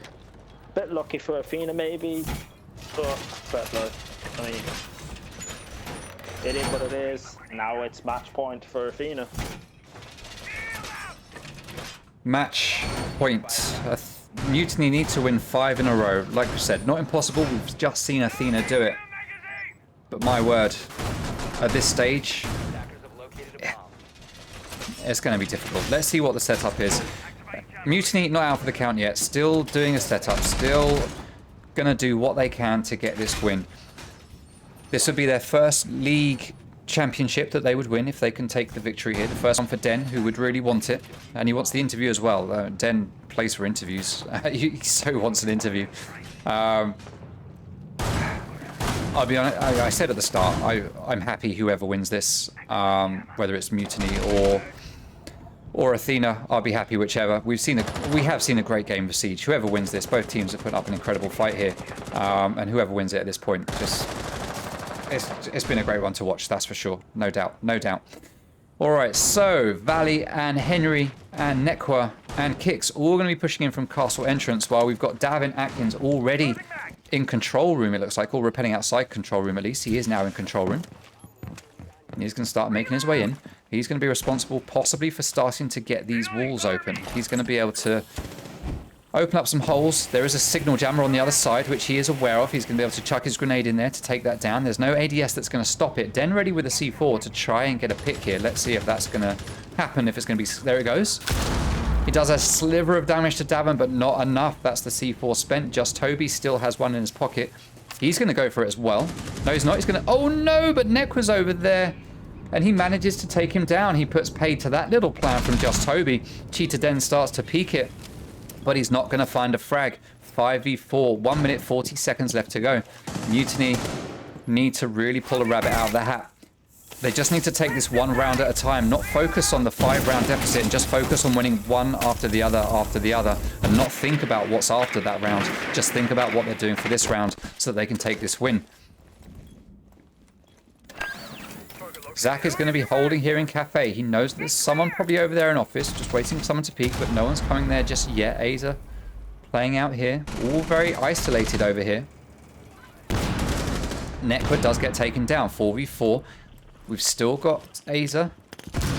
B: bit lucky for Athena maybe, but fair play. I mean, it is what it is. Now it's match point for Athena.
H: Match point. Mutiny need to win 5 in a row. Like we said, not impossible. We've just seen Athena do it. But my word, at this stage, it's going to be difficult. Let's see what the setup is. Mutiny not out for the count yet. Still doing a setup. Still going to do what they can to get this win. This would be their first league championship that they would win if they can take the victory here. The first one for Den, who would really want it. And he wants the interview as well. Den plays for interviews. He so wants an interview. I'll be honest, I said at the start, I'm happy whoever wins this, whether it's Mutiny or Athena. I'll be happy whichever. We have seen a great game of Siege. Whoever wins this, both teams have put up an incredible fight here, and whoever wins it at this point, it's been a great one to watch. That's for sure, no doubt, no doubt. All right, so Valley and Henry and Nekwa and Kicks all going to be pushing in from castle entrance, while we've got Davin Atkins already in control room, it looks like, or repelling outside control room at least. He is now in control room. He's going to start making his way in. He's going to be responsible possibly for starting to get these walls open. He's going to be able to open up some holes. There is a signal jammer on the other side, which he is aware of. He's going to be able to chuck his grenade in there to take that down. There's no ADS that's going to stop it. Den ready with a C4 to try and get a pick here. Let's see if that's going to happen, if it's going to be... There it goes. He does a sliver of damage to Davin, but not enough. That's the C4 spent. Just Toby still has one in his pocket. He's going to go for it as well. No, he's not. He's going to... Oh, no, but Nekwa's over there. And he manages to take him down. He puts paid to that little plan from Just Toby. Cheetah Den starts to peek it, but he's not going to find a frag. 5v4, 1 minute 40 seconds left to go. Mutiny need to really pull a rabbit out of the hat. They just need to take this one round at a time, not focus on the 5-round deficit, and just focus on winning one after the other, and not think about what's after that round. Just think about what they're doing for this round so that they can take this win. Zach is going to be holding here in Cafe. He knows there's someone probably over there in office, just waiting for someone to peek, but no one's coming there just yet. Aza playing out here, all very isolated over here. Nekwa does get taken down, 4v4. We've still got Aza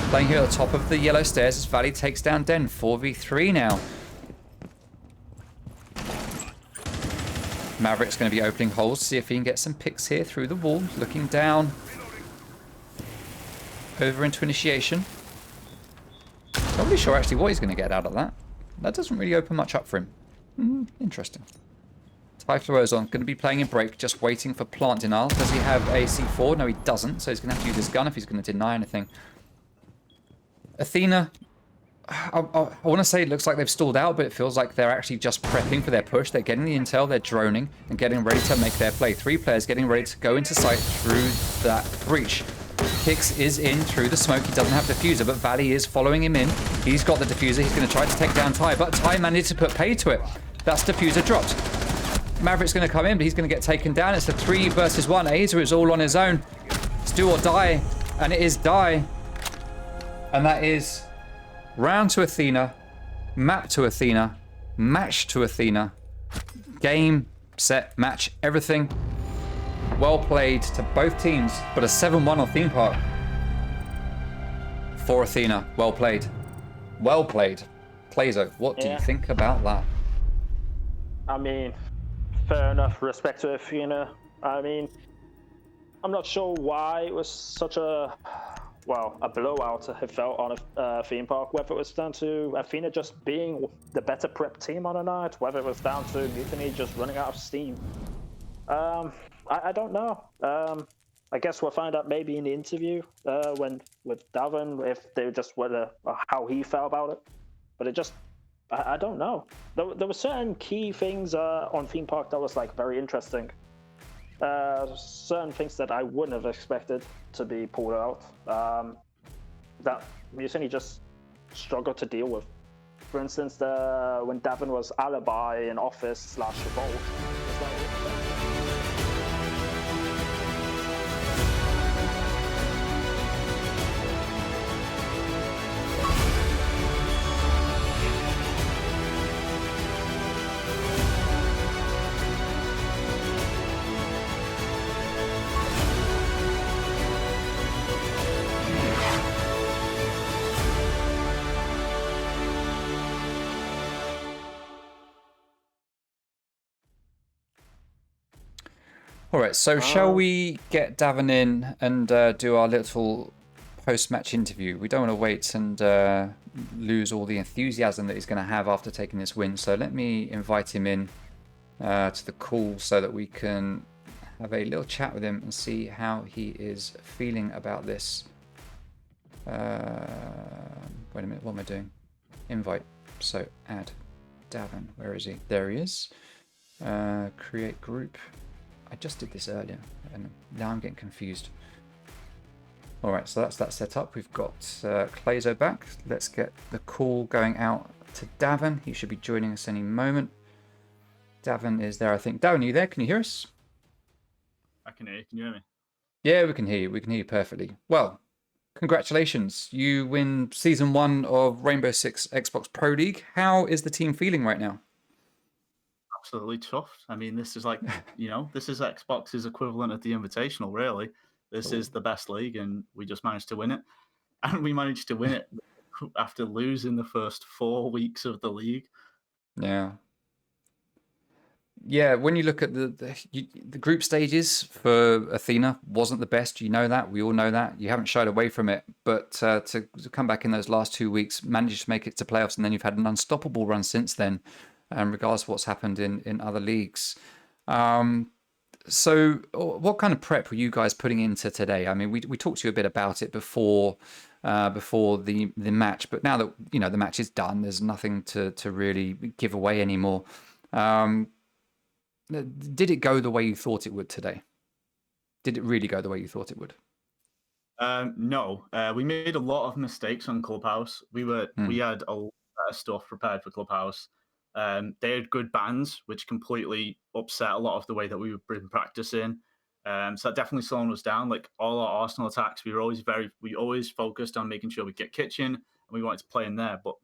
H: playing here at the top of the yellow stairs as Valley takes down Den. 4v3 now. Maverick's going to be opening holes to see if he can get some picks here through the wall. Looking down. Over into initiation. Not really sure actually what he's going to get out of that. That doesn't really open much up for him. Interesting. Typhlo's on. Going to be playing in break, just waiting for plant denial. Does he have a C4? No, he doesn't. So he's going to have to use his gun if he's going to deny anything. Athena, I want to say it looks like they've stalled out, but it feels like they're actually just prepping for their push. They're getting the intel, they're droning, and getting ready to make their play. 3 players getting ready to go into sight through that breach. Kix is in through the smoke. He doesn't have diffuser, but Valley is following him in. He's got the diffuser. He's going to try to take down Ty, but Ty managed to put pay to it. That's diffuser dropped. Maverick's going to come in, but he's going to get taken down. It's a 3 versus 1. Aza is all on his own. It's do or die, and it is die. And that is round to Athena, map to Athena, match to Athena, game, set, match, everything. Well played to both teams, but a 7-1 on theme park for Athena. Well played. Well played. Plazo, what do you think about that?
B: I mean, fair enough. Respect to Athena. I mean, I'm not sure why it was such a blowout it felt on a theme park. Whether it was down to Athena just being the better prep team on the night, whether it was down to Mutiny just running out of steam. I don't know. I guess we'll find out maybe in the interview when with Davin if they just whether how he felt about it. But it just I don't know. There were certain key things on theme park that was like very interesting. Certain things that I wouldn't have expected to be pulled out. That Mutiny just struggled to deal with. For instance, when Davin was alibi in office / revolt.
H: All right, so shall we get Davin in and do our little post-match interview? We don't want to wait and lose all the enthusiasm that he's going to have after taking this win. So let me invite him in to the call so that we can have a little chat with him and see how he is feeling about this. Wait a minute, what am I doing? Invite. So add Davin. Where is he? There he is. Create group. I just did this earlier, and now I'm getting confused. All right, so that's that set up. We've got Clazo back. Let's get the call going out to Davin. He should be joining us any moment. Davin is there, I think. Davin, are you there? Can you hear us?
C: I can hear you. Can you hear me?
H: Yeah, we can hear you. We can hear you perfectly. Well, congratulations. You win Season 1 of Rainbow Six Xbox Pro League. How is the team feeling right now?
C: Absolutely tough. I mean, this is like, this is Xbox's equivalent of the Invitational, really. This is the best league, and we just managed to win it. And we managed to win it after losing the first 4 weeks of the league.
H: Yeah. Yeah, when you look at the group stages for Athena wasn't the best. You know that. We all know that. You haven't shied away from it. But to come back in those last 2 weeks, managed to make it to playoffs, and then you've had an unstoppable run since then. Regardless of what's happened in other leagues. So what kind of prep were you guys putting into today? I mean, we talked to you a bit about it before the match, but now that the match is done, there's nothing to really give away anymore. Did it go the way you thought it would today? Did it really go the way you thought it would?
C: No, we made a lot of mistakes on Clubhouse. We had a lot of stuff prepared for Clubhouse. They had good bans, which completely upset a lot of the way that we've been practicing. So that definitely slowed us down. Like all our Arsenal attacks, we always focused on making sure we get kitchen, and we wanted to play in there. But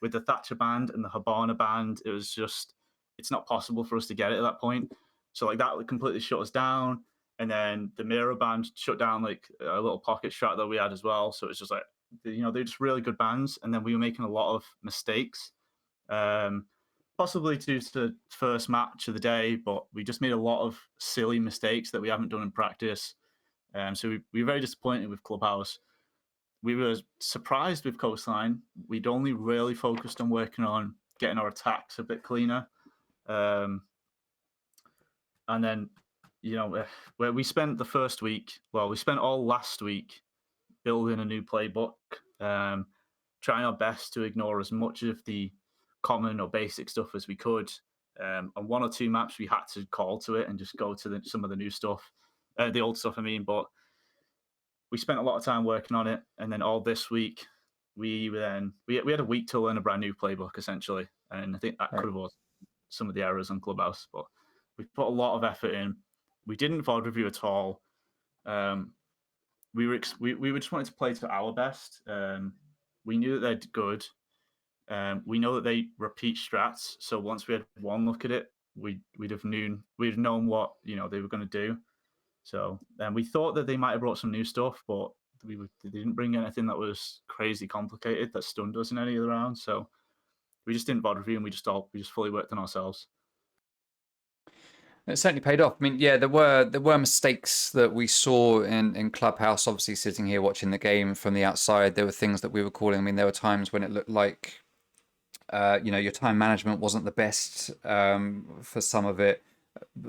C: with the Thatcher band and the Habana band, it's not possible for us to get it at that point. So like that completely shut us down. And then the Mira band shut down like a little pocket shot that we had as well. So it's just like, they're just really good bands. And then we were making a lot of mistakes. Possibly due to the first match of the day, but we just made a lot of silly mistakes that we haven't done in practice. So we were very disappointed with Clubhouse. we were surprised with Coastline. We'd only really focused on working on getting our attacks a bit cleaner. And then, where we spent the first week, we spent all last week building a new playbook, trying our best to ignore as much of the common or basic stuff as we could. On 1 or 2 maps, we had to call to it and just go to some of the new stuff, the old stuff, I mean. But we spent a lot of time working on it, and then all this week, we had a week to learn a brand new playbook, essentially. And I think that could have caused some of the errors on Clubhouse, but we put a lot of effort in. We didn't VOD review at all. We just wanted to play to our best. We knew that they're good. We know that they repeat strats. So once we had one look at it, we'd have known what they were going to do. So we thought that they might have brought some new stuff, but they didn't bring anything that was crazy complicated that stunned us in any of the rounds. So we just didn't VOD review, and we just fully worked on ourselves.
H: It certainly paid off. I mean, yeah, there were mistakes that we saw in Clubhouse. Obviously, sitting here watching the game from the outside, there were things that we were calling. I mean, there were times when it looked like, your time management wasn't the best for some of it.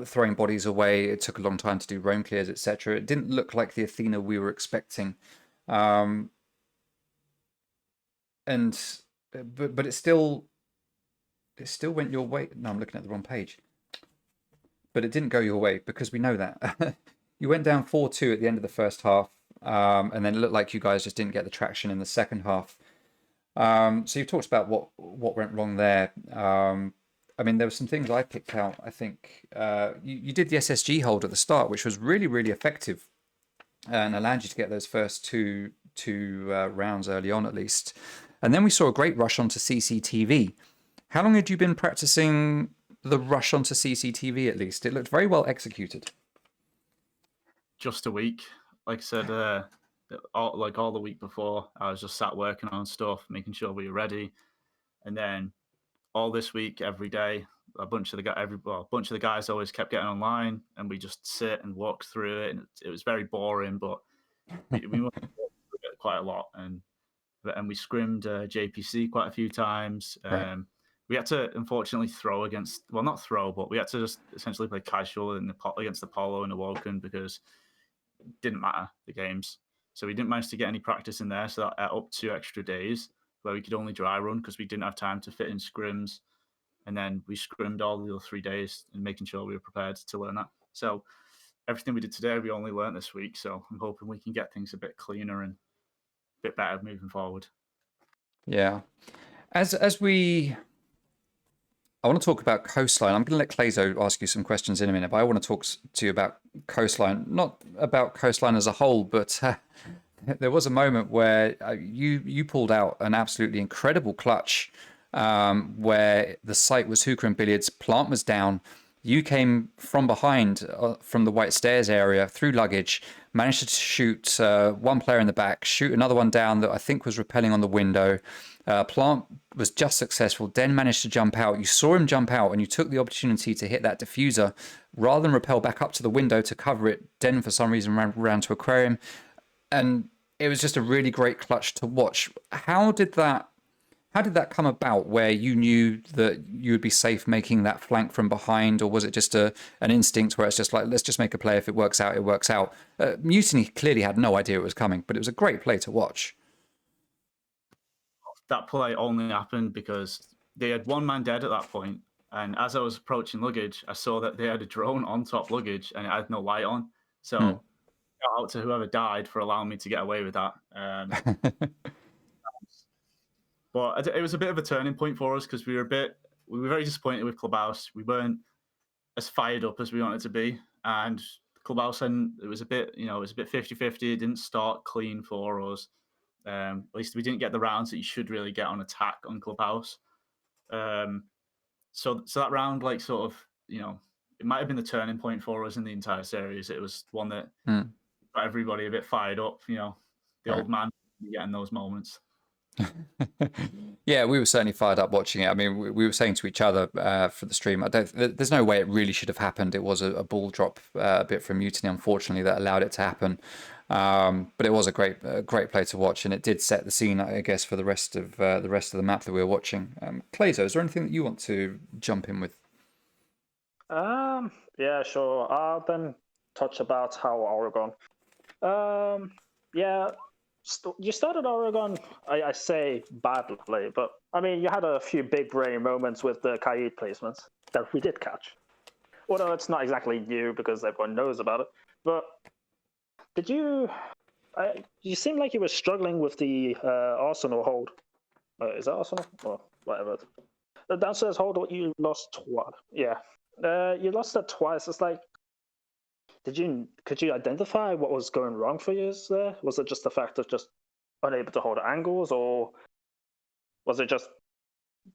H: Throwing bodies away, it took a long time to do roam clears, etc. It didn't look like the Athena we were expecting. But it still went your way. No, I'm looking at the wrong page. But it didn't go your way, because we know that. You went down 4-2 at the end of the first half, and then it looked like you guys just didn't get the traction in the second half. So you've talked about what went wrong there. I mean, there were some things I picked out. I think you did the SSG hold at the start, which was really, really effective, and allowed you to get those first two rounds early on, at least. And then we saw a great rush onto CCTV. How long had you been practicing the rush onto CCTV? At least it looked very well executed.
C: Just a week, like I said, all the week before, I was just sat working on stuff, making sure we were ready, and then all this week, every day, a bunch of the guys always kept getting online, and we just sit and walk through it, and it was very boring, but we went through it quite a lot, and we scrimmed JPC quite a few times.
H: Right.
C: We had to, unfortunately, not throw, but we had to just essentially play casual against Apollo and Awoken, because it didn't matter, the games. So we didn't manage to get any practice in there. So that ate up 2 extra days where we could only dry run, because we didn't have time to fit in scrims. And then we scrimmed all the other 3 days and making sure we were prepared to learn that. So everything we did today, we only learned this week. So I'm hoping we can get things a bit cleaner and a bit better moving forward.
H: Yeah. I want to talk about Coastline. I'm going to let Clayzo ask you some questions in a minute, but I want to talk to you about Coastline, not about Coastline as a whole, but there was a moment where you pulled out an absolutely incredible clutch, where the site was hookah and billiards, plant was down. You came from behind, from the White Stairs area, through luggage, managed to shoot one player in the back, shoot another one down that I think was rappelling on the window. Plant was just successful. Den managed to jump out. You saw him jump out, and you took the opportunity to hit that diffuser. Rather than rappel back up to the window to cover it, Den, for some reason, ran to Aquarium. And it was just a really great clutch to watch. How did that come about, where you knew that you would be safe making that flank from behind, or was it just an instinct where it's just like, let's just make a play, if it works out, it works out? Mutiny clearly had no idea it was coming, but it was a great play to watch.
C: That play only happened because they had one man dead at that point, and as I was approaching luggage, I saw that they had a drone on top luggage and it had no light on. So shout out to whoever died for allowing me to get away with that. But it was a bit of a turning point for us, because we were very disappointed with Clubhouse. We weren't as fired up as we wanted to be, and Clubhouse, and it was a bit 50-50. It didn't start clean for us. At least we didn't get the rounds that you should really get on attack on Clubhouse. So that round, like, sort of, it might have been the turning point for us in the entire series. It was one that got everybody a bit fired up. The old man getting those moments.
H: Yeah, we were certainly fired up watching it. I mean, we were saying to each other for the stream, there's no way it really should have happened. It was a ball drop a bit from Mutiny, unfortunately, that allowed it to happen. But it was a great play to watch, and it did set the scene, I guess, for the rest of the map that we were watching. Clayzo, is there anything that you want to jump in with?
B: Yeah, sure. I'll then touch about how Oregon. Yeah, you started Oregon, I say badly, but I mean, you had a few big brain moments with the Kaid placements that we did catch. Although it's not exactly new because everyone knows about it. But did you? You seem like you were struggling with the Arsenal hold. Is that Arsenal or whatever? The downstairs hold. You lost twice. Yeah, you lost that twice. It's like, could you identify what was going wrong for you there? Was it just the fact of just unable to hold angles, or was it just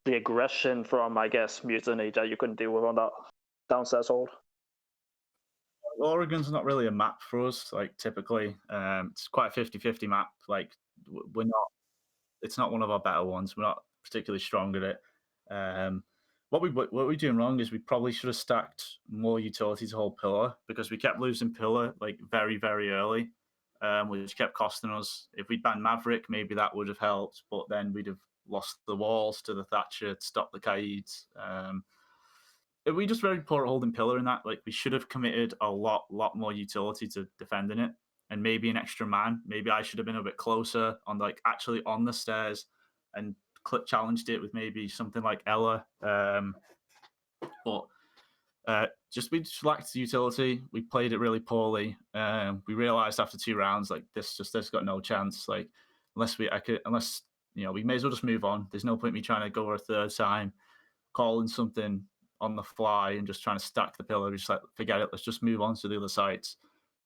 B: the aggression from, I guess, Mutiny that you couldn't deal with on that downstairs hold?
C: Oregon's not really a map for us. Like typically, it's quite a 50-50 map. Like we're not. It's not one of our better ones. We're not particularly strong at it. What we're doing wrong is we probably should have stacked more utility to hold pillar, because we kept losing pillar like very, very early, which kept costing us. If we'd banned Maverick, maybe that would have helped, but then we'd have lost the walls to the Thatcher to stop the Kaids. We just very poor at holding pillar in that. Like we should have committed a lot more utility to defending it, and maybe an extra man. Maybe I should have been a bit closer on actually on the stairs and challenged it with maybe something like Ella. But we just lacked utility. We played it really poorly. We realized after 2 rounds, like this got no chance. Like unless we may as well just move on. There's no point me trying to go a third time, calling something on the fly and just trying to stack the pillar. We just like, forget it. Let's just move on to the other sites.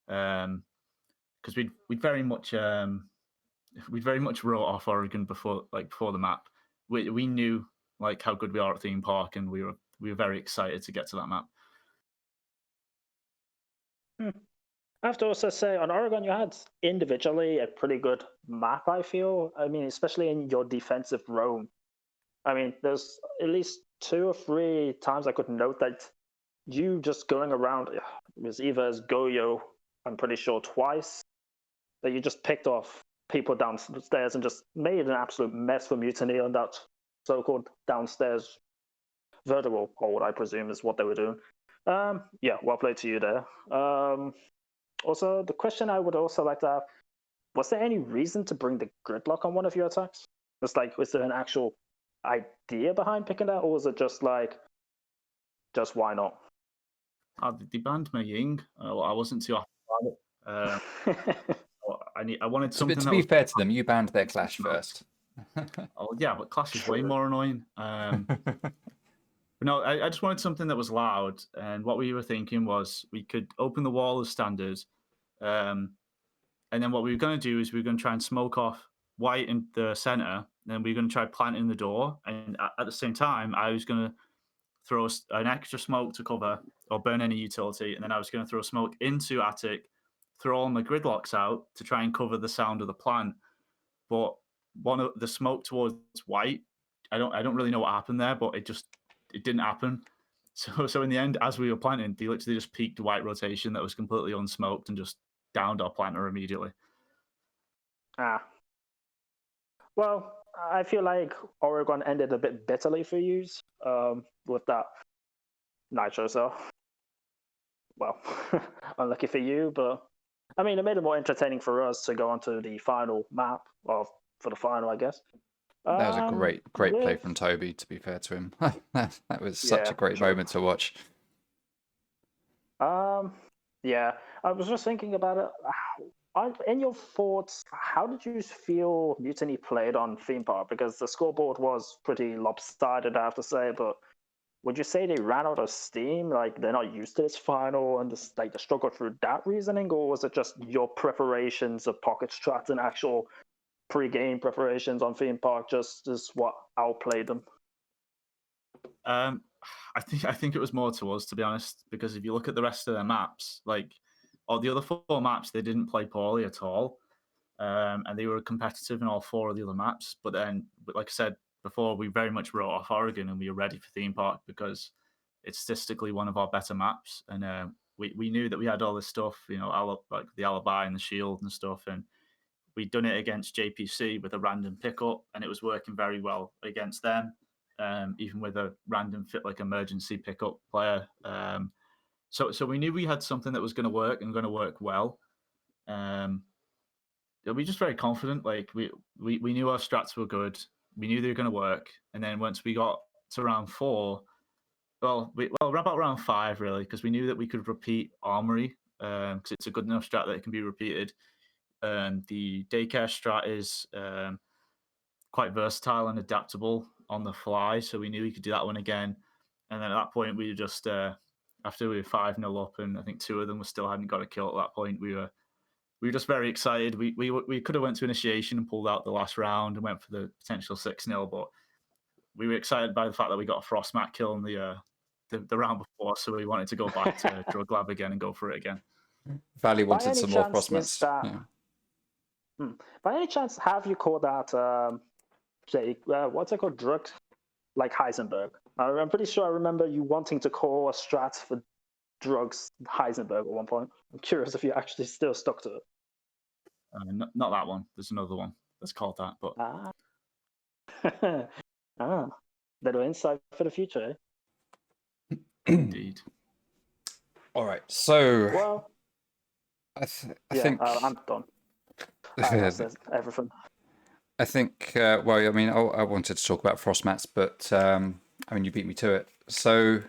C: Because we'd very much wrote off Oregon before the map. We knew like how good we are at theme park, and we were very excited to get to that map.
B: I have to also say, on Oregon, you had individually a pretty good map, I feel. I mean, especially in your defensive roam. I mean, there's at least 2 or 3 times I could note that you just going around, it was either as Goyo, I'm pretty sure twice, that you just picked off people downstairs and just made an absolute mess for Mutiny on that so-called downstairs vertical hold, I presume is what they were doing. Yeah, well played to you there. Also, the question I would also like to have, was there any reason to bring the gridlock on one of your attacks? It's like, was there an actual idea behind picking that, or was it just like, just why not?
C: They banned my Ying. I wasn't too happy about it. I wanted something.
H: To be fair to them, you banned their Clash first.
C: Oh yeah, but Clash is way more annoying. But no, I just wanted something that was loud, and what we were thinking was we could open the wall as standard, and then what we were going to do is we were going to try and smoke off white in the center, and then we were going to try planting the door, and at the same time, I was going to throw an extra smoke to cover or burn any utility, and then I was going to throw smoke into attic, throw all my gridlocks out to try and cover the sound of the plant. But one of the smoke towards white, I don't really know what happened there, but it didn't happen. So in the end, as we were planting, they literally just peaked white rotation that was completely unsmoked and just downed our planter immediately.
B: Well, I feel like Oregon ended a bit bitterly for you with that Nitro cell. Well, unlucky for you, but I mean, it made it more entertaining for us to go onto the final map, or for the final, I guess.
H: That was a great play from Toby, to be fair to him. That was such a great moment to watch.
B: Yeah, I was just thinking about it. In your thoughts, how did you feel Mutiny played on theme park? Because the scoreboard was pretty lopsided, I have to say, but would you say they ran out of steam? Like they're not used to this final and just like the struggle through that reasoning, or was it just your preparations of pocket strats and actual pre-game preparations on theme park just is what outplayed them?
C: I think it was more to us, to be honest, because if you look at the rest of their maps, like all the other 4 maps, they didn't play poorly at all. and they were competitive in all 4 of the other maps. But then, like I said before, we very much wrote off Oregon, and we were ready for Theme Park because it's statistically one of our better maps, and we knew that we had all this stuff, like the alibi and the shield and stuff, and we'd done it against JPC with a random pickup, and it was working very well against them, even with a random like emergency pickup player. So we knew we had something that was going to work and going to work well. We were just very confident. Like we knew our strats were good. We knew they were going to work. And then once we got to round 4, about round 5 really, because we knew that we could repeat Armory because it's a good enough strat that it can be repeated. The daycare strat is quite versatile and adaptable on the fly, so we knew we could do that one again. And then at that point, we just after we were 5-0 up, and I think 2 of them still hadn't got a kill at that point, we were just very excited. We could have went to initiation and pulled out the last round and went for the potential 6-0, but we were excited by the fact that we got a frost mat kill in the round before, so we wanted to go back to Drug Lab again and go for it again.
H: Valley
B: By
H: wanted
B: any
H: some more
B: chance,
H: frost
B: is
H: mats.
B: that-
H: Yeah.
B: By any chance, have you called that, what's it called, drug, like Heisenberg? I'm pretty sure I remember you wanting to call a strat for drugs Heisenberg at one point. I'm curious if you actually still stuck to it.
C: Not that one. There's another one that's called that, but
B: Little insight for the future, eh?
C: indeed.
H: All right. So
B: Well,
H: I
B: yeah,
H: think
B: I'm done. That's everything.
H: I think, well, I mean, I wanted to talk about frost mats, but I mean, you beat me to it. So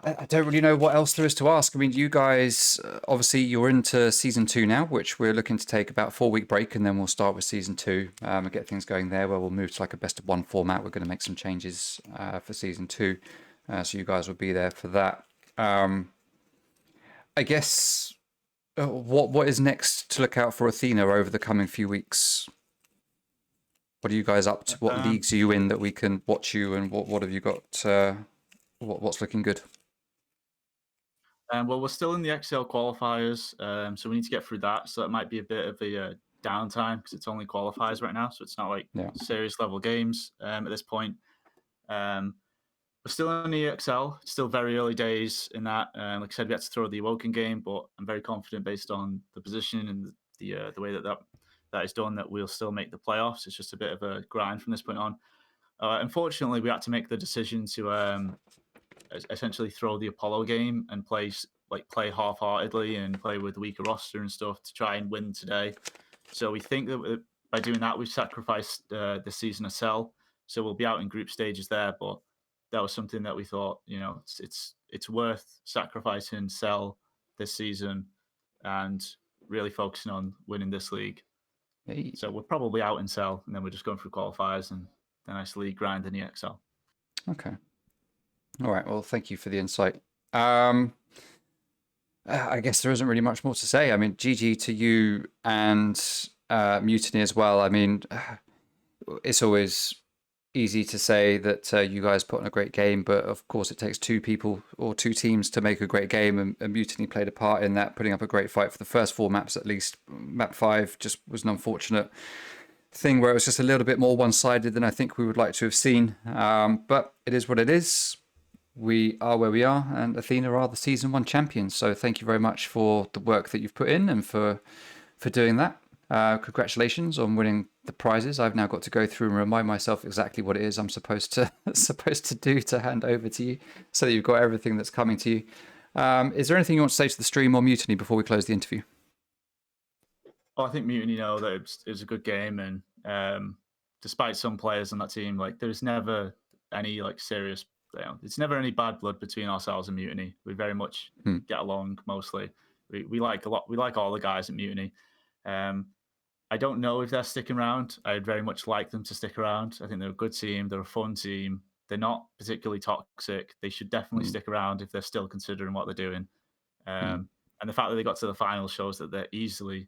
H: I don't really know what else there is to ask. I mean, you guys, obviously, you're into season 2 now, which we're looking to take about 4-week break, and then we'll start with season 2 and get things going there, where we'll move to like a best of 1 format. We're going to make some changes for season 2, so you guys will be there for that. I guess what is next to look out for Athena over the coming few weeks? What are you guys up to? What leagues are you in that we can watch you, and what have you got? What's looking good?
C: Well, we're still in the XL qualifiers, so we need to get through that. So it might be a bit of a downtime because it's only qualifiers right now, so it's not like serious level games at this point. We're still in the EXL, still very early days in that. Like I said, we had to throw the Awoken game, but I'm very confident based on the position and the way that is done that we'll still make the playoffs. It's just a bit of a grind from this point on. Unfortunately, we had to make the decision to essentially throw the Apollo game and play half-heartedly and play with weaker roster and stuff to try and win today. So we think that by doing that, we've sacrificed the season of Cell. So we'll be out in group stages there, but that was something that we thought, it's worth sacrificing Cell this season and really focusing on winning this league.
H: Hey.
C: So we're probably out in Cell, and then we're just going through qualifiers and the nice league grind in the EXL.
H: Okay. All right. Well, thank you for the insight. I guess there isn't really much more to say. I mean, GG to you and Mutiny as well. I mean, it's always easy to say that you guys put on a great game, but of course it takes 2 people or 2 teams to make a great game, and Mutiny played a part in that, putting up a great fight for the first 4 maps at least. Map 5 just was an unfortunate thing where it was just a little bit more one-sided than I think we would like to have seen, but it is what it is. We are where we are, and Athena are the season 1 champions, so thank you very much for the work that you've put in and for doing that. Congratulations on winning the prizes. I've now got to go through and remind myself exactly what it is I'm supposed to do to hand over to you, so that you've got everything that's coming to you. Is there anything you want to say to the stream or Mutiny before we close the interview?
C: Well, I think Mutiny know that it was a good game, and despite some players on that team, like there's never any serious, it's never any bad blood between ourselves and Mutiny. We very much get along mostly. We like all the guys at Mutiny. I don't know if they're sticking around. I'd very much like them to stick around. I think they're a good team. They're a fun team. They're not particularly toxic. They should definitely stick around if they're still considering what they're doing. And the fact that they got to the final shows that they're easily,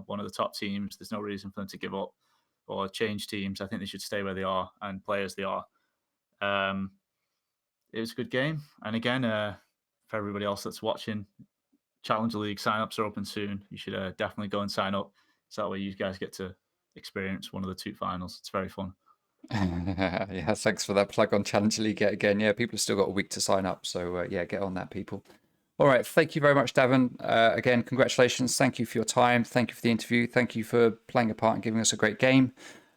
C: one of the top teams. There's no reason for them to give up or change teams. I think they should stay where they are and play as they are. It was a good game. And again, for everybody else that's watching, Challenger League sign-ups are open soon. You should definitely go and sign up. So that way you guys get to experience one of the 2 finals. It's very fun.
H: Yeah, thanks for that plug on Challenger League yet again. Yeah, people have still got a week to sign up, so yeah, get on that, people. All right, thank you very much, Davin. Again, congratulations. Thank you for your time. Thank you for the interview. Thank you for playing a part and giving us a great game.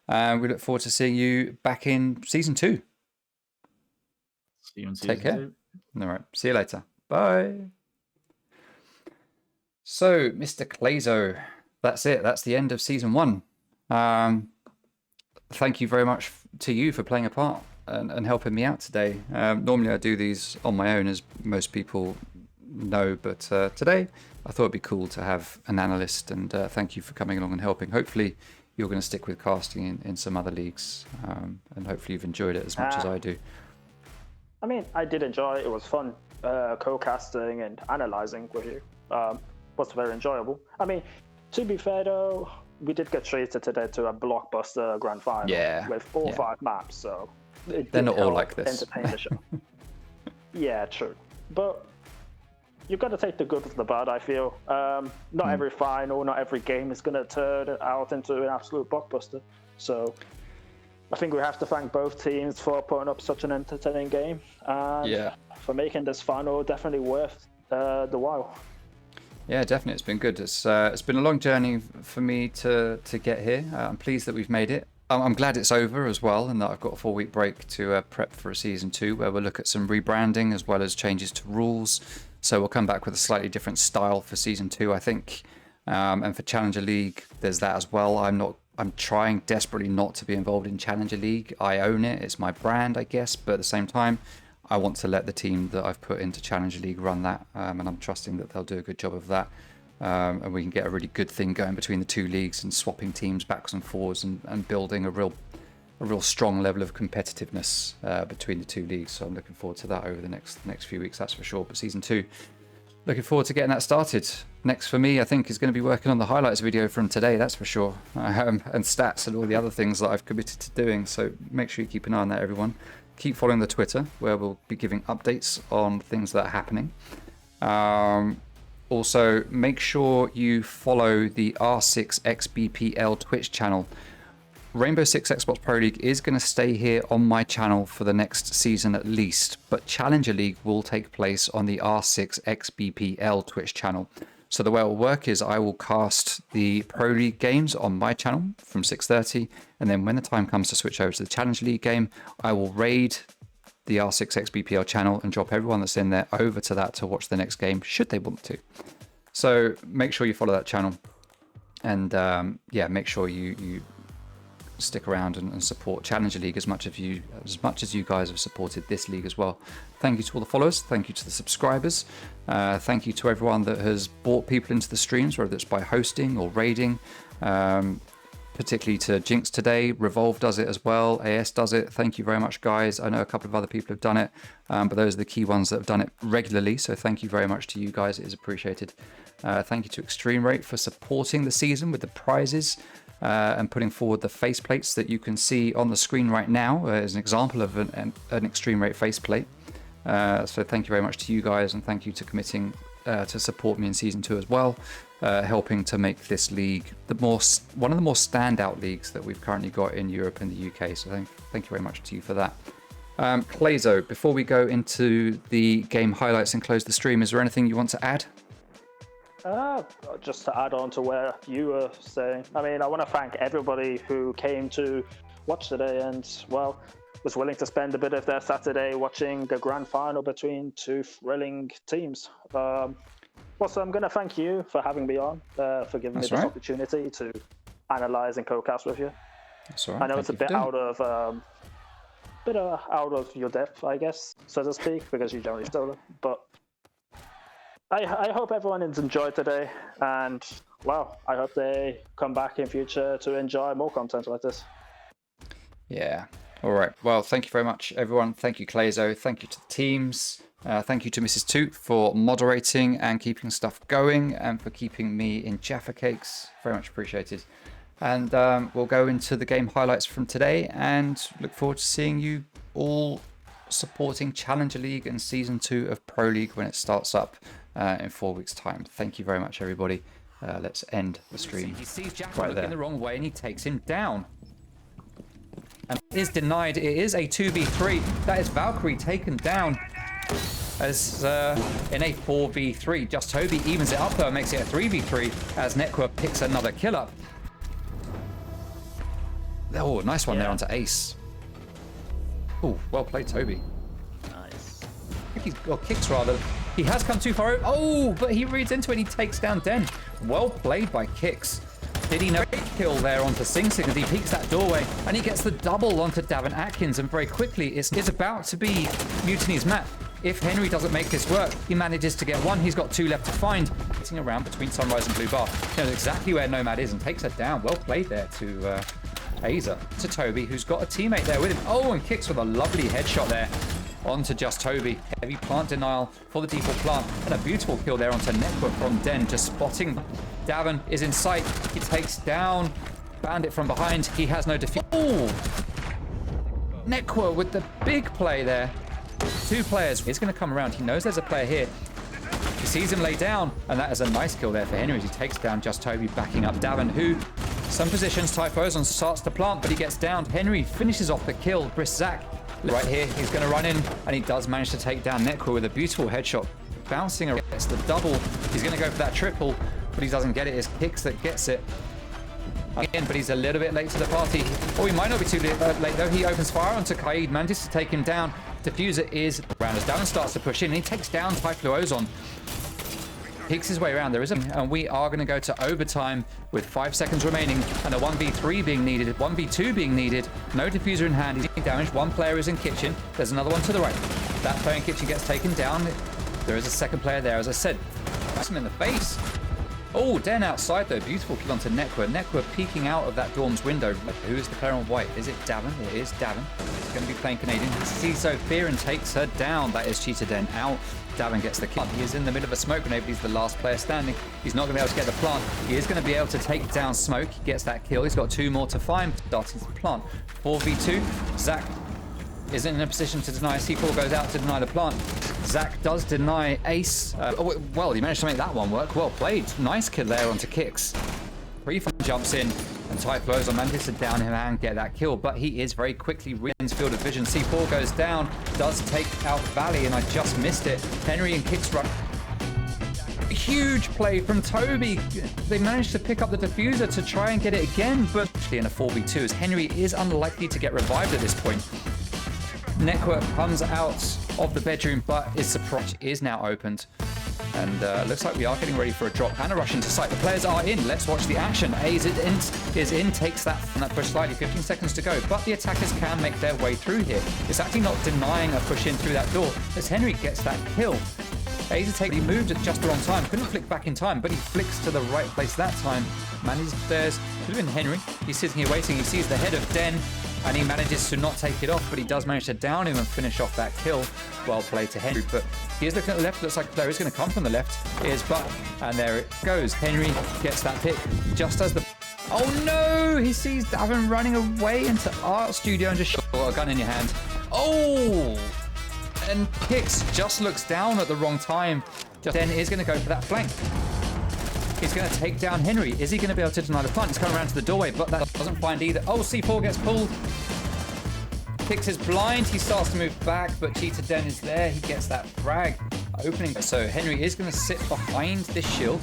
H: We look forward to seeing you back in Season 2.
C: See you in Season
H: Take care.
C: 2.
H: All right, see you later. Bye. So, Mr. Clazo, that's it. That's the end of Season 1. Thank you very much to you for playing a part and helping me out today. Normally I do these on my own, as most people know, but today I thought it'd be cool to have an analyst, and thank you for coming along and helping. Hopefully you're going to stick with casting in some other leagues, and hopefully you've enjoyed it as much as I do.
B: I mean, I did enjoy it. It was fun co-casting and analysing with you. Was very enjoyable. I mean, to be fair though, we did get treated today to a blockbuster grand final with 4 or 5 maps, so
H: they're not all like this.
B: Entertain the show. Yeah, true. But you've got to take the good with the bad, I feel. Not every final, not every game is going to turn out into an absolute blockbuster. So I think we have to thank both teams for putting up such an entertaining game, and for making this final definitely worth the while.
H: Yeah, definitely. It's been good. It's been a long journey for me to get here. I'm pleased that we've made it. I'm glad it's over as well, and that I've got a 4-week break to prep for a Season 2, where we'll look at some rebranding as well as changes to rules. So we'll come back with a slightly different style for Season 2, I think. And for Challenger League, there's that as well. I'm trying desperately not to be involved in Challenger League. I own it. It's my brand, I guess. But at the same time, I want to let the team that I've put into Challenger League run that, and I'm trusting that they'll do a good job of that, and we can get a really good thing going between the 2 leagues and swapping teams backwards and forwards and building a real strong level of competitiveness between the 2 leagues. So I'm looking forward to that over the next few weeks, that's for sure. But Season 2, looking forward to getting that started. Next for me, I think, is going to be working on the highlights video from today, that's for sure, and stats and all the other things that I've committed to doing. So make sure you keep an eye on that, everyone. Keep following the Twitter, where we'll be giving updates on things that are happening. Also, make sure you follow the R6XBPL Twitch channel. Rainbow Six Xbox Pro League is going to stay here on my channel for the next season at least, but Challenger League will take place on the R6XBPL Twitch channel. So the way it will work is I will cast the Pro League games on my channel from 6:30, and then when the time comes to switch over to the Challenger League game, I will raid the R6XBPL channel and drop everyone that's in there over to that to watch the next game, should they want to. So make sure you follow that channel, and make sure you stick around and support Challenger League as much as you guys have supported this league as well. Thank you to all the followers, thank you to the subscribers, thank you to everyone that has brought people into the streams, whether it's by hosting or raiding, particularly to Jinx today. Revolve does it as well, AS does it. Thank you very much, guys. I know a couple of other people have done it, but those are the key ones that have done it regularly, so thank you very much to you guys. It is appreciated. Thank you to Extreme Rate for supporting the season with the prizes and putting forward the faceplates that you can see on the screen right now as an example of an Extreme Rate faceplate. So thank you very much to you guys, and thank you to committing to support me in Season 2 as well, helping to make this league one of the more standout leagues that we've currently got in Europe and the UK. So thank you very much to you for that. Clazo, before we go into the game highlights and close the stream, is there anything you want to add?
B: Just to add on to where you were saying, I mean, I want to thank everybody who came to watch today and, well, was willing to spend a bit of their Saturday watching the grand final between 2 thrilling teams. Also, I'm going to thank you for having me on, for giving me this opportunity to analyze and co-cast with you.
H: That's all right.
B: I know it's a bit out of your depth, I guess, so to speak, because you generally stole it, but I hope everyone has enjoyed today, and well, I hope they come back in future to enjoy more content like this.
H: Yeah. All right. Well, thank you very much, everyone. Thank you, Clazo. Thank you to the teams. Thank you to Mrs. Toot for moderating and keeping stuff going, and for keeping me in Jaffa Cakes. Very much appreciated. And we'll go into the game highlights from today, and look forward to seeing you all supporting Challenger League and Season 2 of Pro League when it starts up in 4 weeks' time. Thank you very much, everybody. Let's end the stream
A: He sees Jack
H: right
A: looking
H: there.
A: the wrong way and he takes him down. And is denied. It is a 2v3. That is Valkyrie taken down as in a 4v3. Just Toby evens it up though and makes it a 3v3 as Nekwa picks another kill up. Oh, nice one there onto Ace. Oh, well played, Toby.
B: Nice.
A: I think he's got kicks rather. He has come too far. Oh, but he reads into it. He takes down Den. Well played by Kicks. Did he know kill there onto Sing Sing as he peeks that doorway and he gets the double onto Davin Atkins and very quickly it's about to be Mutiny's map. If Henry doesn't make this work, he manages to get one. He's got two left to find. Sitting around between Sunrise and Blue Bar. He knows exactly where Nomad is and takes her down. Well played there to Aza. To Toby, who's got a teammate there with him. Oh, and Kicks with a lovely headshot there onto Just Toby. Heavy plant denial for the default plant. And a beautiful kill there onto Nekwa from Den, just spotting. Davin is in sight. He takes down Bandit from behind. He has no defeat. Oh! Nekwa with the big play there. Two players. He's going to come around. He knows there's a player here. He sees him lay down, and that is a nice kill there for Henry as he takes down Just Toby, backing up Davin, who some positions Typhos starts to plant, but he gets downed. Henry finishes off the kill. Brisk Zach right here. He's going to run in, and he does manage to take down Nekwa with a beautiful headshot. Bouncing around, gets the double. He's going to go for that triple, but he doesn't get it. It's Kicks that gets it. Again, but he's a little bit late to the party. Or he might not be too late though. He opens fire onto Kaid, manages to take him down. Diffuser is around as Davin starts to push in, and he takes down Typhloozon. Peeks his way around. There is and we are going to go to overtime with 5 seconds remaining and a 1v3 being needed, 1v2 being needed. No diffuser in hand. He's being damaged. One player is in kitchen. There's another one to the right. That player in kitchen gets taken down. There is a second player there, as I said. That's him in the face. Oh, Den outside though. Beautiful kill onto Nekwa. Nekwa peeking out of that dorm's window. Who is the player on white? Is it Davin? It is Davin. He's going to be playing Canadian. He sees Sophia and takes her down. That is Cheetah Den out. Davin gets the kill. He is in the middle of a smoke grenade, but he's the last player standing. He's not going to be able to get the plant. He is going to be able to take down Smoke. He gets that kill. He's got two more to find. Starting to plant. 4v2. Zach isn't in a position to deny. C4 goes out to deny the plant. Zach does deny Ace. Well, he managed to make that one work. Well played. Nice kill there onto Kicks. Refund jumps in, and Typhloozon manages to down him and get that kill, but he is very quickly wins field of vision. C4 goes down, does take out Valley, and I just missed it. Henry and Kicks run. A huge play from Toby. They managed to pick up the diffuser to try and get it again, but in a 4v2 as Henry is unlikely to get revived at this point. Nekwa comes out of the bedroom, but his surprise is now opened. And looks like we are getting ready for a drop and a rush into sight. The players are in. Let's watch the action. Ace is in, takes that from that push slightly. 15 seconds to go. But the attackers can make their way through here. It's actually not denying a push in through that door as Henry gets that kill. Ace he moved at just the wrong time. Couldn't flick back in time, but he flicks to the right place that time. Manages there's could have been Henry. He's sitting here waiting. He sees the head of Den, and he manages to not take it off, but he does manage to down him and finish off that kill. Well played to Henry, but he is looking at the left. Looks like the player is going to come from the left. Here's Buck, and there it goes. Henry gets that pick just as the... Oh no! He sees Davin running away into Art Studio and just shot a gun in your hand. Oh! And Kicks just looks down at the wrong time. Den is going to go for that flank. He's going to take down Henry. Is he going to be able to deny the plant? He's coming around to the doorway, but that doesn't find either. Oh, C4 gets pulled. Kicks is blind. He starts to move back, but Cheetah Den is there. He gets that frag opening. So Henry is going to sit behind this shield.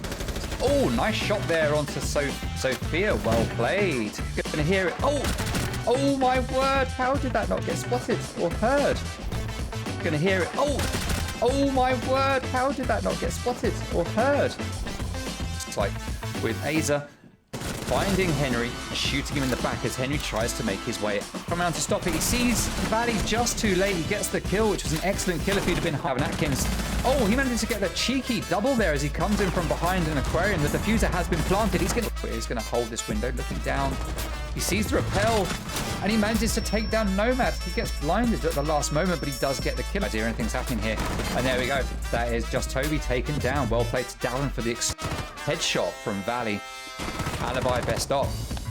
A: Oh, nice shot there onto Sophia. Well played. Going to hear it. Oh my word. How did that not get spotted or heard? Going to hear it. Oh my word. How did that not get spotted or heard? Like with Aza finding Henry, shooting him in the back as Henry tries to make his way come around to stop it. He sees Valley just too late. He gets the kill, which was an excellent kill if he'd have been Davin Atkins. Oh, he managed to get the cheeky double there as he comes in from behind an aquarium. The diffuser has been planted. He's going to hold this window, looking down. He sees the rappel, and he manages to take down Nomad. He gets blinded at the last moment, but he does get the kill. I idea anything's happening here. And there we go. That is Just Toby taken down. Well played to Davin for the headshot from Valley. Alibi best op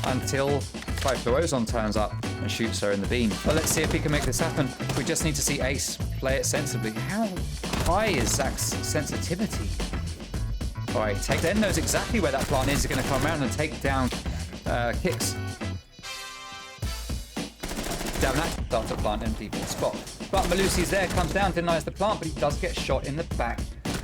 A: until Typhloozon turns up and shoots her in the beam. But let's see if he can make this happen. We just need to see Ace play it sensibly. How high is Zach's sensitivity?
H: All right, Den knows exactly where that plant is. He's going to come around and take down Kicks. Davenak starts to plant in default spot. But Malusi's there, comes down, denies the plant, but he does get shot in the back.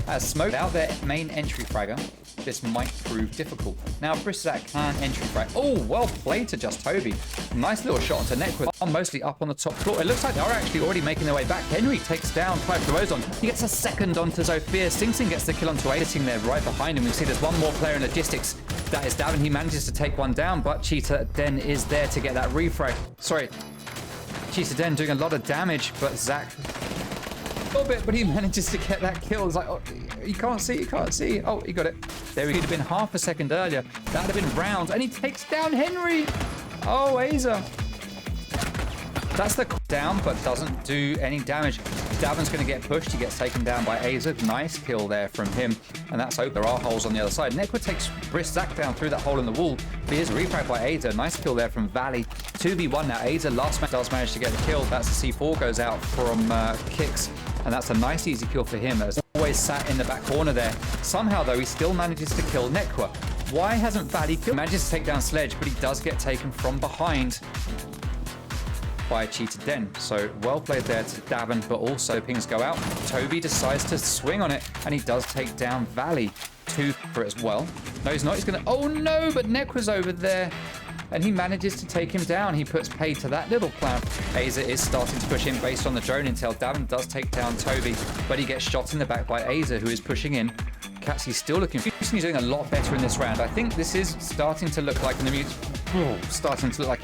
H: As Smoke out their main entry fragger, this might prove difficult. Now, Briszak can entry frag. Oh, well played to Just Toby. Nice little shot onto Neck with mostly up on the top floor. It looks like they are actually already making their way back. Henry takes down Ozone. He gets a second onto Zofia. Sing Sing gets the kill onto A, sitting there right behind him. We see there's one more player in logistics. That is Davin. He manages to take one down, but Cheetah Den is there to get that refrag. Sorry, Cheetah Den doing a lot of damage, but Zach a little bit, but he manages to get that kill. It's like, oh, you can't see. Oh, he got it. There he would have been half a second earlier. That would have been rounds, and he takes down Henry. Oh, Aza. That's the down, but doesn't do any damage. Davin's going to get pushed. He gets taken down by Aza. Nice kill there from him, and that's open. There are holes on the other side. Nekwa takes Briszak down through that hole in the wall. But here's a refrag by Aza. Nice kill there from Valley. 2v1 now. Aza last match does manage to get the kill. That's the C4 goes out from Kicks, and that's a nice easy kill for him. As always sat in the back corner there. Somehow though, he still manages to kill Nekwa. Why hasn't Valley killed? Manages to take down Sledge, but he does get taken from behind by Cheetah Den. So well played there to Davin, but also pings go out. Toby decides to swing on it, and he does take down Valley. 2 for it as well. No, he's not. He's gonna, oh no, but Nekwa's over there, and he manages to take him down. He puts pay to that little plan. Aza is starting to push in based on the drone intel. Davin does take down Toby, but he gets shot in the back by Aza, who is pushing in. Catsy's still looking. He's doing a lot better in this round. I think this is starting to look like a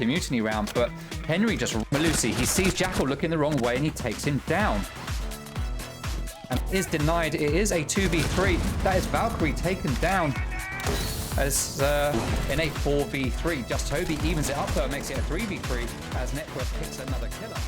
H: mutiny round, but Henry just Malusi. He sees Jackal looking the wrong way, and he takes him down. And is denied. It is a 2v3. That is Valkyrie taken down as in a 4v3. Just Toby evens it up though, makes it a 3v3 as Network picks another killer.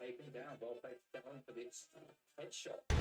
H: Taken down, well played for this headshot.